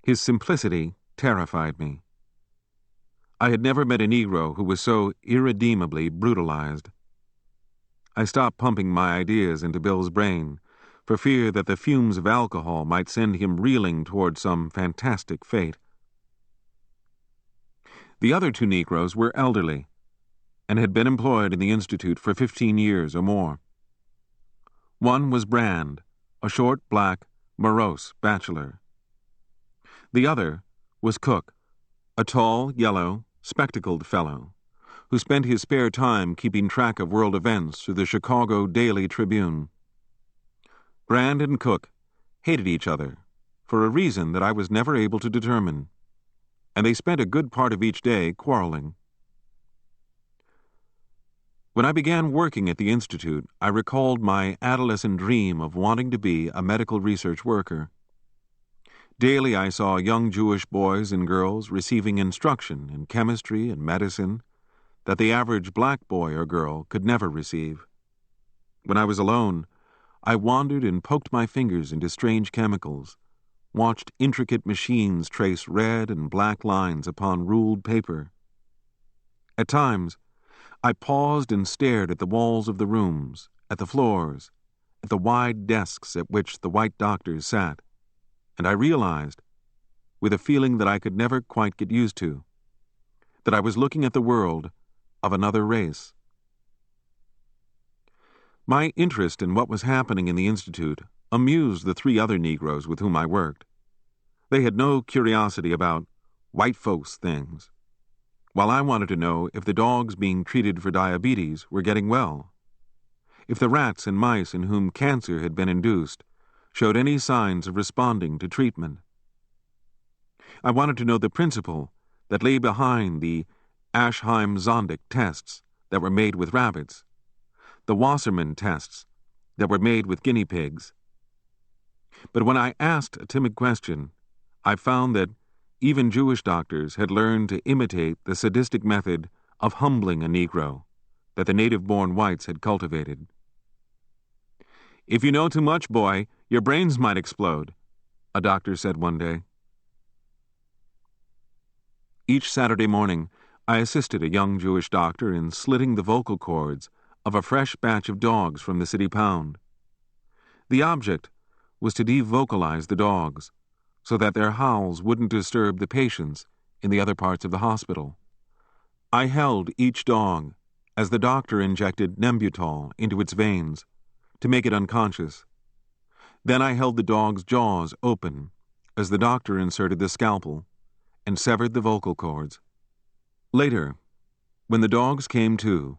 His simplicity terrified me. I had never met a Negro who was so irredeemably brutalized. I stopped pumping my ideas into Bill's brain for fear that the fumes of alcohol might send him reeling toward some fantastic fate. The other 2 Negroes were elderly and had been employed in the Institute for 15 years or more. One was Brand, a short, black, morose bachelor. The other was Cook, a tall, yellow, spectacled fellow who spent his spare time keeping track of world events through the Chicago Daily Tribune. Brand and Cook hated each other for a reason that I was never able to determine, and they spent a good part of each day quarreling. When I began working at the Institute, I recalled my adolescent dream of wanting to be a medical research worker. Daily I saw young Jewish boys and girls receiving instruction in chemistry and medicine that the average black boy or girl could never receive. When I was alone, I wandered and poked my fingers into strange chemicals, watched intricate machines trace red and black lines upon ruled paper. At times, I paused and stared at the walls of the rooms, at the floors, at the wide desks at which the white doctors sat, and I realized, with a feeling that I could never quite get used to, that I was looking at the world of another race. My interest in what was happening in the Institute amused the 3 other Negroes with whom I worked. They had no curiosity about white folks' things, while I wanted to know if the dogs being treated for diabetes were getting well, if the rats and mice in whom cancer had been induced showed any signs of responding to treatment. I wanted to know the principle that lay behind the Ashheim-Zondick tests that were made with rabbits, the Wasserman tests that were made with guinea pigs. But when I asked a timid question, I found that even Jewish doctors had learned to imitate the sadistic method of humbling a Negro that the native-born whites had cultivated. "If you know too much, boy, your brains might explode," a doctor said one day. Each Saturday morning, I assisted a young Jewish doctor in slitting the vocal cords of a fresh batch of dogs from the city pound. The object was to devocalize the dogs so that their howls wouldn't disturb the patients in the other parts of the hospital. I held each dog as the doctor injected Nembutal into its veins to make it unconscious. Then I held the dog's jaws open as the doctor inserted the scalpel and severed the vocal cords. Later, when the dogs came to,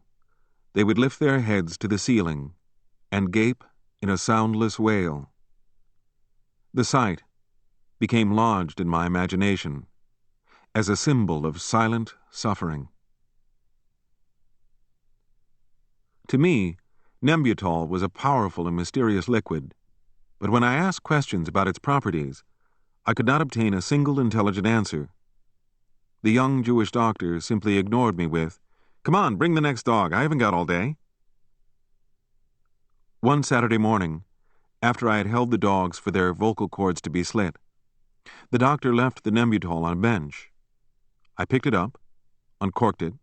they would lift their heads to the ceiling and gape in a soundless wail. The sight became lodged in my imagination as a symbol of silent suffering. To me, Nembutal was a powerful and mysterious liquid, but when I asked questions about its properties, I could not obtain a single intelligent answer. The young Jewish doctor simply ignored me with, "Come on, bring the next dog. I haven't got all day." One Saturday morning, after I had held the dogs for their vocal cords to be slit, the doctor left the Nembutal on a bench. I picked it up, uncorked it,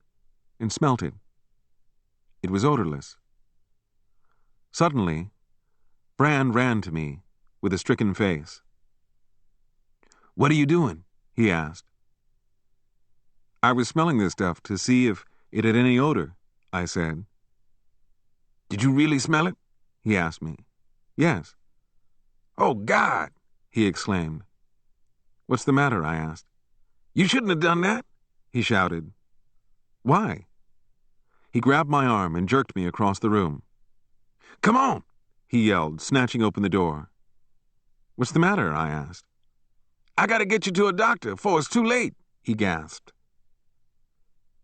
and smelt it. It was odorless. Suddenly, Brand ran to me with a stricken face. "What are you doing?" he asked. "I was smelling this stuff to see if it had any odor," I said. "Did you really smell it?" he asked me. "Yes." "Oh, God!" he exclaimed. "What's the matter?" I asked. "You shouldn't have done that," he shouted. "Why?" He grabbed my arm and jerked me across the room. "Come on!" he yelled, snatching open the door. "What's the matter?" I asked. "I gotta get you to a doctor before it's too late," he gasped.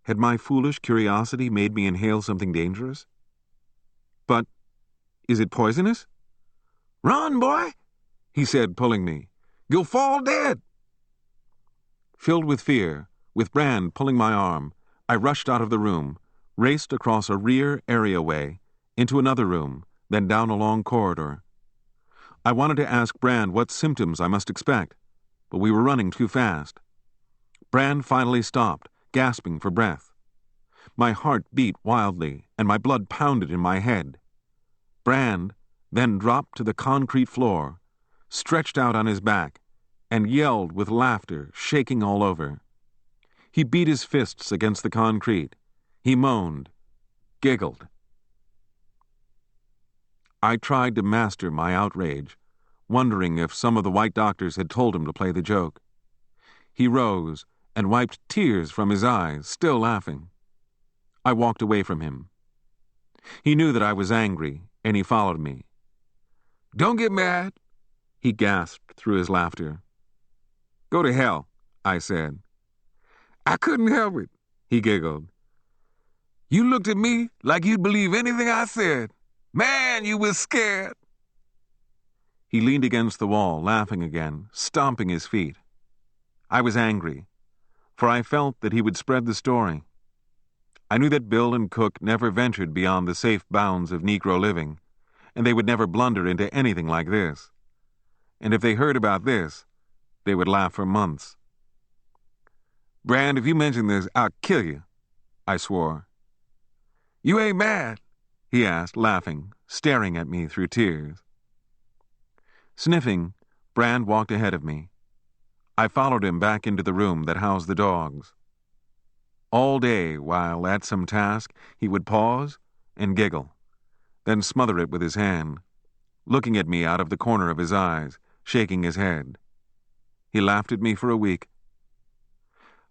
Had my foolish curiosity made me inhale something dangerous? "But is it poisonous?" "Run, boy," he said, pulling me. "You'll fall dead." Filled with fear, with Brand pulling my arm, I rushed out of the room, raced across a rear areaway, into another room, then down a long corridor. I wanted to ask Brand what symptoms I must expect, but we were running too fast. Brand finally stopped, gasping for breath. My heart beat wildly, and my blood pounded in my head. Brand then dropped to the concrete floor, stretched out on his back, and yelled with laughter, shaking all over. He beat his fists against the concrete. He moaned, giggled. I tried to master my outrage, wondering if some of the white doctors had told him to play the joke. He rose and wiped tears from his eyes, still laughing. I walked away from him. He knew that I was angry, and he followed me. "Don't get mad," he gasped through his laughter. "Go to hell," I said. "I couldn't help it," he giggled. "You looked at me like you'd believe anything I said. Man, you was scared." He leaned against the wall, laughing again, stomping his feet. I was angry, for I felt that he would spread the story. I knew that Bill and Cook never ventured beyond the safe bounds of Negro living, and they would never blunder into anything like this. And if they heard about this, they would laugh for months. "Brand, if you mention this, I'll kill you," I swore. "You ain't mad?" he asked, laughing, staring at me through tears. Sniffing, Brand walked ahead of me. I followed him back into the room that housed the dogs. All day, while at some task, he would pause and giggle, then smother it with his hand, looking at me out of the corner of his eyes, shaking his head. He laughed at me for a week.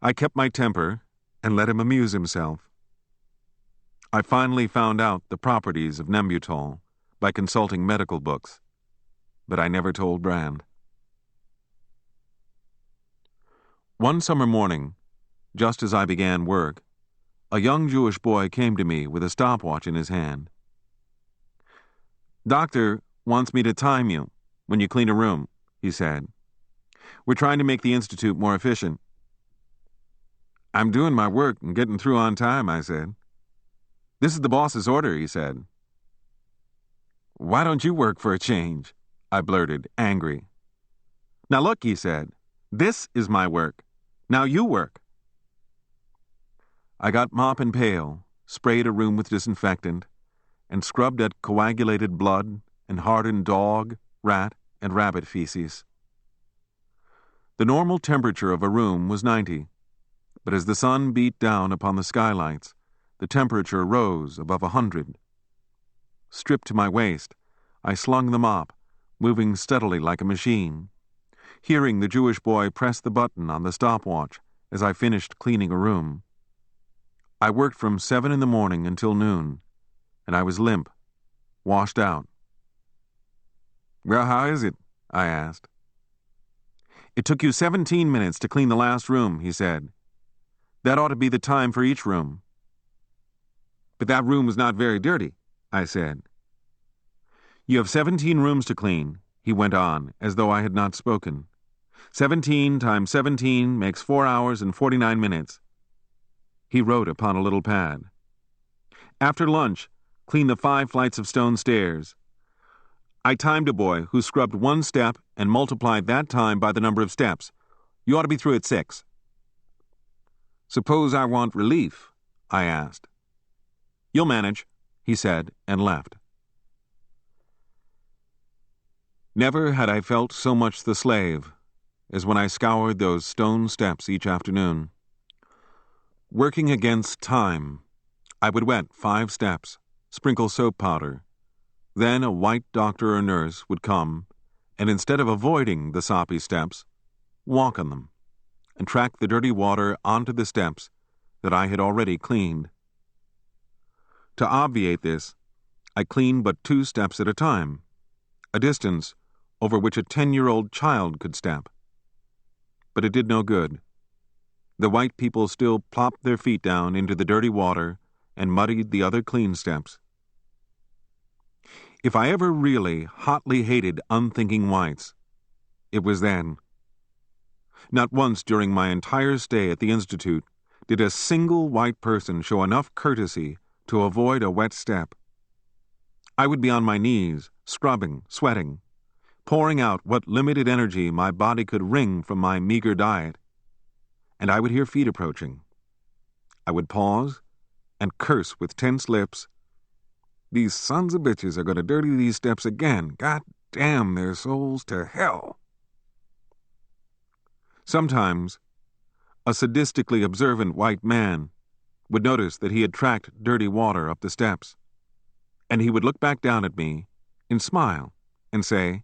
I kept my temper and let him amuse himself. I finally found out the properties of Nembutol by consulting medical books, but I never told Brand. One summer morning, just as I began work, a young Jewish boy came to me with a stopwatch in his hand. "Doctor wants me to time you when you clean a room," he said. "We're trying to make the Institute more efficient." "I'm doing my work and getting through on time," I said. "This is the boss's order," he said. "Why don't you work for a change?" I blurted, angry. "Now look," he said, "this is my work. Now you work." I got mop and pail, sprayed a room with disinfectant, and scrubbed at coagulated blood and hardened dog, rat, and rabbit feces. The normal temperature of a room was 90, but as the sun beat down upon the skylights, the temperature rose above 100. Stripped to my waist, I slung the mop, moving steadily like a machine, hearing the Jewish boy press the button on the stopwatch as I finished cleaning a room. I worked from 7 in the morning until noon, and I was limp, washed out. "Well, how is it?" I asked. "It took you 17 minutes to clean the last room," he said. "That ought to be the time for each room." "But that room was not very dirty," I said. "You have 17 rooms to clean," he went on, as though I had not spoken. 17 times 17 makes 4 hours and 49 minutes. He wrote upon a little pad. "After lunch, clean the 5 flights of stone stairs." I timed a boy who scrubbed 1 step and multiplied that time by the number of steps. "You ought to be through at 6. "Suppose I want relief?" I asked. "You'll manage," he said, and left. Never had I felt so much the slave as when I scoured those stone steps each afternoon. Working against time, I would wet 5 steps, sprinkle soap powder. Then a white doctor or nurse would come, and instead of avoiding the soppy steps, walk on them, and track the dirty water onto the steps that I had already cleaned. To obviate this, I cleaned but 2 steps at a time, a distance over which a 10-year-old child could step. But it did no good. The white people still plopped their feet down into the dirty water and muddied the other clean steps. If I ever really hotly hated unthinking whites, it was then. Not once during my entire stay at the Institute did a single white person show enough courtesy to avoid a wet step. I would be on my knees, scrubbing, sweating, pouring out what limited energy my body could wring from my meager diet, and I would hear feet approaching. I would pause and curse with tense lips. "These sons of bitches are going to dirty these steps again. God damn their souls to hell." Sometimes, a sadistically observant white man would notice that he had tracked dirty water up the steps, and he would look back down at me and smile and say,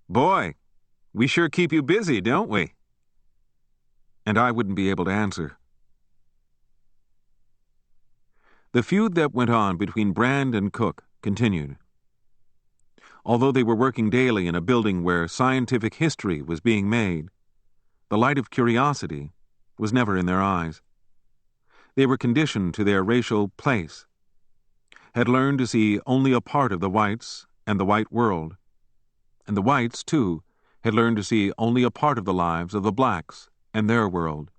"Boy, we sure keep you busy, don't we?" And I wouldn't be able to answer. The feud that went on between Brand and Cook continued. Although they were working daily in a building where scientific history was being made, the light of curiosity was never in their eyes. They were conditioned to their racial place, had learned to see only a part of the whites and the white world, and the whites, too, had learned to see only a part of the lives of the blacks and their world.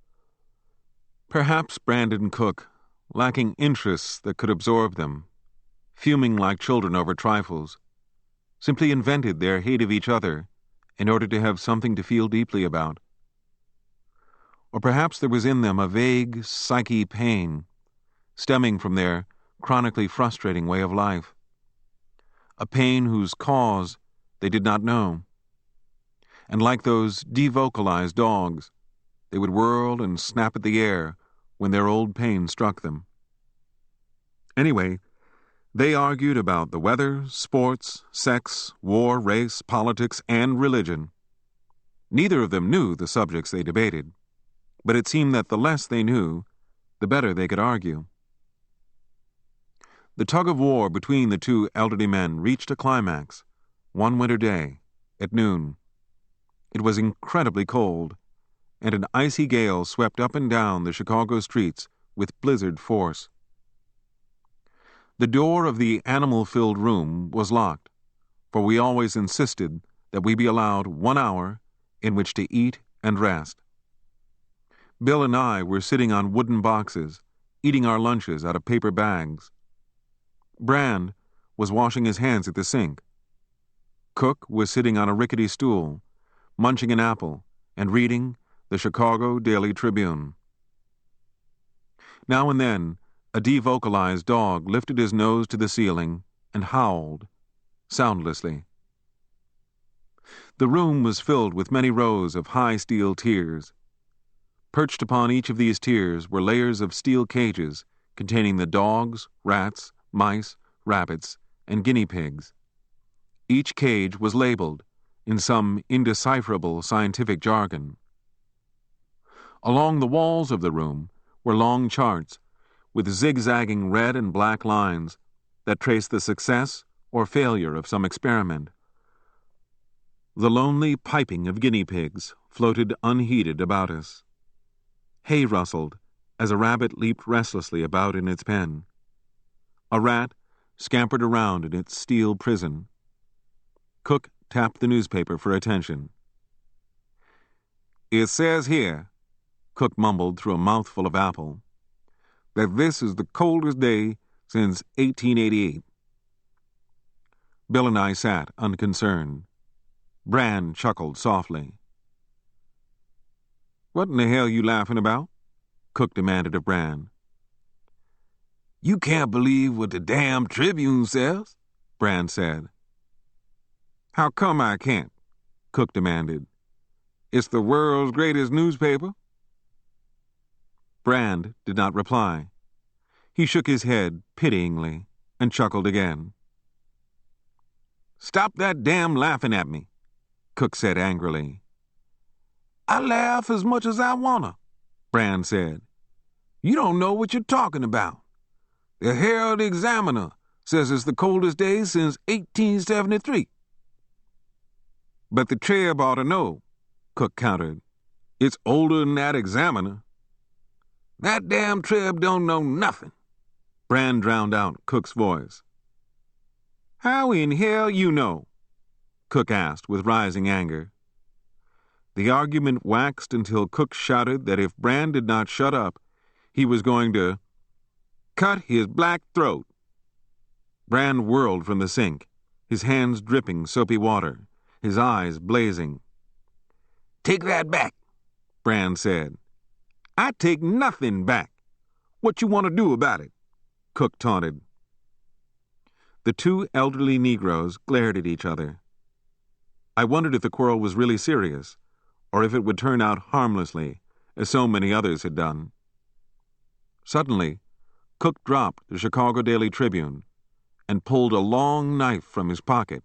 Perhaps Brand and Cook, lacking interests that could absorb them, fuming like children over trifles, simply invented their hate of each other in order to have something to feel deeply about. Or perhaps there was in them a vague psyche pain stemming from their chronically frustrating way of life, a pain whose cause they did not know. And like those devocalized dogs, they would whirl and snap at the air when their old pain struck them. Anyway, They argued about the weather, sports, sex, war, race, politics, and religion. Neither of them knew the subjects they debated, but it seemed that the less they knew, the better they could argue. The tug-of-war between the two elderly men reached a climax one winter day at noon. It was incredibly cold, and an icy gale swept up and down the Chicago streets with blizzard force. The door of the animal-filled room was locked, for we always insisted that we be allowed 1 hour in which to eat and rest. Bill and I were sitting on wooden boxes, eating our lunches out of paper bags. Brand was washing his hands at the sink. Cook was sitting on a rickety stool, munching an apple and reading the Chicago Daily Tribune. Now and then, a devocalized dog lifted his nose to the ceiling and howled, soundlessly. The room was filled with many rows of high steel tiers. Perched upon each of these tiers were layers of steel cages containing the dogs, rats, mice, rabbits, and guinea pigs. Each cage was labeled in some indecipherable scientific jargon. Along the walls of the room were long charts with zigzagging red and black lines that traced the success or failure of some experiment. The lonely piping of guinea pigs floated unheeded about us. Hay rustled as a rabbit leaped restlessly about in its pen. A rat scampered around in its steel prison. Cook tapped the newspaper for attention. "It says here," Cook mumbled through a mouthful of apple, "that this is the coldest day since 1888. Bill and I sat unconcerned. Brand chuckled softly. "What in the hell you laughing about?" Cook demanded of Brand. "You can't believe what the damn Tribune says," Brand said. "How come I can't?" Cook demanded. "It's the world's greatest newspaper." Brand did not reply. He shook his head pityingly and chuckled again. "Stop that damn laughing at me," Cook said angrily. "I laugh as much as I wanna," Brand said. "You don't know what you're talking about. The Herald Examiner says it's the coldest day since 1873. "But the Trib ought to know," Cook countered. "It's older than that Examiner." "That damn Trib don't know nothing," Brand drowned out Cook's voice. "How in hell you know?" Cook asked with rising anger. The argument waxed until Cook shouted that if Brand did not shut up, he was going to cut his black throat. Brand whirled from the sink, his hands dripping soapy water, his eyes blazing. "Take that back," Brand said. "I take nothing back. What you want to do about it?" Cook taunted. The two elderly Negroes glared at each other. I wondered if the quarrel was really serious, or if it would turn out harmlessly, as so many others had done. Suddenly, Cook dropped the Chicago Daily Tribune and pulled a long knife from his pocket.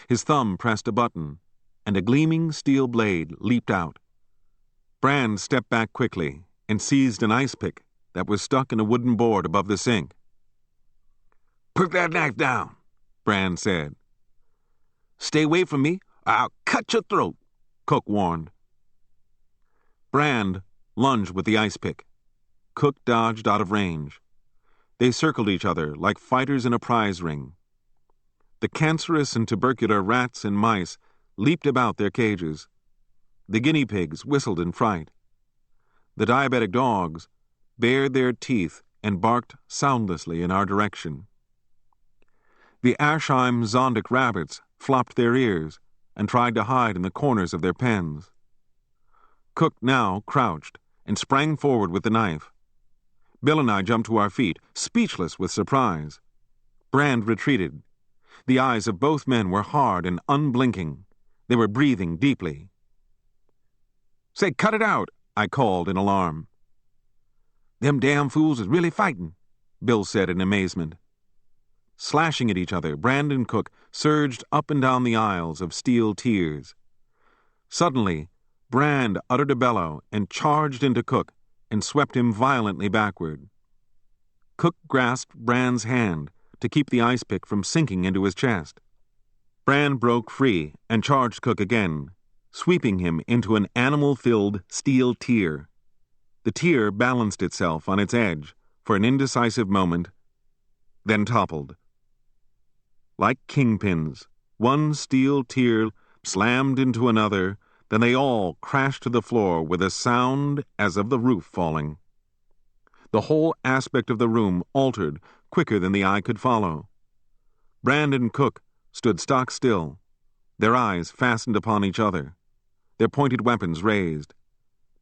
His thumb pressed a button, and a gleaming steel blade leaped out. Brand stepped back quickly and seized an ice pick that was stuck in a wooden board above the sink. "Put that knife down," Brand said. "Stay away from me, or I'll cut your throat," Cook warned. Brand lunged with the ice pick. Cook dodged out of range. They circled each other like fighters in a prize ring. The cancerous and tubercular rats and mice leaped about their cages. The guinea pigs whistled in fright. The diabetic dogs bared their teeth and barked soundlessly in our direction. The Aschheim Zondic rabbits flopped their ears and tried to hide in the corners of their pens. Cook now crouched and sprang forward with the knife. Bill and I jumped to our feet, speechless with surprise. Brand retreated. The eyes of both men were hard and unblinking. They were breathing deeply. "Say, cut it out," I called in alarm. "Them damn fools is really fighting," Bill said in amazement. Slashing at each other, Brand and Cook surged up and down the aisles of steel tiers. Suddenly, Brand uttered a bellow and charged into Cook and swept him violently backward. Cook grasped Brand's hand to keep the ice pick from sinking into his chest. Brand broke free and charged Cook again, sweeping him into an animal-filled steel tier. The tier balanced itself on its edge for an indecisive moment, then toppled. Like kingpins, one steel tier slammed into another, then they all crashed to the floor with a sound as of the roof falling. The whole aspect of the room altered quicker than the eye could follow. Brand and Cook stood stock still, their eyes fastened upon each other, their pointed weapons raised,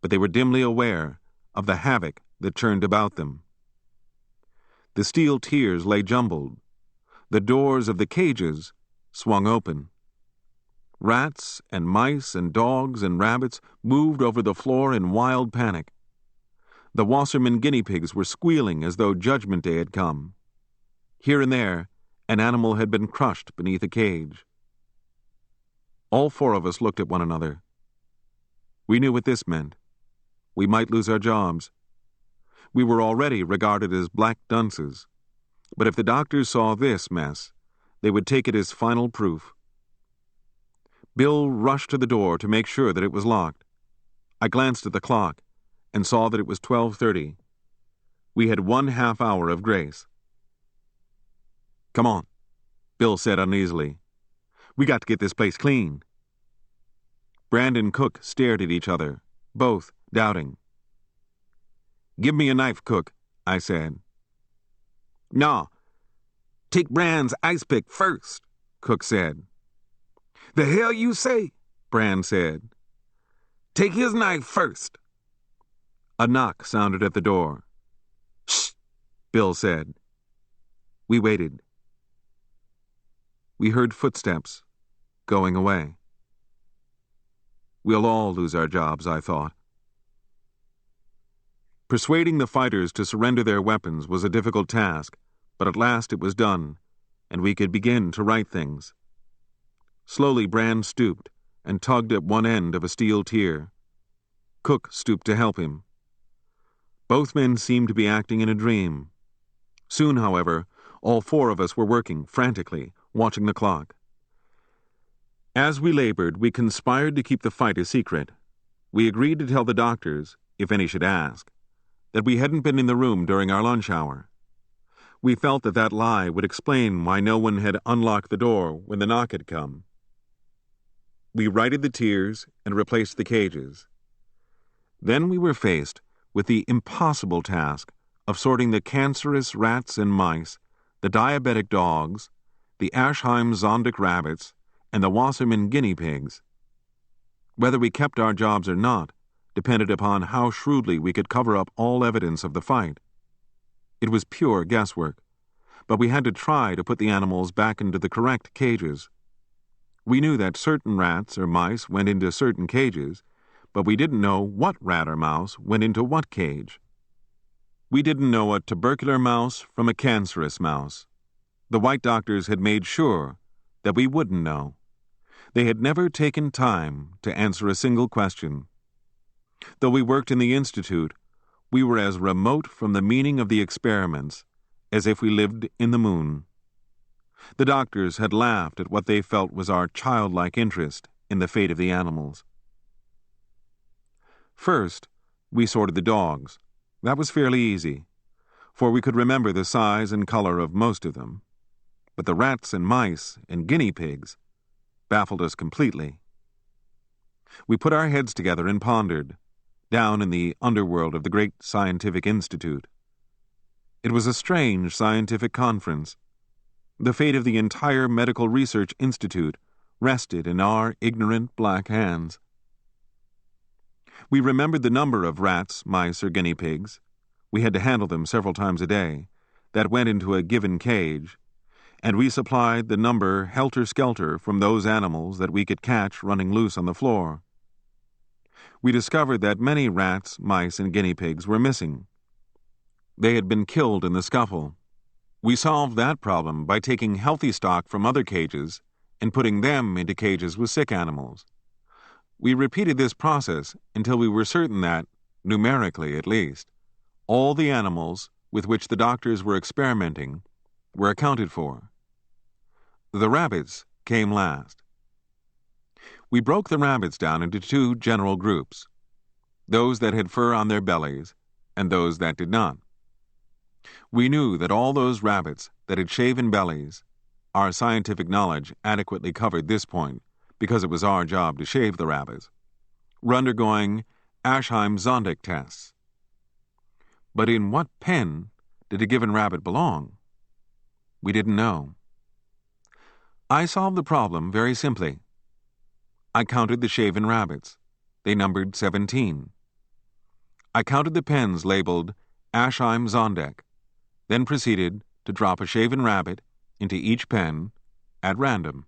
but they were dimly aware of the havoc that churned about them. The steel tiers lay jumbled. The doors of the cages swung open. Rats and mice and dogs and rabbits moved over the floor in wild panic. The Wasserman guinea pigs were squealing as though Judgment Day had come. Here and there, an animal had been crushed beneath a cage. All four of us looked at one another. We knew what this meant. We might lose our jobs. We were already regarded as black dunces, but if the doctors saw this mess, they would take it as final proof. Bill rushed to the door to make sure that it was locked. I glanced at the clock and saw that it was 12:30. We had 1/2 hour of grace. "Come on," Bill said uneasily. "We got to get this place clean." Brand and Cook stared at each other, both doubting. "Give me a knife, Cook," I said. "Nah, take Brand's ice pick first," Cook said. "The hell you say?" Brand said. "Take his knife first." A knock sounded at the door. "Shh," Bill said. We waited. We heard footsteps going away. We'll all lose our jobs, I thought. Persuading the fighters to surrender their weapons was a difficult task, but at last it was done, and we could begin to right things. Slowly Brand stooped and tugged at one end of a steel tier. Cook stooped to help him. Both men seemed to be acting in a dream. Soon, however, all four of us were working frantically, watching the clock. As we labored, we conspired to keep the fight a secret. We agreed to tell the doctors, if any should ask, that we hadn't been in the room during our lunch hour. We felt that that lie would explain why no one had unlocked the door when the knock had come. We righted the tiers and replaced the cages. Then we were faced with the impossible task of sorting the cancerous rats and mice, the diabetic dogs, the Aschheim-Zondic rabbits, and the Wasserman guinea pigs. Whether we kept our jobs or not depended upon how shrewdly we could cover up all evidence of the fight. It was pure guesswork, but we had to try to put the animals back into the correct cages. We knew that certain rats or mice went into certain cages, but we didn't know what rat or mouse went into what cage. We didn't know a tubercular mouse from a cancerous mouse. The white doctors had made sure that we wouldn't know. They had never taken time to answer a single question. Though we worked in the Institute, we were as remote from the meaning of the experiments as if we lived in the moon. The doctors had laughed at what they felt was our childlike interest in the fate of the animals. First, we sorted the dogs. That was fairly easy, for we could remember the size and color of most of them. But the rats and mice and guinea pigs baffled us completely. We put our heads together and pondered, down in the underworld of the great scientific institute. It was a strange scientific conference. The fate of the entire medical research institute rested in our ignorant black hands. We remembered the number of rats, mice, or guinea pigs — we had to handle them several times a day — that went into a given cage, and we supplied the number helter-skelter from those animals that we could catch running loose on the floor. We discovered that many rats, mice, and guinea pigs were missing. They had been killed in the scuffle. We solved that problem by taking healthy stock from other cages and putting them into cages with sick animals. We repeated this process until we were certain that, numerically at least, all the animals with which the doctors were experimenting were accounted for. The rabbits came last. We broke the rabbits down into two general groups, those that had fur on their bellies and those that did not. We knew that all those rabbits that had shaven bellies, our scientific knowledge adequately covered this point because it was our job to shave the rabbits, were undergoing Aschheim-Zondick tests. But in what pen did a given rabbit belong? We didn't know. I solved the problem very simply. I counted the shaven rabbits. They numbered 17. I counted the pens labeled Aschheim-Zondick, then proceeded to drop a shaven rabbit into each pen at random.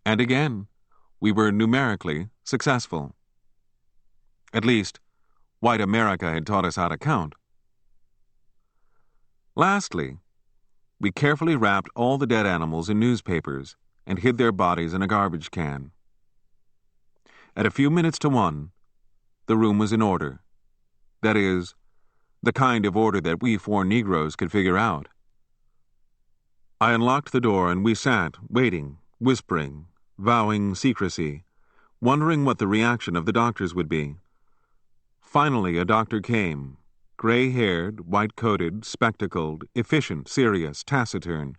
And again, we were numerically successful. At least, white America had taught us how to count. Lastly, we carefully wrapped all the dead animals in newspapers and hid their bodies in a garbage can. At a few minutes to 1, the room was in order. That is, the kind of order that we 4 Negroes could figure out. I unlocked the door and we sat, waiting, whispering, vowing secrecy, wondering what the reaction of the doctors would be. Finally, a doctor came, gray-haired, white-coated, spectacled, efficient, serious, taciturn,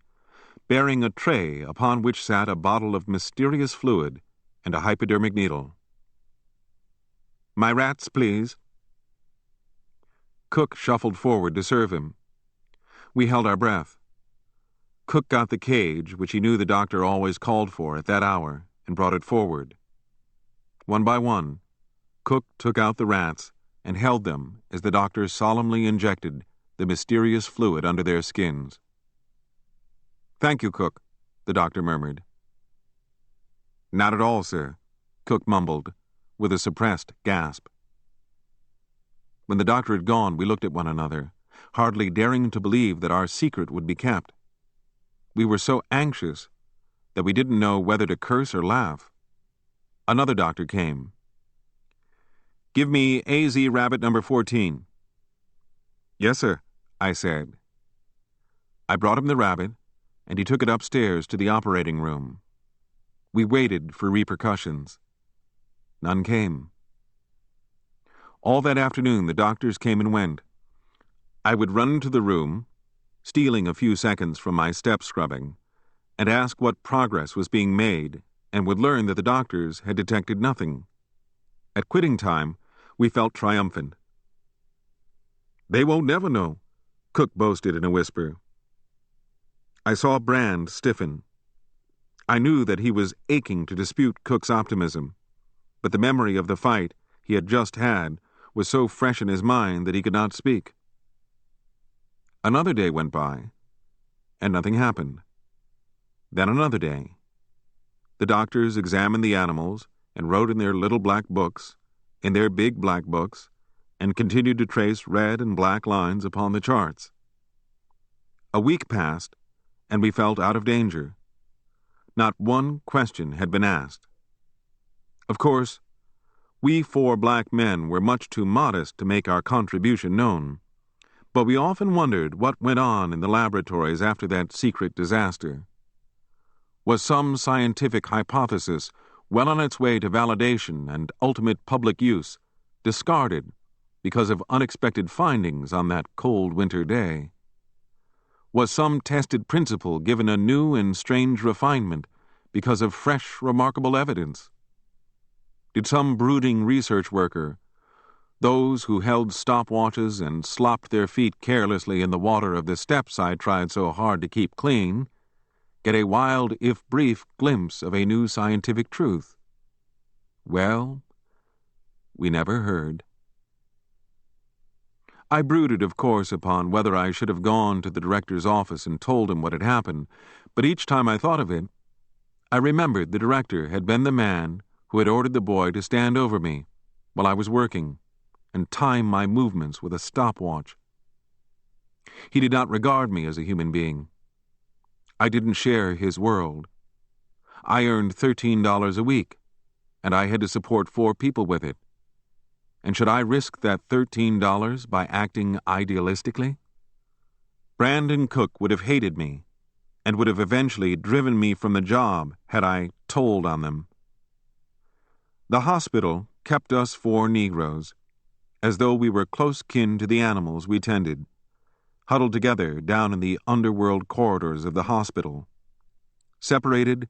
bearing a tray upon which sat a bottle of mysterious fluid and a hypodermic needle. "My rats, please." Cook shuffled forward to serve him. We held our breath. Cook got the cage, which he knew the doctor always called for at that hour, and brought it forward. One by one, Cook took out the rats and held them as the doctor solemnly injected the mysterious fluid under their skins. "Thank you, Cook," the doctor murmured. "Not at all, sir," Cook mumbled, with a suppressed gasp. When the doctor had gone, we looked at one another, hardly daring to believe that our secret would be kept. We were so anxious that we didn't know whether to curse or laugh. Another doctor came. "Give me AZ rabbit number 14. "Yes, sir," I said. I brought him the rabbit, and he took it upstairs to the operating room. We waited for repercussions. None came. All that afternoon the doctors came and went. I would run into the room, stealing a few seconds from my step scrubbing, and ask what progress was being made, and would learn that the doctors had detected nothing. At quitting time, we felt triumphant. "They won't never know," Cook boasted in a whisper. I saw Brand stiffen. I knew that he was aching to dispute Cook's optimism, but the memory of the fight he had just had was so fresh in his mind that he could not speak. Another day went by, and nothing happened. Then another day. The doctors examined the animals and wrote in their little black books, in their big black books, and continued to trace red and black lines upon the charts. A week passed, and we felt out of danger. Not one question had been asked. Of course, we 4 black men were much too modest to make our contribution known, but we often wondered what went on in the laboratories after that secret disaster. Was some scientific hypothesis well on its way to validation and ultimate public use discarded because of unexpected findings on that cold winter day? Was some tested principle given a new and strange refinement because of fresh, remarkable evidence? Did some brooding research worker, those who held stopwatches and slopped their feet carelessly in the water of the steps I tried so hard to keep clean, get a wild, if brief, glimpse of a new scientific truth? Well, we never heard. I brooded, of course, upon whether I should have gone to the director's office and told him what had happened, but each time I thought of it, I remembered the director had been the man who had ordered the boy to stand over me while I was working and time my movements with a stopwatch. He did not regard me as a human being. I didn't share his world. I earned $13 a week, and I had to support 4 people with it. And should I risk that $13 by acting idealistically? Brandon Cook would have hated me and would have eventually driven me from the job had I told on them. The hospital kept us 4 Negroes, as though we were close kin to the animals we tended, huddled together down in the underworld corridors of the hospital, separated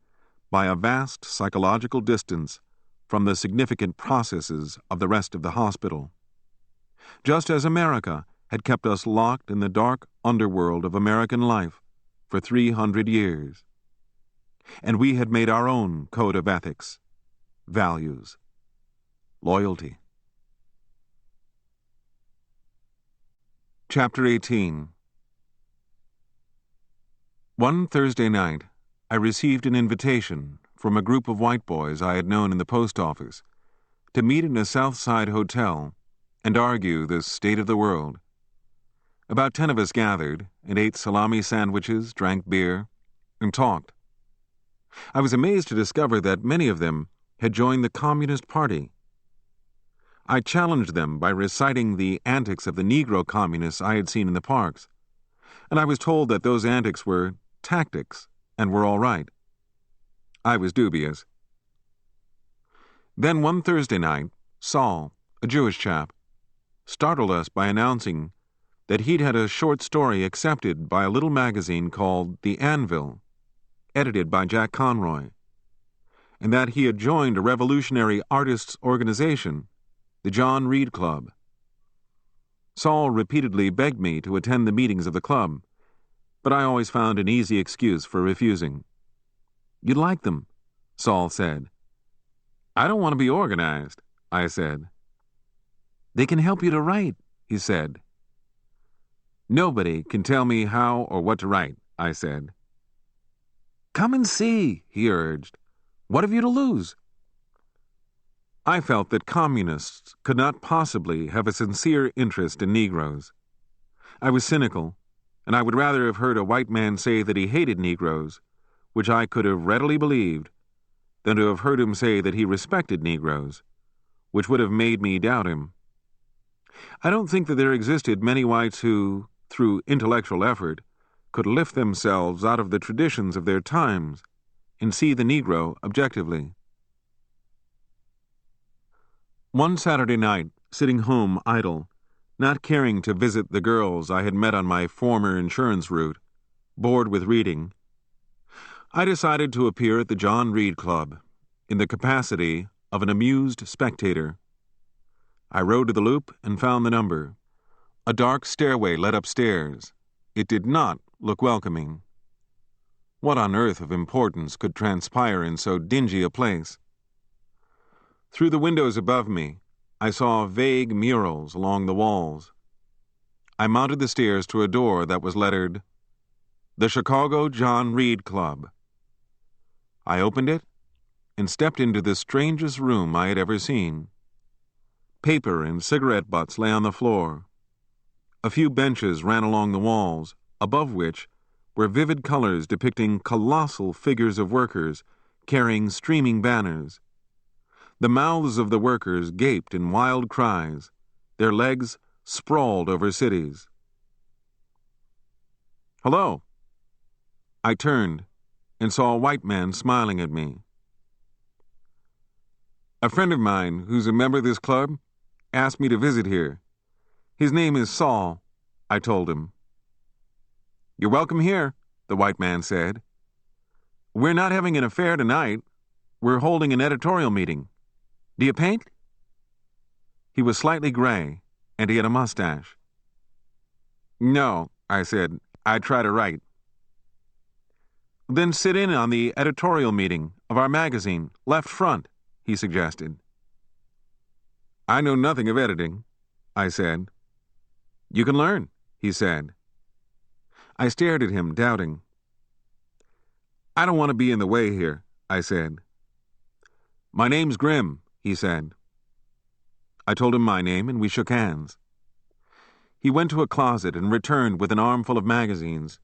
by a vast psychological distance from the significant processes of the rest of the hospital. Just as America had kept us locked in the dark underworld of American life for 300 years. And we had made our own code of ethics, values, loyalty. Chapter 18. One Thursday night, I received an invitation from a group of white boys I had known in the post office to meet in a South Side hotel and argue the state of the world. About 10 of us gathered and ate salami sandwiches, drank beer, and talked. I was amazed to discover that many of them had joined the Communist Party. I challenged them by reciting the antics of the Negro communists I had seen in the parks, and I was told that those antics were tactics and were all right. I was dubious. Then one Thursday night, Saul, a Jewish chap, startled us by announcing that he'd had a short story accepted by a little magazine called The Anvil, edited by Jack Conroy, and that he had joined a revolutionary artists' organization, the John Reed Club. Saul repeatedly begged me to attend the meetings of the club, but I always found an easy excuse for refusing. "You'd like them," Saul said. "I don't want to be organized," I said. "They can help you to write," he said. "Nobody can tell me how or what to write," I said. "Come and see," he urged. "What have you to lose?" I felt that communists could not possibly have a sincere interest in Negroes. I was cynical, and I would rather have heard a white man say that he hated Negroes, which I could have readily believed, than to have heard him say that he respected Negroes, which would have made me doubt him. I don't think that there existed many whites who, through intellectual effort, could lift themselves out of the traditions of their times and see the Negro objectively. One Saturday night, sitting home idle, not caring to visit the girls I had met on my former insurance route, bored with reading, I decided to appear at the John Reed Club in the capacity of an amused spectator. I rode to the Loop and found the number. A dark stairway led upstairs. It did not look welcoming. What on earth of importance could transpire in so dingy a place? Through the windows above me, I saw vague murals along the walls. I mounted the stairs to a door that was lettered, "The Chicago John Reed Club." I opened it and stepped into the strangest room I had ever seen. Paper and cigarette butts lay on the floor. A few benches ran along the walls, above which were vivid colors depicting colossal figures of workers carrying streaming banners. The mouths of the workers gaped in wild cries, their legs sprawled over cities. "Hello." I turned and saw a white man smiling at me. "A friend of mine who's a member of this club asked me to visit here. His name is Saul," I told him. "You're welcome here," the white man said. "We're not having an affair tonight. We're holding an editorial meeting. Do you paint?" He was slightly gray, and he had a mustache. "No," I said. "I try to write." "Then sit in on the editorial meeting of our magazine, left front," he suggested. "I know nothing of editing," I said. "You can learn," he said. I stared at him, doubting. "I don't want to be in the way here," I said. "My name's Grimm," he said. I told him my name, and we shook hands. He went to a closet and returned with an armful of magazines.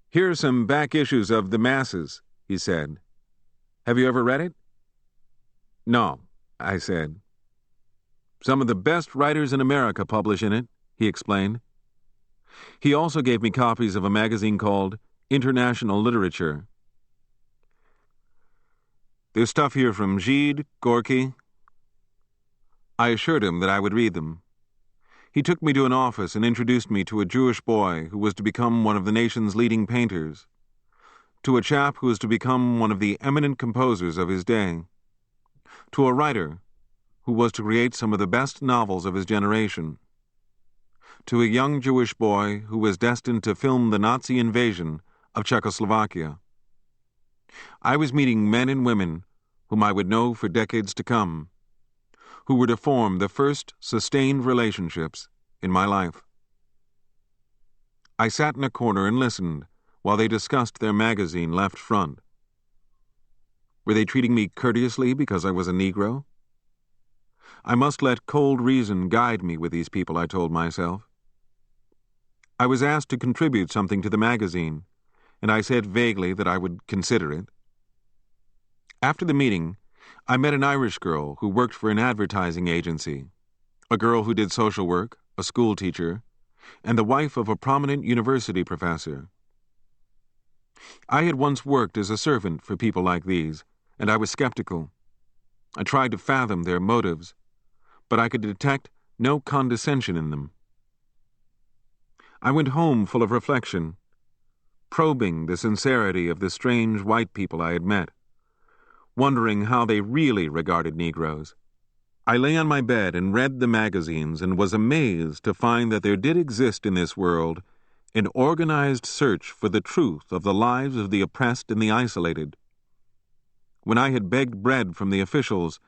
"Here are some back issues of The Masses," he said. "Have you ever read it?" "No," I said. "Some of the best writers in America publish in it," he explained. He also gave me copies of a magazine called International Literature. "There's stuff here from Gide, Gorky." I assured him that I would read them. He took me to an office and introduced me to a Jewish boy who was to become one of the nation's leading painters, to a chap who was to become one of the eminent composers of his day, to a writer who was to create some of the best novels of his generation, to a young Jewish boy who was destined to film the Nazi invasion of Czechoslovakia. I was meeting men and women whom I would know for decades to come, who were to form the first sustained relationships in my life. I sat in a corner and listened while they discussed their magazine left front. Were they treating me courteously because I was a Negro? I must let cold reason guide me with these people, I told myself. I was asked to contribute something to the magazine, and I said vaguely that I would consider it. After the meeting, I met an Irish girl who worked for an advertising agency, a girl who did social work, a school teacher, and the wife of a prominent university professor. I had once worked as a servant for people like these, and I was skeptical. I tried to fathom their motives, but I could detect no condescension in them. I went home full of reflection, probing the sincerity of the strange white people I had met, wondering how they really regarded Negroes. I lay on my bed and read the magazines and was amazed to find that there did exist in this world an organized search for the truth of the lives of the oppressed and the isolated. When I had begged bread from the officials,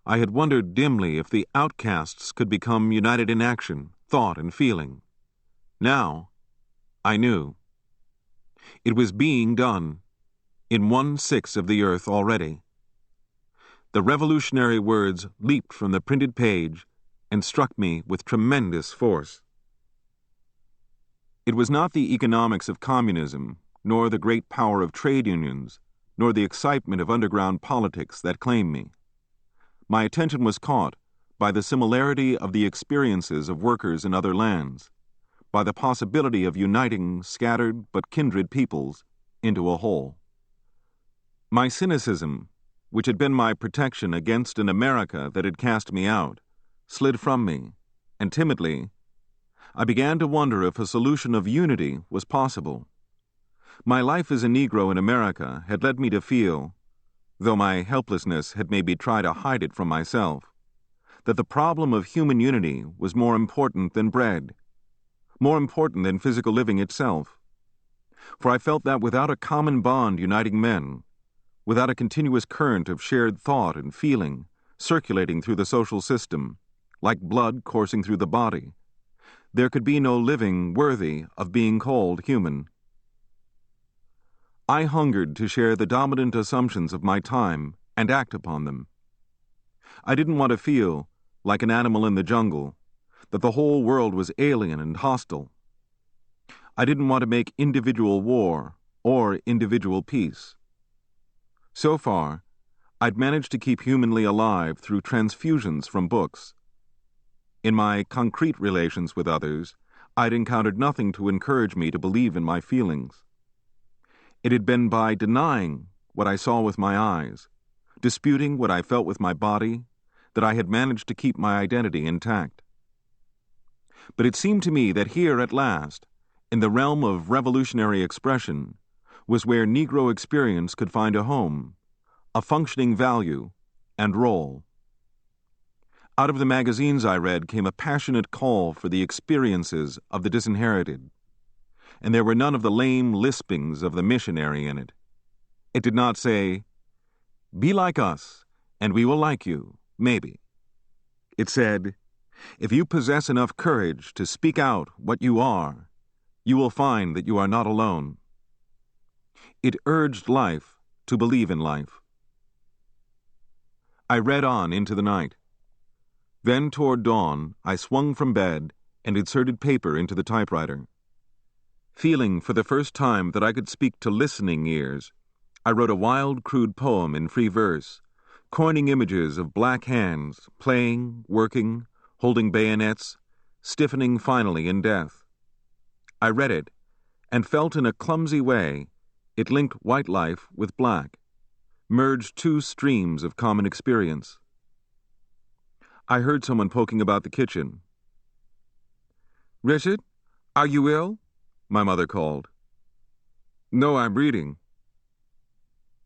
I had wondered dimly if the outcasts could become united in action, thought, and feeling. Now, I knew. It was being done, in 1/6 of the earth already. The revolutionary words leaped from the printed page and struck me with tremendous force. It was not the economics of communism, nor the great power of trade unions, nor the excitement of underground politics that claimed me. My attention was caught by the similarity of the experiences of workers in other lands, by the possibility of uniting scattered but kindred peoples into a whole. My cynicism, which had been my protection against an America that had cast me out, slid from me, and timidly, I began to wonder if a solution of unity was possible. My life as a Negro in America had led me to feel, though my helplessness had made me try to hide it from myself, that the problem of human unity was more important than bread, more important than physical living itself. For I felt that without a common bond uniting men, without a continuous current of shared thought and feeling circulating through the social system, like blood coursing through the body, there could be no living worthy of being called human. I hungered to share the dominant assumptions of my time and act upon them. I didn't want to feel, like an animal in the jungle, that the whole world was alien and hostile. I didn't want to make individual war or individual peace. So far, I'd managed to keep humanly alive through transfusions from books. In my concrete relations with others, I'd encountered nothing to encourage me to believe in my feelings. It had been by denying what I saw with my eyes, disputing what I felt with my body, that I had managed to keep my identity intact. But it seemed to me that here at last, in the realm of revolutionary expression, was where Negro experience could find a home, a functioning value, and role. Out of the magazines I read came a passionate call for the experiences of the disinherited, and there were none of the lame lispings of the missionary in it. It did not say, "Be like us, and we will like you, maybe." It said, "If you possess enough courage to speak out what you are, you will find that you are not alone." It urged life to believe in life. I read on into the night. Then toward dawn, I swung from bed and inserted paper into the typewriter. Feeling for the first time that I could speak to listening ears, I wrote a wild, crude poem in free verse, coining images of black hands, playing, working, holding bayonets, stiffening finally in death. I read it, and felt in a clumsy way it linked white life with black, merged two streams of common experience. I heard someone poking about the kitchen. "Richard, are you ill?" my mother called. "No, I'm reading."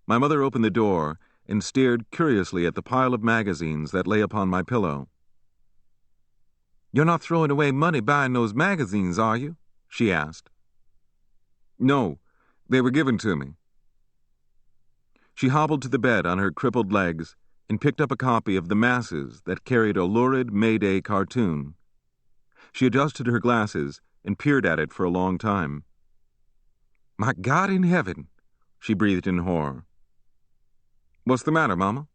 My mother opened the door and stared curiously at the pile of magazines that lay upon my pillow. "You're not throwing away money buying those magazines, are you?" she asked. "No, they were given to me." She hobbled to the bed on her crippled legs and picked up a copy of The Masses that carried a lurid May Day cartoon. She adjusted her glasses and peered at it for a long time. "My God in heaven," she breathed in horror. "What's the matter, Mama?"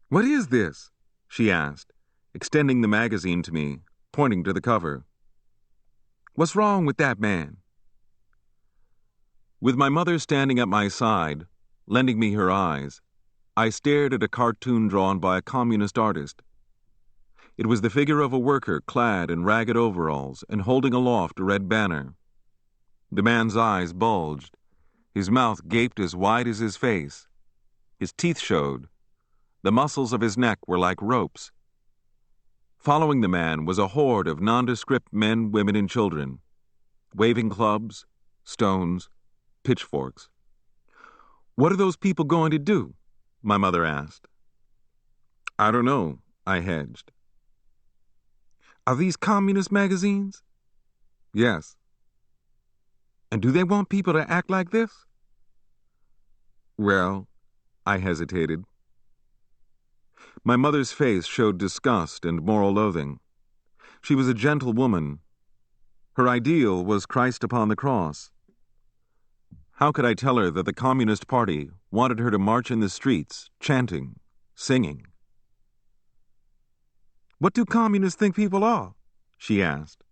"What is this?" she asked, extending the magazine to me, pointing to the cover. "What's wrong with that man?" With my mother standing at my side, lending me her eyes, I stared at a cartoon drawn by a communist artist. It was the figure of a worker clad in ragged overalls and holding aloft a red banner. The man's eyes bulged. His mouth gaped as wide as his face. His teeth showed. The muscles of his neck were like ropes. Following the man was a horde of nondescript men, women, and children, waving clubs, stones, pitchforks. "What are those people going to do?" my mother asked. "I don't know," I hedged. "Are these communist magazines?" "Yes." "And do they want people to act like this?" "Well," I hesitated. My mother's face showed disgust and moral loathing. She was a gentle woman. Her ideal was Christ upon the cross. How could I tell her that the Communist Party wanted her to march in the streets, chanting, singing? "What do communists think people are?" she asked.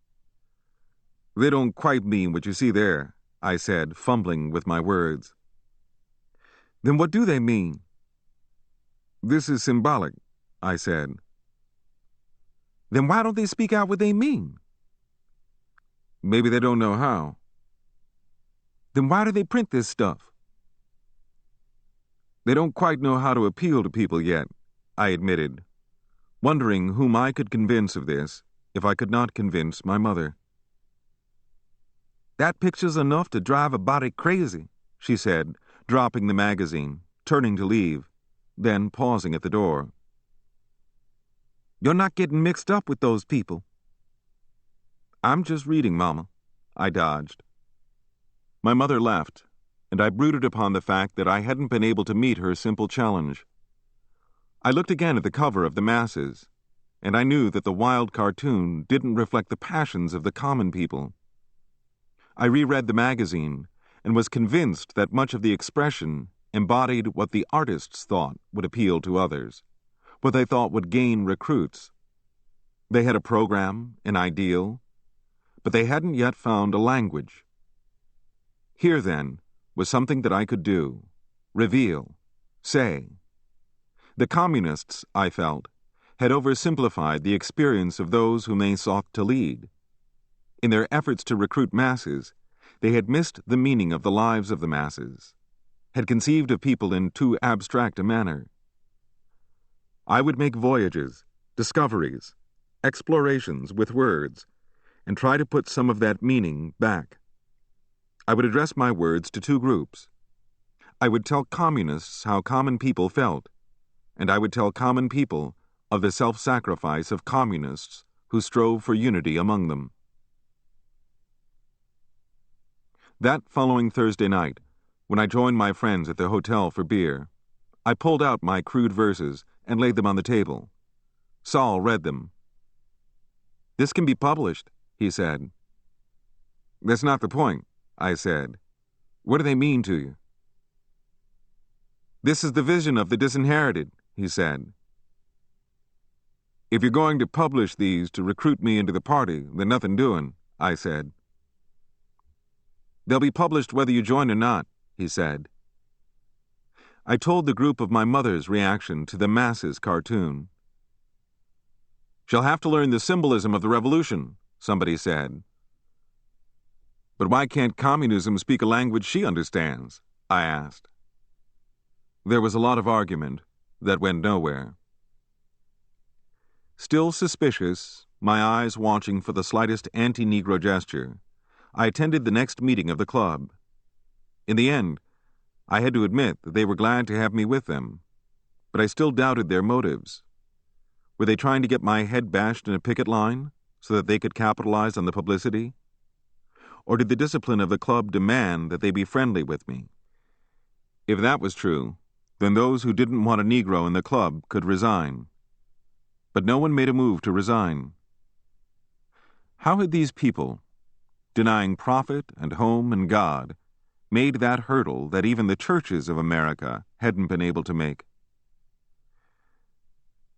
"They don't quite mean what you see there," I said, fumbling with my words. "Then what do they mean?" "This is symbolic," I said. "Then why don't they speak out what they mean?" "Maybe they don't know how." "Then why do they print this stuff?" "They don't quite know how to appeal to people yet," I admitted, wondering whom I could convince of this if I could not convince my mother. "That picture's enough to drive a body crazy," she said, dropping the magazine, turning to leave, then pausing at the door. "You're not getting mixed up with those people." "I'm just reading, Mama," I dodged. My mother left, and I brooded upon the fact that I hadn't been able to meet her simple challenge. I looked again at the cover of The Masses, and I knew that the wild cartoon didn't reflect the passions of the common people. I reread the magazine and was convinced that much of the expression embodied what the artists thought would appeal to others, what they thought would gain recruits. They had a program, an ideal, but they hadn't yet found a language. Here, then, was something that I could do, reveal, say. The communists, I felt, had oversimplified the experience of those whom they sought to lead. In their efforts to recruit masses, they had missed the meaning of the lives of the masses, had conceived of people in too abstract a manner. I would make voyages, discoveries, explorations with words, and try to put some of that meaning back. I would address my words to two groups. I would tell communists how common people felt, and I would tell common people of the self-sacrifice of communists who strove for unity among them. That following Thursday night, when I joined my friends at the hotel for beer, I pulled out my crude verses and laid them on the table. Saul read them. "This can be published," he said. "That's not the point," I said. "What do they mean to you?" "This is the vision of the disinherited," he said. "If you're going to publish these to recruit me into the party, then nothing doing," I said. "They'll be published whether you join or not," he said. I told the group of my mother's reaction to the masses cartoon. "She'll have to learn the symbolism of the revolution," somebody said. "But why can't communism speak a language she understands?" I asked. There was a lot of argument that went nowhere. Still suspicious, my eyes watching for the slightest anti-Negro gesture, I attended the next meeting of the club. In the end, I had to admit that they were glad to have me with them, but I still doubted their motives. Were they trying to get my head bashed in a picket line so that they could capitalize on the publicity? Or did the discipline of the club demand that they be friendly with me? If that was true, then those who didn't want a Negro in the club could resign. But no one made a move to resign. How had these people, denying profit and home and God, made that hurdle that even the churches of America hadn't been able to make?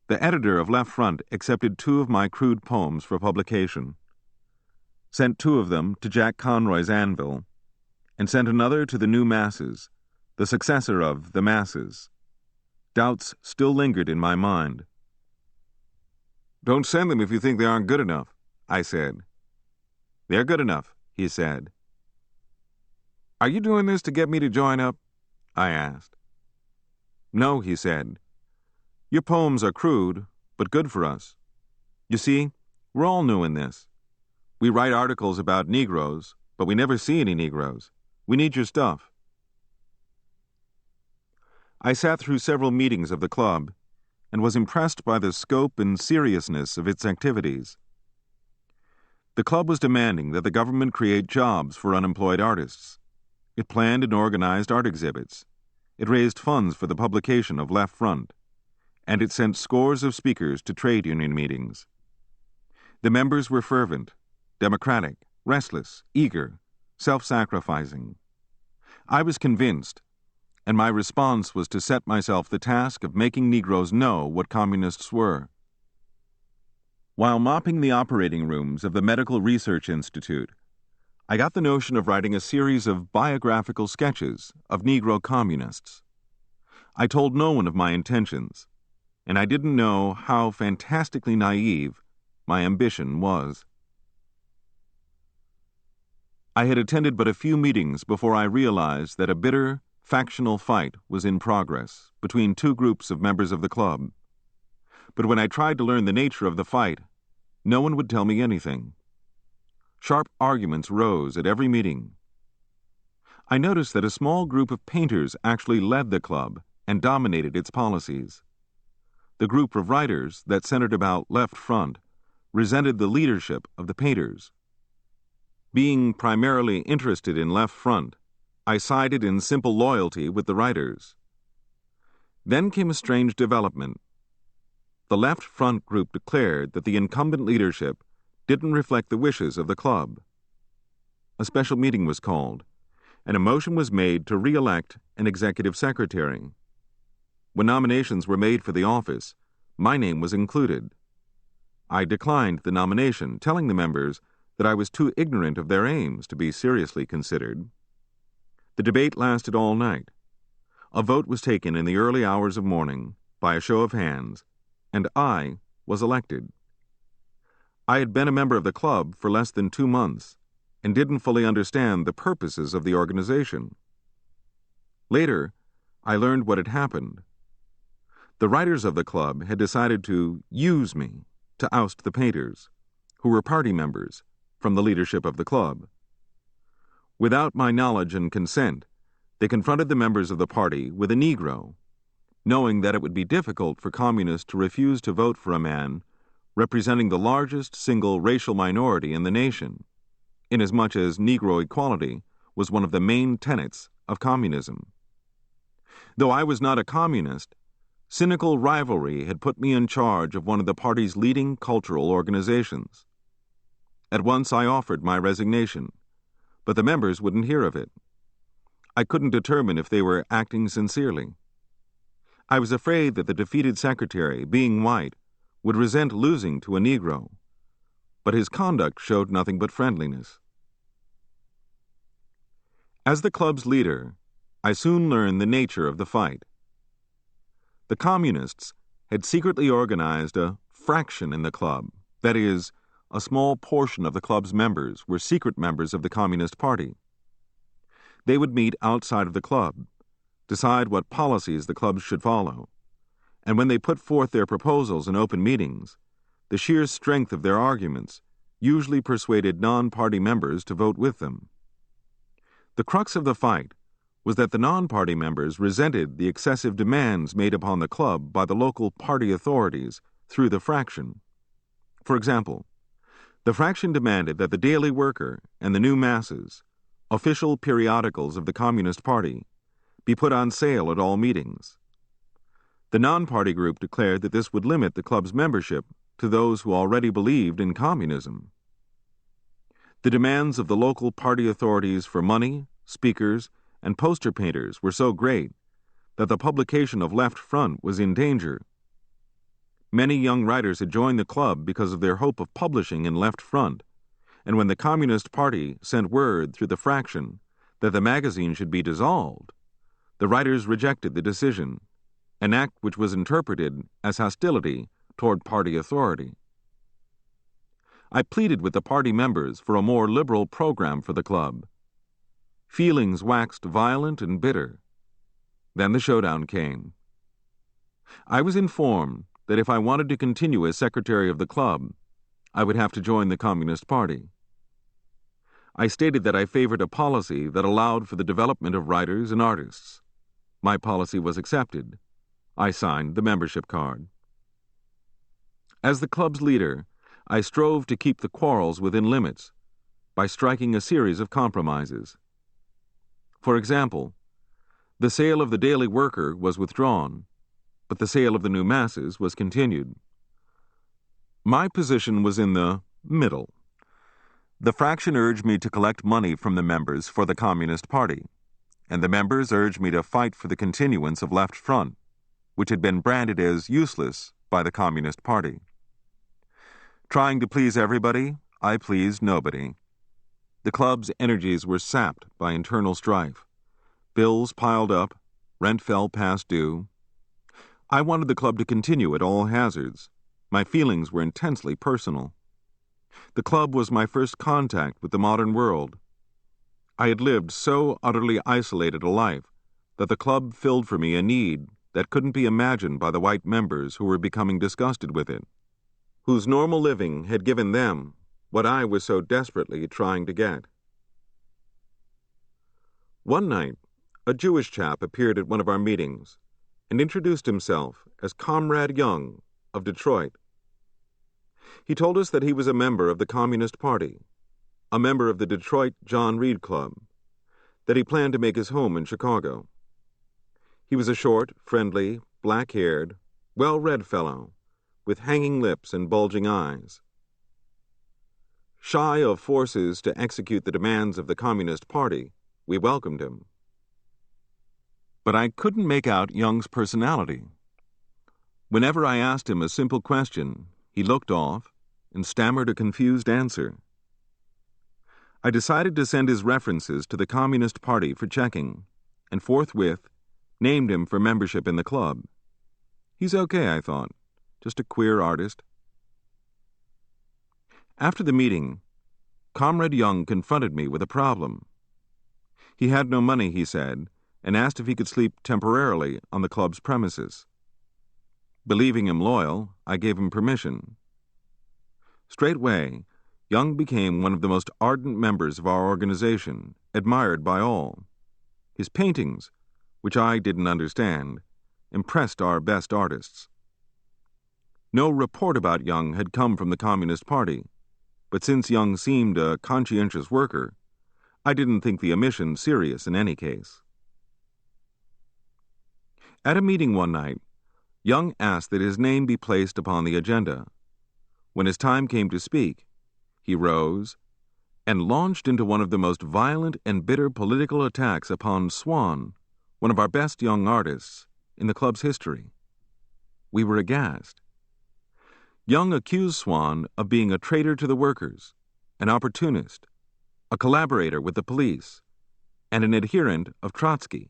The editor of Left Front accepted 2 of my crude poems for publication, sent 2 of them to Jack Conroy's Anvil, and sent another to the New Masses, the successor of The Masses. Doubts still lingered in my mind. "Don't send them if you think they aren't good enough," I said. "They're good enough," he said. "Are you doing this to get me to join up?" I asked. "No," he said. "Your poems are crude, but good for us. You see, we're all new in this. We write articles about Negroes, but we never see any Negroes. We need your stuff." I sat through several meetings of the club and was impressed by the scope and seriousness of its activities. The club was demanding that the government create jobs for unemployed artists. It planned and organized art exhibits. It raised funds for the publication of Left Front, and it sent scores of speakers to trade union meetings. The members were fervent, democratic, restless, eager, self-sacrificing. I was convinced, and my response was to set myself the task of making Negroes know what communists were. While mopping the operating rooms of the Medical Research Institute, I got the notion of writing a series of biographical sketches of Negro communists. I told no one of my intentions, and I didn't know how fantastically naive my ambition was. I had attended but a few meetings before I realized that a bitter, factional fight was in progress between 2 groups of members of the club. But when I tried to learn the nature of the fight, no one would tell me anything. Sharp arguments rose at every meeting. I noticed that a small group of painters actually led the club and dominated its policies. The group of writers that centered about Left Front resented the leadership of the painters. Being primarily interested in Left Front, I sided in simple loyalty with the writers. Then came a strange development. The Left Front group declared that the incumbent leadership didn't reflect the wishes of the club. A special meeting was called, and a motion was made to re-elect an executive secretary. When nominations were made for the office, my name was included. I declined the nomination, telling the members that I was too ignorant of their aims to be seriously considered. The debate lasted all night. A vote was taken in the early hours of morning, by a show of hands, and I was elected. I had been a member of the club for less than 2 months and didn't fully understand the purposes of the organization. Later, I learned what had happened. The writers of the club had decided to use me to oust the painters, who were party members, from the leadership of the club. Without my knowledge and consent, they confronted the members of the party with a Negro, knowing that it would be difficult for communists to refuse to vote for a man representing the largest single racial minority in the nation, inasmuch as Negro equality was one of the main tenets of communism. Though I was not a communist, cynical rivalry had put me in charge of one of the party's leading cultural organizations. At once I offered my resignation, but the members wouldn't hear of it. I couldn't determine if they were acting sincerely. I was afraid that the defeated secretary, being white, would resent losing to a Negro, but his conduct showed nothing but friendliness. As the club's leader, I soon learned the nature of the fight. The communists had secretly organized a fraction in the club, that is, a small portion of the club's members were secret members of the Communist Party. They would meet outside of the club, decide what policies the club should follow, and when they put forth their proposals in open meetings, the sheer strength of their arguments usually persuaded non-party members to vote with them. The crux of the fight was that the non-party members resented the excessive demands made upon the club by the local party authorities through the fraction. For example, the fraction demanded that the Daily Worker and the New Masses, official periodicals of the Communist Party, be put on sale at all meetings. The non-party group declared that this would limit the club's membership to those who already believed in communism. The demands of the local party authorities for money, speakers, and poster painters were so great that the publication of Left Front was in danger. Many young writers had joined the club because of their hope of publishing in Left Front, and when the Communist Party sent word through the fraction that the magazine should be dissolved, the writers rejected the decision, an act which was interpreted as hostility toward party authority. I pleaded with the party members for a more liberal program for the club. Feelings waxed violent and bitter. Then the showdown came. I was informed that if I wanted to continue as secretary of the club, I would have to join the Communist Party. I stated that I favored a policy that allowed for the development of writers and artists. My policy was accepted. I signed the membership card. As the club's leader, I strove to keep the quarrels within limits by striking a series of compromises. For example, the sale of the Daily Worker was withdrawn, but the sale of the New Masses was continued. My position was in the middle. The fraction urged me to collect money from the members for the Communist Party, and the members urged me to fight for the continuance of Left Front, which had been branded as useless by the Communist Party. Trying to please everybody, I pleased nobody. The club's energies were sapped by internal strife. Bills piled up, rent fell past due. I wanted the club to continue at all hazards. My feelings were intensely personal. The club was my first contact with the modern world. I had lived so utterly isolated a life that the club filled for me a need that couldn't be imagined by the white members who were becoming disgusted with it, whose normal living had given them what I was so desperately trying to get. One night, a Jewish chap appeared at one of our meetings and introduced himself as Comrade Young of Detroit. He told us that he was a member of the Communist Party, a member of the Detroit John Reed Club, that he planned to make his home in Chicago. He was a short, friendly, black-haired, well-read fellow with hanging lips and bulging eyes. Shy of forces to execute the demands of the Communist Party, we welcomed him. But I couldn't make out Young's personality. Whenever I asked him a simple question, he looked off and stammered a confused answer. I decided to send his references to the Communist Party for checking, and forthwith named him for membership in the club. He's okay, I thought, just a queer artist. After the meeting, Comrade Young confronted me with a problem. He had no money, he said, and asked if he could sleep temporarily on the club's premises. Believing him loyal, I gave him permission. Straightway, Young became one of the most ardent members of our organization, admired by all. His paintings, which I didn't understand, impressed our best artists. No report about Young had come from the Communist Party, but since Young seemed a conscientious worker, I didn't think the omission serious in any case. At a meeting one night, Young asked that his name be placed upon the agenda. When his time came to speak, he rose and launched into one of the most violent and bitter political attacks upon Swan, one of our best young artists in the club's history. We were aghast. Young accused Swan of being a traitor to the workers, an opportunist, a collaborator with the police, and an adherent of Trotsky.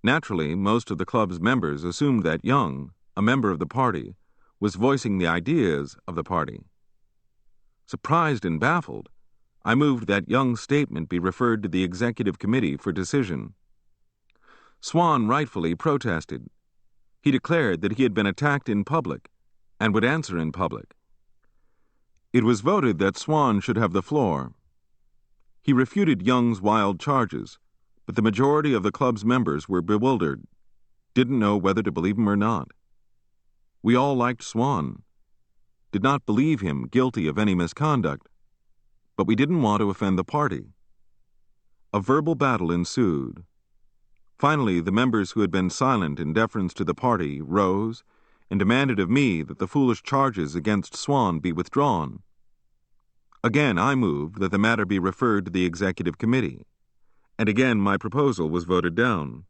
Naturally, most of the club's members assumed that Young, a member of the party, was voicing the ideas of the party. Surprised and baffled, I moved that Young's statement be referred to the executive committee for decision. Swan rightfully protested. He declared that he had been attacked in public and would answer in public. It was voted that Swan should have the floor. He refuted Young's wild charges, but the majority of the club's members were bewildered, didn't know whether to believe him or not. We all liked Swan, did not believe him guilty of any misconduct, but we didn't want to offend the party. A verbal battle ensued. Finally, the members who had been silent in deference to the party rose and demanded of me that the foolish charges against Swan be withdrawn. Again, I moved that the matter be referred to the executive committee, and again my proposal was voted down.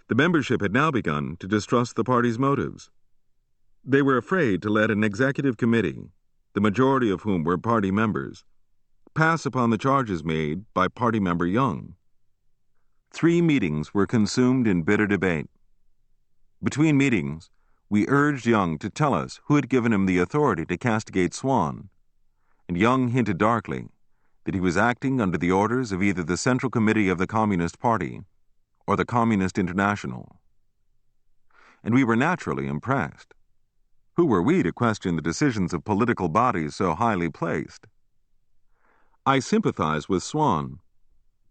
The membership had now begun to distrust the party's motives. They were afraid to let an executive committee, the majority of whom were party members, pass upon the charges made by party member Young. 3 meetings were consumed in bitter debate. Between meetings, we urged Young to tell us who had given him the authority to castigate Swan, and Young hinted darkly that he was acting under the orders of either the Central Committee of the Communist Party or the Communist International. And we were naturally impressed. Who were we to question the decisions of political bodies so highly placed? I sympathized with Swan,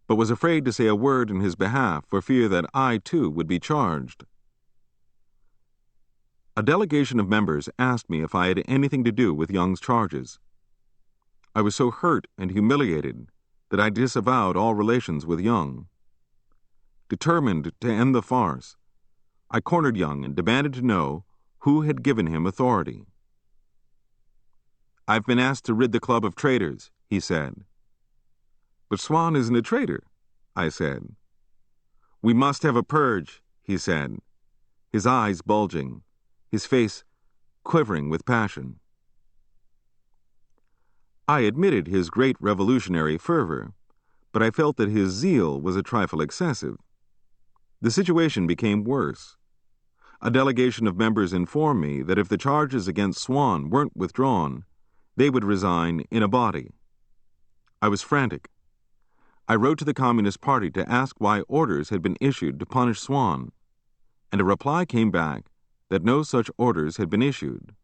but was afraid to say a word in his behalf for fear that I, too, would be charged. A delegation of members asked me if I had anything to do with Young's charges. I was so hurt and humiliated that I disavowed all relations with Young. Determined to end the farce, I cornered Young and demanded to know who had given him authority. "I've been asked to rid the club of traitors," he said. "But Swan isn't a traitor," I said. "We must have a purge," he said, his eyes bulging, his face quivering with passion. I admitted his great revolutionary fervor, but I felt that his zeal was a trifle excessive. The situation became worse. A delegation of members informed me that if the charges against Swan weren't withdrawn, they would resign in a body. I was frantic. I wrote to the Communist Party to ask why orders had been issued to punish Swan, and a reply came back that no such orders had been issued.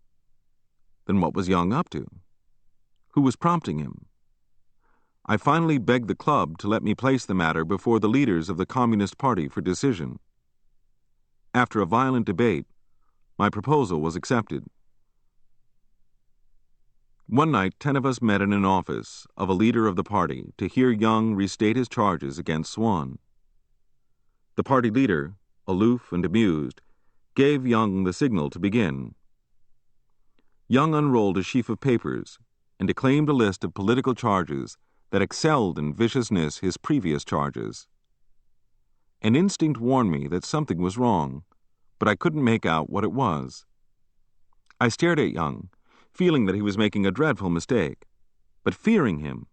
Then what was Young up to? Who was prompting him? I finally begged the club to let me place the matter before the leaders of the Communist Party for decision. After a violent debate, my proposal was accepted. One night, 10 of us met in an office of a leader of the party to hear Young restate his charges against Swan. The party leader, aloof and amused, gave Young the signal to begin. Young unrolled a sheaf of papers and declaimed a list of political charges that excelled in viciousness his previous charges. An instinct warned me that something was wrong, but I couldn't make out what it was. I stared at Young, feeling that he was making a dreadful mistake, but fearing him,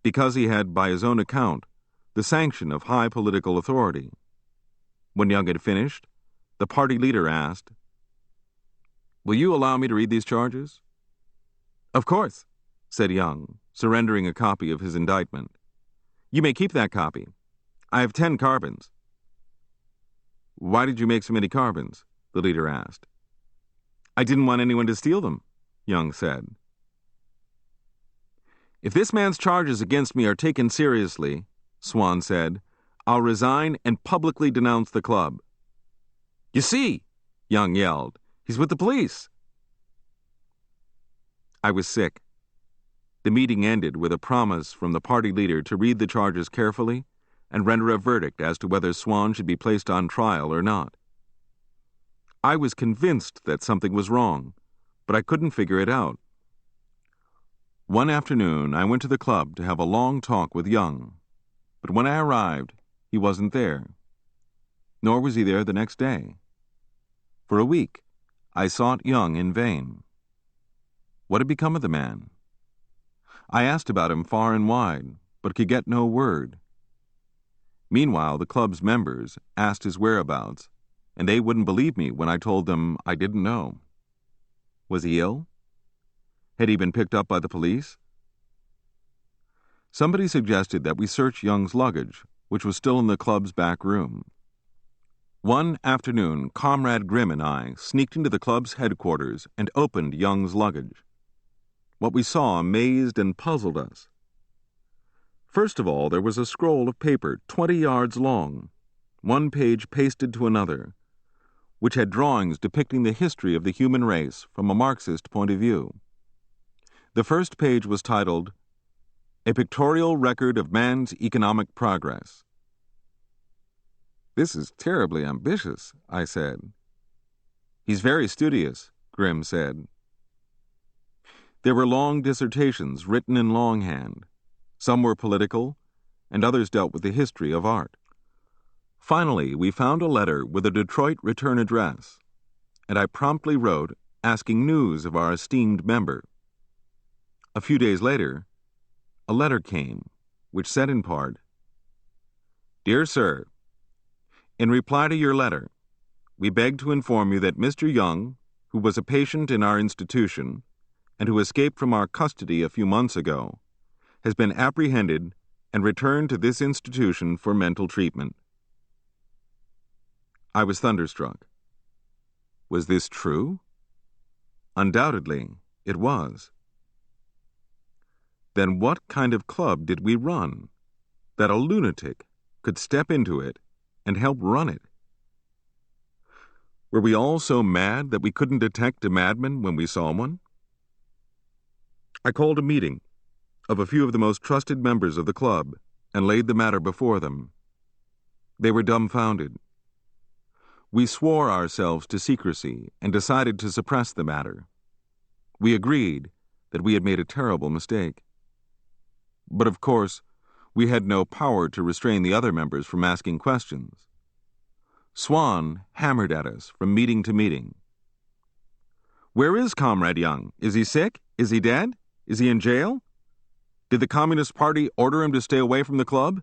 because he had, by his own account, the sanction of high political authority. When Young had finished, the party leader asked, "Will you allow me to read these charges?" "Of course," said Young, surrendering a copy of his indictment. "You may keep that copy. I have 10 carbons." "Why did you make so many carbons?" the leader asked. "I didn't want anyone to steal them," Young said. "If this man's charges against me are taken seriously," Swan said, "I'll resign and publicly denounce the club." "You see," Young yelled, "he's with the police." I was sick. The meeting ended with a promise from the party leader to read the charges carefully and render a verdict as to whether Swan should be placed on trial or not. I was convinced that something was wrong, but I couldn't figure it out. One afternoon, I went to the club to have a long talk with Young, but when I arrived, he wasn't there. Nor was he there the next day. For a week, I sought Young in vain. What had become of the man? I asked about him far and wide, but could get no word. Meanwhile, the club's members asked his whereabouts, and they wouldn't believe me when I told them I didn't know. Was he ill? Had he been picked up by the police? Somebody suggested that we search Young's luggage, which was still in the club's back room. One afternoon, Comrade Grimm and I sneaked into the club's headquarters and opened Young's luggage. What we saw amazed and puzzled us. First of all, there was a scroll of paper 20 yards long, one page pasted to another, which had drawings depicting the history of the human race from a Marxist point of view. The first page was titled, "A Pictorial Record of Man's Economic Progress." "This is terribly ambitious," I said. "He's very studious," Grimm said. There were long dissertations written in longhand. Some were political, and others dealt with the history of art. Finally, we found a letter with a Detroit return address, and I promptly wrote asking news of our esteemed member. A few days later, a letter came, which said in part, "Dear Sir, in reply to your letter, we beg to inform you that Mr. Young, who was a patient in our institution and who escaped from our custody a few months ago, has been apprehended and returned to this institution for mental treatment." I was thunderstruck. Was this true? Undoubtedly, it was. Then what kind of club did we run, that a lunatic could step into it and help run it? Were we all so mad that we couldn't detect a madman when we saw one? I called a meeting of a few of the most trusted members of the club and laid the matter before them. They were dumbfounded. We swore ourselves to secrecy and decided to suppress the matter. We agreed that we had made a terrible mistake. But of course, we had no power to restrain the other members from asking questions. Swan hammered at us from meeting to meeting. "Where is Comrade Young? Is he sick? Is he dead? Is he in jail? Did the Communist Party order him to stay away from the club?"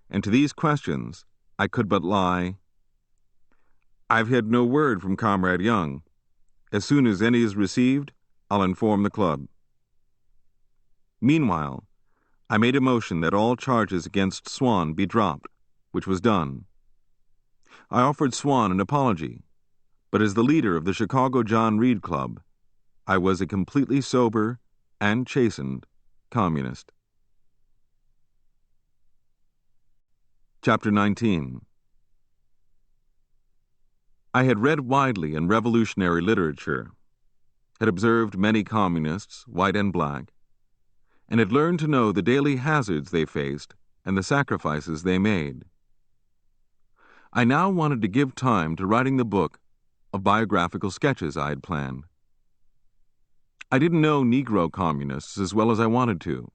And to these questions, I could but lie, "I've had no word from Comrade Young. As soon as any is received, I'll inform the club." Meanwhile, I made a motion that all charges against Swan be dropped, which was done. I offered Swan an apology, but as the leader of the Chicago John Reed Club, I was a completely sober and chastened communist. Chapter 19. I had read widely in revolutionary literature, had observed many communists, white and black, and had learned to know the daily hazards they faced and the sacrifices they made. I now wanted to give time to writing the book of biographical sketches I had planned. I didn't know Negro communists as well as I wanted to,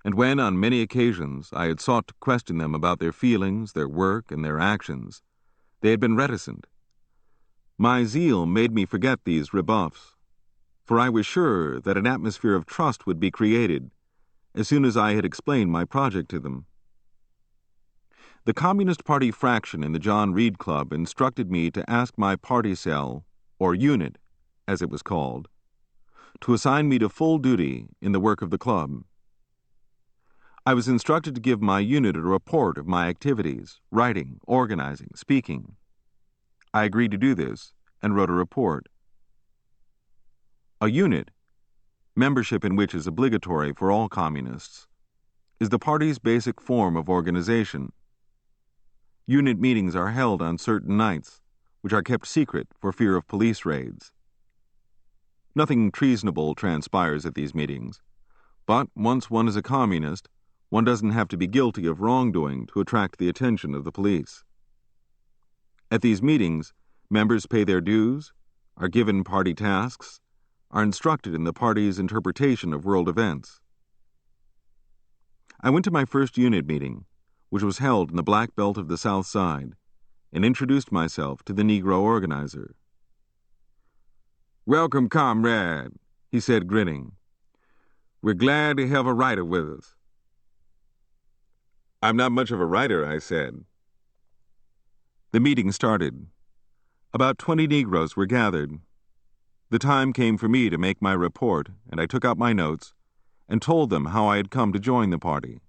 and when on many occasions I had sought to question them about their feelings, their work, and their actions, they had been reticent. My zeal made me forget these rebuffs, for I was sure that an atmosphere of trust would be created as soon as I had explained my project to them. The Communist Party fraction in the John Reed Club instructed me to ask my party cell, or unit, as it was called, to assign me to full duty in the work of the club. I was instructed to give my unit a report of my activities, writing, organizing, speaking. I agreed to do this and wrote a report. A unit, membership in which is obligatory for all communists, is the party's basic form of organization. Unit meetings are held on certain nights, which are kept secret for fear of police raids. Nothing treasonable transpires at these meetings, but once one is a communist, one doesn't have to be guilty of wrongdoing to attract the attention of the police. At these meetings, members pay their dues, are given party tasks, are instructed in the party's interpretation of world events. I went to my first unit meeting, which was held in the Black Belt of the South Side, and introduced myself to the Negro organizer. "Welcome, comrade," he said, grinning. "We're glad to have a writer with us." "I'm not much of a writer," I said. The meeting started. About 20 Negroes were gathered. The time came for me to make my report, and I took out my notes and told them how I had come to join the party,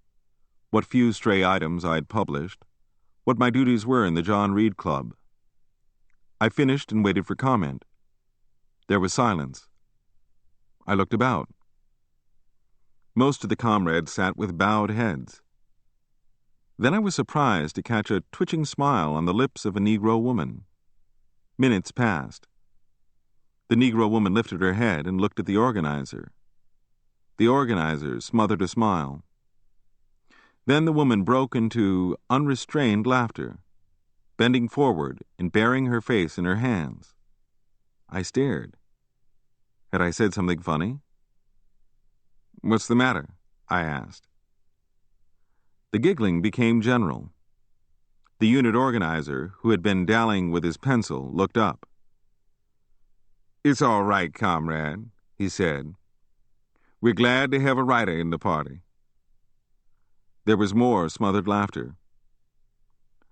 what few stray items I had published, what my duties were in the John Reed Club. I finished and waited for comment. There was silence. I looked about. Most of the comrades sat with bowed heads. Then I was surprised to catch a twitching smile on the lips of a Negro woman. Minutes passed. The Negro woman lifted her head and looked at the organizer. The organizer smothered a smile. Then the woman broke into unrestrained laughter, bending forward and burying her face in her hands. I stared. Had I said something funny? "What's the matter?" I asked. The giggling became general. The unit organizer, who had been dallying with his pencil, looked up. "It's all right, comrade," he said. "We're glad to have a writer in the party." There was more smothered laughter.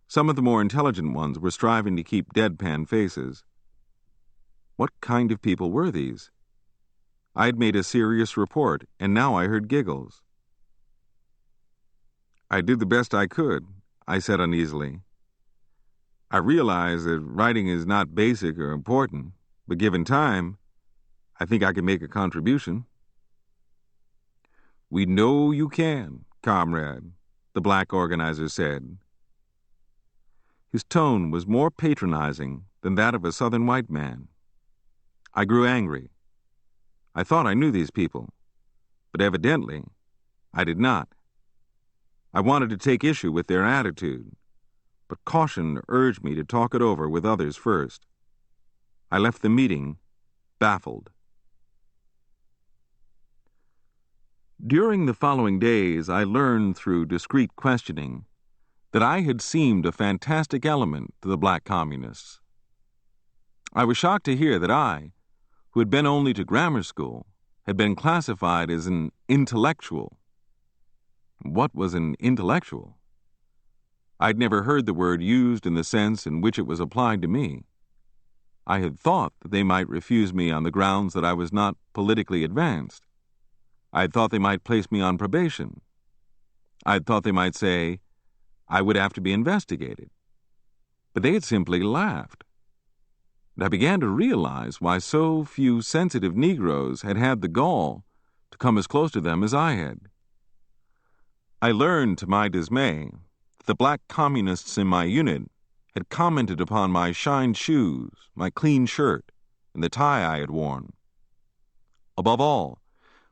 Some of the more intelligent ones were striving to keep deadpan faces. What kind of people were these? I had made a serious report, and now I heard giggles. "I did the best I could," I said uneasily. "I realize that writing is not basic or important, but given time, I think I can make a contribution." "We know you can, comrade," the black organizer said. His tone was more patronizing than that of a Southern white man. I grew angry. I thought I knew these people, but evidently I did not. I wanted to take issue with their attitude, but caution urged me to talk it over with others first. I left the meeting baffled. During the following days, I learned through discreet questioning that I had seemed a fantastic element to the black communists. I was shocked to hear that I, who had been only to grammar school, had been classified as an intellectual. What was an intellectual? I'd never heard the word used in the sense in which it was applied to me. I had thought that they might refuse me on the grounds that I was not politically advanced. I had thought they might place me on probation. I had thought they might say I would have to be investigated. But they had simply laughed. And I began to realize why so few sensitive Negroes had had the gall to come as close to them as I had. I learned, to my dismay, that the black communists in my unit had commented upon my shined shoes, my clean shirt, and the tie I had worn. Above all,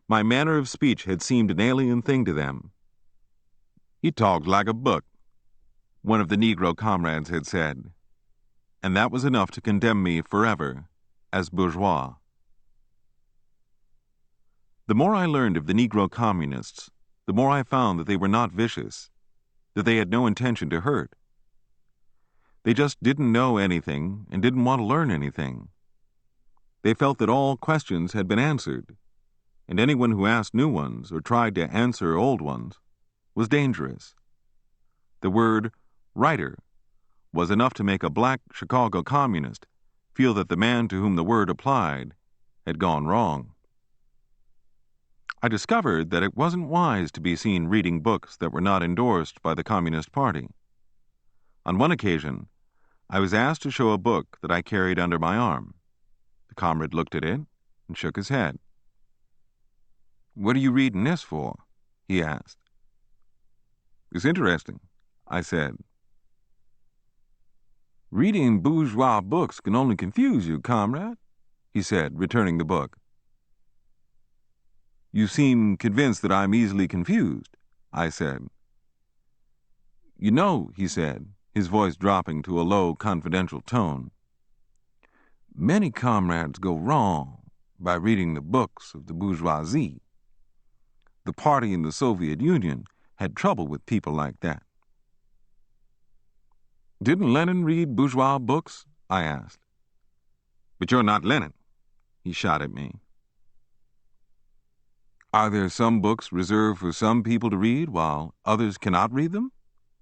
my manner of speech had seemed an alien thing to them. "He talked like a book," one of the Negro comrades had said, and that was enough to condemn me forever as bourgeois. The more I learned of the Negro communists, the more I found that they were not vicious, that they had no intention to hurt. They just didn't know anything and didn't want to learn anything. They felt that all questions had been answered, and anyone who asked new ones or tried to answer old ones was dangerous. The word writer was enough to make a black Chicago communist feel that the man to whom the word applied had gone wrong. I discovered that it wasn't wise to be seen reading books that were not endorsed by the Communist Party. On one occasion, I was asked to show a book that I carried under my arm. The comrade looked at it and shook his head. "What are you reading this for?" he asked. "It's interesting," I said. "Reading bourgeois books can only confuse you, comrade," he said, returning the book. "You seem convinced that I'm easily confused," I said. "You know," he said, his voice dropping to a low, confidential tone, "many comrades go wrong by reading the books of the bourgeoisie. The party in the Soviet Union had trouble with people like that." "Didn't Lenin read bourgeois books?" I asked. "But you're not Lenin." he shot at me. Are there some books reserved for some people to read while others cannot read them?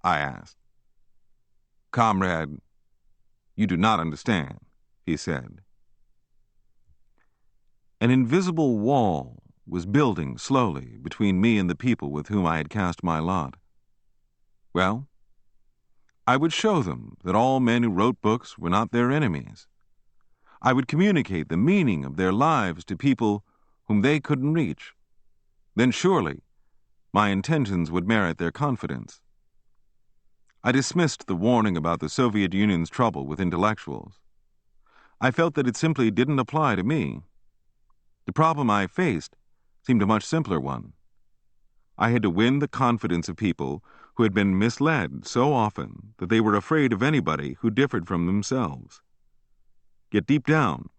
I asked. Comrade, you do not understand, he said. An invisible wall was building slowly between me and the people with whom I had cast my lot. Well, I would show them that all men who wrote books were not their enemies. I would communicate the meaning of their lives to people whom they couldn't reach. Then surely my intentions would merit their confidence. I dismissed the warning about the Soviet Union's trouble with intellectuals. I felt that it simply didn't apply to me. The problem I faced seemed a much simpler one. I had to win the confidence of people who had been misled so often that they were afraid of anybody who differed from themselves. Yet deep down,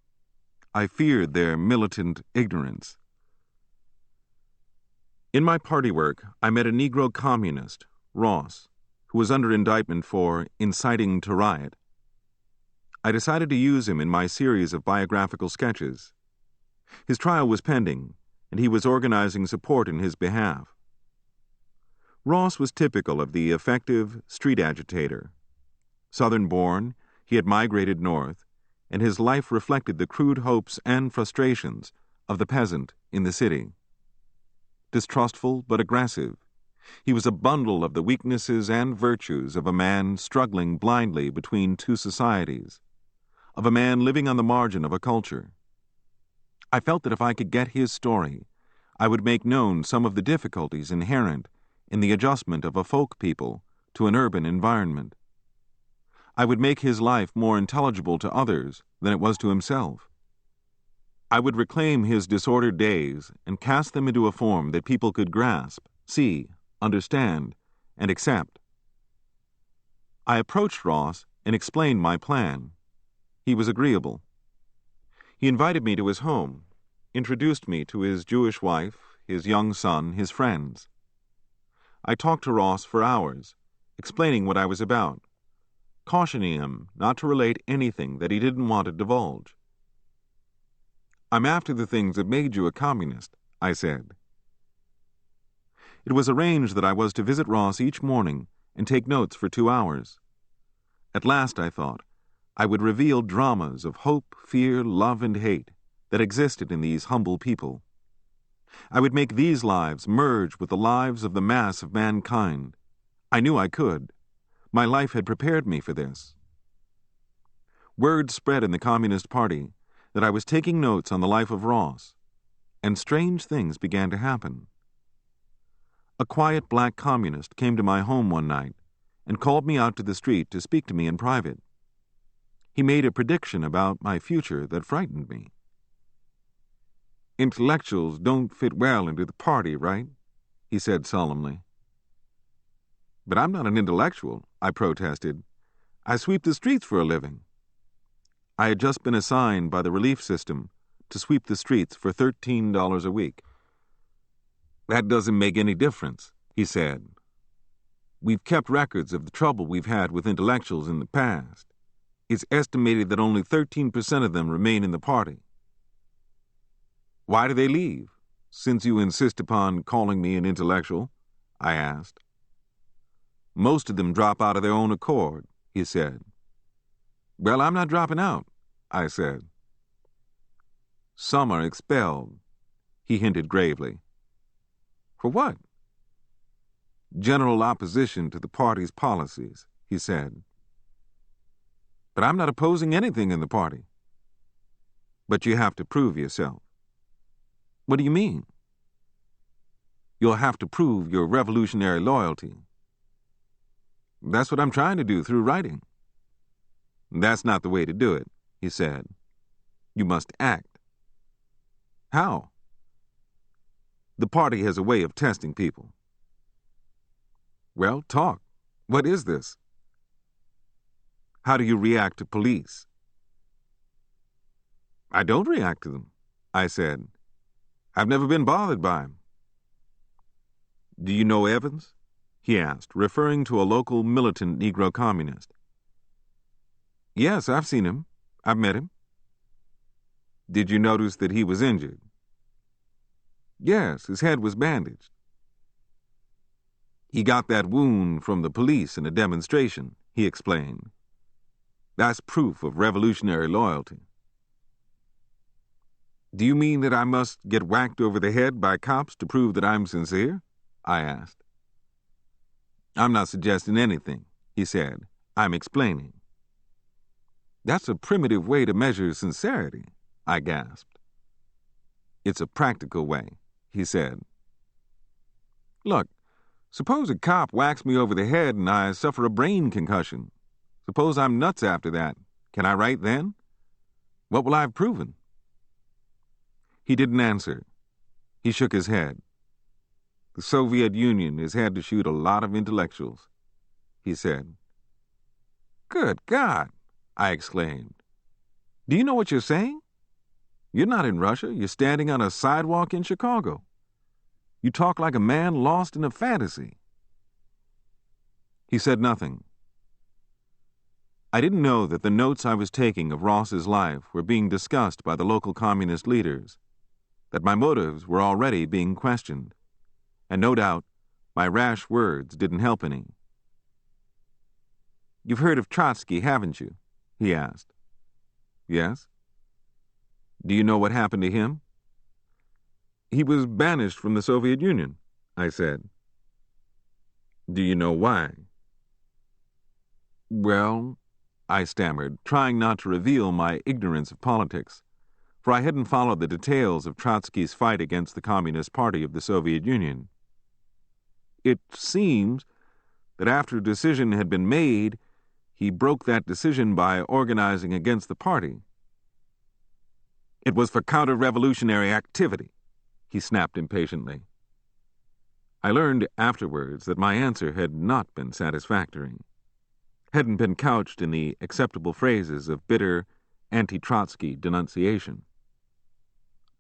I feared their militant ignorance. In my party work, I met a Negro communist, Ross, who was under indictment for inciting to riot. I decided to use him in my series of biographical sketches. His trial was pending, and he was organizing support in his behalf. Ross was typical of the effective street agitator. Southern-born, he had migrated north, and his life reflected the crude hopes and frustrations of the peasant in the city. Distrustful but aggressive, he was a bundle of the weaknesses and virtues of a man struggling blindly between two societies, of a man living on the margin of a culture. I felt that if I could get his story, I would make known some of the difficulties inherent in the adjustment of a folk people to an urban environment. I would make his life more intelligible to others than it was to himself. I would reclaim his disordered days and cast them into a form that people could grasp, see, understand, and accept. I approached Ross and explained my plan. He was agreeable. He invited me to his home, introduced me to his Jewish wife, his young son, his friends. I talked to Ross for hours, explaining what I was about, cautioning him not to relate anything that he didn't want to divulge. I'm after the things that made you a communist, I said. It was arranged that I was to visit Ross each morning and take notes for 2 hours. At last, I thought, I would reveal dramas of hope, fear, love, and hate that existed in these humble people. I would make these lives merge with the lives of the mass of mankind. I knew I could. My life had prepared me for this. Word spread in the Communist Party that I was taking notes on the life of Ross, and strange things began to happen. A quiet black communist came to my home one night and called me out to the street to speak to me in private. He made a prediction about my future that frightened me. "Intellectuals don't fit well into the party, right?" he said solemnly. "But I'm not an intellectual," I protested. "I sweep the streets for a living." I had just been assigned by the relief system to sweep the streets for $13 a week. "That doesn't make any difference," he said. "We've kept records of the trouble we've had with intellectuals in the past. It's estimated that only 13% of them remain in the party." "Why do they leave, since you insist upon calling me an intellectual?" I asked. "Most of them drop out of their own accord," he said. "Well, I'm not dropping out," I said. "Some are expelled," he hinted gravely. "For what?" "General opposition to the party's policies," he said. "But I'm not opposing anything in the party." "But you have to prove yourself." "What do you mean?" "You'll have to prove your revolutionary loyalty." "That's what I'm trying to do through writing." "That's not the way to do it," he said. "You must act." "How?" "The party has a way of testing people." "Well, talk. What is this?" "How do you react to police?" "I don't react to them," I said. "I've never been bothered by them." "Do you know Evans?" he asked, referring to a local militant Negro communist. "Yes, I've seen him. I've met him." Did you notice that he was injured? Yes, his head was bandaged. He got that wound from the police in a demonstration, he explained. That's proof of revolutionary loyalty. Do you mean that I must get whacked over the head by cops to prove that I'm sincere? I asked. I'm not suggesting anything, he said. I'm explaining. That's a primitive way to measure sincerity, I gasped. It's a practical way, he said. Look, suppose a cop whacks me over the head and I suffer a brain concussion. Suppose I'm nuts after that. Can I write then? What will I have proven? He didn't answer. He shook his head. The Soviet Union has had to shoot a lot of intellectuals, he said. Good God, I exclaimed. Do you know what you're saying? You're not in Russia. You're standing on a sidewalk in Chicago. You talk like a man lost in a fantasy. He said nothing. I didn't know that the notes I was taking of Ross's life were being discussed by the local communist leaders, that my motives were already being questioned, and no doubt my rash words didn't help any. You've heard of Trotsky, haven't you? He asked. Yes. Do you know what happened to him? He was banished from the Soviet Union, I said. Do you know why? Well, I stammered, trying not to reveal my ignorance of politics, for I hadn't followed the details of Trotsky's fight against the Communist Party of the Soviet Union. It seems that after a decision had been made, he broke that decision by organizing against the party. It was for counter-revolutionary activity, he snapped impatiently. I learned afterwards that my answer had not been satisfactory, hadn't been couched in the acceptable phrases of bitter, anti-Trotsky denunciation.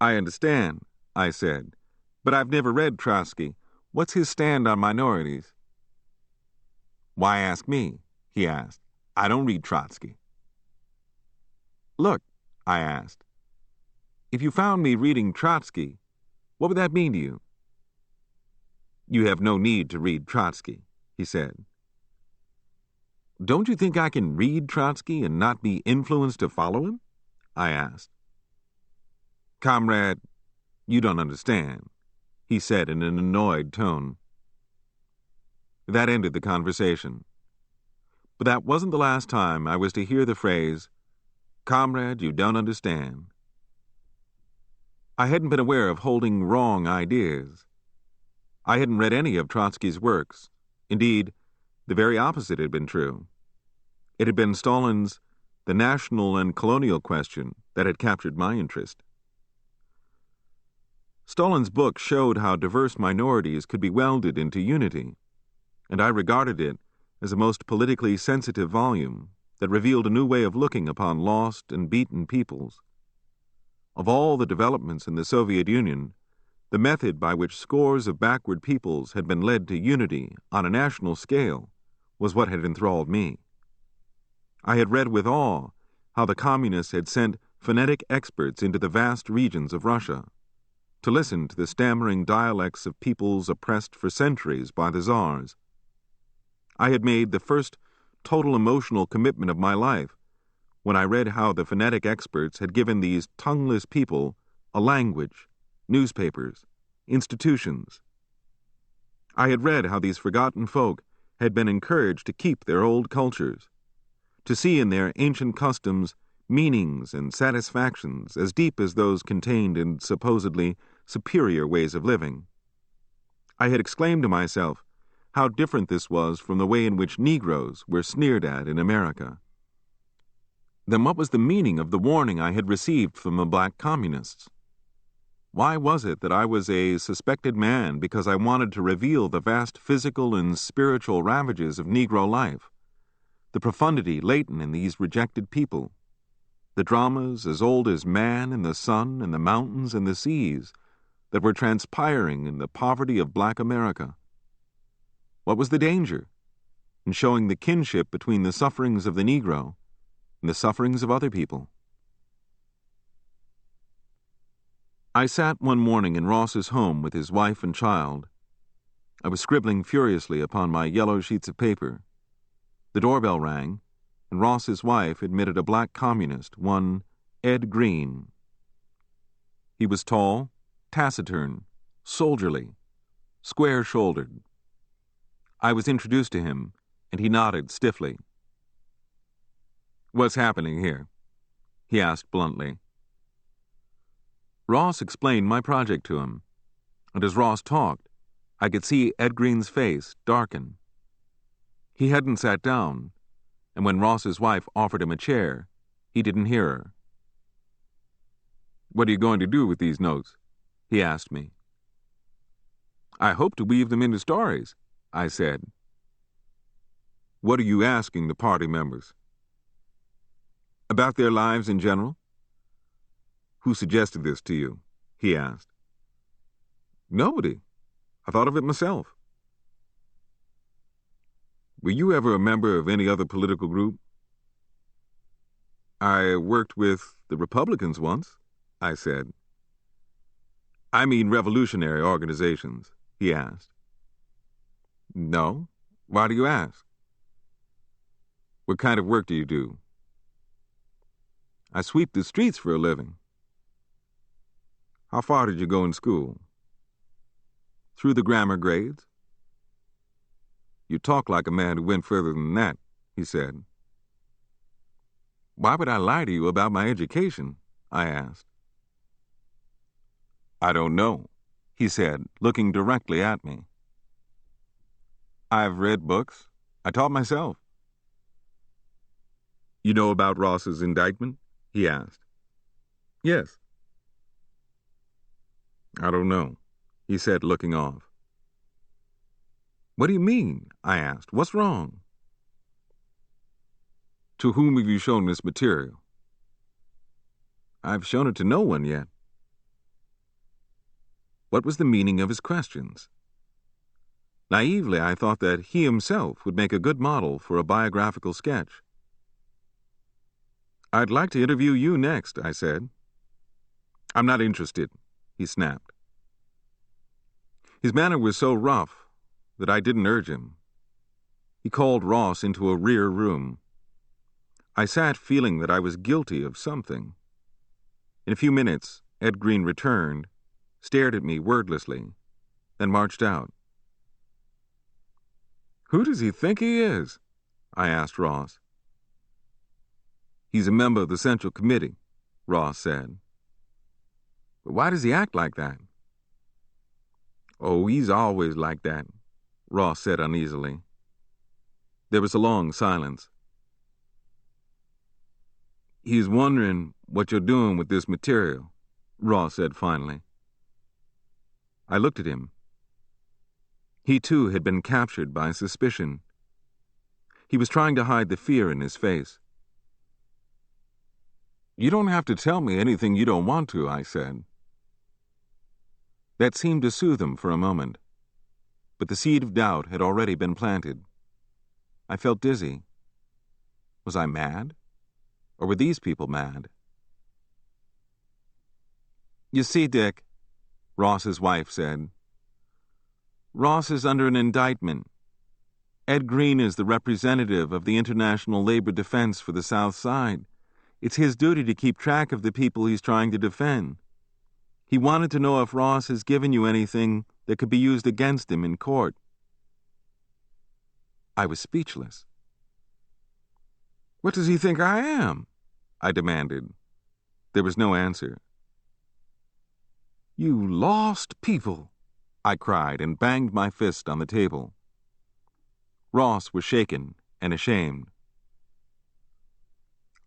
I understand, I said, but I've never read Trotsky. What's his stand on minorities? Why ask me? He asked. I don't read Trotsky. Look, I asked, if you found me reading Trotsky, what would that mean to you? You have no need to read Trotsky, he said. Don't you think I can read Trotsky and not be influenced to follow him? I asked. Comrade, you don't understand, he said in an annoyed tone. That ended the conversation. But that wasn't the last time I was to hear the phrase, Comrade, you don't understand. I hadn't been aware of holding wrong ideas. I hadn't read any of Trotsky's works. Indeed, the very opposite had been true. It had been Stalin's The National and Colonial Question that had captured my interest. Stalin's book showed how diverse minorities could be welded into unity, and I regarded it as a most politically sensitive volume that revealed a new way of looking upon lost and beaten peoples. Of all the developments in the Soviet Union, the method by which scores of backward peoples had been led to unity on a national scale was what had enthralled me. I had read with awe how the communists had sent phonetic experts into the vast regions of Russia to listen to the stammering dialects of peoples oppressed for centuries by the czars. I had made the first total emotional commitment of my life when I read how the phonetic experts had given these tongueless people a language, newspapers, institutions. I had read how these forgotten folk had been encouraged to keep their old cultures, to see in their ancient customs meanings and satisfactions as deep as those contained in supposedly superior ways of living. I had exclaimed to myself how different this was from the way in which Negroes were sneered at in America. Then what was the meaning of the warning I had received from the black communists? Why was it that I was a suspected man because I wanted to reveal the vast physical and spiritual ravages of Negro life, the profundity latent in these rejected people, the dramas as old as man and the sun and the mountains and the seas that were transpiring in the poverty of black America? What was the danger in showing the kinship between the sufferings of the Negro and the sufferings of other people? I sat one morning in Ross's home with his wife and child. I was scribbling furiously upon my yellow sheets of paper. The doorbell rang, and Ross's wife admitted a black communist, one Ed Green. He was tall, taciturn, soldierly, square-shouldered. I was introduced to him, and he nodded stiffly. "What's happening here?" he asked bluntly. Ross explained my project to him, and as Ross talked, I could see Ed Green's face darken. He hadn't sat down, and when Ross's wife offered him a chair, he didn't hear her. "What are you going to do with these notes?" he asked me. "I hope to weave them into stories," I said. "What are you asking the party members?" "About their lives in general." "Who suggested this to you?" he asked. "Nobody. I thought of it myself." "Were you ever a member of any other political group?" "I worked with the Republicans once," I said. "I mean revolutionary organizations," he asked. "No. Why do you ask?" "What kind of work do you do?" "I sweep the streets for a living." "How far did you go in school?" "Through the grammar grades." "You talk like a man who went further than that," he said. "Why would I lie to you about my education?" I asked. "I don't know," he said, looking directly at me. "I've read books. I taught myself." "You know about Ross's indictment?" he asked. "Yes." "I don't know," he said, looking off. "What do you mean?" I asked. "What's wrong?" "To whom have you shown this material?" "I've shown it to no one yet." What was the meaning of his questions? Naively, I thought that he himself would make a good model for a biographical sketch. "I'd like to interview you next," I said. "I'm not interested," he snapped. His manner was so rough that I didn't urge him. He called Ross into a rear room. I sat feeling that I was guilty of something. In a few minutes, Ed Green returned, stared at me wordlessly, then marched out. "Who does he think he is?" I asked Ross. "He's a member of the Central Committee," Ross said. "But why does he act like that?" "Oh, he's always like that," Ross said uneasily. There was a long silence. "He's wondering what you're doing with this material," Ross said finally. I looked at him. He too had been captured by suspicion. He was trying to hide the fear in his face. "You don't have to tell me anything you don't want to," I said. That seemed to soothe him for a moment, but the seed of doubt had already been planted. I felt dizzy. Was I mad? Or were these people mad? "You see, Dick," Ross's wife said, "Ross is under an indictment. Ed Green is the representative of the International Labor Defense for the South Side. It's his duty to keep track of the people he's trying to defend. He wanted to know if Ross has given you anything that could be used against him in court." I was speechless. "What does he think I am?" I demanded. There was no answer. "You lost people," I cried and banged my fist on the table. Ross was shaken and ashamed.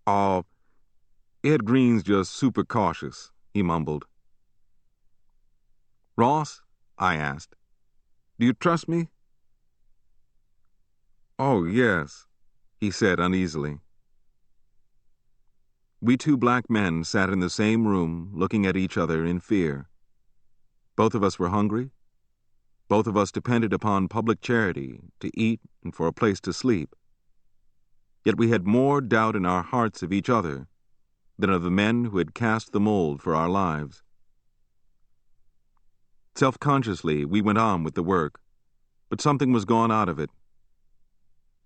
"Oh, Ed Green's just super cautious," he mumbled. "Ross," I asked, "do you trust me?" "Oh, yes," he said uneasily. We two black men sat in the same room, looking at each other in fear. Both of us were hungry. Both of us depended upon public charity to eat and for a place to sleep. Yet we had more doubt in our hearts of each other than of the men who had cast the mold for our lives. Self-consciously, we went on with the work, but something was gone out of it.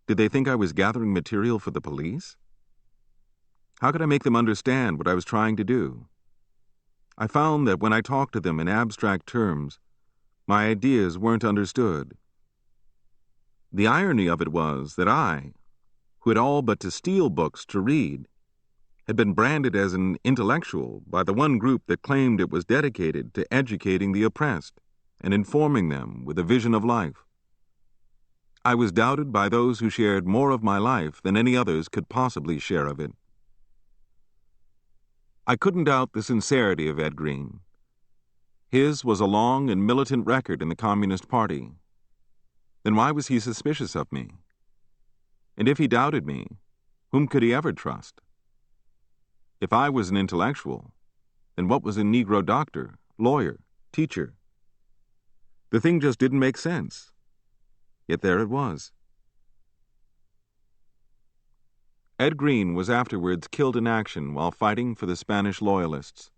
Did they think I was gathering material for the police? How could I make them understand what I was trying to do? I found that when I talked to them in abstract terms, my ideas weren't understood. The irony of it was that I, who had all but to steal books to read, had been branded as an intellectual by the one group that claimed it was dedicated to educating the oppressed and informing them with a vision of life. I was doubted by those who shared more of my life than any others could possibly share of it. I couldn't doubt the sincerity of Ed Green. His was a long and militant record in the Communist Party. Then why was he suspicious of me? And if he doubted me, whom could he ever trust? If I was an intellectual, then what was a Negro doctor, lawyer, teacher? The thing just didn't make sense. Yet there it was. Ed Green was afterwards killed in action while fighting for the Spanish loyalists.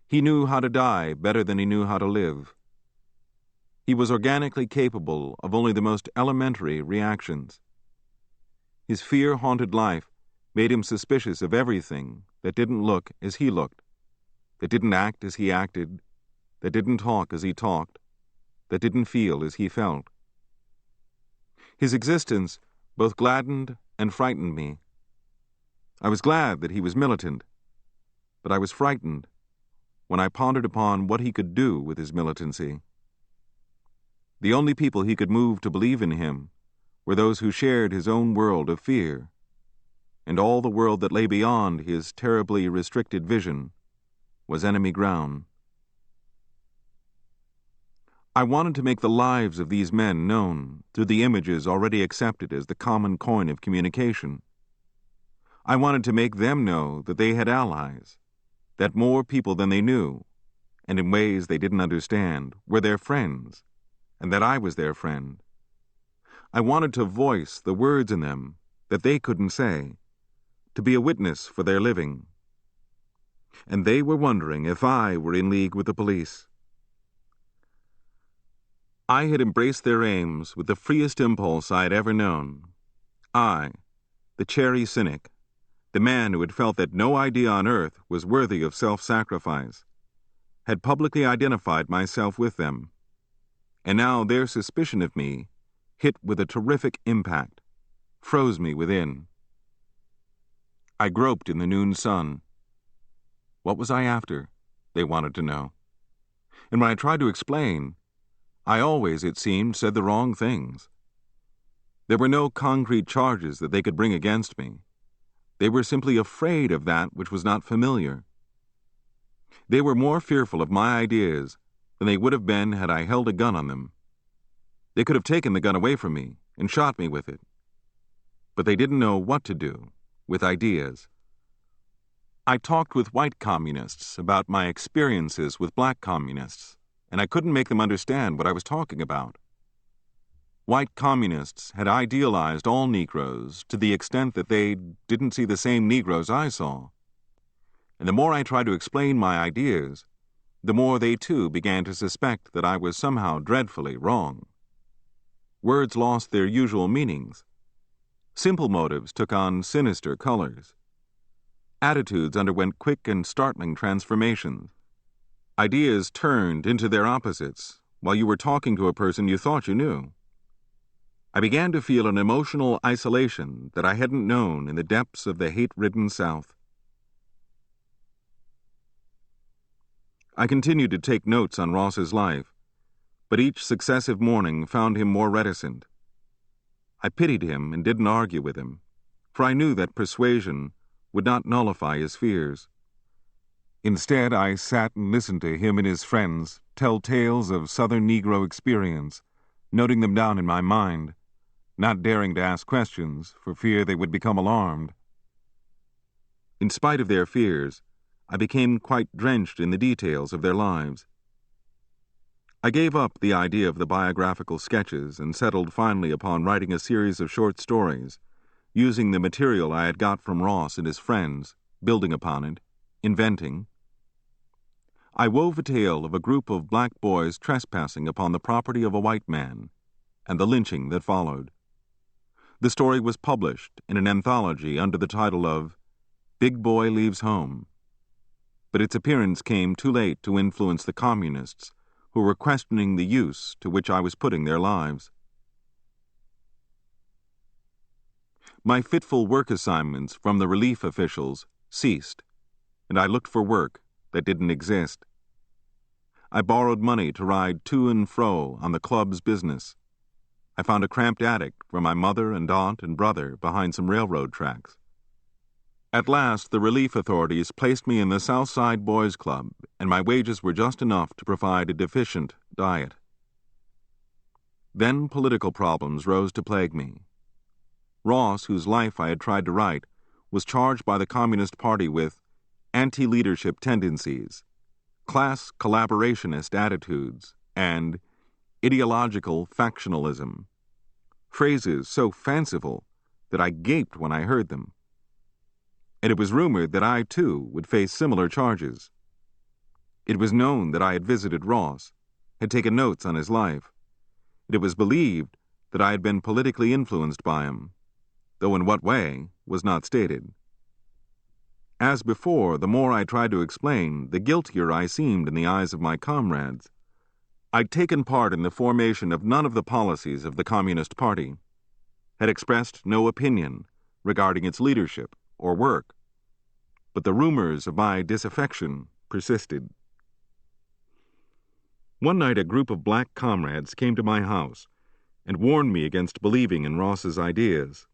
He knew how to die better than he knew how to live. He was organically capable of only the most elementary reactions. His fear-haunted life made him suspicious of everything that didn't look as he looked, that didn't act as he acted, that didn't talk as he talked, that didn't feel as he felt. His existence both gladdened and frightened me. I was glad that he was militant, but I was frightened when I pondered upon what he could do with his militancy. The only people he could move to believe in him were those who shared his own world of fear, and all the world that lay beyond his terribly restricted vision was enemy ground. I wanted to make the lives of these men known through the images already accepted as the common coin of communication. I wanted to make them know that they had allies, that more people than they knew, and in ways they didn't understand, were their friends, and that I was their friend. I wanted to voice the words in them that they couldn't say, to be a witness for their living. And they were wondering if I were in league with the police. I had embraced their aims with the freest impulse I had ever known. I, the cherry cynic, the man who had felt that no idea on earth was worthy of self-sacrifice, had publicly identified myself with them. And now their suspicion of me hit with a terrific impact, froze me within. I groped in the noon sun. What was I after? They wanted to know. And when I tried to explain, I always, it seemed, said the wrong things. There were no concrete charges that they could bring against me. They were simply afraid of that which was not familiar. They were more fearful of my ideas than they would have been had I held a gun on them. They could have taken the gun away from me and shot me with it. But they didn't know what to do with ideas. I talked with white communists about my experiences with black communists, and I couldn't make them understand what I was talking about. White communists had idealized all Negroes to the extent that they didn't see the same Negroes I saw. And the more I tried to explain my ideas, the more they too began to suspect that I was somehow dreadfully wrong. Words lost their usual meanings. Simple motives took on sinister colors. Attitudes underwent quick and startling transformations. Ideas turned into their opposites while you were talking to a person you thought you knew. I began to feel an emotional isolation that I hadn't known in the depths of the hate-ridden South. I continued to take notes on Ross's life, but each successive morning found him more reticent. I pitied him and didn't argue with him, for I knew that persuasion would not nullify his fears. Instead, I sat and listened to him and his friends tell tales of Southern Negro experience, noting them down in my mind, not daring to ask questions for fear they would become alarmed. In spite of their fears, I became quite drenched in the details of their lives. I gave up the idea of the biographical sketches and settled finally upon writing a series of short stories, using the material I had got from Ross and his friends, building upon it, inventing. I wove a tale of a group of black boys trespassing upon the property of a white man, and the lynching that followed. The story was published in an anthology under the title of Big Boy Leaves Home, but its appearance came too late to influence the communists who were questioning the use to which I was putting their lives. My fitful work assignments from the relief officials ceased, and I looked for work that didn't exist. I borrowed money to ride to and fro on the club's business. I found a cramped attic for my mother and aunt and brother behind some railroad tracks. At last, the relief authorities placed me in the South Side Boys Club, and my wages were just enough to provide a deficient diet. Then political problems rose to plague me. Ross, whose life I had tried to write, was charged by the Communist Party with anti-leadership tendencies, class collaborationist attitudes, and ideological factionalism, phrases so fanciful that I gaped when I heard them. And it was rumored that I, too, would face similar charges. It was known that I had visited Ross, had taken notes on his life, and it was believed that I had been politically influenced by him, though in what way was not stated. As before, the more I tried to explain, the guiltier I seemed in the eyes of my comrades. I'd taken part in the formation of none of the policies of the Communist Party, had expressed no opinion regarding its leadership or work, but the rumors of my disaffection persisted. One night a group of black comrades came to my house and warned me against believing in Ross's ideas.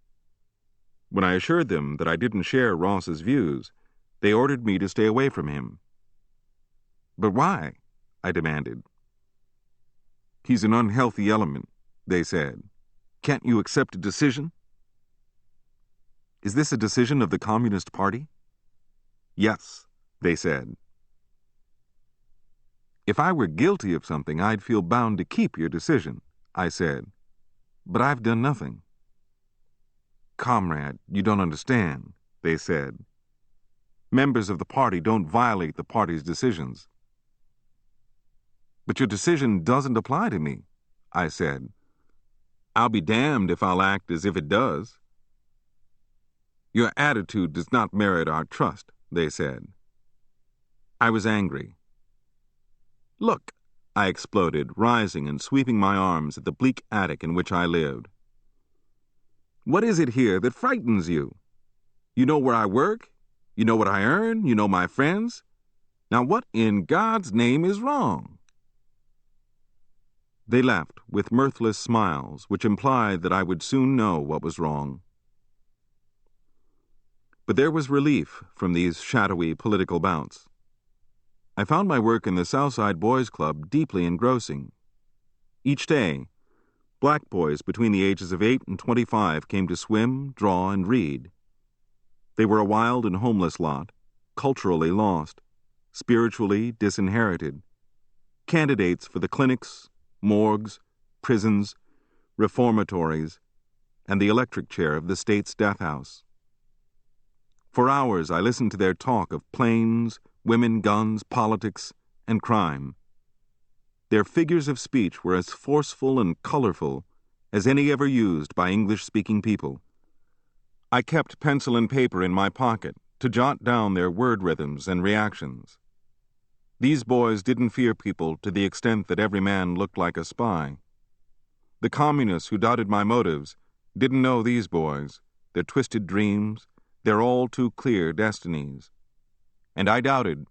When I assured them that I didn't share Ross's views, they ordered me to stay away from him. "But why?" I demanded. "He's an unhealthy element," they said. "Can't you accept a decision?" "Is this a decision of the Communist Party?" "Yes," they said. "If I were guilty of something, I'd feel bound to keep your decision," I said. "But I've done nothing." "Comrade, you don't understand," they said. "Members of the party don't violate the party's decisions." "But your decision doesn't apply to me," I said. "I'll be damned if I'll act as if it does." "Your attitude does not merit our trust," they said. I was angry. "Look," I exploded, rising and sweeping my arms at the bleak attic in which I lived. "What is it here that frightens you? You know where I work? You know what I earn? You know my friends? Now what in God's name is wrong?" They left with mirthless smiles, which implied that I would soon know what was wrong. But there was relief from these shadowy political bouts. I found my work in the Southside Boys Club deeply engrossing. Each day, black boys between the ages of 8 and 25 came to swim, draw, and read. They were a wild and homeless lot, culturally lost, spiritually disinherited, candidates for the clinics, morgues, prisons, reformatories, and the electric chair of the state's death house. For hours I listened to their talk of planes, women, guns, politics, and crime. Their figures of speech were as forceful and colorful as any ever used by English-speaking people. I kept pencil and paper in my pocket to jot down their word rhythms and reactions. These boys didn't fear people to the extent that every man looked like a spy. The communists who doubted my motives didn't know these boys, their twisted dreams, their all-too-clear destinies. And I doubted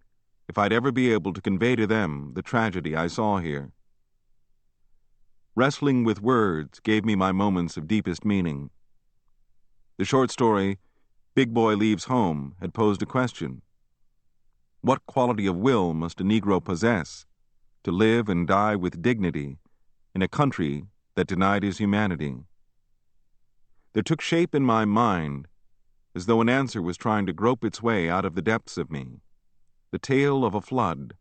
if I'd ever be able to convey to them the tragedy I saw here. Wrestling with words gave me my moments of deepest meaning. The short story, Big Boy Leaves Home, had posed a question. What quality of will must a Negro possess to live and die with dignity in a country that denied his humanity? There took shape in my mind, as though an answer was trying to grope its way out of the depths of me, the tale of a flood,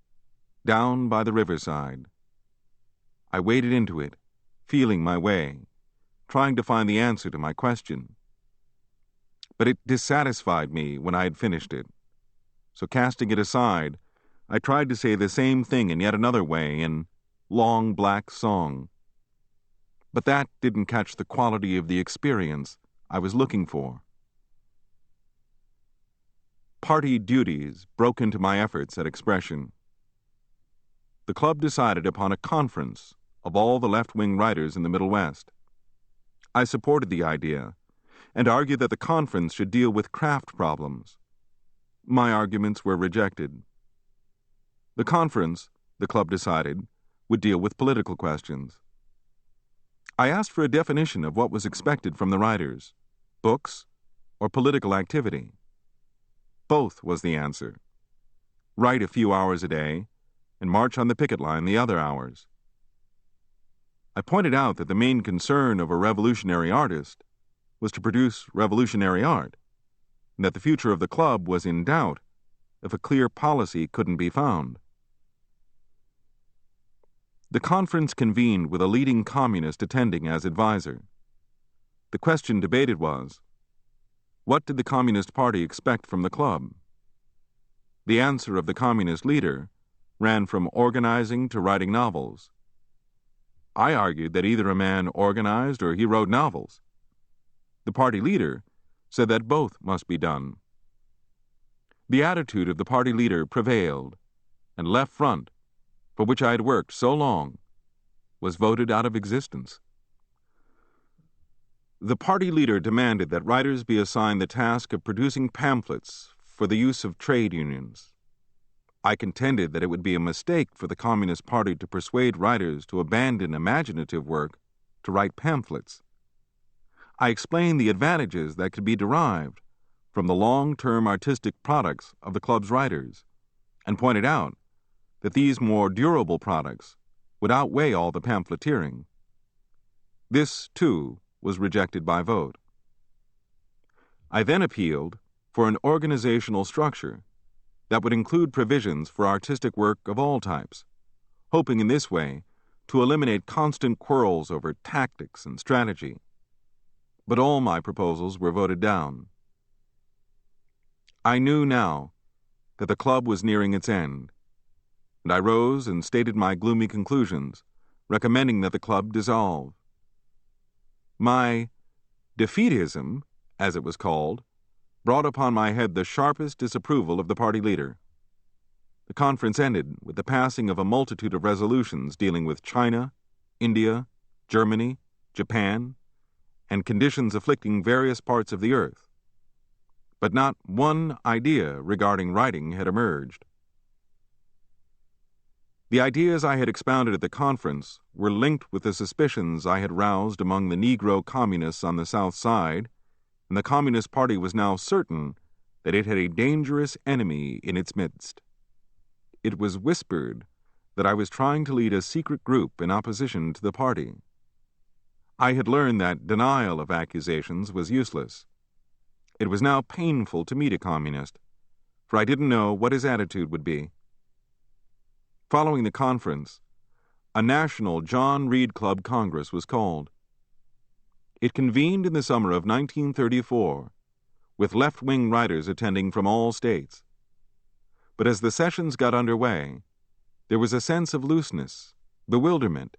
down by the riverside. I waded into it, feeling my way, trying to find the answer to my question. But it dissatisfied me when I had finished it. So casting it aside, I tried to say the same thing in yet another way in Long Black Song. But that didn't catch the quality of the experience I was looking for. Party duties broke into my efforts at expression. The club decided upon a conference of all the left-wing writers in the Middle West. I supported the idea and argued that the conference should deal with craft problems. My arguments were rejected. The conference, the club decided, would deal with political questions. I asked for a definition of what was expected from the writers, books or political activity. Both was the answer. Write a few hours a day and march on the picket line the other hours. I pointed out that the main concern of a revolutionary artist was to produce revolutionary art, and that the future of the club was in doubt if a clear policy couldn't be found. The conference convened with a leading communist attending as advisor. The question debated was, what did the Communist Party expect from the club? The answer of the communist leader ran from organizing to writing novels. I argued that either a man organized or he wrote novels. The party leader said that both must be done. The attitude of the party leader prevailed, and Left Front, for which I had worked so long, was voted out of existence. The party leader demanded that writers be assigned the task of producing pamphlets for the use of trade unions. I contended that it would be a mistake for the Communist Party to persuade writers to abandon imaginative work to write pamphlets. I explained the advantages that could be derived from the long-term artistic products of the club's writers, and pointed out that these more durable products would outweigh all the pamphleteering. This, too, was rejected by vote. I then appealed for an organizational structure that would include provisions for artistic work of all types, hoping in this way to eliminate constant quarrels over tactics and strategy. But all my proposals were voted down. I knew now that the club was nearing its end, and I rose and stated my gloomy conclusions, recommending that the club dissolve. My defeatism, as it was called, brought upon my head the sharpest disapproval of the party leader. The conference ended with the passing of a multitude of resolutions dealing with China, India, Germany, Japan, and conditions afflicting various parts of the earth. But not one idea regarding writing had emerged. The ideas I had expounded at the conference were linked with the suspicions I had roused among the Negro communists on the South Side, and the Communist Party was now certain that it had a dangerous enemy in its midst. It was whispered that I was trying to lead a secret group in opposition to the party. I had learned that denial of accusations was useless. It was now painful to meet a communist, for I didn't know what his attitude would be. Following the conference, a national John Reed Club Congress was called. It convened in the summer of 1934, with left-wing writers attending from all states. But as the sessions got underway, there was a sense of looseness, bewilderment,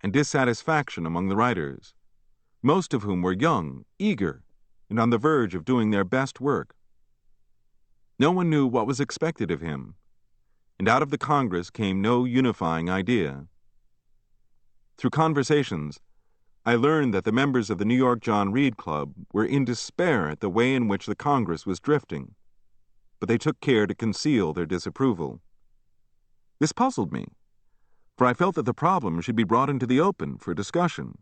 and dissatisfaction among the writers, most of whom were young, eager, and on the verge of doing their best work. No one knew what was expected of him, and out of the Congress came no unifying idea. Through conversations, I learned that the members of the New York John Reed Club were in despair at the way in which the Congress was drifting, but they took care to conceal their disapproval. This puzzled me, for I felt that the problem should be brought into the open for discussion.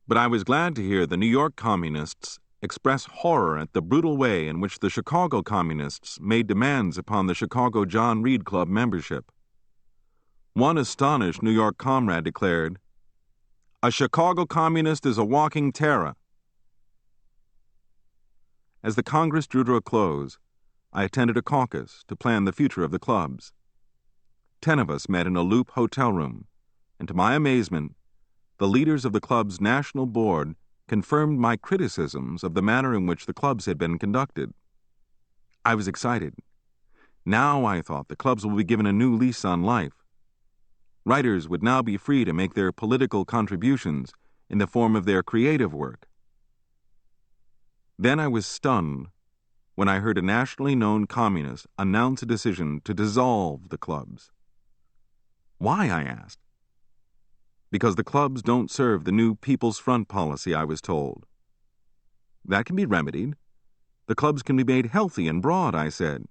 But I was glad to hear the New York communists express horror at the brutal way in which the Chicago communists made demands upon the Chicago John Reed Club membership. One astonished New York comrade declared, "A Chicago communist is a walking terror." As the Congress drew to a close, I attended a caucus to plan the future of the clubs. 10 of us met in a loop hotel room, and to my amazement, the leaders of the club's national board confirmed my criticisms of the manner in which the clubs had been conducted. I was excited. Now, I thought, the clubs will be given a new lease on life. Writers would now be free to make their political contributions in the form of their creative work. Then I was stunned when I heard a nationally known communist announce a decision to dissolve the clubs. Why, I asked. Because the clubs don't serve the new People's Front policy, I was told. That can be remedied. The clubs can be made healthy and broad, I said.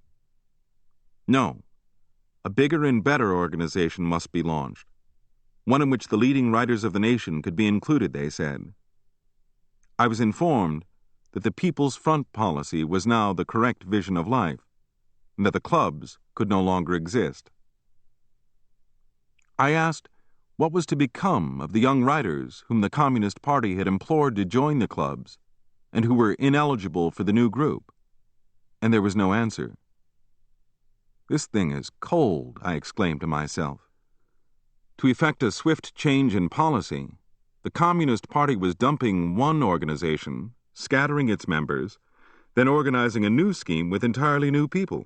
No. A bigger and better organization must be launched. One in which the leading writers of the nation could be included, they said. I was informed that the People's Front policy was now the correct vision of life, and that the clubs could no longer exist. I asked what was to become of the young writers whom the Communist Party had implored to join the clubs and who were ineligible for the new group, and there was no answer. This thing is cold, I exclaimed to myself. To effect a swift change in policy, the Communist Party was dumping one organization, scattering its members, then organizing a new scheme with entirely new people.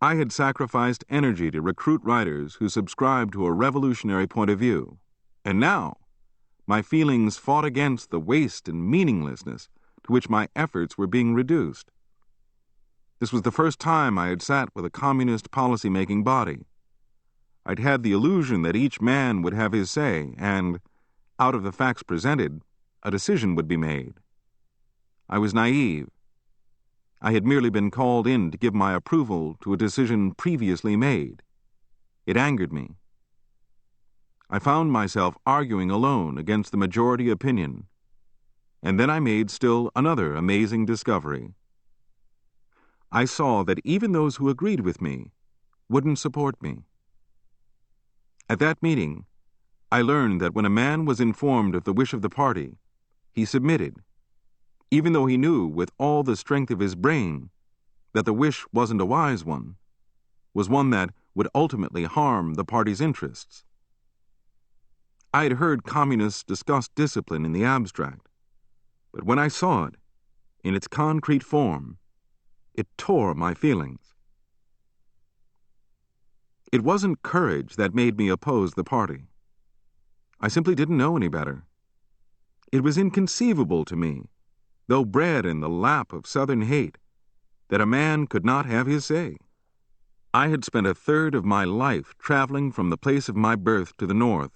I had sacrificed energy to recruit writers who subscribed to a revolutionary point of view, and now my feelings fought against the waste and meaninglessness to which my efforts were being reduced. This was the first time I had sat with a communist policy-making body. I'd had the illusion that each man would have his say, and, out of the facts presented, a decision would be made. I was naive. I had merely been called in to give my approval to a decision previously made. It angered me. I found myself arguing alone against the majority opinion, and then I made still another amazing discovery. I saw that even those who agreed with me wouldn't support me. At that meeting, I learned that when a man was informed of the wish of the party, he submitted, even though he knew with all the strength of his brain that the wish wasn't a wise one, was one that would ultimately harm the party's interests. I had heard communists discuss discipline in the abstract, but when I saw it, in its concrete form, it tore my feelings. It wasn't courage that made me oppose the party. I simply didn't know any better. It was inconceivable to me, though bred in the lap of Southern hate, that a man could not have his say. I had spent a third of my life traveling from the place of my birth to the north,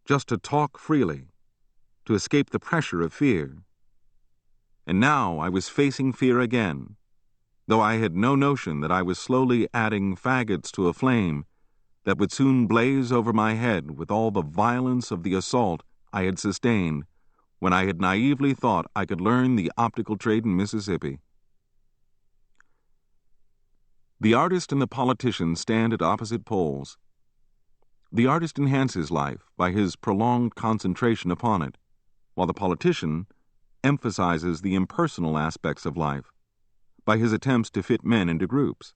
just to talk freely, to escape the pressure of fear. And now I was facing fear again, though I had no notion that I was slowly adding faggots to a flame that would soon blaze over my head with all the violence of the assault I had sustained when I had naively thought I could learn the optical trade in Mississippi. The artist and the politician stand at opposite poles. The artist enhances life by his prolonged concentration upon it, while the politician emphasizes the impersonal aspects of life by his attempts to fit men into groups.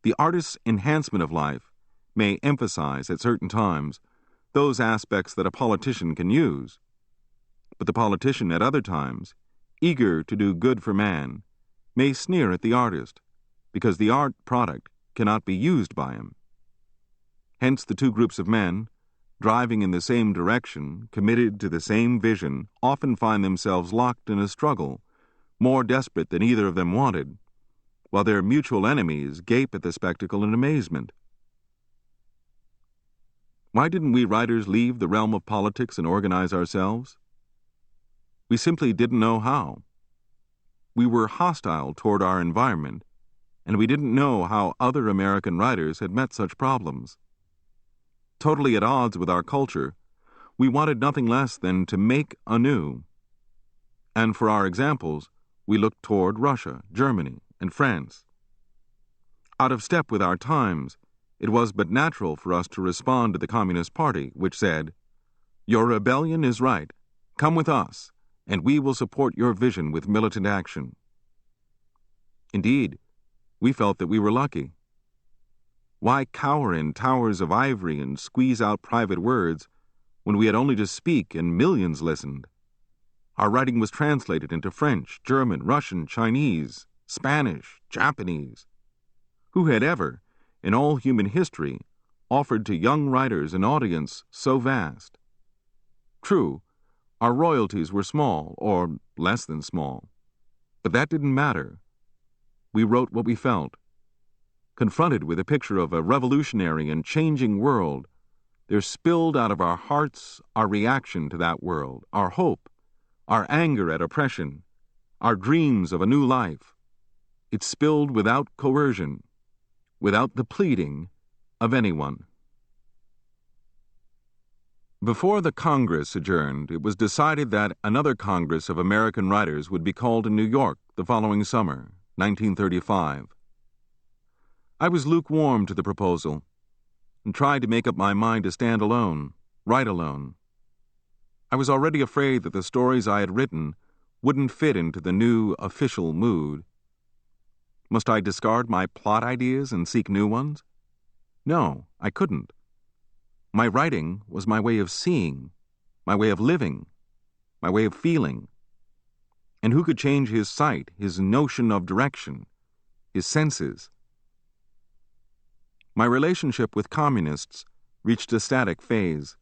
The artist's enhancement of life may emphasize at certain times those aspects that a politician can use, but the politician at other times, eager to do good for man, may sneer at the artist because the art product cannot be used by him. Hence the two groups of men, driving in the same direction, committed to the same vision, often find themselves locked in a struggle, more desperate than either of them wanted, while their mutual enemies gape at the spectacle in amazement. Why didn't we writers leave the realm of politics and organize ourselves? We simply didn't know how. We were hostile toward our environment, and we didn't know how other American writers had met such problems. Totally at odds with our culture, we wanted nothing less than to make anew. And for our examples, we looked toward Russia, Germany, and France. Out of step with our times, it was but natural for us to respond to the Communist Party, which said, "Your rebellion is right. Come with us, and we will support your vision with militant action." Indeed, we felt that we were lucky. Why cower in towers of ivory and squeeze out private words when we had only to speak and millions listened? Our writing was translated into French, German, Russian, Chinese, Spanish, Japanese. Who had ever, in all human history, offered to young writers an audience so vast? True, our royalties were small, or less than small, but that didn't matter. We wrote what we felt. Confronted with a picture of a revolutionary and changing world, there spilled out of our hearts our reaction to that world, our hope, our anger at oppression, our dreams of a new life. It spilled without coercion, without the pleading of anyone. Before the Congress adjourned, it was decided that another Congress of American Writers would be called in New York the following summer, 1935. I was lukewarm to the proposal and tried to make up my mind to stand alone, write alone. I was already afraid that the stories I had written wouldn't fit into the new official mood. Must I discard my plot ideas and seek new ones? No, I couldn't. My writing was my way of seeing, my way of living, my way of feeling. And who could change his sight, his notion of direction, his senses? My relationship with communists reached a static phase.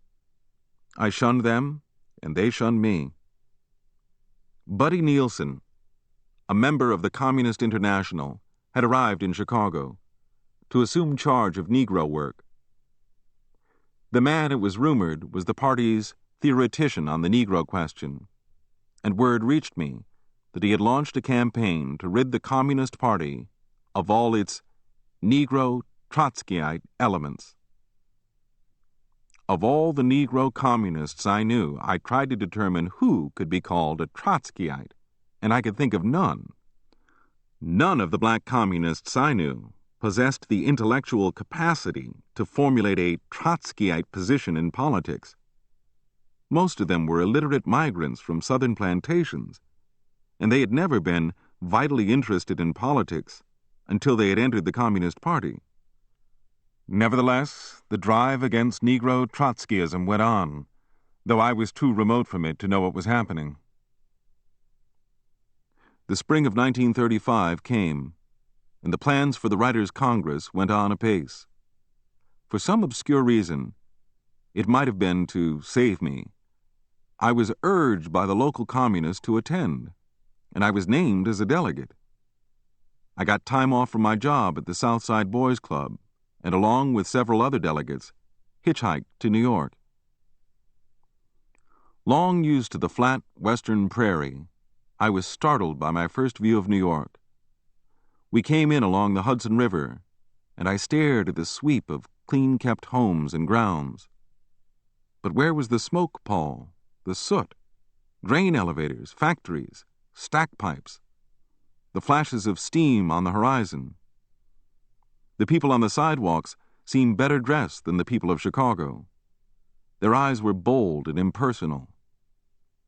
I shunned them, and they shunned me. Buddy Nielsen, a member of the Communist International, had arrived in Chicago to assume charge of Negro work. The man, it was rumored, was the party's theoretician on the Negro question, and word reached me that he had launched a campaign to rid the Communist Party of all its Negro Trotskyite elements. Of all the Negro communists I knew, I tried to determine who could be called a Trotskyite, and I could think of none. None of the black communists I knew possessed the intellectual capacity to formulate a Trotskyite position in politics. Most of them were illiterate migrants from southern plantations, and they had never been vitally interested in politics until they had entered the Communist Party. Nevertheless, the drive against Negro Trotskyism went on, though I was too remote from it to know what was happening. The spring of 1935 came, and the plans for the Writers' Congress went on apace. For some obscure reason, it might have been to save me, I was urged by the local communists to attend, and I was named as a delegate. I got time off from my job at the Southside Boys Club, and along with several other delegates, hitchhiked to New York. Long used to the flat western prairie, I was startled by my first view of New York. We came in along the Hudson River, and I stared at the sweep of clean-kept homes and grounds. But where was the smoke pall, the soot, grain elevators, factories, stack pipes, the flashes of steam on the horizon? The people on the sidewalks seemed better dressed than the people of Chicago. Their eyes were bold and impersonal.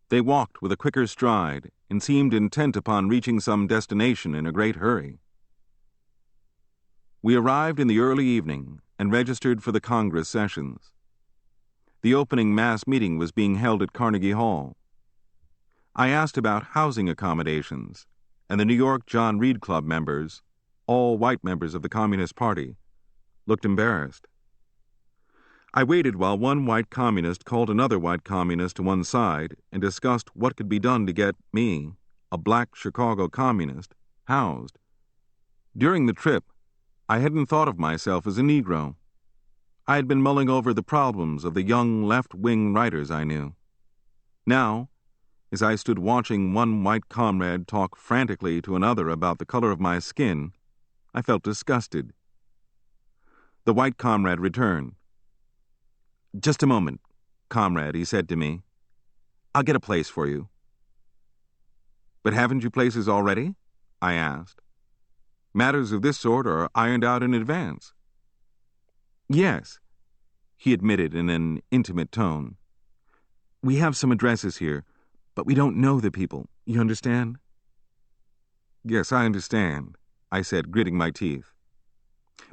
They walked with a quicker stride and seemed intent upon reaching some destination in a great hurry. We arrived in the early evening and registered for the Congress sessions. The opening mass meeting was being held at Carnegie Hall. I asked about housing accommodations, and the New York John Reed Club members, all white members of the Communist Party, looked embarrassed. I waited while one white communist called another white communist to one side and discussed what could be done to get me, a black Chicago communist, housed. During the trip, I hadn't thought of myself as a Negro. I had been mulling over the problems of the young left-wing writers I knew. Now, as I stood watching one white comrade talk frantically to another about the color of my skin, I felt disgusted. The white comrade returned. "Just a moment, comrade," he said to me. "I'll get a place for you." "But haven't you places already?" I asked. "Matters of this sort are ironed out in advance." "Yes," he admitted in an intimate tone. "We have some addresses here, but we don't know the people. You understand?" "Yes, I understand," I said, gritting my teeth.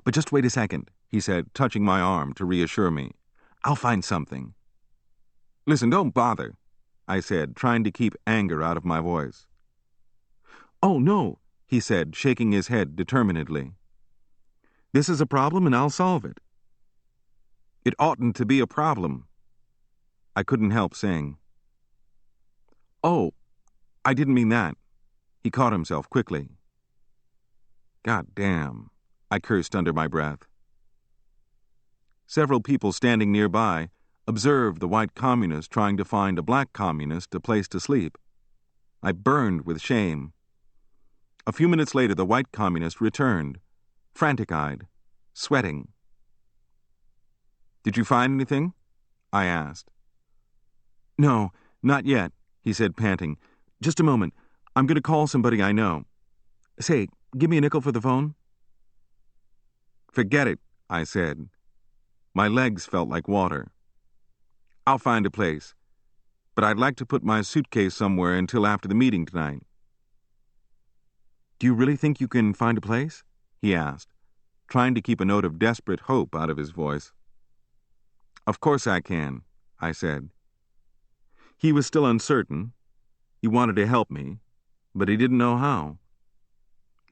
"But just wait a second," he said, touching my arm to reassure me. "I'll find something." "Listen, don't bother," I said, trying to keep anger out of my voice. "Oh, no," he said, shaking his head determinedly. This is a problem and I'll solve it. It oughtn't to be a problem. I couldn't help saying. Oh, I didn't mean that. He caught himself quickly. God damn, I cursed under my breath. Several people standing nearby observed the white communist trying to find a black communist a place to sleep. I burned with shame. A few minutes later, the white communist returned, frantic-eyed, sweating. Did you find anything? I asked. No, not yet, he said, panting. Just a moment. I'm going to call somebody I know. Say, give me a nickel for the phone. Forget it, I said. My legs felt like water. I'll find a place, but I'd like to put my suitcase somewhere until after the meeting tonight. Do you really think you can find a place? He asked, trying to keep a note of desperate hope out of his voice. Of course I can, I said. He was still uncertain. He wanted to help me, but he didn't know how.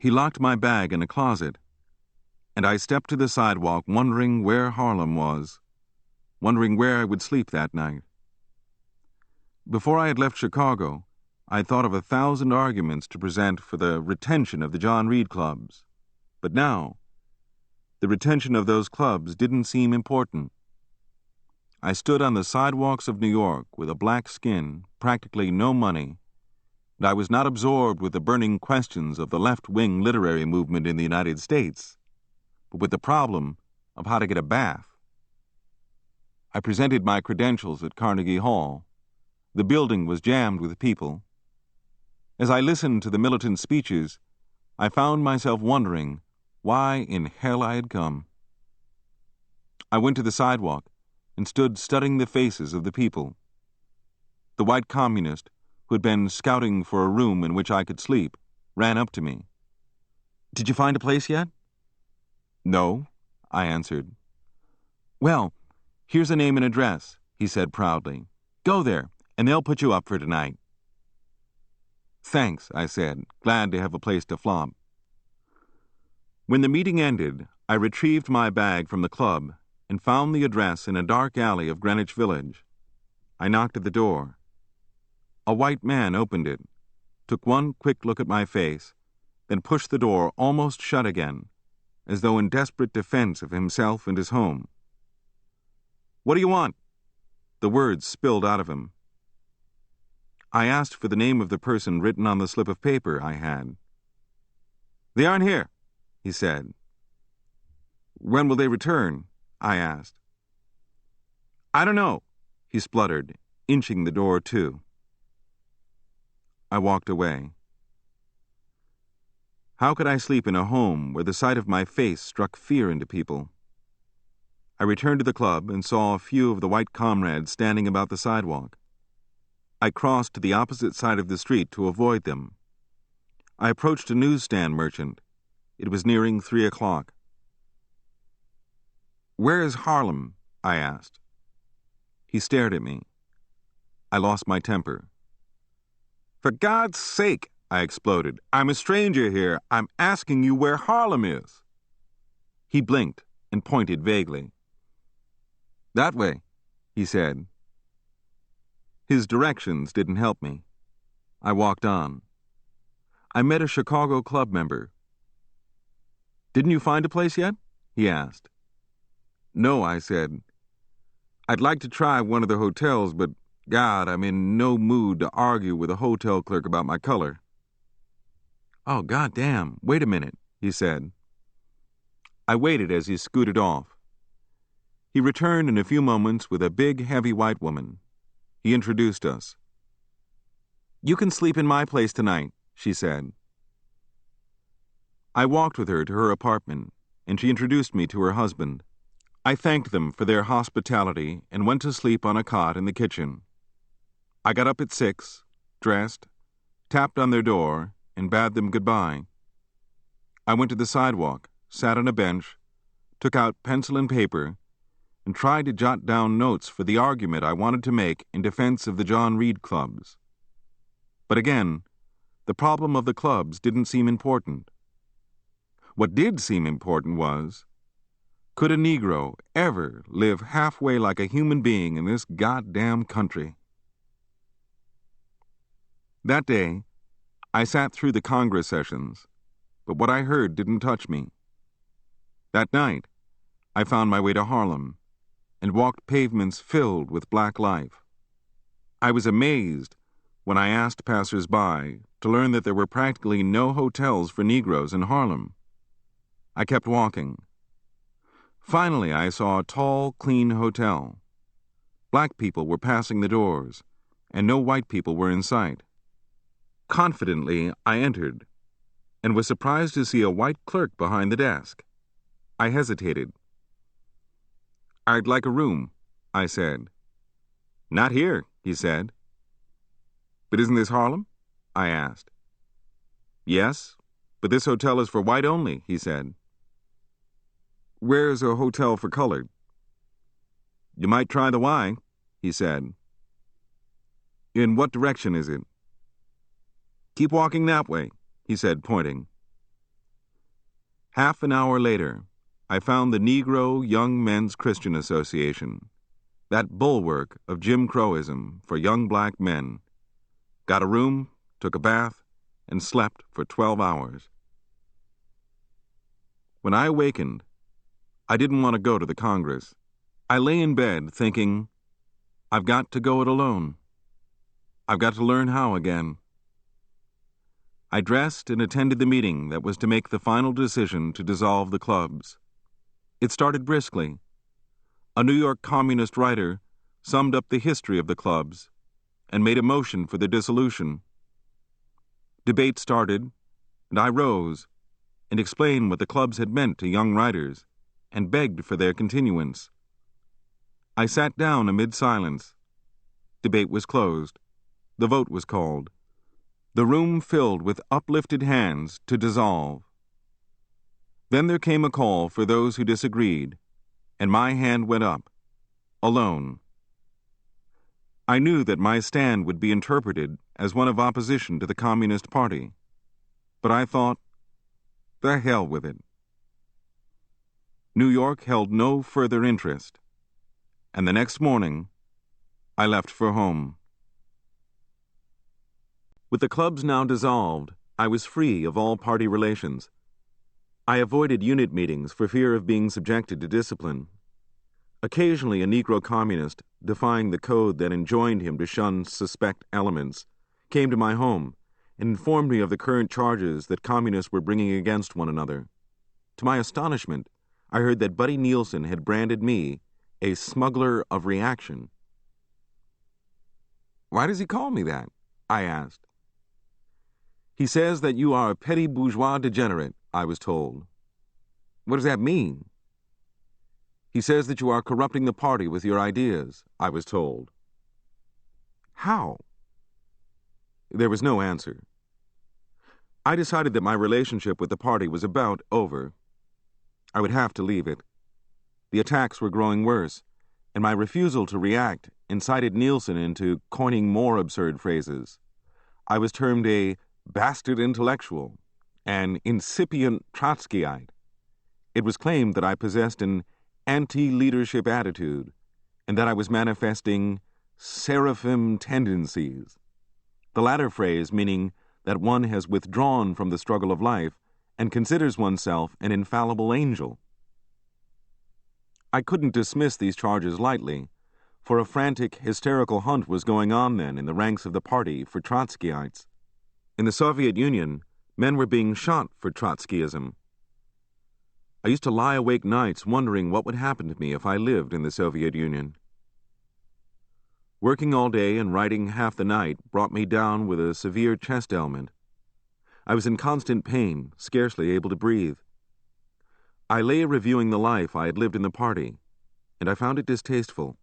He locked my bag in a closet, and I stepped to the sidewalk wondering where Harlem was, wondering where I would sleep that night. Before I had left Chicago, I had thought of 1,000 arguments to present for the retention of the John Reed clubs. But now, the retention of those clubs didn't seem important. I stood on the sidewalks of New York with a black skin, practically no money, and I was not absorbed with the burning questions of the left-wing literary movement in the United States, but with the problem of how to get a bath. I presented my credentials at Carnegie Hall. The building was jammed with people. As I listened to the militant speeches, I found myself wondering why in hell I had come. I went to the sidewalk and stood studying the faces of the people. The white communist, who had been scouting for a room in which I could sleep, ran up to me. Did you find a place yet? No, I answered. Well, here's a name and address, he said proudly. Go there, and they'll put you up for tonight. Thanks, I said, glad to have a place to flop. When the meeting ended, I retrieved my bag from the club and found the address in a dark alley of Greenwich Village. I knocked at the door. A white man opened it, took one quick look at my face, then pushed the door almost shut again, as though in desperate defense of himself and his home. What do you want? The words spilled out of him. I asked for the name of the person written on the slip of paper I had. They aren't here, he said. When will they return? I asked. I don't know, he spluttered, inching the door to. I walked away. How could I sleep in a home where the sight of my face struck fear into people? I returned to the club and saw a few of the white comrades standing about the sidewalk. I crossed to the opposite side of the street to avoid them. I approached a newsstand merchant. It was nearing 3 o'clock. Where is Harlem? I asked. He stared at me. I lost my temper. For God's sake, I exploded. I'm a stranger here. I'm asking you where Harlem is. He blinked and pointed vaguely. That way, he said. His directions didn't help me. I walked on. I met a Chicago club member. Didn't you find a place yet? He asked. No, I said. I'd like to try one of the hotels, but God, I'm in no mood to argue with a hotel clerk about my color. Oh, goddamn, wait a minute, he said. I waited as he scooted off. He returned in a few moments with a big, heavy white woman. He introduced us. You can sleep in my place tonight, she said. I walked with her to her apartment, and she introduced me to her husband. I thanked them for their hospitality and went to sleep on a cot in the kitchen. I got up at 6, dressed, tapped on their door, and bade them goodbye. I went to the sidewalk, sat on a bench, took out pencil and paper, and tried to jot down notes for the argument I wanted to make in defense of the John Reed clubs. But again, the problem of the clubs didn't seem important. What did seem important was Could a Negro ever live halfway like a human being in this goddamn country? That day, I sat through the Congress sessions, but what I heard didn't touch me. That night, I found my way to Harlem and walked pavements filled with black life. I was amazed when I asked passers-by to learn that there were practically no hotels for Negroes in Harlem. I kept walking. Finally, I saw a tall, clean hotel. Black people were passing the doors, and no white people were in sight. Confidently, I entered, and was surprised to see a white clerk behind the desk. I hesitated. "I'd like a room," I said. "Not here," he said. "But isn't this Harlem?" I asked. "Yes, but this hotel is for white only," he said. "Where's a hotel for colored?" "You might try the Y," he said. "In what direction is it?" "Keep walking that way," he said, pointing. Half an hour later, I found the Negro Young Men's Christian Association, that bulwark of Jim Crowism for young black men, got a room, took a bath, and slept for 12 hours. When I awakened, I didn't want to go to the Congress. I lay in bed thinking, I've got to go it alone. I've got to learn how again. I dressed and attended the meeting that was to make the final decision to dissolve the clubs. It started briskly. A New York communist writer summed up the history of the clubs and made a motion for their dissolution. Debate started, and I rose and explained what the clubs had meant to young writers and begged for their continuance. I sat down amid silence. Debate was closed. The vote was called. The room filled with uplifted hands to dissolve. Then there came a call for those who disagreed, and my hand went up, alone. I knew that my stand would be interpreted as one of opposition to the Communist Party, but I thought, the hell with it. New York held no further interest, and the next morning, I left for home. With the clubs now dissolved, I was free of all party relations. I avoided unit meetings for fear of being subjected to discipline. Occasionally, a Negro communist, defying the code that enjoined him to shun suspect elements, came to my home and informed me of the current charges that communists were bringing against one another. To my astonishment, I heard that Buddy Nielsen had branded me a smuggler of reaction. "Why does he call me that?" I asked. "He says that you are a petty bourgeois degenerate," I was told. "What does that mean?" "He says that you are corrupting the party with your ideas," I was told. "How?" There was no answer. I decided that my relationship with the party was about over. I would have to leave it. The attacks were growing worse, and my refusal to react incited Nielsen into coining more absurd phrases. I was termed a bastard intellectual, an incipient Trotskyite. It was claimed that I possessed an anti-leadership attitude, and that I was manifesting seraphim tendencies, the latter phrase meaning that one has withdrawn from the struggle of life and considers oneself an infallible angel. I couldn't dismiss these charges lightly, for a frantic, hysterical hunt was going on then in the ranks of the party for Trotskyites. In the Soviet Union, men were being shot for Trotskyism. I used to lie awake nights wondering what would happen to me if I lived in the Soviet Union. Working all day and writing half the night brought me down with a severe chest ailment. I was in constant pain, scarcely able to breathe. I lay reviewing the life I had lived in the party, and I found it distasteful.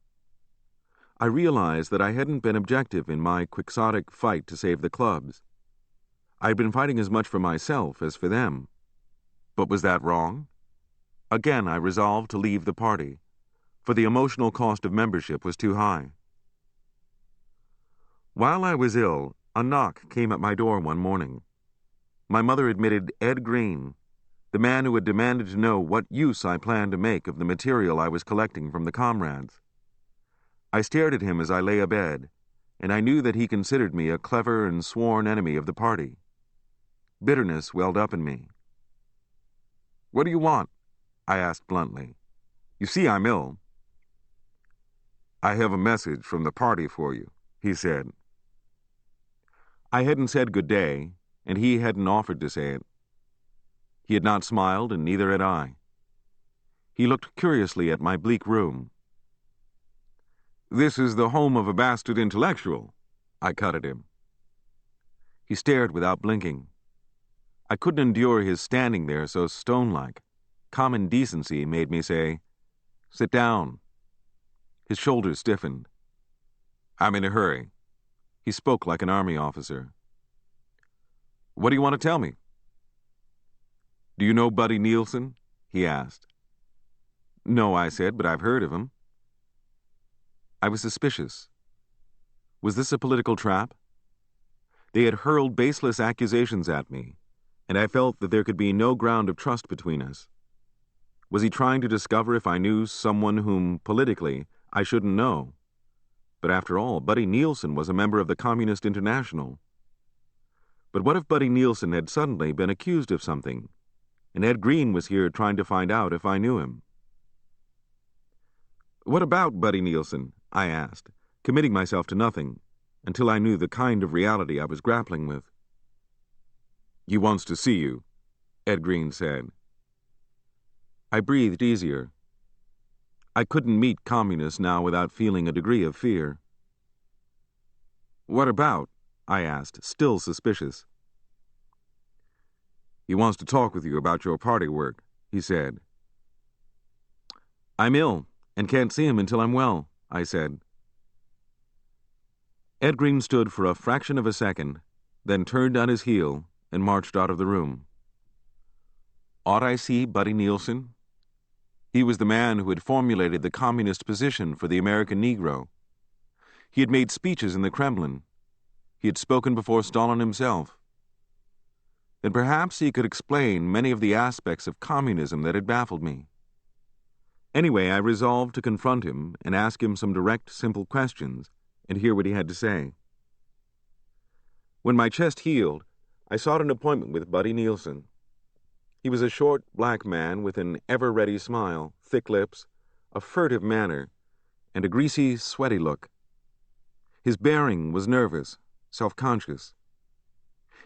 I realized that I hadn't been objective in my quixotic fight to save the clubs. I had been fighting as much for myself as for them. But was that wrong? Again, I resolved to leave the party, for the emotional cost of membership was too high. While I was ill, a knock came at my door one morning. My mother admitted Ed Green, the man who had demanded to know what use I planned to make of the material I was collecting from the comrades. I stared at him as I lay abed, and I knew that he considered me a clever and sworn enemy of the party. Bitterness welled up in me. "What do you want?" I asked bluntly. "You see I'm ill." "I have a message from the party for you," he said. I hadn't said good day, and he hadn't offered to say it. He had not smiled, and neither had I. He looked curiously at my bleak room. "This is the home of a bastard intellectual," I cut at him. He stared without blinking. I couldn't endure his standing there so stone-like. Common decency made me say, "Sit down." His shoulders stiffened. "I'm in a hurry." He spoke like an army officer. "What do you want to tell me?" "Do you know Buddy Nielsen?" he asked. "No," I said, "but I've heard of him." I was suspicious. Was this a political trap? They had hurled baseless accusations at me, and I felt that there could be no ground of trust between us. Was he trying to discover if I knew someone whom, politically, I shouldn't know? But after all, Buddy Nielsen was a member of the Communist International. But what if Buddy Nielsen had suddenly been accused of something, and Ed Green was here trying to find out if I knew him? "What about Buddy Nielsen?" I asked, committing myself to nothing, until I knew the kind of reality I was grappling with. "He wants to see you," Ed Green said. I breathed easier. I couldn't meet communists now without feeling a degree of fear. "What about?" I asked, still suspicious. "He wants to talk with you about your party work," he said. "I'm ill and can't see him until I'm well," I said. Ed Green stood for a fraction of a second, then turned on his heel and marched out of the room. Ought I see Buddy Nielsen? He was the man who had formulated the communist position for the American Negro. He had made speeches in the Kremlin. He had spoken before Stalin himself. Then perhaps he could explain many of the aspects of communism that had baffled me. Anyway, I resolved to confront him and ask him some direct, simple questions and hear what he had to say. When my chest healed, I sought an appointment with Buddy Nielsen. He was a short, black man with an ever-ready smile, thick lips, a furtive manner, and a greasy, sweaty look. His bearing was nervous, self-conscious.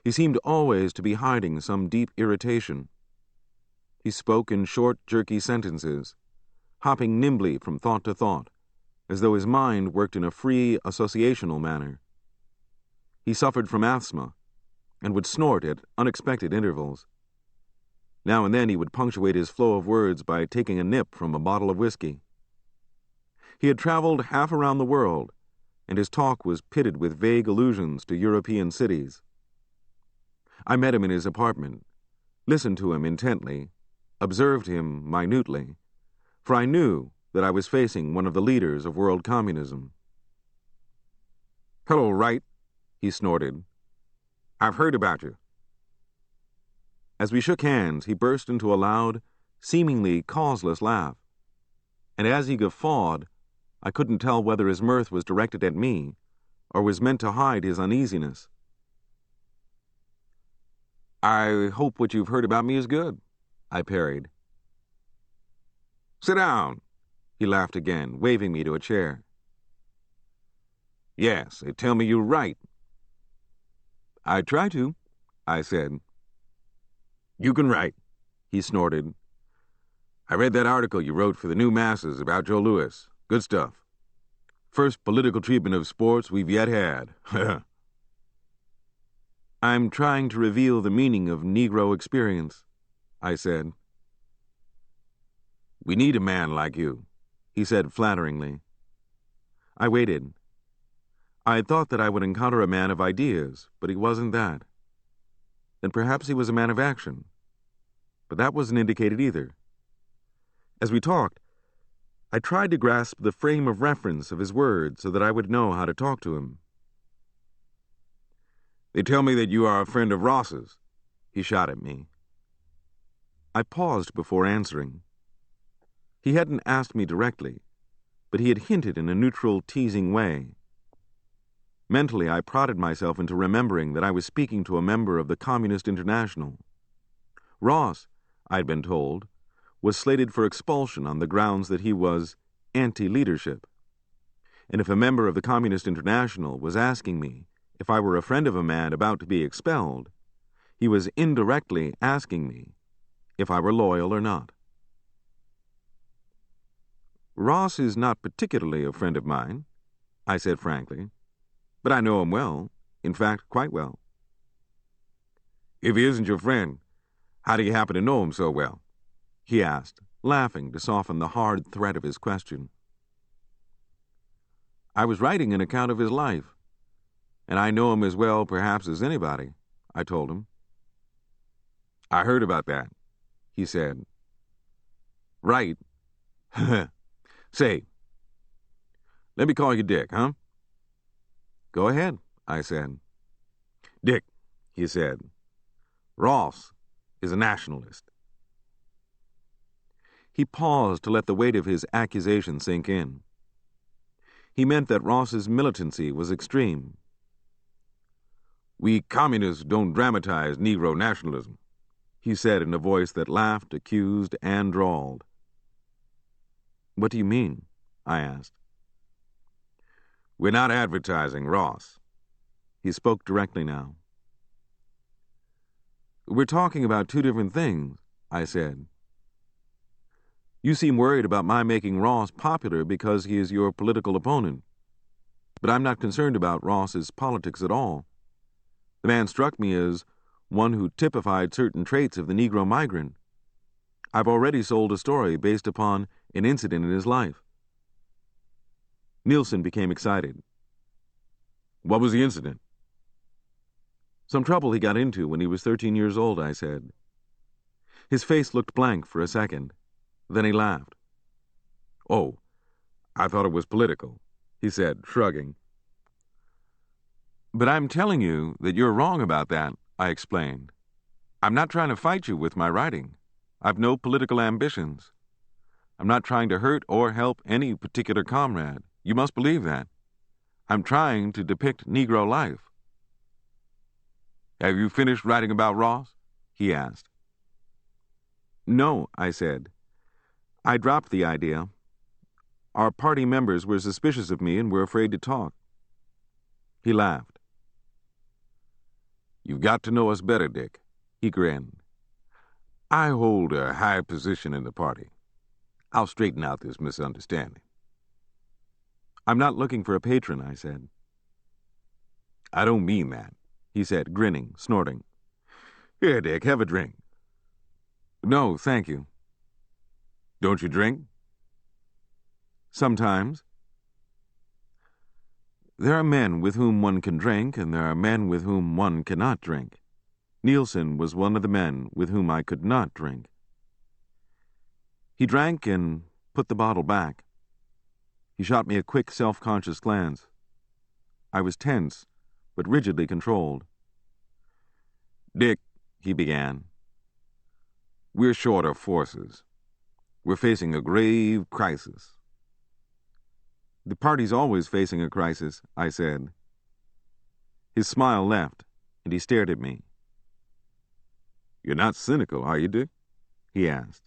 He seemed always to be hiding some deep irritation. He spoke in short, jerky sentences, hopping nimbly from thought to thought, as though his mind worked in a free, associational manner. He suffered from asthma, and would snort at unexpected intervals. Now and then he would punctuate his flow of words by taking a nip from a bottle of whiskey. He had traveled half around the world, and his talk was pitted with vague allusions to European cities. I met him in his apartment, listened to him intently, observed him minutely, for I knew that I was facing one of the leaders of world communism. "Hello, Wright," he snorted. "I've heard about you." As we shook hands, he burst into a loud, seemingly causeless laugh, and as he guffawed, I couldn't tell whether his mirth was directed at me or was meant to hide his uneasiness. "I hope what you've heard about me is good," I parried. "Sit down," he laughed again, waving me to a chair. "Yes, they tell me you write." "I try to," I said. "You can write," he snorted. "I read that article you wrote for the New Masses about Joe Louis. Good stuff. First political treatment of sports we've yet had." "I'm trying to reveal the meaning of Negro experience," I said. "We need a man like you," he said flatteringly. I waited. I had thought that I would encounter a man of ideas, but he wasn't that. Then perhaps he was a man of action. But that wasn't indicated either. As we talked, I tried to grasp the frame of reference of his words so that I would know how to talk to him. "They tell me that you are a friend of Ross's," he shot at me. I paused before answering. He hadn't asked me directly, but he had hinted in a neutral, teasing way. Mentally, I prodded myself into remembering that I was speaking to a member of the Communist International. Ross, I'd been told, was slated for expulsion on the grounds that he was anti-leadership. And if a member of the Communist International was asking me if I were a friend of a man about to be expelled, he was indirectly asking me if I were loyal or not. Ross is not particularly a friend of mine, I said frankly, but I know him well, in fact, quite well. If he isn't your friend, how do you happen to know him so well? He asked, laughing to soften the hard threat of his question. I was writing an account of his life, and I know him as well perhaps as anybody, I told him. I heard about that, he said. Wright. Say, let me call you Dick, huh? Go ahead, I said. Dick, he said. Ross is a nationalist. He paused to let the weight of his accusation sink in. He meant that Ross's militancy was extreme. We communists don't dramatize Negro nationalism, he said in a voice that laughed, accused, and drawled. What do you mean? I asked. We're not advertising Ross. He spoke directly now. We're talking about two different things, I said. You seem worried about my making Ross popular because he is your political opponent. But I'm not concerned about Ross's politics at all. The man struck me as one who typified certain traits of the Negro migrant. I've already sold a story based upon an incident in his life. Nielsen became excited. What was the incident? Some trouble he got into when he was 13 years old, I said. His face looked blank for a second. Then he laughed. Oh, I thought it was political, he said, shrugging. But I'm telling you that you're wrong about that, I explained. I'm not trying to fight you with my writing. I've no political ambitions. I'm not trying to hurt or help any particular comrade. You must believe that. I'm trying to depict Negro life. Have you finished writing about Ross? He asked. No, I said. I dropped the idea. Our party members were suspicious of me and were afraid to talk. He laughed. You've got to know us better, Dick. He grinned. I hold a high position in the party. I'll straighten out this misunderstanding. I'm not looking for a patron, I said. I don't mean that, he said, grinning, snorting. Here, Dick, have a drink. No, thank you. Don't you drink? Sometimes. There are men with whom one can drink, and there are men with whom one cannot drink. Nielsen was one of the men with whom I could not drink. He drank and put the bottle back. He shot me a quick, self-conscious glance. I was tense, but rigidly controlled. Dick, he began, we're short of forces. We're facing a grave crisis. The party's always facing a crisis, I said. His smile left, and he stared at me. You're not cynical, are you, Dick? He asked.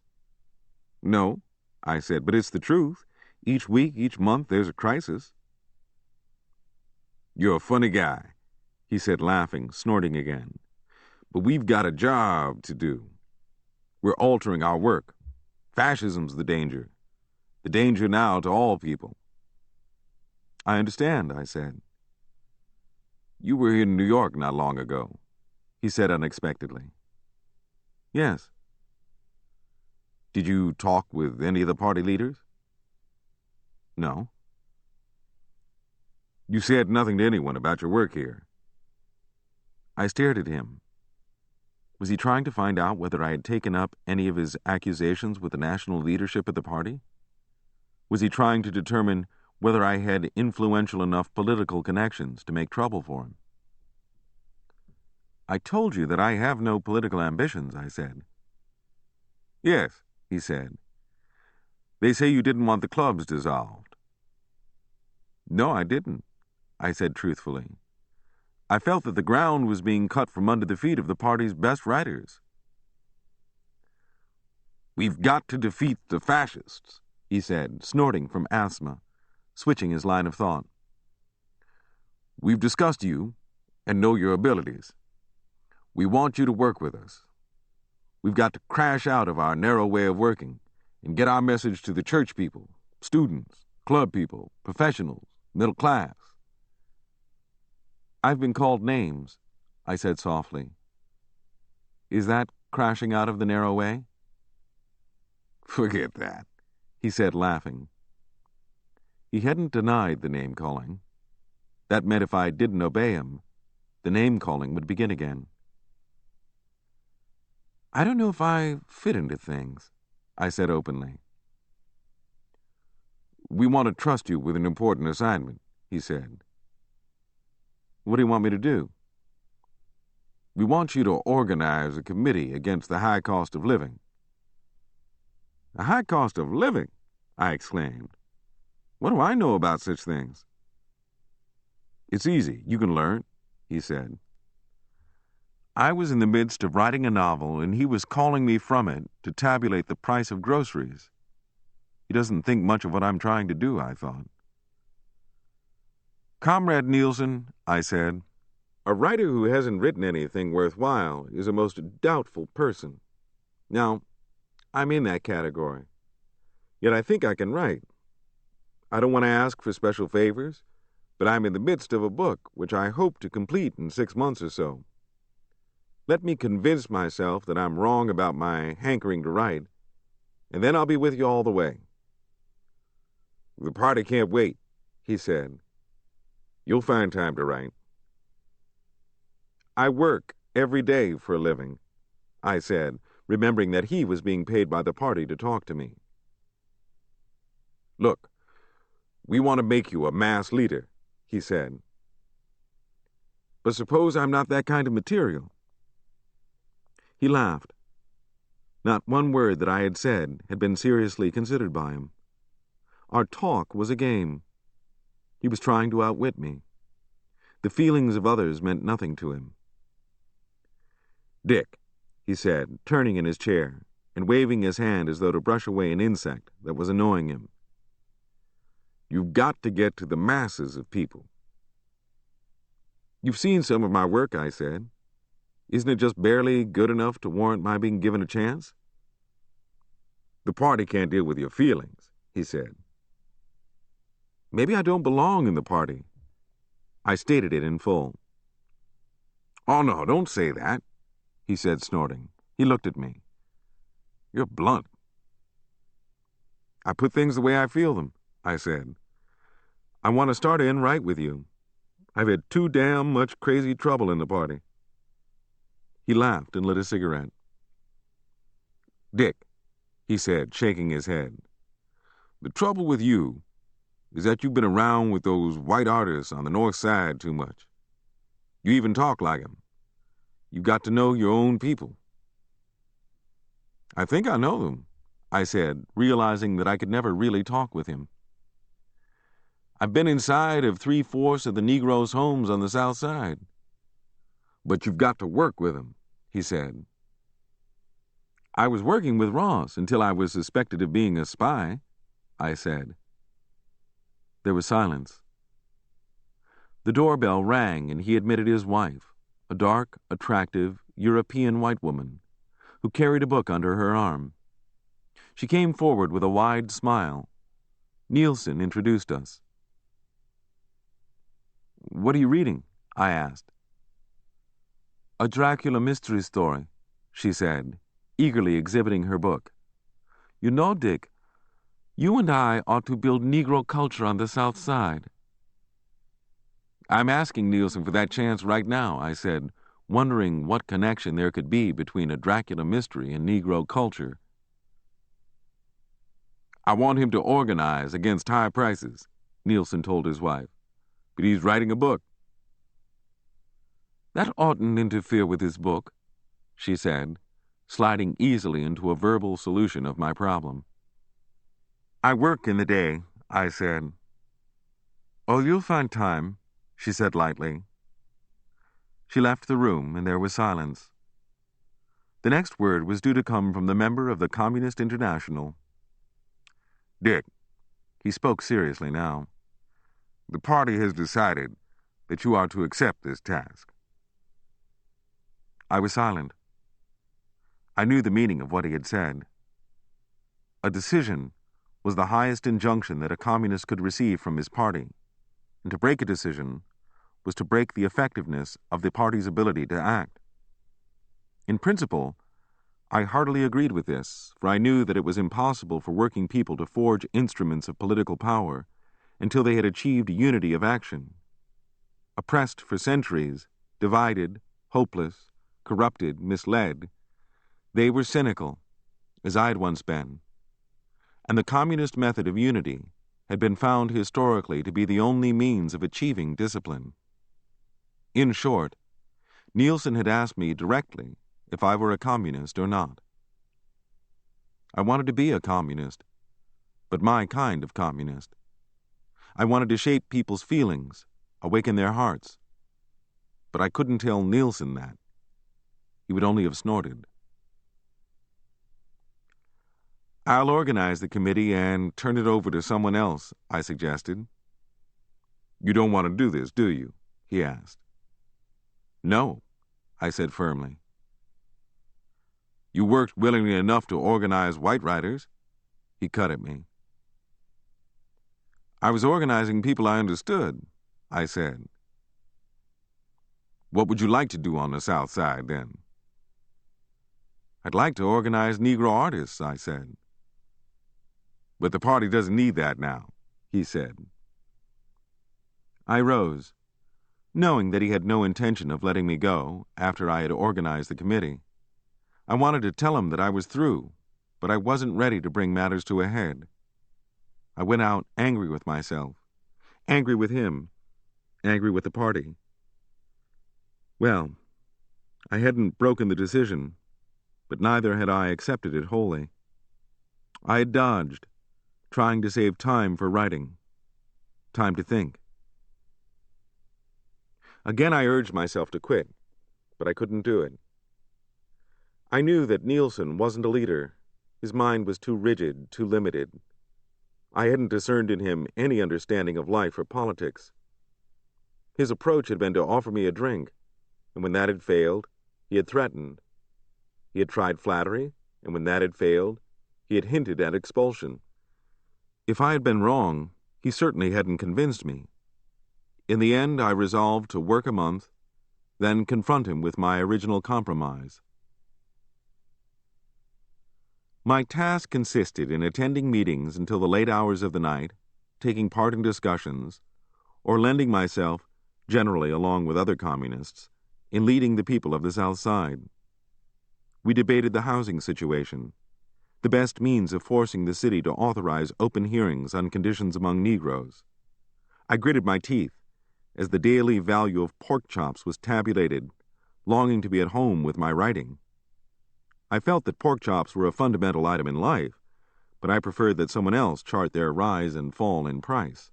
No, I said, but it's the truth. Each week, each month, there's a crisis. You're a funny guy, he said, laughing, snorting again. But we've got a job to do. We're altering our work. Fascism's the danger now to all people. I understand, I said. You were in New York not long ago, he said unexpectedly. Yes. Did you talk with any of the party leaders? No. You said nothing to anyone about your work here. I stared at him. Was he trying to find out whether I had taken up any of his accusations with the national leadership of the party? Was he trying to determine whether I had influential enough political connections to make trouble for him? I told you that I have no political ambitions, I said. Yes, he said. They say you didn't want the clubs dissolved. No, I didn't, I said truthfully. I felt that the ground was being cut from under the feet of the party's best writers. We've got to defeat the fascists, he said, snorting from asthma, switching his line of thought. We've discussed you and know your abilities. We want you to work with us. We've got to crash out of our narrow way of working and get our message to the church people, students, club people, professionals, middle class. I've been called names, I said softly. Is that crashing out of the narrow way? Forget that, he said, laughing. He hadn't denied the name-calling. That meant if I didn't obey him, the name-calling would begin again. I don't know if I fit into things, I said openly. We want to trust you with an important assignment, he said. What do you want me to do? We want you to organize a committee against the high cost of living. A high cost of living? I exclaimed. What do I know about such things? It's easy. You can learn, he said. I was in the midst of writing a novel, and he was calling me from it to tabulate the price of groceries. He doesn't think much of what I'm trying to do, I thought. Comrade Nielsen, I said, a writer who hasn't written anything worthwhile is a most doubtful person. Now, I'm in that category. Yet I think I can write. I don't want to ask for special favors, but I'm in the midst of a book which I hope to complete in 6 months or so. Let me convince myself that I'm wrong about my hankering to write, and then I'll be with you all the way. The party can't wait, he said. You'll find time to write. I work every day for a living, I said, remembering that he was being paid by the party to talk to me. Look, we want to make you a mass leader, he said. But suppose I'm not that kind of material. He laughed. Not one word that I had said had been seriously considered by him. Our talk was a game. He was trying to outwit me. The feelings of others meant nothing to him. Dick, he said, turning in his chair and waving his hand as though to brush away an insect that was annoying him. You've got to get to the masses of people. You've seen some of my work, I said. Isn't it just barely good enough to warrant my being given a chance? The party can't deal with your feelings, he said. Maybe I don't belong in the party. I stated it in full. Oh, no, don't say that, he said, snorting. He looked at me. You're blunt. I put things the way I feel them, I said. I want to start in right with you. I've had too damn much crazy trouble in the party. He laughed and lit a cigarette. Dick, he said, shaking his head, the trouble with you is that you've been around with those white artists on the North Side too much. You even talk like them. You've got to know your own people. I think I know them, I said, realizing that I could never really talk with him. I've been inside of 3/4 of the Negroes' homes on the South Side. But you've got to work with them, he said. I was working with Ross until I was suspected of being a spy, I said. There was silence. The doorbell rang, and he admitted his wife, a dark, attractive, European white woman, who carried a book under her arm. She came forward with a wide smile. Nielsen introduced us. What are you reading? I asked. A Dracula mystery story, she said, eagerly exhibiting her book. You know, Dick, you and I ought to build Negro culture on the South Side. I'm asking Nielsen for that chance right now, I said, wondering what connection there could be between a Dracula mystery and Negro culture. I want him to organize against high prices, Nielsen told his wife. But he's writing a book. That oughtn't interfere with his book, she said, sliding easily into a verbal solution of my problem. "I work in the day," I said. "Oh, you'll find time," she said lightly. She left the room, and there was silence. The next word was due to come from the member of the Communist International. "Dick," he spoke seriously now, "the party has decided that you are to accept this task." I was silent. I knew the meaning of what he had said. A decision was the highest injunction that a communist could receive from his party, and to break a decision was to break the effectiveness of the party's ability to act. In principle, I heartily agreed with this, for I knew that it was impossible for working people to forge instruments of political power until they had achieved unity of action. Oppressed for centuries, divided, hopeless, corrupted, misled, they were cynical, as I had once been, and the communist method of unity had been found historically to be the only means of achieving discipline. In short, Nielsen had asked me directly if I were a communist or not. I wanted to be a communist, but my kind of communist. I wanted to shape people's feelings, awaken their hearts. But I couldn't tell Nielsen that. He would only have snorted. "I'll organize the committee and turn it over to someone else," I suggested. "You don't want to do this, do you?" he asked. "No," I said firmly. "You worked willingly enough to organize white writers," he cut at me. "I was organizing people I understood," I said. "What would you like to do on the South Side, then?" "I'd like to organize Negro artists," I said. "But the party doesn't need that now," he said. I rose, knowing that he had no intention of letting me go after I had organized the committee. I wanted to tell him that I was through, but I wasn't ready to bring matters to a head. I went out angry with myself, angry with him, angry with the party. Well, I hadn't broken the decision, but neither had I accepted it wholly. I had dodged, trying to save time for writing, time to think. Again I urged myself to quit, but I couldn't do it. I knew that Nielsen wasn't a leader. His mind was too rigid, too limited. I hadn't discerned in him any understanding of life or politics. His approach had been to offer me a drink, and when that had failed, he had threatened. He had tried flattery, and when that had failed, he had hinted at expulsion. If I had been wrong, he certainly hadn't convinced me. In the end, I resolved to work a month, then confront him with my original compromise. My task consisted in attending meetings until the late hours of the night, taking part in discussions, or lending myself, generally along with other communists, in leading the people of the South Side. We debated the housing situation, the best means of forcing the city to authorize open hearings on conditions among Negroes. I gritted my teeth as the daily value of pork chops was tabulated, longing to be at home with my writing. I felt that pork chops were a fundamental item in life, but I preferred that someone else chart their rise and fall in price.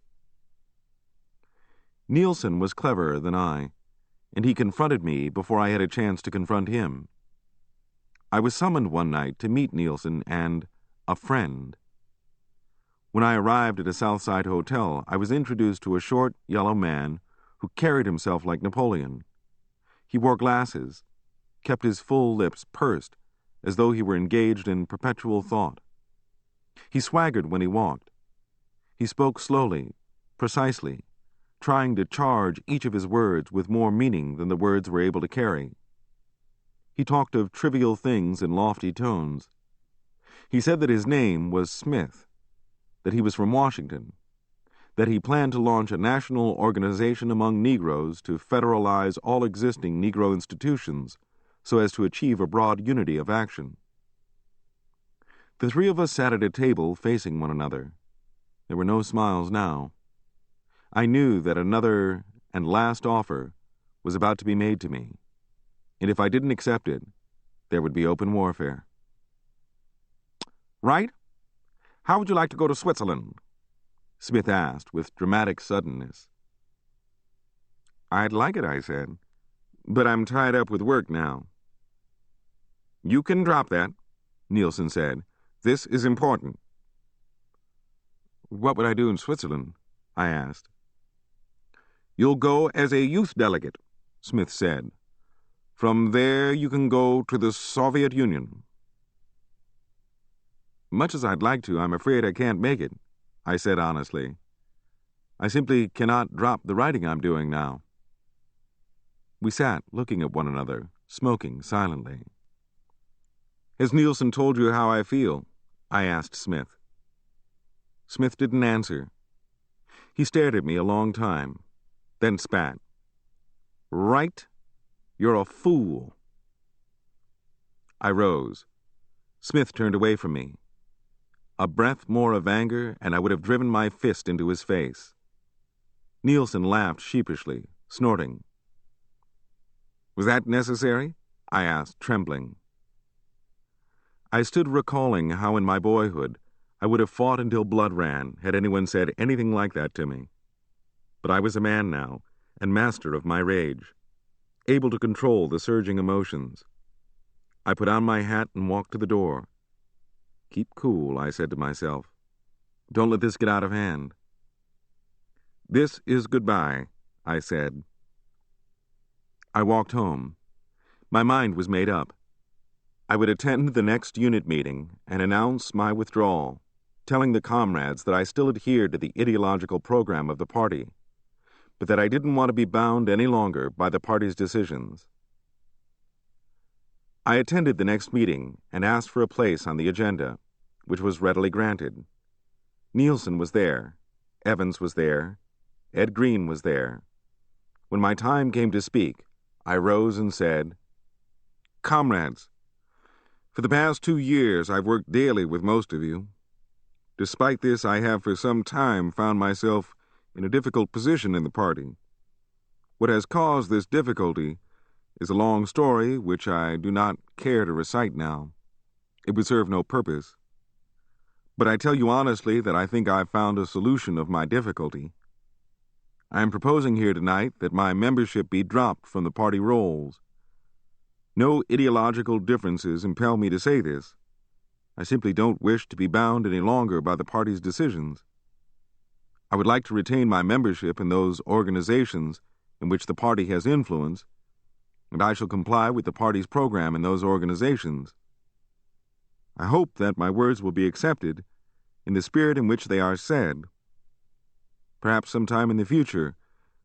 Nielsen was cleverer than I, and he confronted me before I had a chance to confront him. I was summoned one night to meet Nielsen and a friend. When I arrived at a Southside hotel, I was introduced to a short, yellow man who carried himself like Napoleon. He wore glasses, kept his full lips pursed, as though he were engaged in perpetual thought. He swaggered when he walked. He spoke slowly, precisely, trying to charge each of his words with more meaning than the words were able to carry. He talked of trivial things in lofty tones. He said that his name was Smith, that he was from Washington, that he planned to launch a national organization among Negroes to federalize all existing Negro institutions so as to achieve a broad unity of action. The three of us sat at a table facing one another. There were no smiles now. I knew that another and last offer was about to be made to me, and if I didn't accept it, there would be open warfare. "Wright, how would you like to go to Switzerland?" Smith asked with dramatic suddenness. "I'd like it," I said, "but I'm tied up with work now." "You can drop that," Nielsen said. "This is important." "What would I do in Switzerland?" I asked. "You'll go as a youth delegate," Smith said. "From there you can go to the Soviet Union." "Much as I'd like to, I'm afraid I can't make it," I said honestly. "I simply cannot drop the writing I'm doing now." We sat looking at one another, smoking silently. "Has Nielsen told you how I feel?" I asked Smith. Smith didn't answer. He stared at me a long time, then spat. "Wright, you're a fool." I rose. Smith turned away from me. A breath more of anger, and I would have driven my fist into his face. Nielsen laughed sheepishly, snorting. "Was that necessary?" I asked, trembling. I stood recalling how in my boyhood I would have fought until blood ran had anyone said anything like that to me. But I was a man now, and master of my rage, able to control the surging emotions. I put on my hat and walked to the door. "Keep cool," I said to myself. "Don't let this get out of hand." "This is goodbye," I said. I walked home. My mind was made up. I would attend the next unit meeting and announce my withdrawal, telling the comrades that I still adhered to the ideological program of the party, but that I didn't want to be bound any longer by the party's decisions. I attended the next meeting and asked for a place on the agenda, which was readily granted. Nielsen was there, Evans was there, Ed Green was there. When my time came to speak, I rose and said, "Comrades, for the past 2 years I've worked daily with most of you. Despite this, I have for some time found myself in a difficult position in the party. What has caused this difficulty is a long story which I do not care to recite now. It would serve no purpose. But I tell you honestly that I think I've found a solution of my difficulty. I am proposing here tonight that my membership be dropped from the party rolls. No ideological differences impel me to say this. I simply don't wish to be bound any longer by the party's decisions. I would like to retain my membership in those organizations in which the party has influence, and I shall comply with the party's program in those organizations. I hope that my words will be accepted in the spirit in which they are said. Perhaps sometime in the future,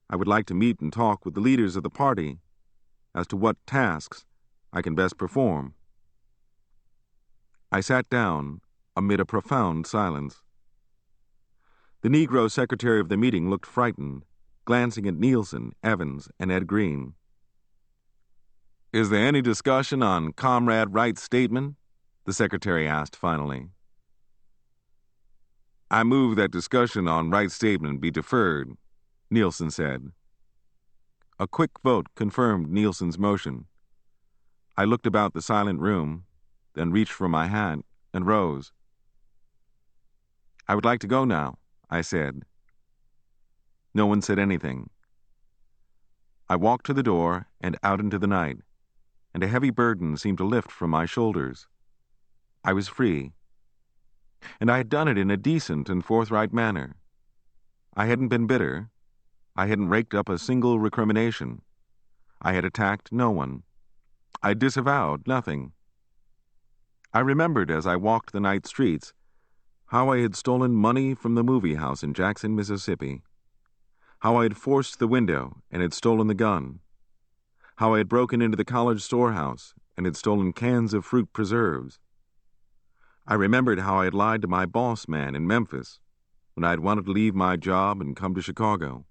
I would like to meet and talk with the leaders of the party as to what tasks I can best perform." I sat down amid a profound silence. The Negro secretary of the meeting looked frightened, glancing at Nielsen, Evans, and Ed Green. "Is there any discussion on Comrade Wright's statement?" the secretary asked finally. "I move that discussion on Wright's statement be deferred," Nielsen said. A quick vote confirmed Nielsen's motion. I looked about the silent room, then reached for my hat and rose. "I would like to go now," I said. No one said anything. I walked to the door and out into the night, and a heavy burden seemed to lift from my shoulders. I was free. And I had done it in a decent and forthright manner. I hadn't been bitter. I hadn't raked up a single recrimination. I had attacked no one. I disavowed nothing. I remembered as I walked the night streets how I had stolen money from the movie house in Jackson, Mississippi, how I had forced the window and had stolen the gun, how I had broken into the college storehouse and had stolen cans of fruit preserves. I remembered how I had lied to my boss man in Memphis when I had wanted to leave my job and come to Chicago,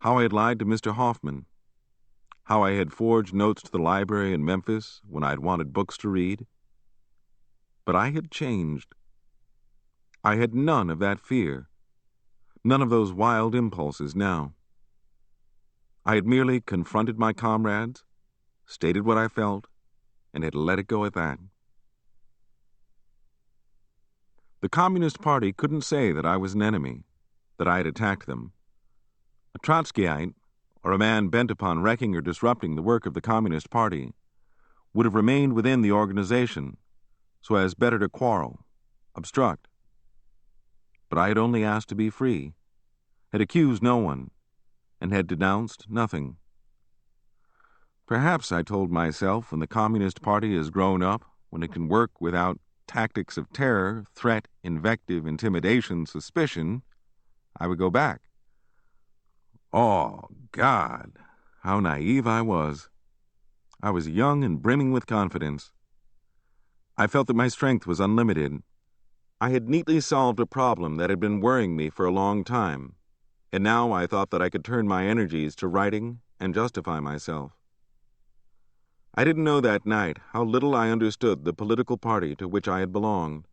how I had lied to Mr. Hoffman, how I had forged notes to the library in Memphis when I had wanted books to read. But I had changed. I had none of that fear, none of those wild impulses now. I had merely confronted my comrades, stated what I felt, and had let it go at that. The Communist Party couldn't say that I was an enemy, that I had attacked them. A Trotskyite, or a man bent upon wrecking or disrupting the work of the Communist Party, would have remained within the organization, so as better to quarrel, obstruct. But I had only asked to be free, had accused no one, and had denounced nothing. Perhaps, I told myself, when the Communist Party has grown up, when it can work without tactics of terror, threat, invective, intimidation, suspicion, I would go back. Oh, God, how naive I was. I was young and brimming with confidence. I felt that my strength was unlimited. I had neatly solved a problem that had been worrying me for a long time, and now I thought that I could turn my energies to writing and justify myself. I didn't know that night how little I understood the political party to which I had belonged,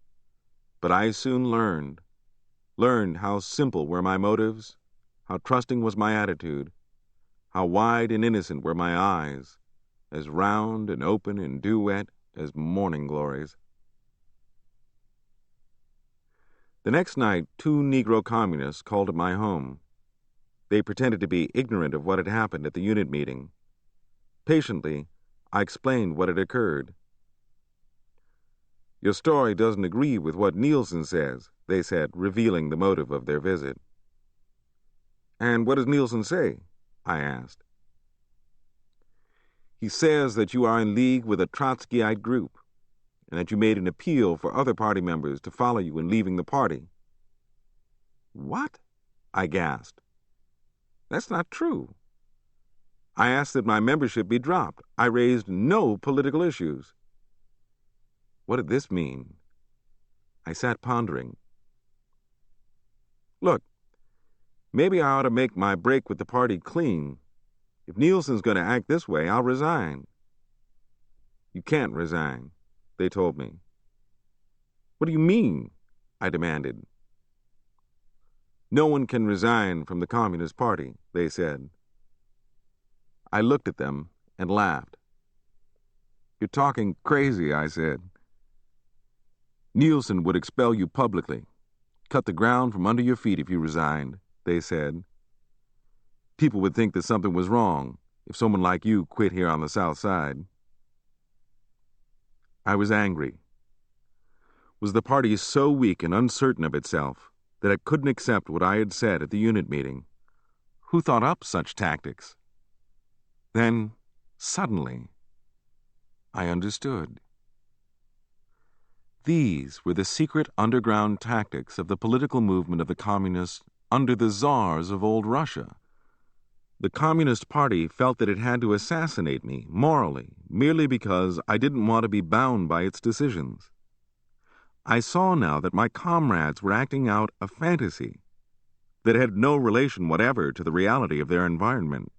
but I soon learned how simple were my motives, how trusting was my attitude, how wide and innocent were my eyes, as round and open and dew-wet as morning glories. The next night, 2 Negro communists called at my home. They pretended to be ignorant of what had happened at the unit meeting. Patiently, I explained what had occurred. "Your story doesn't agree with what Nielsen says," they said, revealing the motive of their visit. "And what does Nielsen say?" I asked. "He says that you are in league with a Trotskyite group, and that you made an appeal for other party members to follow you in leaving the party." "What?" I gasped. "That's not true. I asked that my membership be dropped. I raised no political issues." What did this mean? I sat pondering. "Look, maybe I ought to make my break with the party clean. If Nielsen's going to act this way, I'll resign." "You can't resign," they told me. "What do you mean?" I demanded. "No one can resign from the Communist Party," they said. I looked at them and laughed. "You're talking crazy," I said. "Nielsen would expel you publicly, cut the ground from under your feet if you resigned," they said. "People would think that something was wrong if someone like you quit here on the South Side." I was angry. Was the party so weak and uncertain of itself that it couldn't accept what I had said at the unit meeting? Who thought up such tactics? Then, suddenly, I understood. These were the secret underground tactics of the political movement of the communists under the czars of old Russia. The Communist Party felt that it had to assassinate me morally merely because I didn't want to be bound by its decisions. I saw now that my comrades were acting out a fantasy that had no relation whatever to the reality of their environment.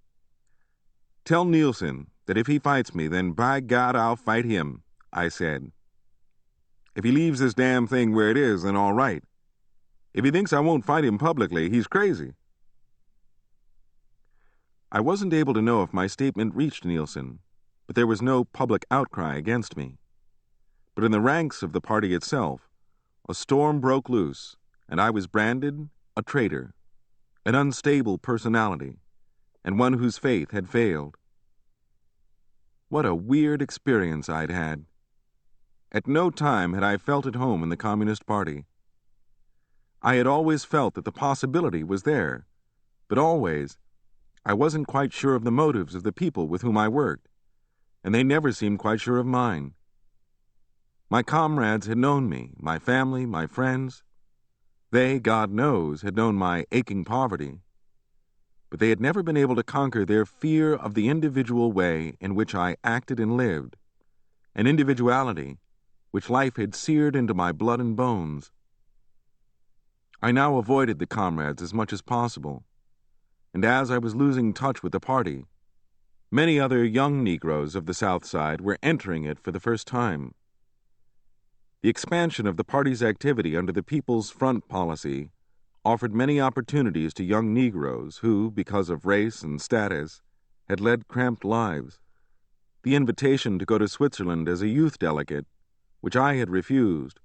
"Tell Nielsen that if he fights me, then by God I'll fight him," I said. "If he leaves this damn thing where it is, then all right. If he thinks I won't fight him publicly, he's crazy." I wasn't able to know if my statement reached Nielsen, but there was no public outcry against me. But in the ranks of the party itself, a storm broke loose, and I was branded a traitor, an unstable personality, and one whose faith had failed. What a weird experience I'd had. At no time had I felt at home in the Communist Party. I had always felt that the possibility was there, but always I wasn't quite sure of the motives of the people with whom I worked, and they never seemed quite sure of mine. My comrades had known me, my family, my friends. They, God knows, had known my aching poverty, but they had never been able to conquer their fear of the individual way in which I acted and lived, an individuality which life had seared into my blood and bones. I now avoided the comrades as much as possible, and as I was losing touch with the party, many other young Negroes of the South Side were entering it for the first time. The expansion of the party's activity under the People's Front policy offered many opportunities to young Negroes who, because of race and status, had led cramped lives. The invitation to go to Switzerland as a youth delegate, which I had refused,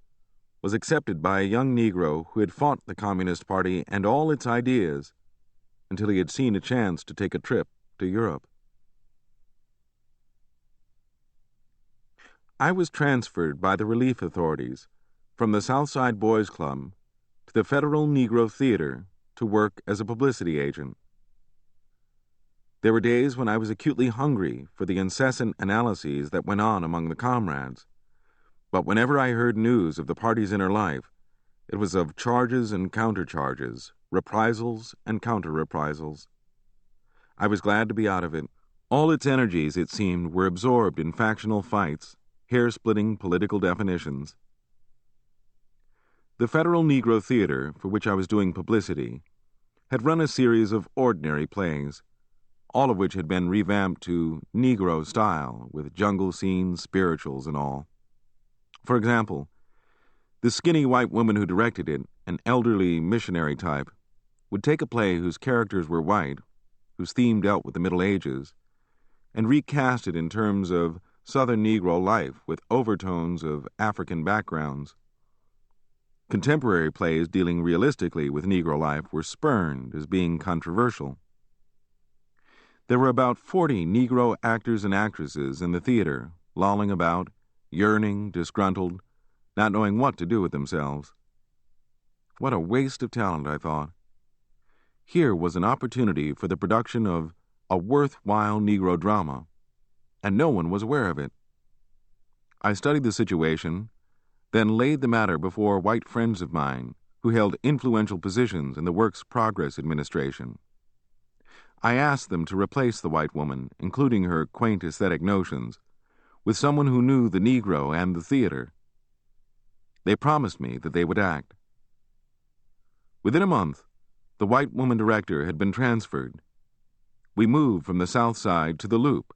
was accepted by a young Negro who had fought the Communist Party and all its ideas until he had seen a chance to take a trip to Europe. I was transferred by the relief authorities from the Southside Boys Club to the Federal Negro Theater to work as a publicity agent. There were days when I was acutely hungry for the incessant analyses that went on among the comrades, but whenever I heard news of the party's inner life, it was of charges and countercharges, reprisals and counter-reprisals. I was glad to be out of it. All its energies, it seemed, were absorbed in factional fights, hair-splitting political definitions. The Federal Negro Theater, for which I was doing publicity, had run a series of ordinary plays, all of which had been revamped to Negro style, with jungle scenes, spirituals, and all. For example, the skinny white woman who directed it, an elderly missionary type, would take a play whose characters were white, whose theme dealt with the Middle Ages, and recast it in terms of Southern Negro life with overtones of African backgrounds. Contemporary plays dealing realistically with Negro life were spurned as being controversial. There were about 40 Negro actors and actresses in the theater, lolling about, yearning, disgruntled, not knowing what to do with themselves. What a waste of talent, I thought. Here was an opportunity for the production of a worthwhile Negro drama, and no one was aware of it. I studied the situation, then laid the matter before white friends of mine who held influential positions in the Works Progress Administration. I asked them to replace the white woman, including her quaint aesthetic notions, with someone who knew the Negro and the theater. They promised me that they would act. Within a month, the white woman director had been transferred. We moved from the South Side to the Loop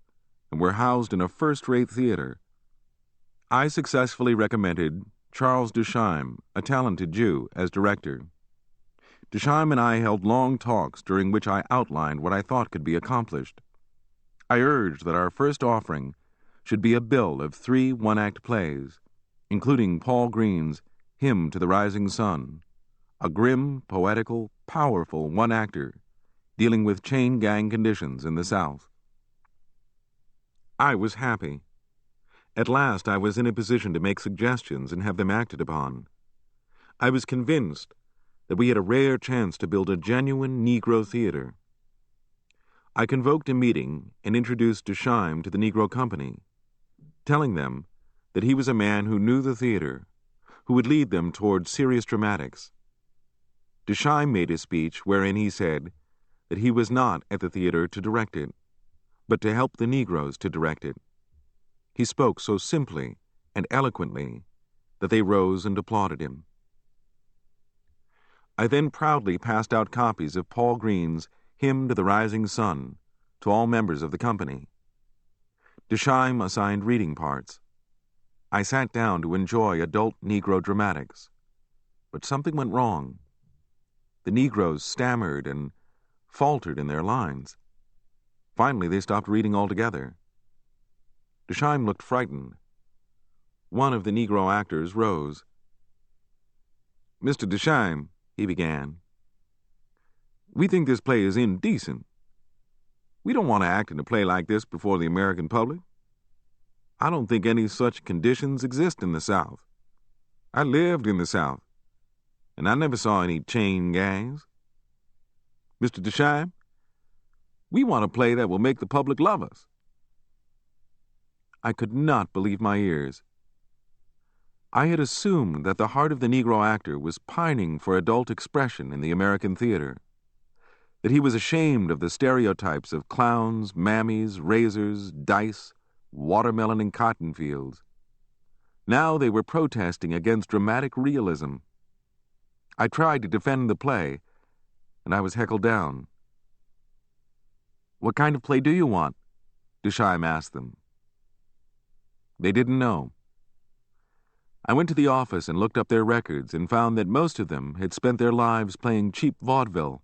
and were housed in a first-rate theater. I successfully recommended Charles Duchamp, a talented Jew, as director. Duchamp and I held long talks during which I outlined what I thought could be accomplished. I urged that our first offering should be a bill of 3 one-act plays, including Paul Green's Hymn to the Rising Sun, a grim, poetical, powerful one-actor dealing with chain gang conditions in the South. I was happy. At last I was in a position to make suggestions and have them acted upon. I was convinced that we had a rare chance to build a genuine Negro theater. I convoked a meeting and introduced Duchamp to the Negro Company, telling them that he was a man who knew the theater, who would lead them toward serious dramatics. Duchamp made a speech wherein he said that he was not at the theater to direct it, but to help the Negroes to direct it. He spoke so simply and eloquently that they rose and applauded him. I then proudly passed out copies of Paul Green's Hymn to the Rising Sun to all members of the company. Duchamp assigned reading parts. I sat down to enjoy adult Negro dramatics, but something went wrong. The Negroes stammered and faltered in their lines. Finally, they stopped reading altogether. Duchamp looked frightened. One of the Negro actors rose. "Mr. Duchamp," he began, "we think this play is indecent. We don't want to act in a play like this before the American public. I don't think any such conditions exist in the South. I lived in the South, and I never saw any chain gangs. Mr. Duchamp, we want a play that will make the public love us." I could not believe my ears. I had assumed that the heart of the Negro actor was pining for adult expression in the American theater, that he was ashamed of the stereotypes of clowns, mammies, razors, dice, watermelon, and cotton fields. Now they were protesting against dramatic realism. I tried to defend the play, and I was heckled down. "What kind of play do you want?" Duchamp asked them. They didn't know. I went to the office and looked up their records and found that most of them had spent their lives playing cheap vaudeville.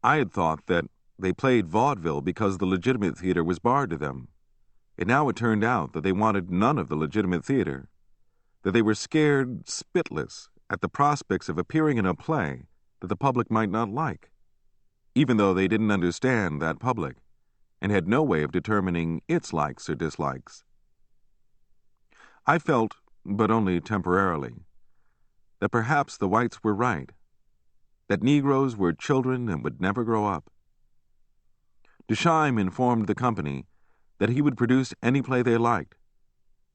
I had thought that they played vaudeville because the legitimate theater was barred to them. And now it turned out that they wanted none of the legitimate theater, that they were scared spitless at the prospects of appearing in a play that the public might not like, even though they didn't understand that public and had no way of determining its likes or dislikes. I felt, but only temporarily, that perhaps the whites were right, that Negroes were children and would never grow up. Duchamp informed the company that he would produce any play they liked,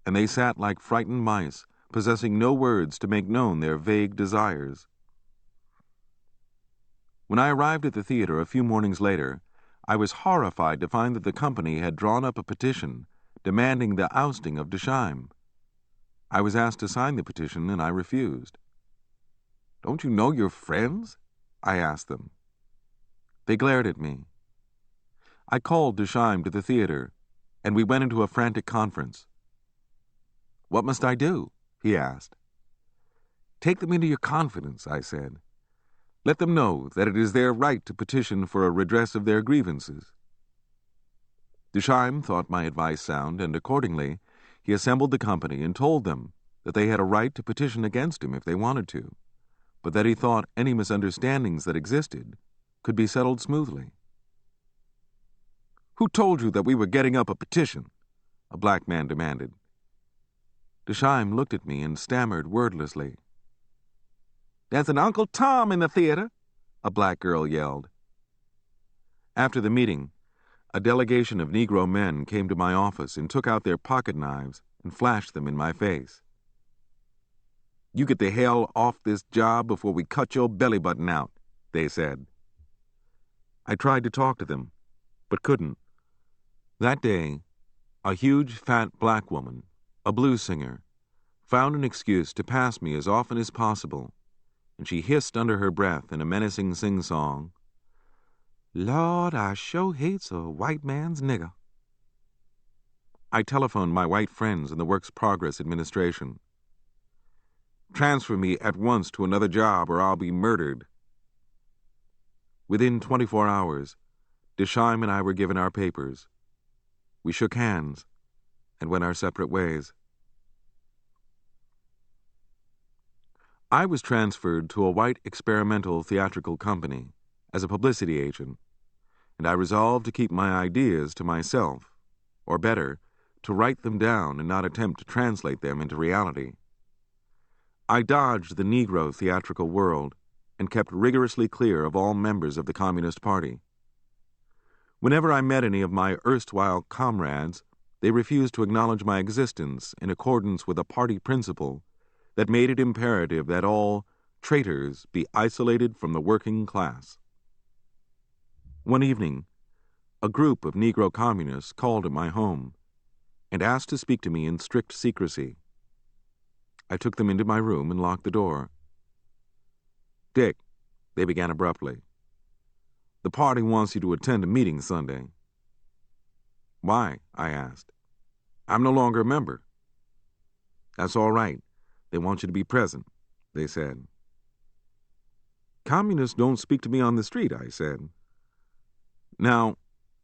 and they sat like frightened mice, possessing no words to make known their vague desires. When I arrived at the theater a few mornings later, I was horrified to find that the company had drawn up a petition demanding the ousting of Duchamp. I was asked to sign the petition, and I refused. "Don't you know your friends?" I asked them. They glared at me. I called Duchamp to the theater, and we went into a frantic conference. "What must I do?" he asked. "Take them into your confidence," I said. "Let them know that it is their right to petition for a redress of their grievances." Duchamp thought my advice sound, and accordingly he assembled the company and told them that they had a right to petition against him if they wanted to, but that he thought any misunderstandings that existed could be settled smoothly. "Who told you that we were getting up a petition?" a black man demanded. Duchamp looked at me and stammered wordlessly. "There's an Uncle Tom in the theater," a black girl yelled. After the meeting, a delegation of Negro men came to my office and took out their pocket knives and flashed them in my face. "You get the hell off this job before we cut your belly button out," they said. I tried to talk to them, but couldn't. That day, a huge, fat black woman, a blues singer, found an excuse to pass me as often as possible, and she hissed under her breath in a menacing sing-song, "Lord, I sure hates a white man's nigger." I telephoned my white friends in the Works Progress Administration. "Transfer me at once to another job or I'll be murdered." Within 24 hours, Duchamp and I were given our papers. We shook hands and went our separate ways. I was transferred to a white experimental theatrical company as a publicity agent, and I resolved to keep my ideas to myself, or better, to write them down and not attempt to translate them into reality. I dodged the Negro theatrical world and kept rigorously clear of all members of the Communist Party. Whenever I met any of my erstwhile comrades, they refused to acknowledge my existence in accordance with a party principle that made it imperative that all traitors be isolated from the working class. One evening, a group of Negro communists called at my home and asked to speak to me in strict secrecy. I took them into my room and locked the door. "Dick," they began abruptly, "the party wants you to attend a meeting Sunday." "Why?" I asked. "I'm no longer a member." "That's all right. They want you to be present," they said. "Communists don't speak to me on the street," I said. "Now,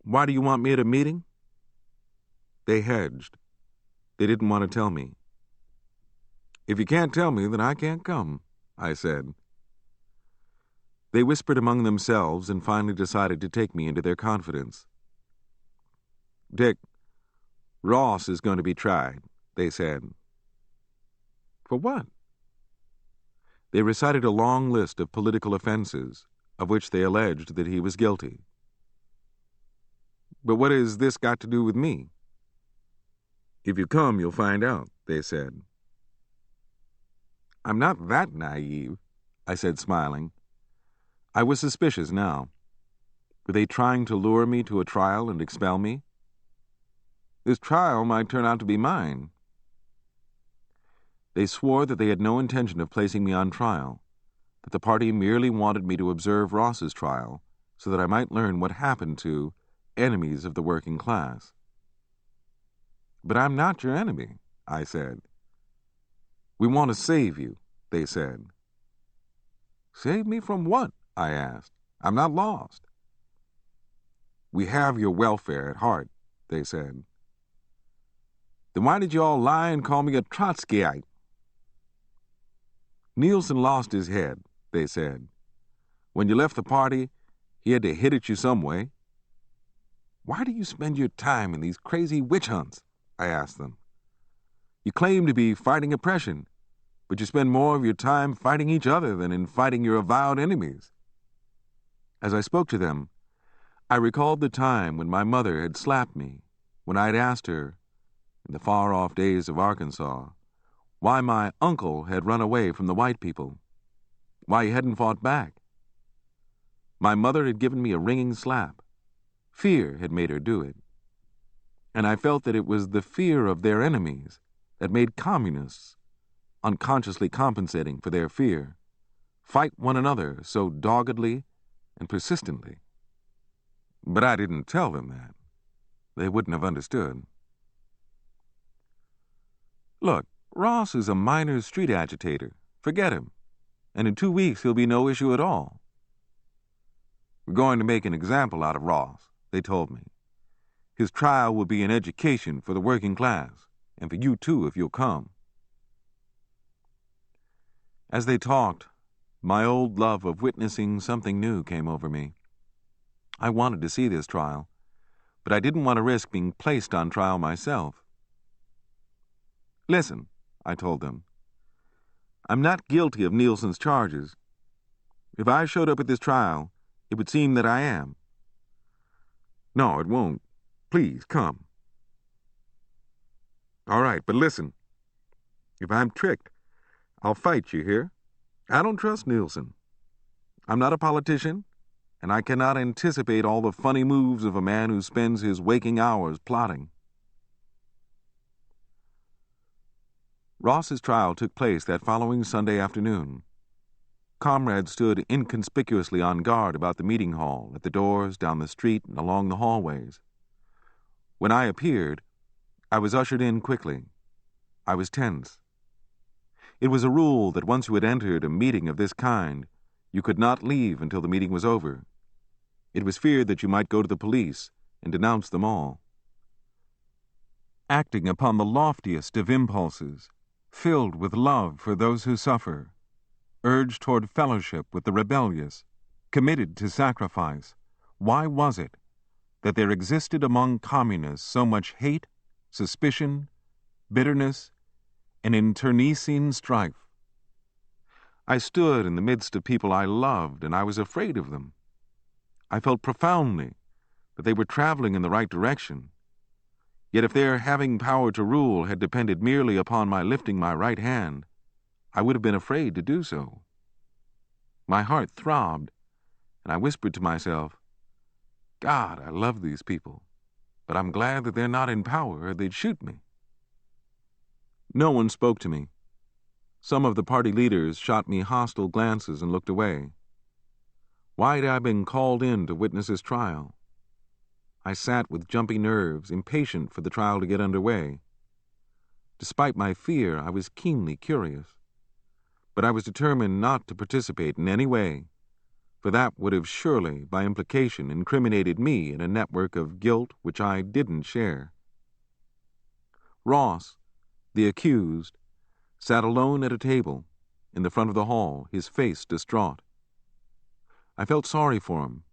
why do you want me at a meeting?" They hedged. They didn't want to tell me. "If you can't tell me, then I can't come," I said. They whispered among themselves and finally decided to take me into their confidence. "Dick, Ross is going to be tried," they said. "For what?" They recited a long list of political offenses, of which they alleged that he was guilty. "But what has this got to do with me?" "If you come, you'll find out," they said. "I'm not that naive," I said, smiling. I was suspicious now. Were they trying to lure me to a trial and expel me? This trial might turn out to be mine. They swore that they had no intention of placing me on trial, that the party merely wanted me to observe Ross's trial so that I might learn what happened to enemies of the working class. "But I'm not your enemy," I said. "We want to save you," they said. "Save me from what?" I asked. "I'm not lost." "We have your welfare at heart," they said. Then why did you all lie and call me a Trotskyite? Nielsen lost his head, they said. When you left the party, he had to hit at you some way. Why do you spend your time in these crazy witch hunts? I asked them. You claim to be fighting oppression, but you spend more of your time fighting each other than in fighting your avowed enemies. As I spoke to them, I recalled the time when my mother had slapped me, when I had asked her, in the far-off days of Arkansas, why my uncle had run away from the white people, why he hadn't fought back. My mother had given me a ringing slap. Fear had made her do it. And I felt that it was the fear of their enemies that made communists, unconsciously compensating for their fear, fight one another so doggedly and persistently. But I didn't tell them that. They wouldn't have understood. Look, Ross is a minor street agitator. Forget him. And in 2 weeks he'll be no issue at all. We're going to make an example out of Ross, they told me. His trial will be an education for the working class, and for you too if you'll come. As they talked, my old love of witnessing something new came over me. I wanted to see this trial, but I didn't want to risk being placed on trial myself. Listen, I told them. I'm not guilty of Nielsen's charges. If I showed up at this trial, it would seem that I am. No, it won't. Please, come. All right, but listen. If I'm tricked, I'll fight, you hear? I don't trust Nielsen. I'm not a politician, and I cannot anticipate all the funny moves of a man who spends his waking hours plotting. Ross's trial took place that following Sunday afternoon. Comrades stood inconspicuously on guard about the meeting hall, at the doors, down the street, and along the hallways. When I appeared, I was ushered in quickly. I was tense. It was a rule that once you had entered a meeting of this kind, you could not leave until the meeting was over. It was feared that you might go to the police and denounce them all. Acting upon the loftiest of impulses, filled with love for those who suffer, urged toward fellowship with the rebellious, committed to sacrifice, why was it that there existed among communists so much hate, suspicion, bitterness, and internecine strife? I stood in the midst of people I loved, and I was afraid of them. I felt profoundly that they were traveling in the right direction. Yet if their having power to rule had depended merely upon my lifting my right hand, I would have been afraid to do so. My heart throbbed, and I whispered to myself, God, I love these people, but I'm glad that they're not in power or they'd shoot me. No one spoke to me. Some of the party leaders shot me hostile glances and looked away. Why had I been called in to witness his trial? I sat with jumpy nerves, impatient for the trial to get underway. Despite my fear, I was keenly curious. But I was determined not to participate in any way, for that would have surely, by implication, incriminated me in a network of guilt which I didn't share. Ross, the accused, sat alone at a table in the front of the hall, his face distraught. I felt sorry for him,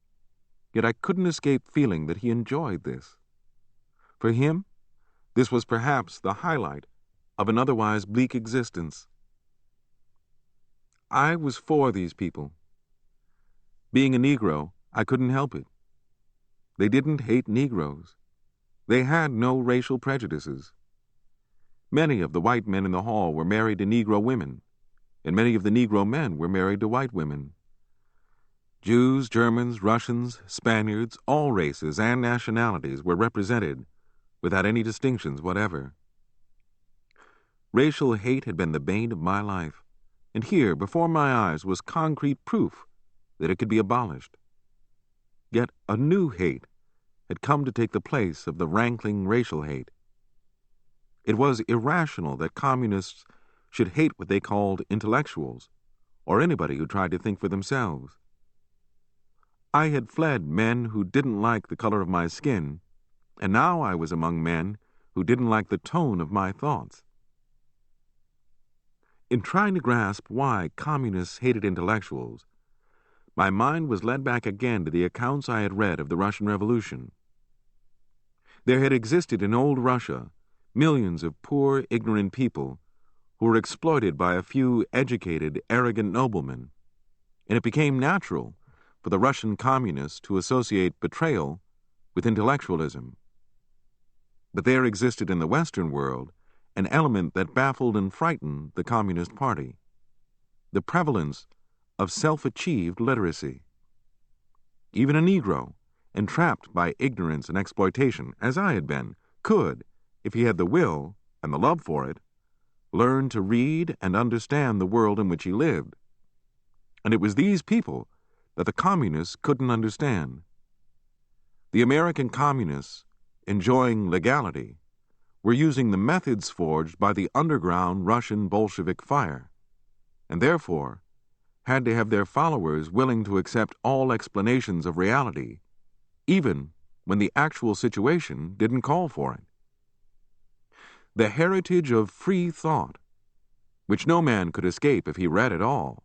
yet I couldn't escape feeling that he enjoyed this. For him, this was perhaps the highlight of an otherwise bleak existence. I was for these people. Being a Negro, I couldn't help it. They didn't hate Negroes. They had no racial prejudices. Many of the white men in the hall were married to Negro women, and many of the Negro men were married to white women. Jews, Germans, Russians, Spaniards, all races and nationalities were represented without any distinctions whatever. Racial hate had been the bane of my life, and here, before my eyes, was concrete proof that it could be abolished. Yet a new hate had come to take the place of the rankling racial hate. It was irrational that communists should hate what they called intellectuals, or anybody who tried to think for themselves. I had fled men who didn't like the color of my skin, and now I was among men who didn't like the tone of my thoughts. In trying to grasp why communists hated intellectuals, my mind was led back again to the accounts I had read of the Russian Revolution. There had existed in old Russia millions of poor, ignorant people who were exploited by a few educated, arrogant noblemen, and it became natural for the Russian communists to associate betrayal with intellectualism. But there existed in the Western world an element that baffled and frightened the Communist Party: the prevalence of self-achieved literacy. Even a Negro, entrapped by ignorance and exploitation, as I had been, could, if he had the will and the love for it, learn to read and understand the world in which he lived. And it was these people that the communists couldn't understand. The American communists, enjoying legality, were using the methods forged by the underground Russian Bolshevik fire, and therefore had to have their followers willing to accept all explanations of reality, even when the actual situation didn't call for it. The heritage of free thought, which no man could escape if he read at all,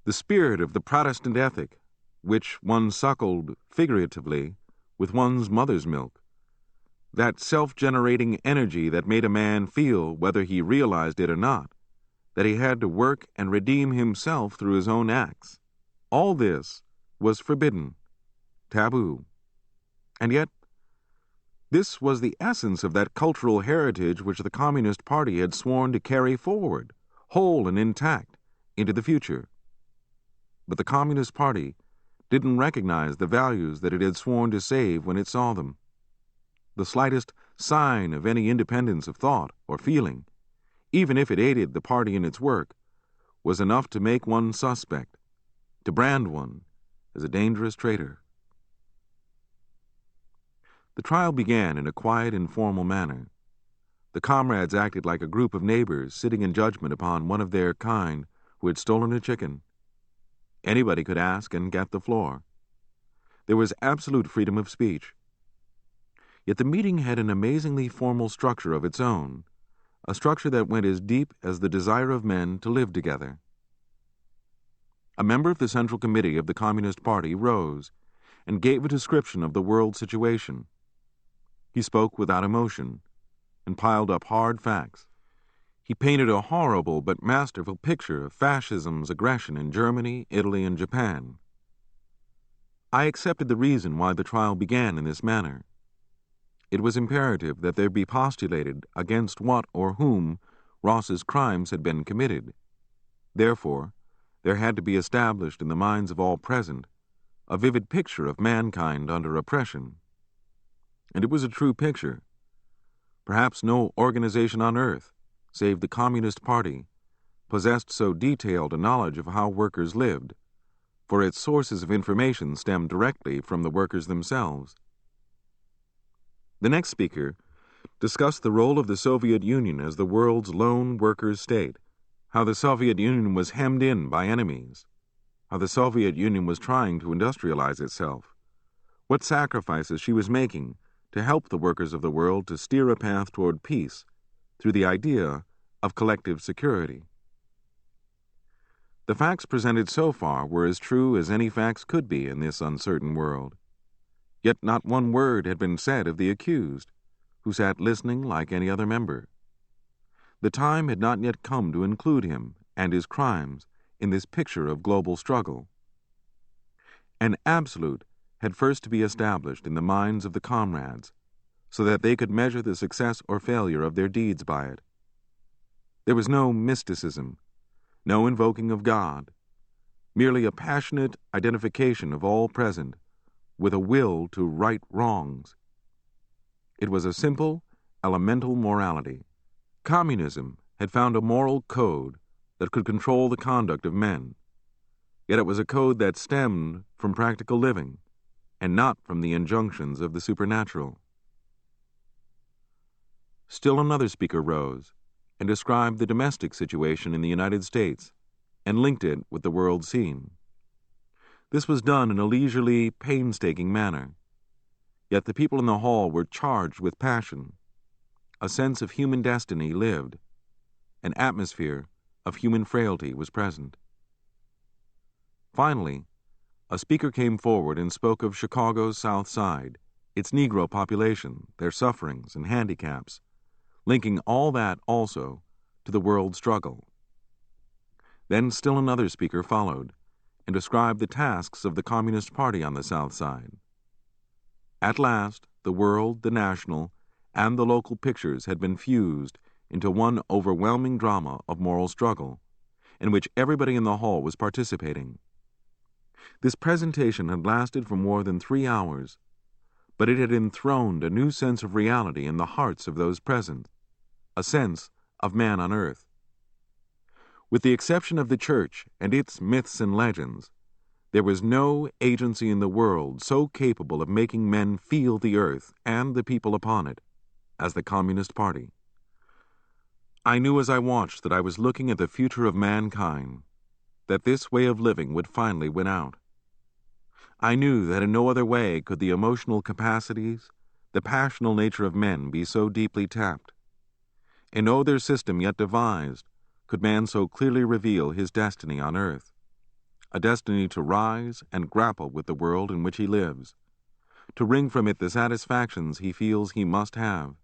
the spirit of the Protestant ethic, which one suckled, figuratively, with one's mother's milk, that self-generating energy that made a man feel, whether he realized it or not, that he had to work and redeem himself through his own acts. All this was forbidden, taboo. And yet, this was the essence of that cultural heritage which the Communist Party had sworn to carry forward, whole and intact, into the future. But the Communist Party didn't recognize the values that it had sworn to save when it saw them. The slightest sign of any independence of thought or feeling, even if it aided the party in its work, was enough to make one suspect, to brand one as a dangerous traitor. The trial began in a quiet, informal manner. The comrades acted like a group of neighbors sitting in judgment upon one of their kind who had stolen a chicken. Anybody could ask and get the floor. There was absolute freedom of speech. Yet the meeting had an amazingly formal structure of its own, a structure that went as deep as the desire of men to live together. A member of the Central Committee of the Communist Party rose and gave a description of the world situation. He spoke without emotion and piled up hard facts. He painted a horrible but masterful picture of fascism's aggression in Germany, Italy, and Japan. I accepted the reason why the trial began in this manner. It was imperative that there be postulated against what or whom Ross's crimes had been committed. Therefore, there had to be established in the minds of all present a vivid picture of mankind under oppression. And it was a true picture. Perhaps no organization on earth, save the Communist Party, possessed so detailed a knowledge of how workers lived, for its sources of information stemmed directly from the workers themselves. The next speaker discussed the role of the Soviet Union as the world's lone workers' state, how the Soviet Union was hemmed in by enemies, how the Soviet Union was trying to industrialize itself, what sacrifices she was making to help the workers of the world to steer a path toward peace through the idea of collective security. The facts presented so far were as true as any facts could be in this uncertain world. Yet not one word had been said of the accused, who sat listening like any other member. The time had not yet come to include him and his crimes in this picture of global struggle. An absolute had first to be established in the minds of the comrades, so that they could measure the success or failure of their deeds by it. There was no mysticism, no invoking of God, merely a passionate identification of all present with a will to right wrongs. It was a simple, elemental morality. Communism had found a moral code that could control the conduct of men, yet it was a code that stemmed from practical living and not from the injunctions of the supernatural. Still another speaker rose and described the domestic situation in the United States and linked it with the world scene. This was done in a leisurely, painstaking manner, yet the people in the hall were charged with passion. a sense of human destiny lived. An atmosphere of human frailty was present. Finally, a speaker came forward and spoke of Chicago's South Side, its Negro population, their sufferings and handicaps, linking all that also to the world struggle. Then still another speaker followed and described the tasks of the Communist Party on the South Side. At last, the world, the national, and the local pictures had been fused into one overwhelming drama of moral struggle, in which everybody in the hall was participating. This presentation had lasted for more than 3 hours, but it had enthroned a new sense of reality in the hearts of those present, a sense of man on earth. With the exception of the church and its myths and legends, there was no agency in the world so capable of making men feel the earth and the people upon it as the Communist Party. I knew as I watched that I was looking at the future of mankind, that this way of living would finally win out. I knew that in no other way could the emotional capacities, the passional nature of men be so deeply tapped. In no other system yet devised could man so clearly reveal his destiny on earth, a destiny to rise and grapple with the world in which he lives, to wring from it the satisfactions he feels he must have.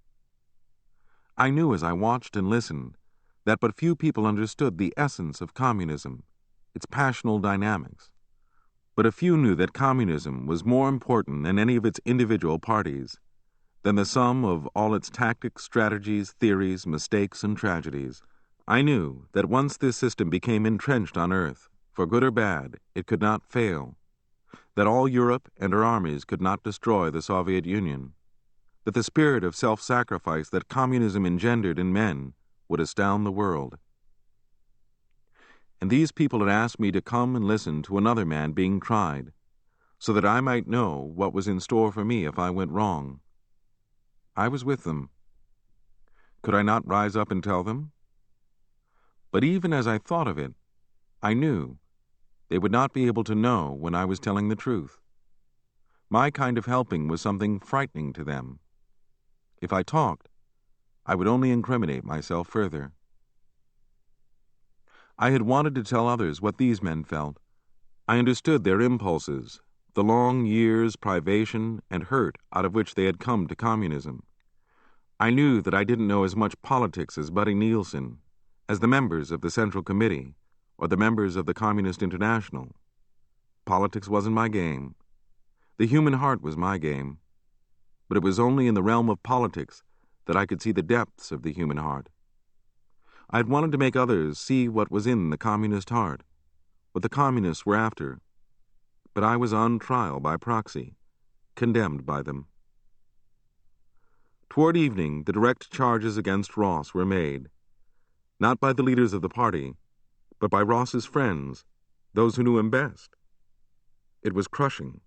I knew as I watched and listened that but few people understood the essence of communism, its passional dynamics. But a few knew that communism was more important than any of its individual parties, than the sum of all its tactics, strategies, theories, mistakes, and tragedies. I knew that once this system became entrenched on earth, for good or bad, it could not fail, that all Europe and her armies could not destroy the Soviet Union, that the spirit of self-sacrifice that communism engendered in men would astound the world. And these people had asked me to come and listen to another man being tried, so that I might know what was in store for me if I went wrong. I was with them. Could I not rise up and tell them? But even as I thought of it, I knew they would not be able to know when I was telling the truth. My kind of helping was something frightening to them. If I talked, I would only incriminate myself further. I had wanted to tell others what these men felt. I understood their impulses, the long years' privation and hurt out of which they had come to communism. I knew that I didn't know as much politics as Buddy Nielsen, as the members of the Central Committee, or the members of the Communist International. Politics wasn't my game. The human heart was my game. But it was only in the realm of politics that I could see the depths of the human heart. I had wanted to make others see what was in the communist heart, what the communists were after, but I was on trial by proxy, condemned by them. Toward evening, the direct charges against Ross were made, not by the leaders of the party, but by Ross's friends, those who knew him best. It was crushing.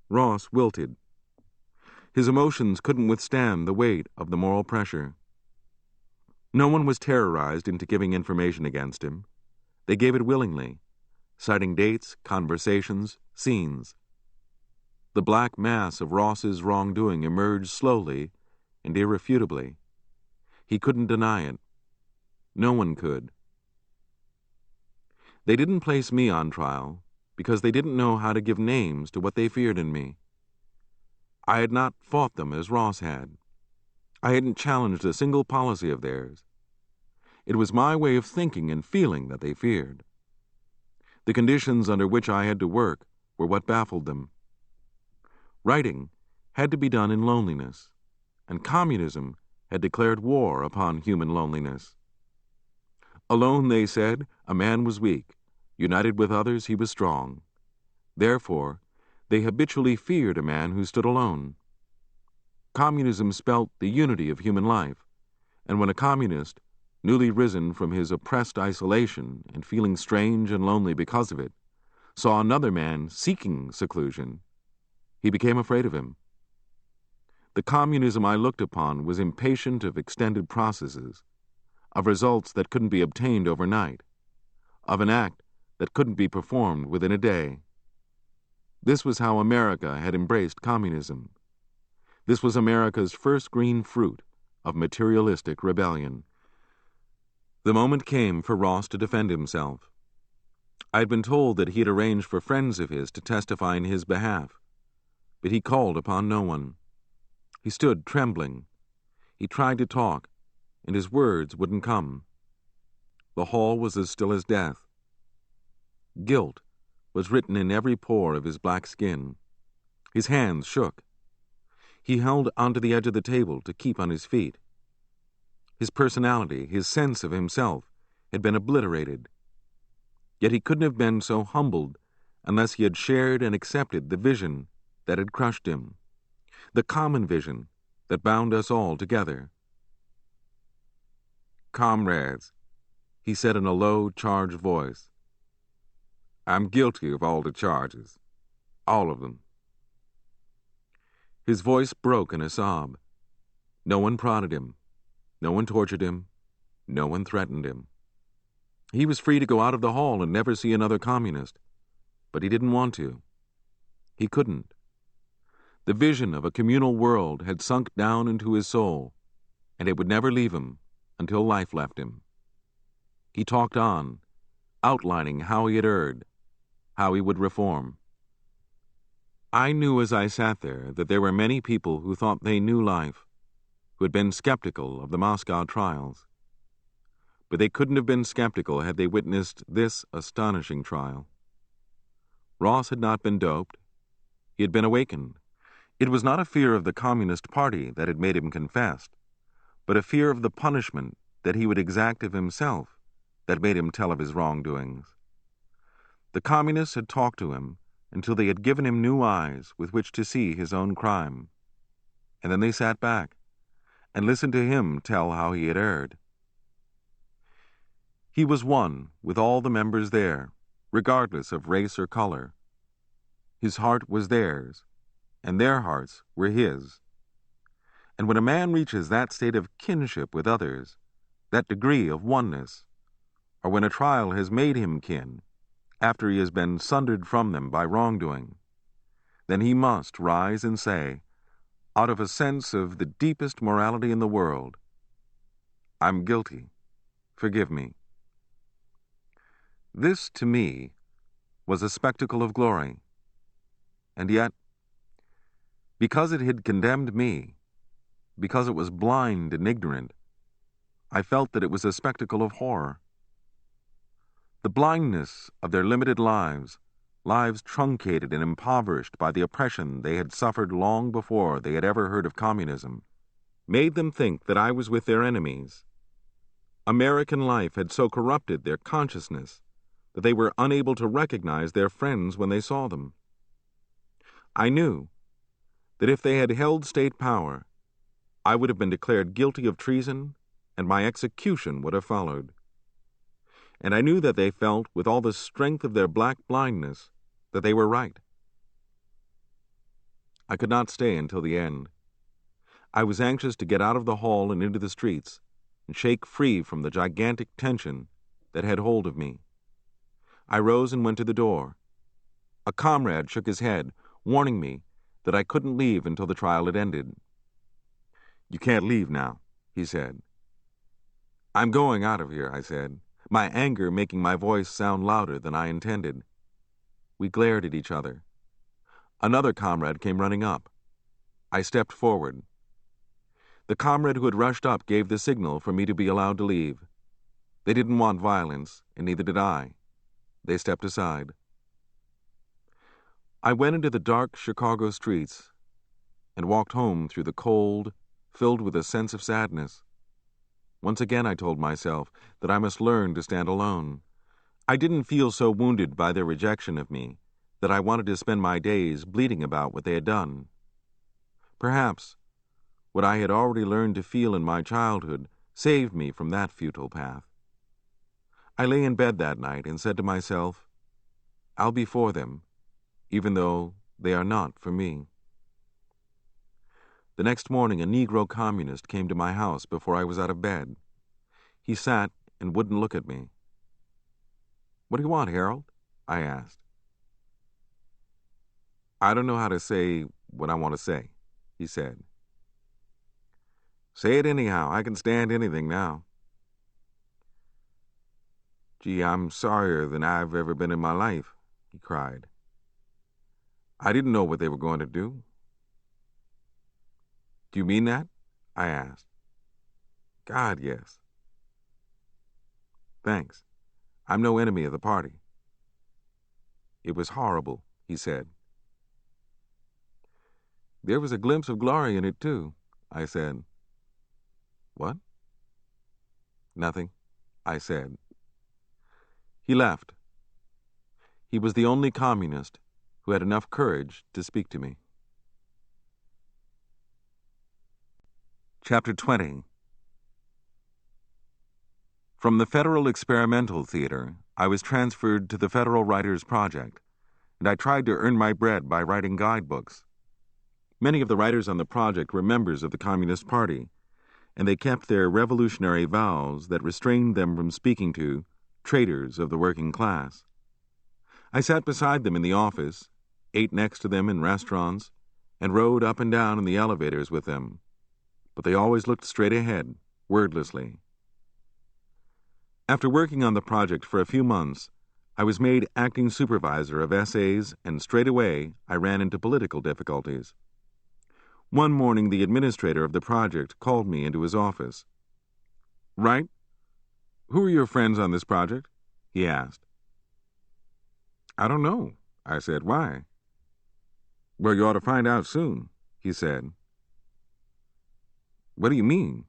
Ross wilted. His emotions couldn't withstand the weight of the moral pressure. No one was terrorized into giving information against him. They gave it willingly, citing dates, conversations, scenes. The black mass of Ross's wrongdoing emerged slowly and irrefutably. He couldn't deny it. No one could. They didn't place me on trial because they didn't know how to give names to what they feared in me. I had not fought them as Ross had. I hadn't challenged a single policy of theirs. It was my way of thinking and feeling that they feared. The conditions under which I had to work were what baffled them. Writing had to be done in loneliness, and communism had declared war upon human loneliness. Alone, they said, a man was weak. United with others, he was strong. Therefore, they habitually feared a man who stood alone. Communism spelt the unity of human life, and when a communist, newly risen from his oppressed isolation and feeling strange and lonely because of it, saw another man seeking seclusion, he became afraid of him. The communism I looked upon was impatient of extended processes, of results that couldn't be obtained overnight, of an act that couldn't be performed within a day. This was how America had embraced communism. This was America's first green fruit of materialistic rebellion. The moment came for Ross to defend himself. I had been told that he had arranged for friends of his to testify in his behalf, but he called upon no one. He stood trembling. He tried to talk, and his words wouldn't come. The hall was as still as death. Guilt was written in every pore of his black skin. His hands shook. He held onto the edge of the table to keep on his feet. His personality, his sense of himself, had been obliterated. Yet he couldn't have been so humbled unless he had shared and accepted the vision that had crushed him, the common vision that bound us all together. "Comrades," he said in a low, charged voice, "I'm guilty of all the charges, all of them." His voice broke in a sob. No one prodded him. No one tortured him. No one threatened him. He was free to go out of the hall and never see another communist, but he didn't want to. He couldn't. The vision of a communal world had sunk down into his soul, and it would never leave him until life left him. He talked on, outlining how he had erred, how he would reform. I knew as I sat there that there were many people who thought they knew life, who had been skeptical of the Moscow trials. But they couldn't have been skeptical had they witnessed this astonishing trial. Ross had not been doped. He had been awakened. It was not a fear of the Communist Party that had made him confess, but a fear of the punishment that he would exact of himself that made him tell of his wrongdoings. The Communists had talked to him until they had given him new eyes with which to see his own crime, and then they sat back and listened to him tell how he had erred. He was one with all the members there, regardless of race or color. His heart was theirs, and their hearts were his. And when a man reaches that state of kinship with others, that degree of oneness, or when a trial has made him kin, after he has been sundered from them by wrongdoing, then he must rise and say, out of a sense of the deepest morality in the world, "I'm guilty. Forgive me." This, to me, was a spectacle of glory. And yet, because it had condemned me, because it was blind and ignorant, I felt that it was a spectacle of horror. The blindness of their limited lives, lives truncated and impoverished by the oppression they had suffered long before they had ever heard of communism, made them think that I was with their enemies. American life had so corrupted their consciousness that they were unable to recognize their friends when they saw them. I knew that if they had held state power, I would have been declared guilty of treason, and my execution would have followed. And I knew that they felt, with all the strength of their black blindness, that they were right. I could not stay until the end. I was anxious to get out of the hall and into the streets, and shake free from the gigantic tension that had hold of me. I rose and went to the door. A comrade shook his head, warning me that I couldn't leave until the trial had ended. "You can't leave now," he said. "I'm going out of here," I said, my anger making my voice sound louder than I intended. We glared at each other. Another comrade came running up. I stepped forward. The comrade who had rushed up gave the signal for me to be allowed to leave. They didn't want violence, and neither did I. They stepped aside. I went into the dark Chicago streets and walked home through the cold, filled with a sense of sadness. Once again I told myself that I must learn to stand alone. I didn't feel so wounded by their rejection of me that I wanted to spend my days bleating about what they had done. Perhaps what I had already learned to feel in my childhood saved me from that futile path. I lay in bed that night and said to myself, I'll be for them, even though they are not for me. The next morning, a Negro communist came to my house before I was out of bed. He sat and wouldn't look at me. "What do you want, Harold?" I asked. "I don't know how to say what I want to say," he said. Say it anyhow. I can stand anything now. Gee, I'm sorrier than I've ever been in my life, he cried. I didn't know what they were going to do. Do you mean that? I asked. God, yes. Thanks. I'm no enemy of the party. It was horrible, he said. There was a glimpse of glory in it, too, I said. What? Nothing, I said. He left. He was the only communist who had enough courage to speak to me. Chapter 20. From the Federal Experimental Theater, I was transferred to the Federal Writers Project, and I tried to earn my bread by writing guidebooks. Many of the writers on the project were members of the Communist Party, and they kept their revolutionary vows that restrained them from speaking to traitors of the working class. I sat beside them in the office, ate next to them in restaurants, and rode up and down in the elevators with them, but they always looked straight ahead, wordlessly. After working on the project for a few months, I was made acting supervisor of essays, and straight away I ran into political difficulties. One morning, the administrator of the project called me into his office. Wright, who are your friends on this project? He asked. I don't know, I said. Why? Well, you ought to find out soon, he said. What do you mean?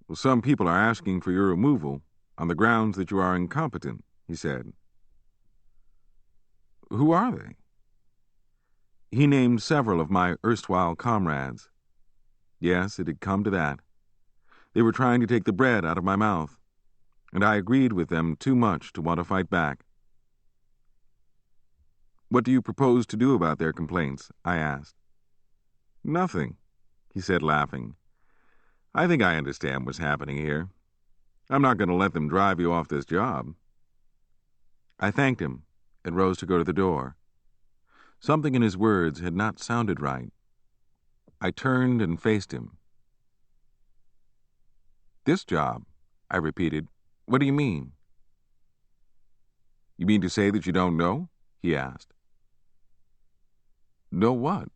Well, some people are asking for your removal on the grounds that you are incompetent, he said. Who are they? He named several of my erstwhile comrades. Yes, it had come to that. They were trying to take the bread out of my mouth, and I agreed with them too much to want to fight back. What do you propose to do about their complaints? I asked. Nothing, he said, laughing. I think I understand what's happening here. I'm not going to let them drive you off this job. I thanked him and rose to go to the door. Something in his words had not sounded right. I turned and faced him. This job, I repeated. What do you mean? You mean to say that you don't know? He asked. Know what?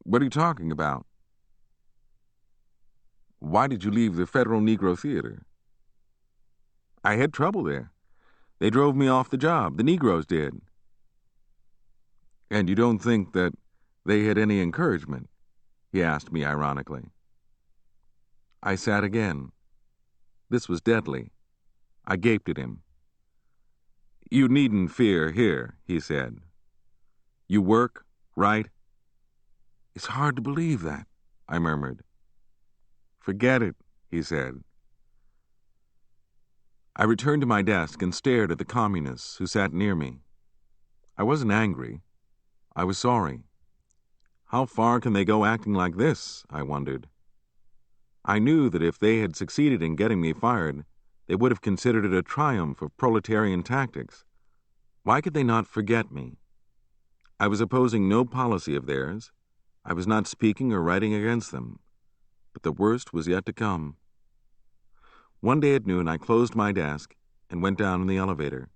What are you talking about? Why did you leave the Federal Negro Theater? I had trouble there. They drove me off the job. The Negroes did. And you don't think that they had any encouragement? He asked me ironically. I sat again. This was deadly. I gaped at him. You needn't fear here, he said. You work, right? It's hard to believe that, I murmured. Forget it, he said. I returned to my desk and stared at the communists who sat near me. I wasn't angry. I was sorry. How far can they go acting like this? I wondered. I knew that if they had succeeded in getting me fired, they would have considered it a triumph of proletarian tactics. Why could they not forget me? I was opposing no policy of theirs. I was not speaking or writing against them. But the worst was yet to come. One day at noon, I closed my desk and went down in the elevator.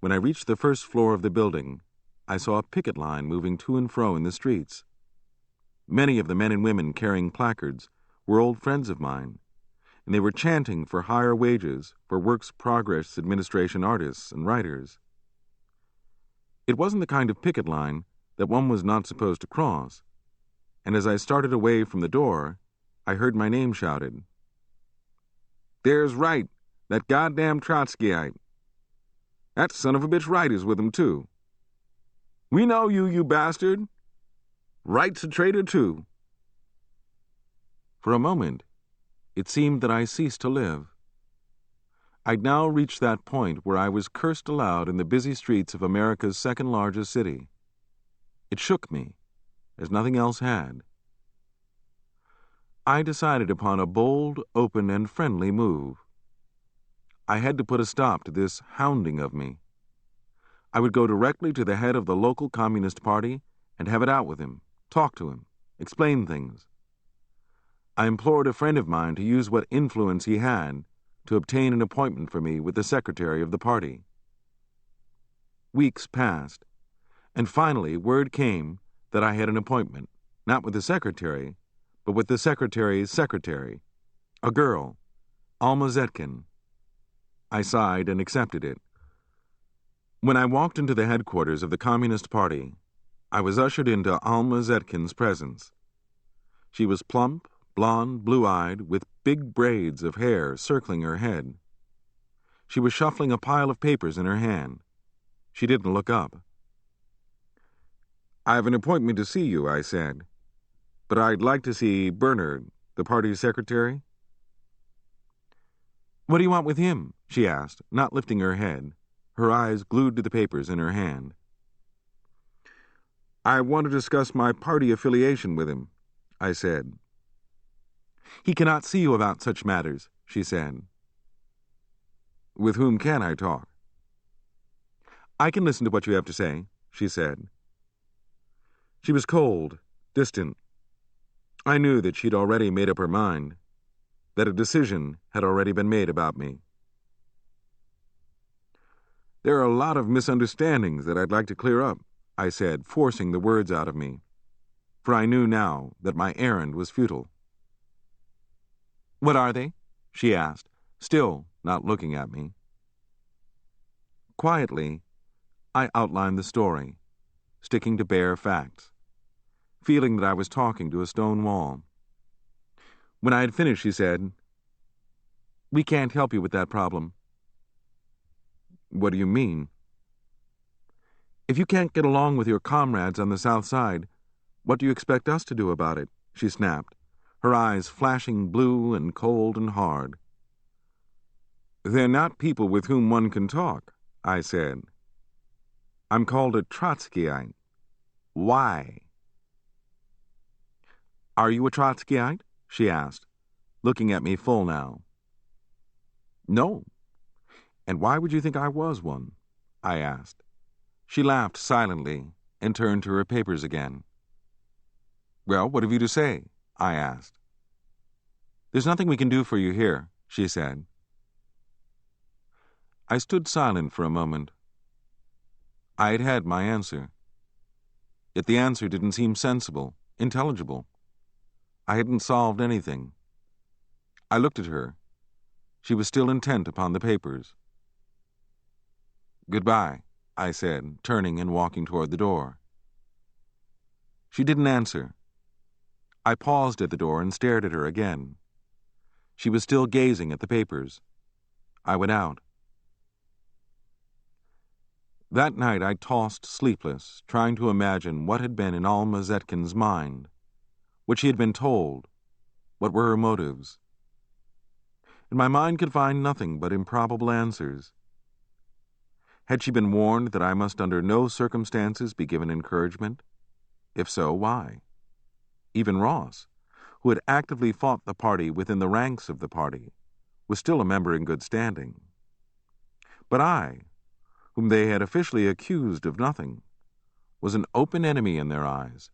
When I reached the first floor of the building, I saw a picket line moving to and fro in the streets. Many of the men and women carrying placards were old friends of mine, and they were chanting for higher wages for Works Progress Administration artists and writers. It wasn't the kind of picket line that one was not supposed to cross, and as I started away from the door, I heard my name shouted. There's Wright, that goddamn Trotskyite. That son of a bitch Wright is with him, too. We know you, you bastard. Wright's a traitor, too. For a moment, it seemed that I ceased to live. I'd now reached that point where I was cursed aloud in the busy streets of America's second-largest city. It shook me, as nothing else had. I decided upon a bold, open, and friendly move. I had to put a stop to this hounding of me. I would go directly to the head of the local Communist Party and have it out with him, talk to him, explain things. I implored a friend of mine to use what influence he had to obtain an appointment for me with the secretary of the party. Weeks passed, and finally word came that I had an appointment, not with the secretary, but with the secretary's secretary, a girl, Alma Zetkin. I sighed and accepted it. When I walked into the headquarters of the Communist Party, I was ushered into Alma Zetkin's presence. She was plump, blonde, blue-eyed, with big braids of hair circling her head. She was shuffling a pile of papers in her hand. She didn't look up. "I have an appointment to see you," I said, "but I'd like to see Bernard, the party's secretary." "What do you want with him?" she asked, not lifting her head, her eyes glued to the papers in her hand. "I want to discuss my party affiliation with him," I said. "He cannot see you about such matters," she said. "With whom can I talk?" "I can listen to what you have to say," she said. She was cold, distant. I knew that she'd already made up her mind, that a decision had already been made about me. "There are a lot of misunderstandings that I'd like to clear up," I said, forcing the words out of me, for I knew now that my errand was futile. "What are they?" she asked, still not looking at me. Quietly, I outlined the story, sticking to bare facts, feeling that I was talking to a stone wall. When I had finished, she said, "We can't help you with that problem." "What do you mean?" "If you can't get along with your comrades on the South Side, what do you expect us to do about it?" she snapped, her eyes flashing blue and cold and hard. "They're not people with whom one can talk," I said. "I'm called a Trotskyite. Why?" "Are you a Trotskyite?" she asked, looking at me full now. "No. And why would you think I was one?" I asked. She laughed silently and turned to her papers again. "Well, what have you to say?" I asked. "There's nothing we can do for you here," she said. I stood silent for a moment. I had had my answer. Yet the answer didn't seem sensible, intelligible. I hadn't solved anything. I looked at her. She was still intent upon the papers. "Goodbye," I said, turning and walking toward the door. She didn't answer. I paused at the door and stared at her again. She was still gazing at the papers. I went out. That night I tossed sleepless, trying to imagine what had been in Alma Zetkin's mind, what she had been told, what were her motives. And my mind could find nothing but improbable answers. Had she been warned that I must under no circumstances be given encouragement? If so, why? Even Ross, who had actively fought the party within the ranks of the party, was still a member in good standing. But I, whom they had officially accused of nothing, was an open enemy in their eyes.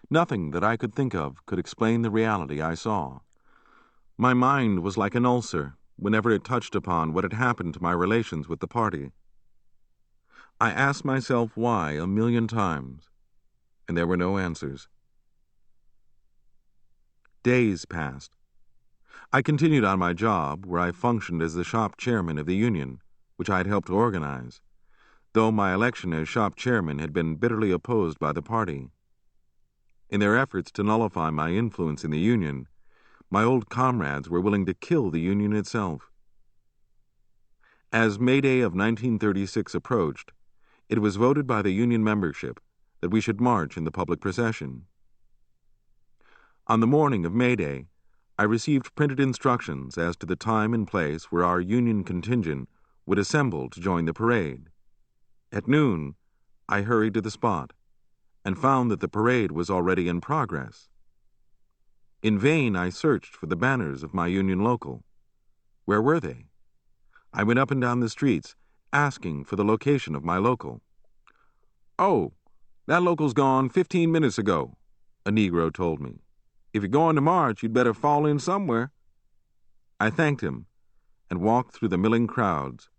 Nothing that I could think of could explain the reality I saw. My mind was like an ulcer whenever it touched upon what had happened to my relations with the party. I asked myself why 1,000,000 times, and there were no answers. Days passed. I continued on my job, where I functioned as the shop chairman of the union, which I had helped to organize, though my election as shop chairman had been bitterly opposed by the party. In their efforts to nullify my influence in the union, my old comrades were willing to kill the union itself. As May Day of 1936 approached, it was voted by the union membership that we should march in the public procession. On the morning of May Day, I received printed instructions as to the time and place where our union contingent would assemble to join the parade. At noon, I hurried to the spot and found that the parade was already in progress. In vain I searched for the banners of my union local. Where were they? I went up and down the streets, asking for the location of my local. "Oh, that local's gone 15 minutes ago," a Negro told me. If you're going to march, you'd better fall in somewhere. I thanked him and walked through the milling crowds.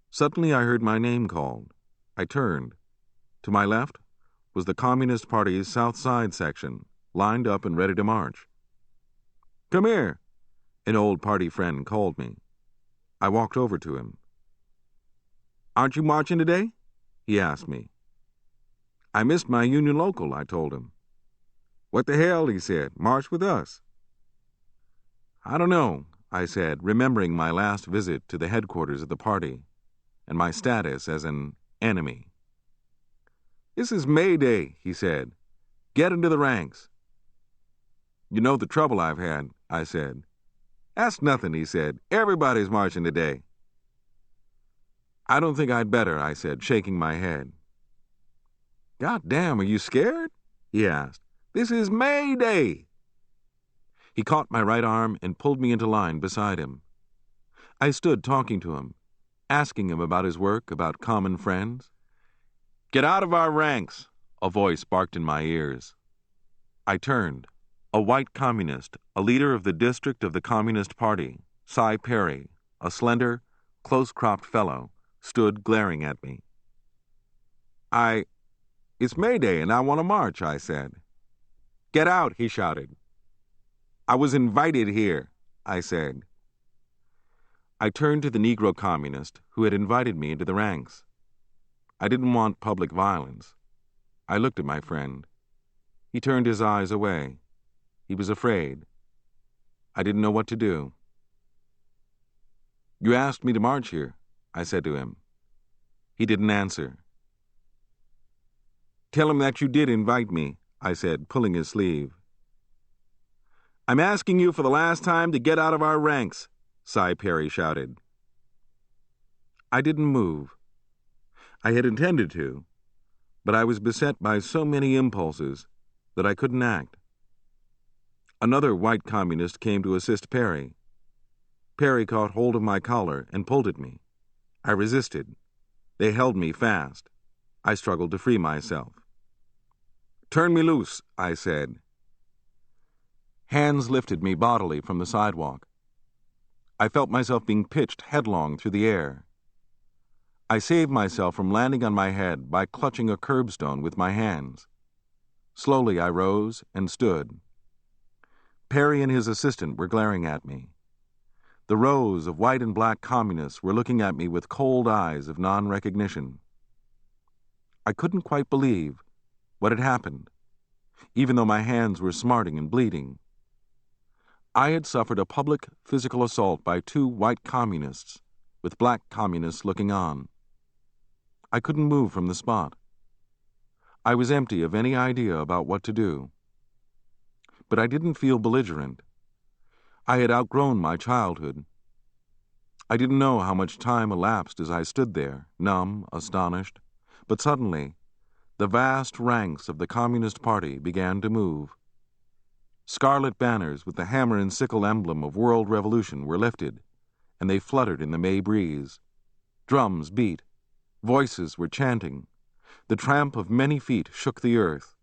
Suddenly I heard my name called. I turned. To my left was the Communist Party's South Side section, lined up and ready to march. "Come here," an old party friend called me. I walked over to him. "Aren't you marching today?" he asked me. "I missed my union local," I told him. "What the hell," he said, "march with us." "I don't know," I said, remembering my last visit to the headquarters of the party and my status as an enemy. "This is May Day," he said. "Get into the ranks." "You know the trouble I've had," I said. "That's nothing," he said. "Everybody's marching today." "I don't think I'd better," I said, shaking my head. "God damn, are you scared?" he asked. "This is May Day." He caught my right arm and pulled me into line beside him. I stood talking to him, asking him about his work, about common friends. "Get out of our ranks," a voice barked in my ears. I turned. A white communist, a leader of the district of the Communist Party, Cy Perry, a slender, close-cropped fellow, stood glaring at me. It's May Day and I want to march," I said. "Get out," he shouted. "I was invited here," I said. I turned to the Negro communist who had invited me into the ranks. I didn't want public violence. I looked at my friend. He turned his eyes away. He was afraid. I didn't know what to do. "You asked me to march here," I said to him. He didn't answer. "Tell him that you did invite me," I said, pulling his sleeve. "I'm asking you for the last time to get out of our ranks," Cy Perry shouted. I didn't move. I had intended to, but I was beset by so many impulses that I couldn't act. Another white communist came to assist Perry. Perry caught hold of my collar and pulled at me. I resisted. They held me fast. I struggled to free myself. "Turn me loose," I said. Hands lifted me bodily from the sidewalk. I felt myself being pitched headlong through the air. I saved myself from landing on my head by clutching a curbstone with my hands. Slowly I rose and stood. Perry and his assistant were glaring at me. The rows of white and black communists were looking at me with cold eyes of non-recognition. I couldn't quite believe what had happened, even though my hands were smarting and bleeding. I had suffered a public physical assault by two white communists, with black communists looking on. I couldn't move from the spot. I was empty of any idea about what to do. But I didn't feel belligerent. I had outgrown my childhood. I didn't know how much time elapsed as I stood there, numb, astonished, but suddenly the vast ranks of the Communist Party began to move. Scarlet banners with the hammer and sickle emblem of world revolution were lifted, and they fluttered in the May breeze. Drums beat. Voices were chanting. The tramp of many feet shook the earth.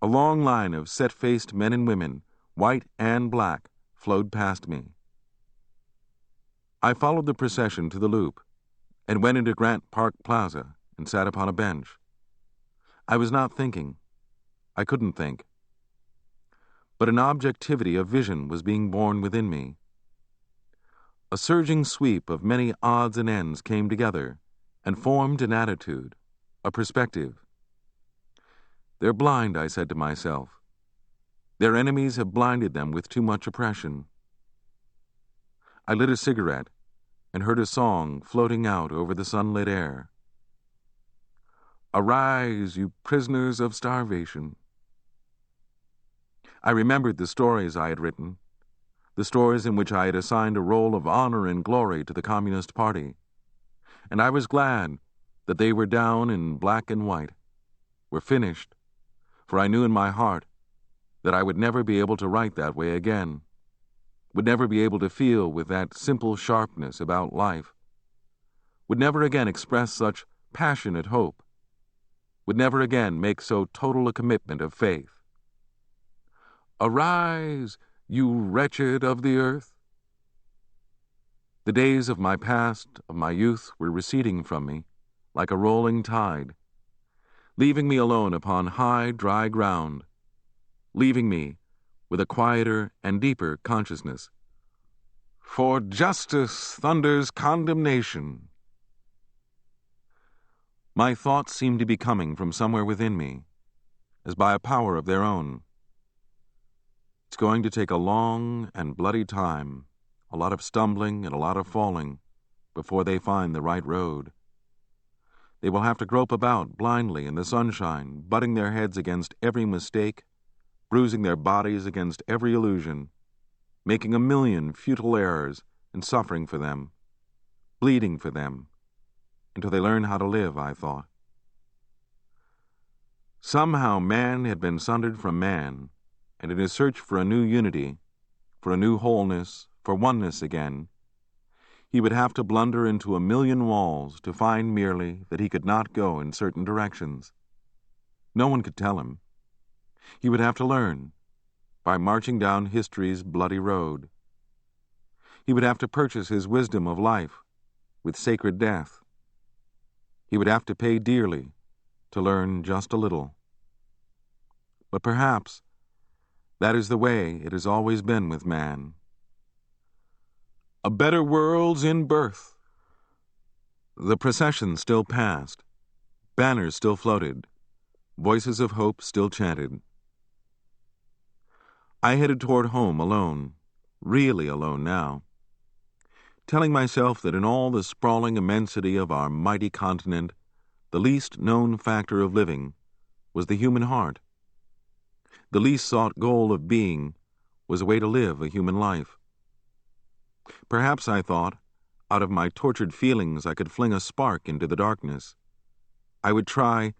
A long line of set-faced men and women, white and black, flowed past me. I followed the procession to the Loop and went into Grant Park Plaza and sat upon a bench. I was not thinking. I couldn't think. But an objectivity of vision was being born within me. A surging sweep of many odds and ends came together and formed an attitude, a perspective. They're blind, I said to myself. Their enemies have blinded them with too much oppression. I lit a cigarette and heard a song floating out over the sunlit air. Arise, you prisoners of starvation. I remembered the stories I had written, the stories in which I had assigned a role of honor and glory to the Communist Party, and I was glad that they were down in black and white, were finished, for I knew in my heart that I would never be able to write that way again, would never be able to feel with that simple sharpness about life, would never again express such passionate hope, would never again make so total a commitment of faith. Arise, you wretched of the earth. The days of my past, of my youth, were receding from me like a rolling tide, leaving me alone upon high, dry ground, leaving me with a quieter and deeper consciousness. For justice thunders condemnation. My thoughts seemed to be coming from somewhere within me, as by a power of their own. It's going to take a long and bloody time, a lot of stumbling and a lot of falling, before they find the right road. They will have to grope about blindly in the sunshine, butting their heads against every mistake, bruising their bodies against every illusion, making a million futile errors and suffering for them, bleeding for them, until they learn how to live, I thought. Somehow man had been sundered from man, and in his search for a new unity, for a new wholeness, for oneness again, he would have to blunder into a million walls to find merely that he could not go in certain directions. No one could tell him. He would have to learn, by marching down history's bloody road. He would have to purchase his wisdom of life with sacred death. He would have to pay dearly to learn just a little. But perhaps that is the way it has always been with man. A better world's in birth. The procession still passed. Banners still floated. Voices of hope still chanted. I headed toward home alone, really alone now, telling myself that in all the sprawling immensity of our mighty continent, the least known factor of living was the human heart. The least sought goal of being was a way to live a human life. Perhaps, I thought, out of my tortured feelings I could fling a spark into the darkness. I would try,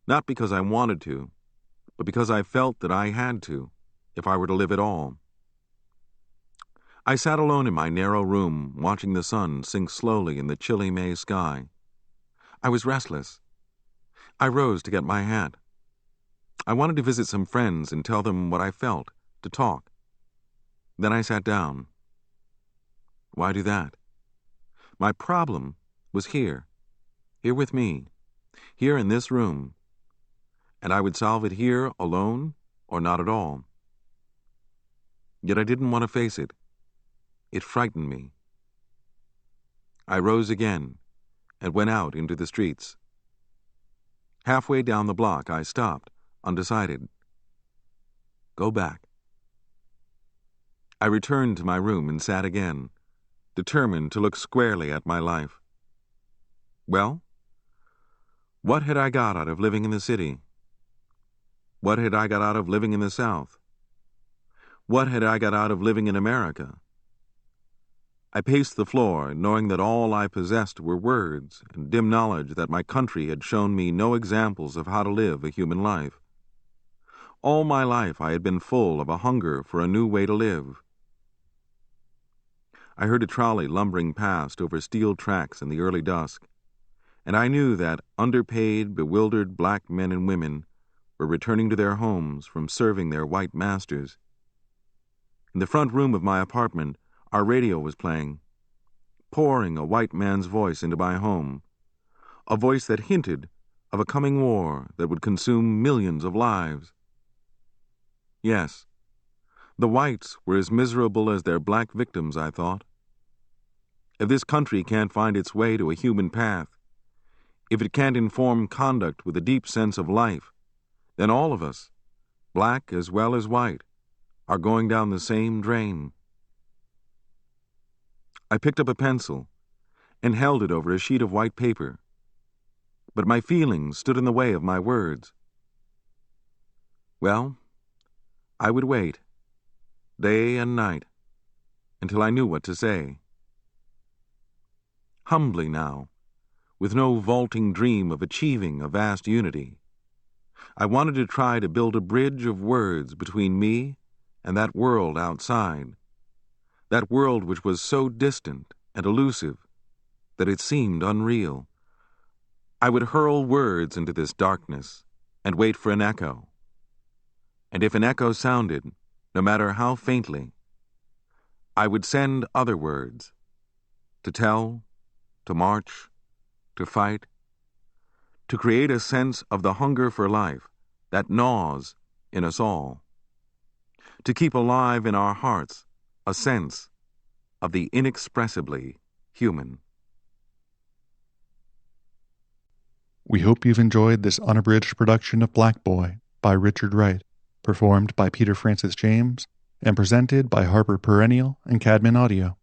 not because I wanted to, but because I felt that I had to, if I were to live at all. I sat alone in my narrow room, watching the sun sink slowly in the chilly May sky. I was restless. I rose to get my hat. I wanted to visit some friends and tell them what I felt, to talk. Then I sat down. Why do that? My problem was here with me, here in this room, and I would solve it here alone or not at all. Yet I didn't want to face it. It frightened me. I rose again and went out into the streets. Halfway down the block, I stopped, undecided. Go back. I returned to my room and sat again, determined to look squarely at my life. Well, what had I got out of living in the city? What had I got out of living in the South? What had I got out of living in America? I paced the floor, knowing that all I possessed were words and dim knowledge that my country had shown me no examples of how to live a human life. All my life I had been full of a hunger for a new way to live. I heard a trolley lumbering past over steel tracks in the early dusk, and I knew that underpaid, bewildered black men and women were returning to their homes from serving their white masters. In the front room of my apartment, our radio was playing, pouring a white man's voice into my home, a voice that hinted of a coming war that would consume millions of lives. Yes, the whites were as miserable as their black victims, I thought. If this country can't find its way to a human path, if it can't inform conduct with a deep sense of life, then all of us, black as well as white, are going down the same drain. I picked up a pencil and held it over a sheet of white paper, but my feelings stood in the way of my words. Well, I would wait, day and night, until I knew what to say. Humbly now, with no vaulting dream of achieving a vast unity, I wanted to try to build a bridge of words between me and that world outside, that world which was so distant and elusive that it seemed unreal. I would hurl words into this darkness and wait for an echo. And if an echo sounded, no matter how faintly, I would send other words, to tell, to march, to fight, to create a sense of the hunger for life that gnaws in us all, to keep alive in our hearts a sense of the inexpressibly human. We hope you've enjoyed this unabridged production of Black Boy by Richard Wright, performed by Peter Francis James, and presented by Harper Perennial and Cadman Audio.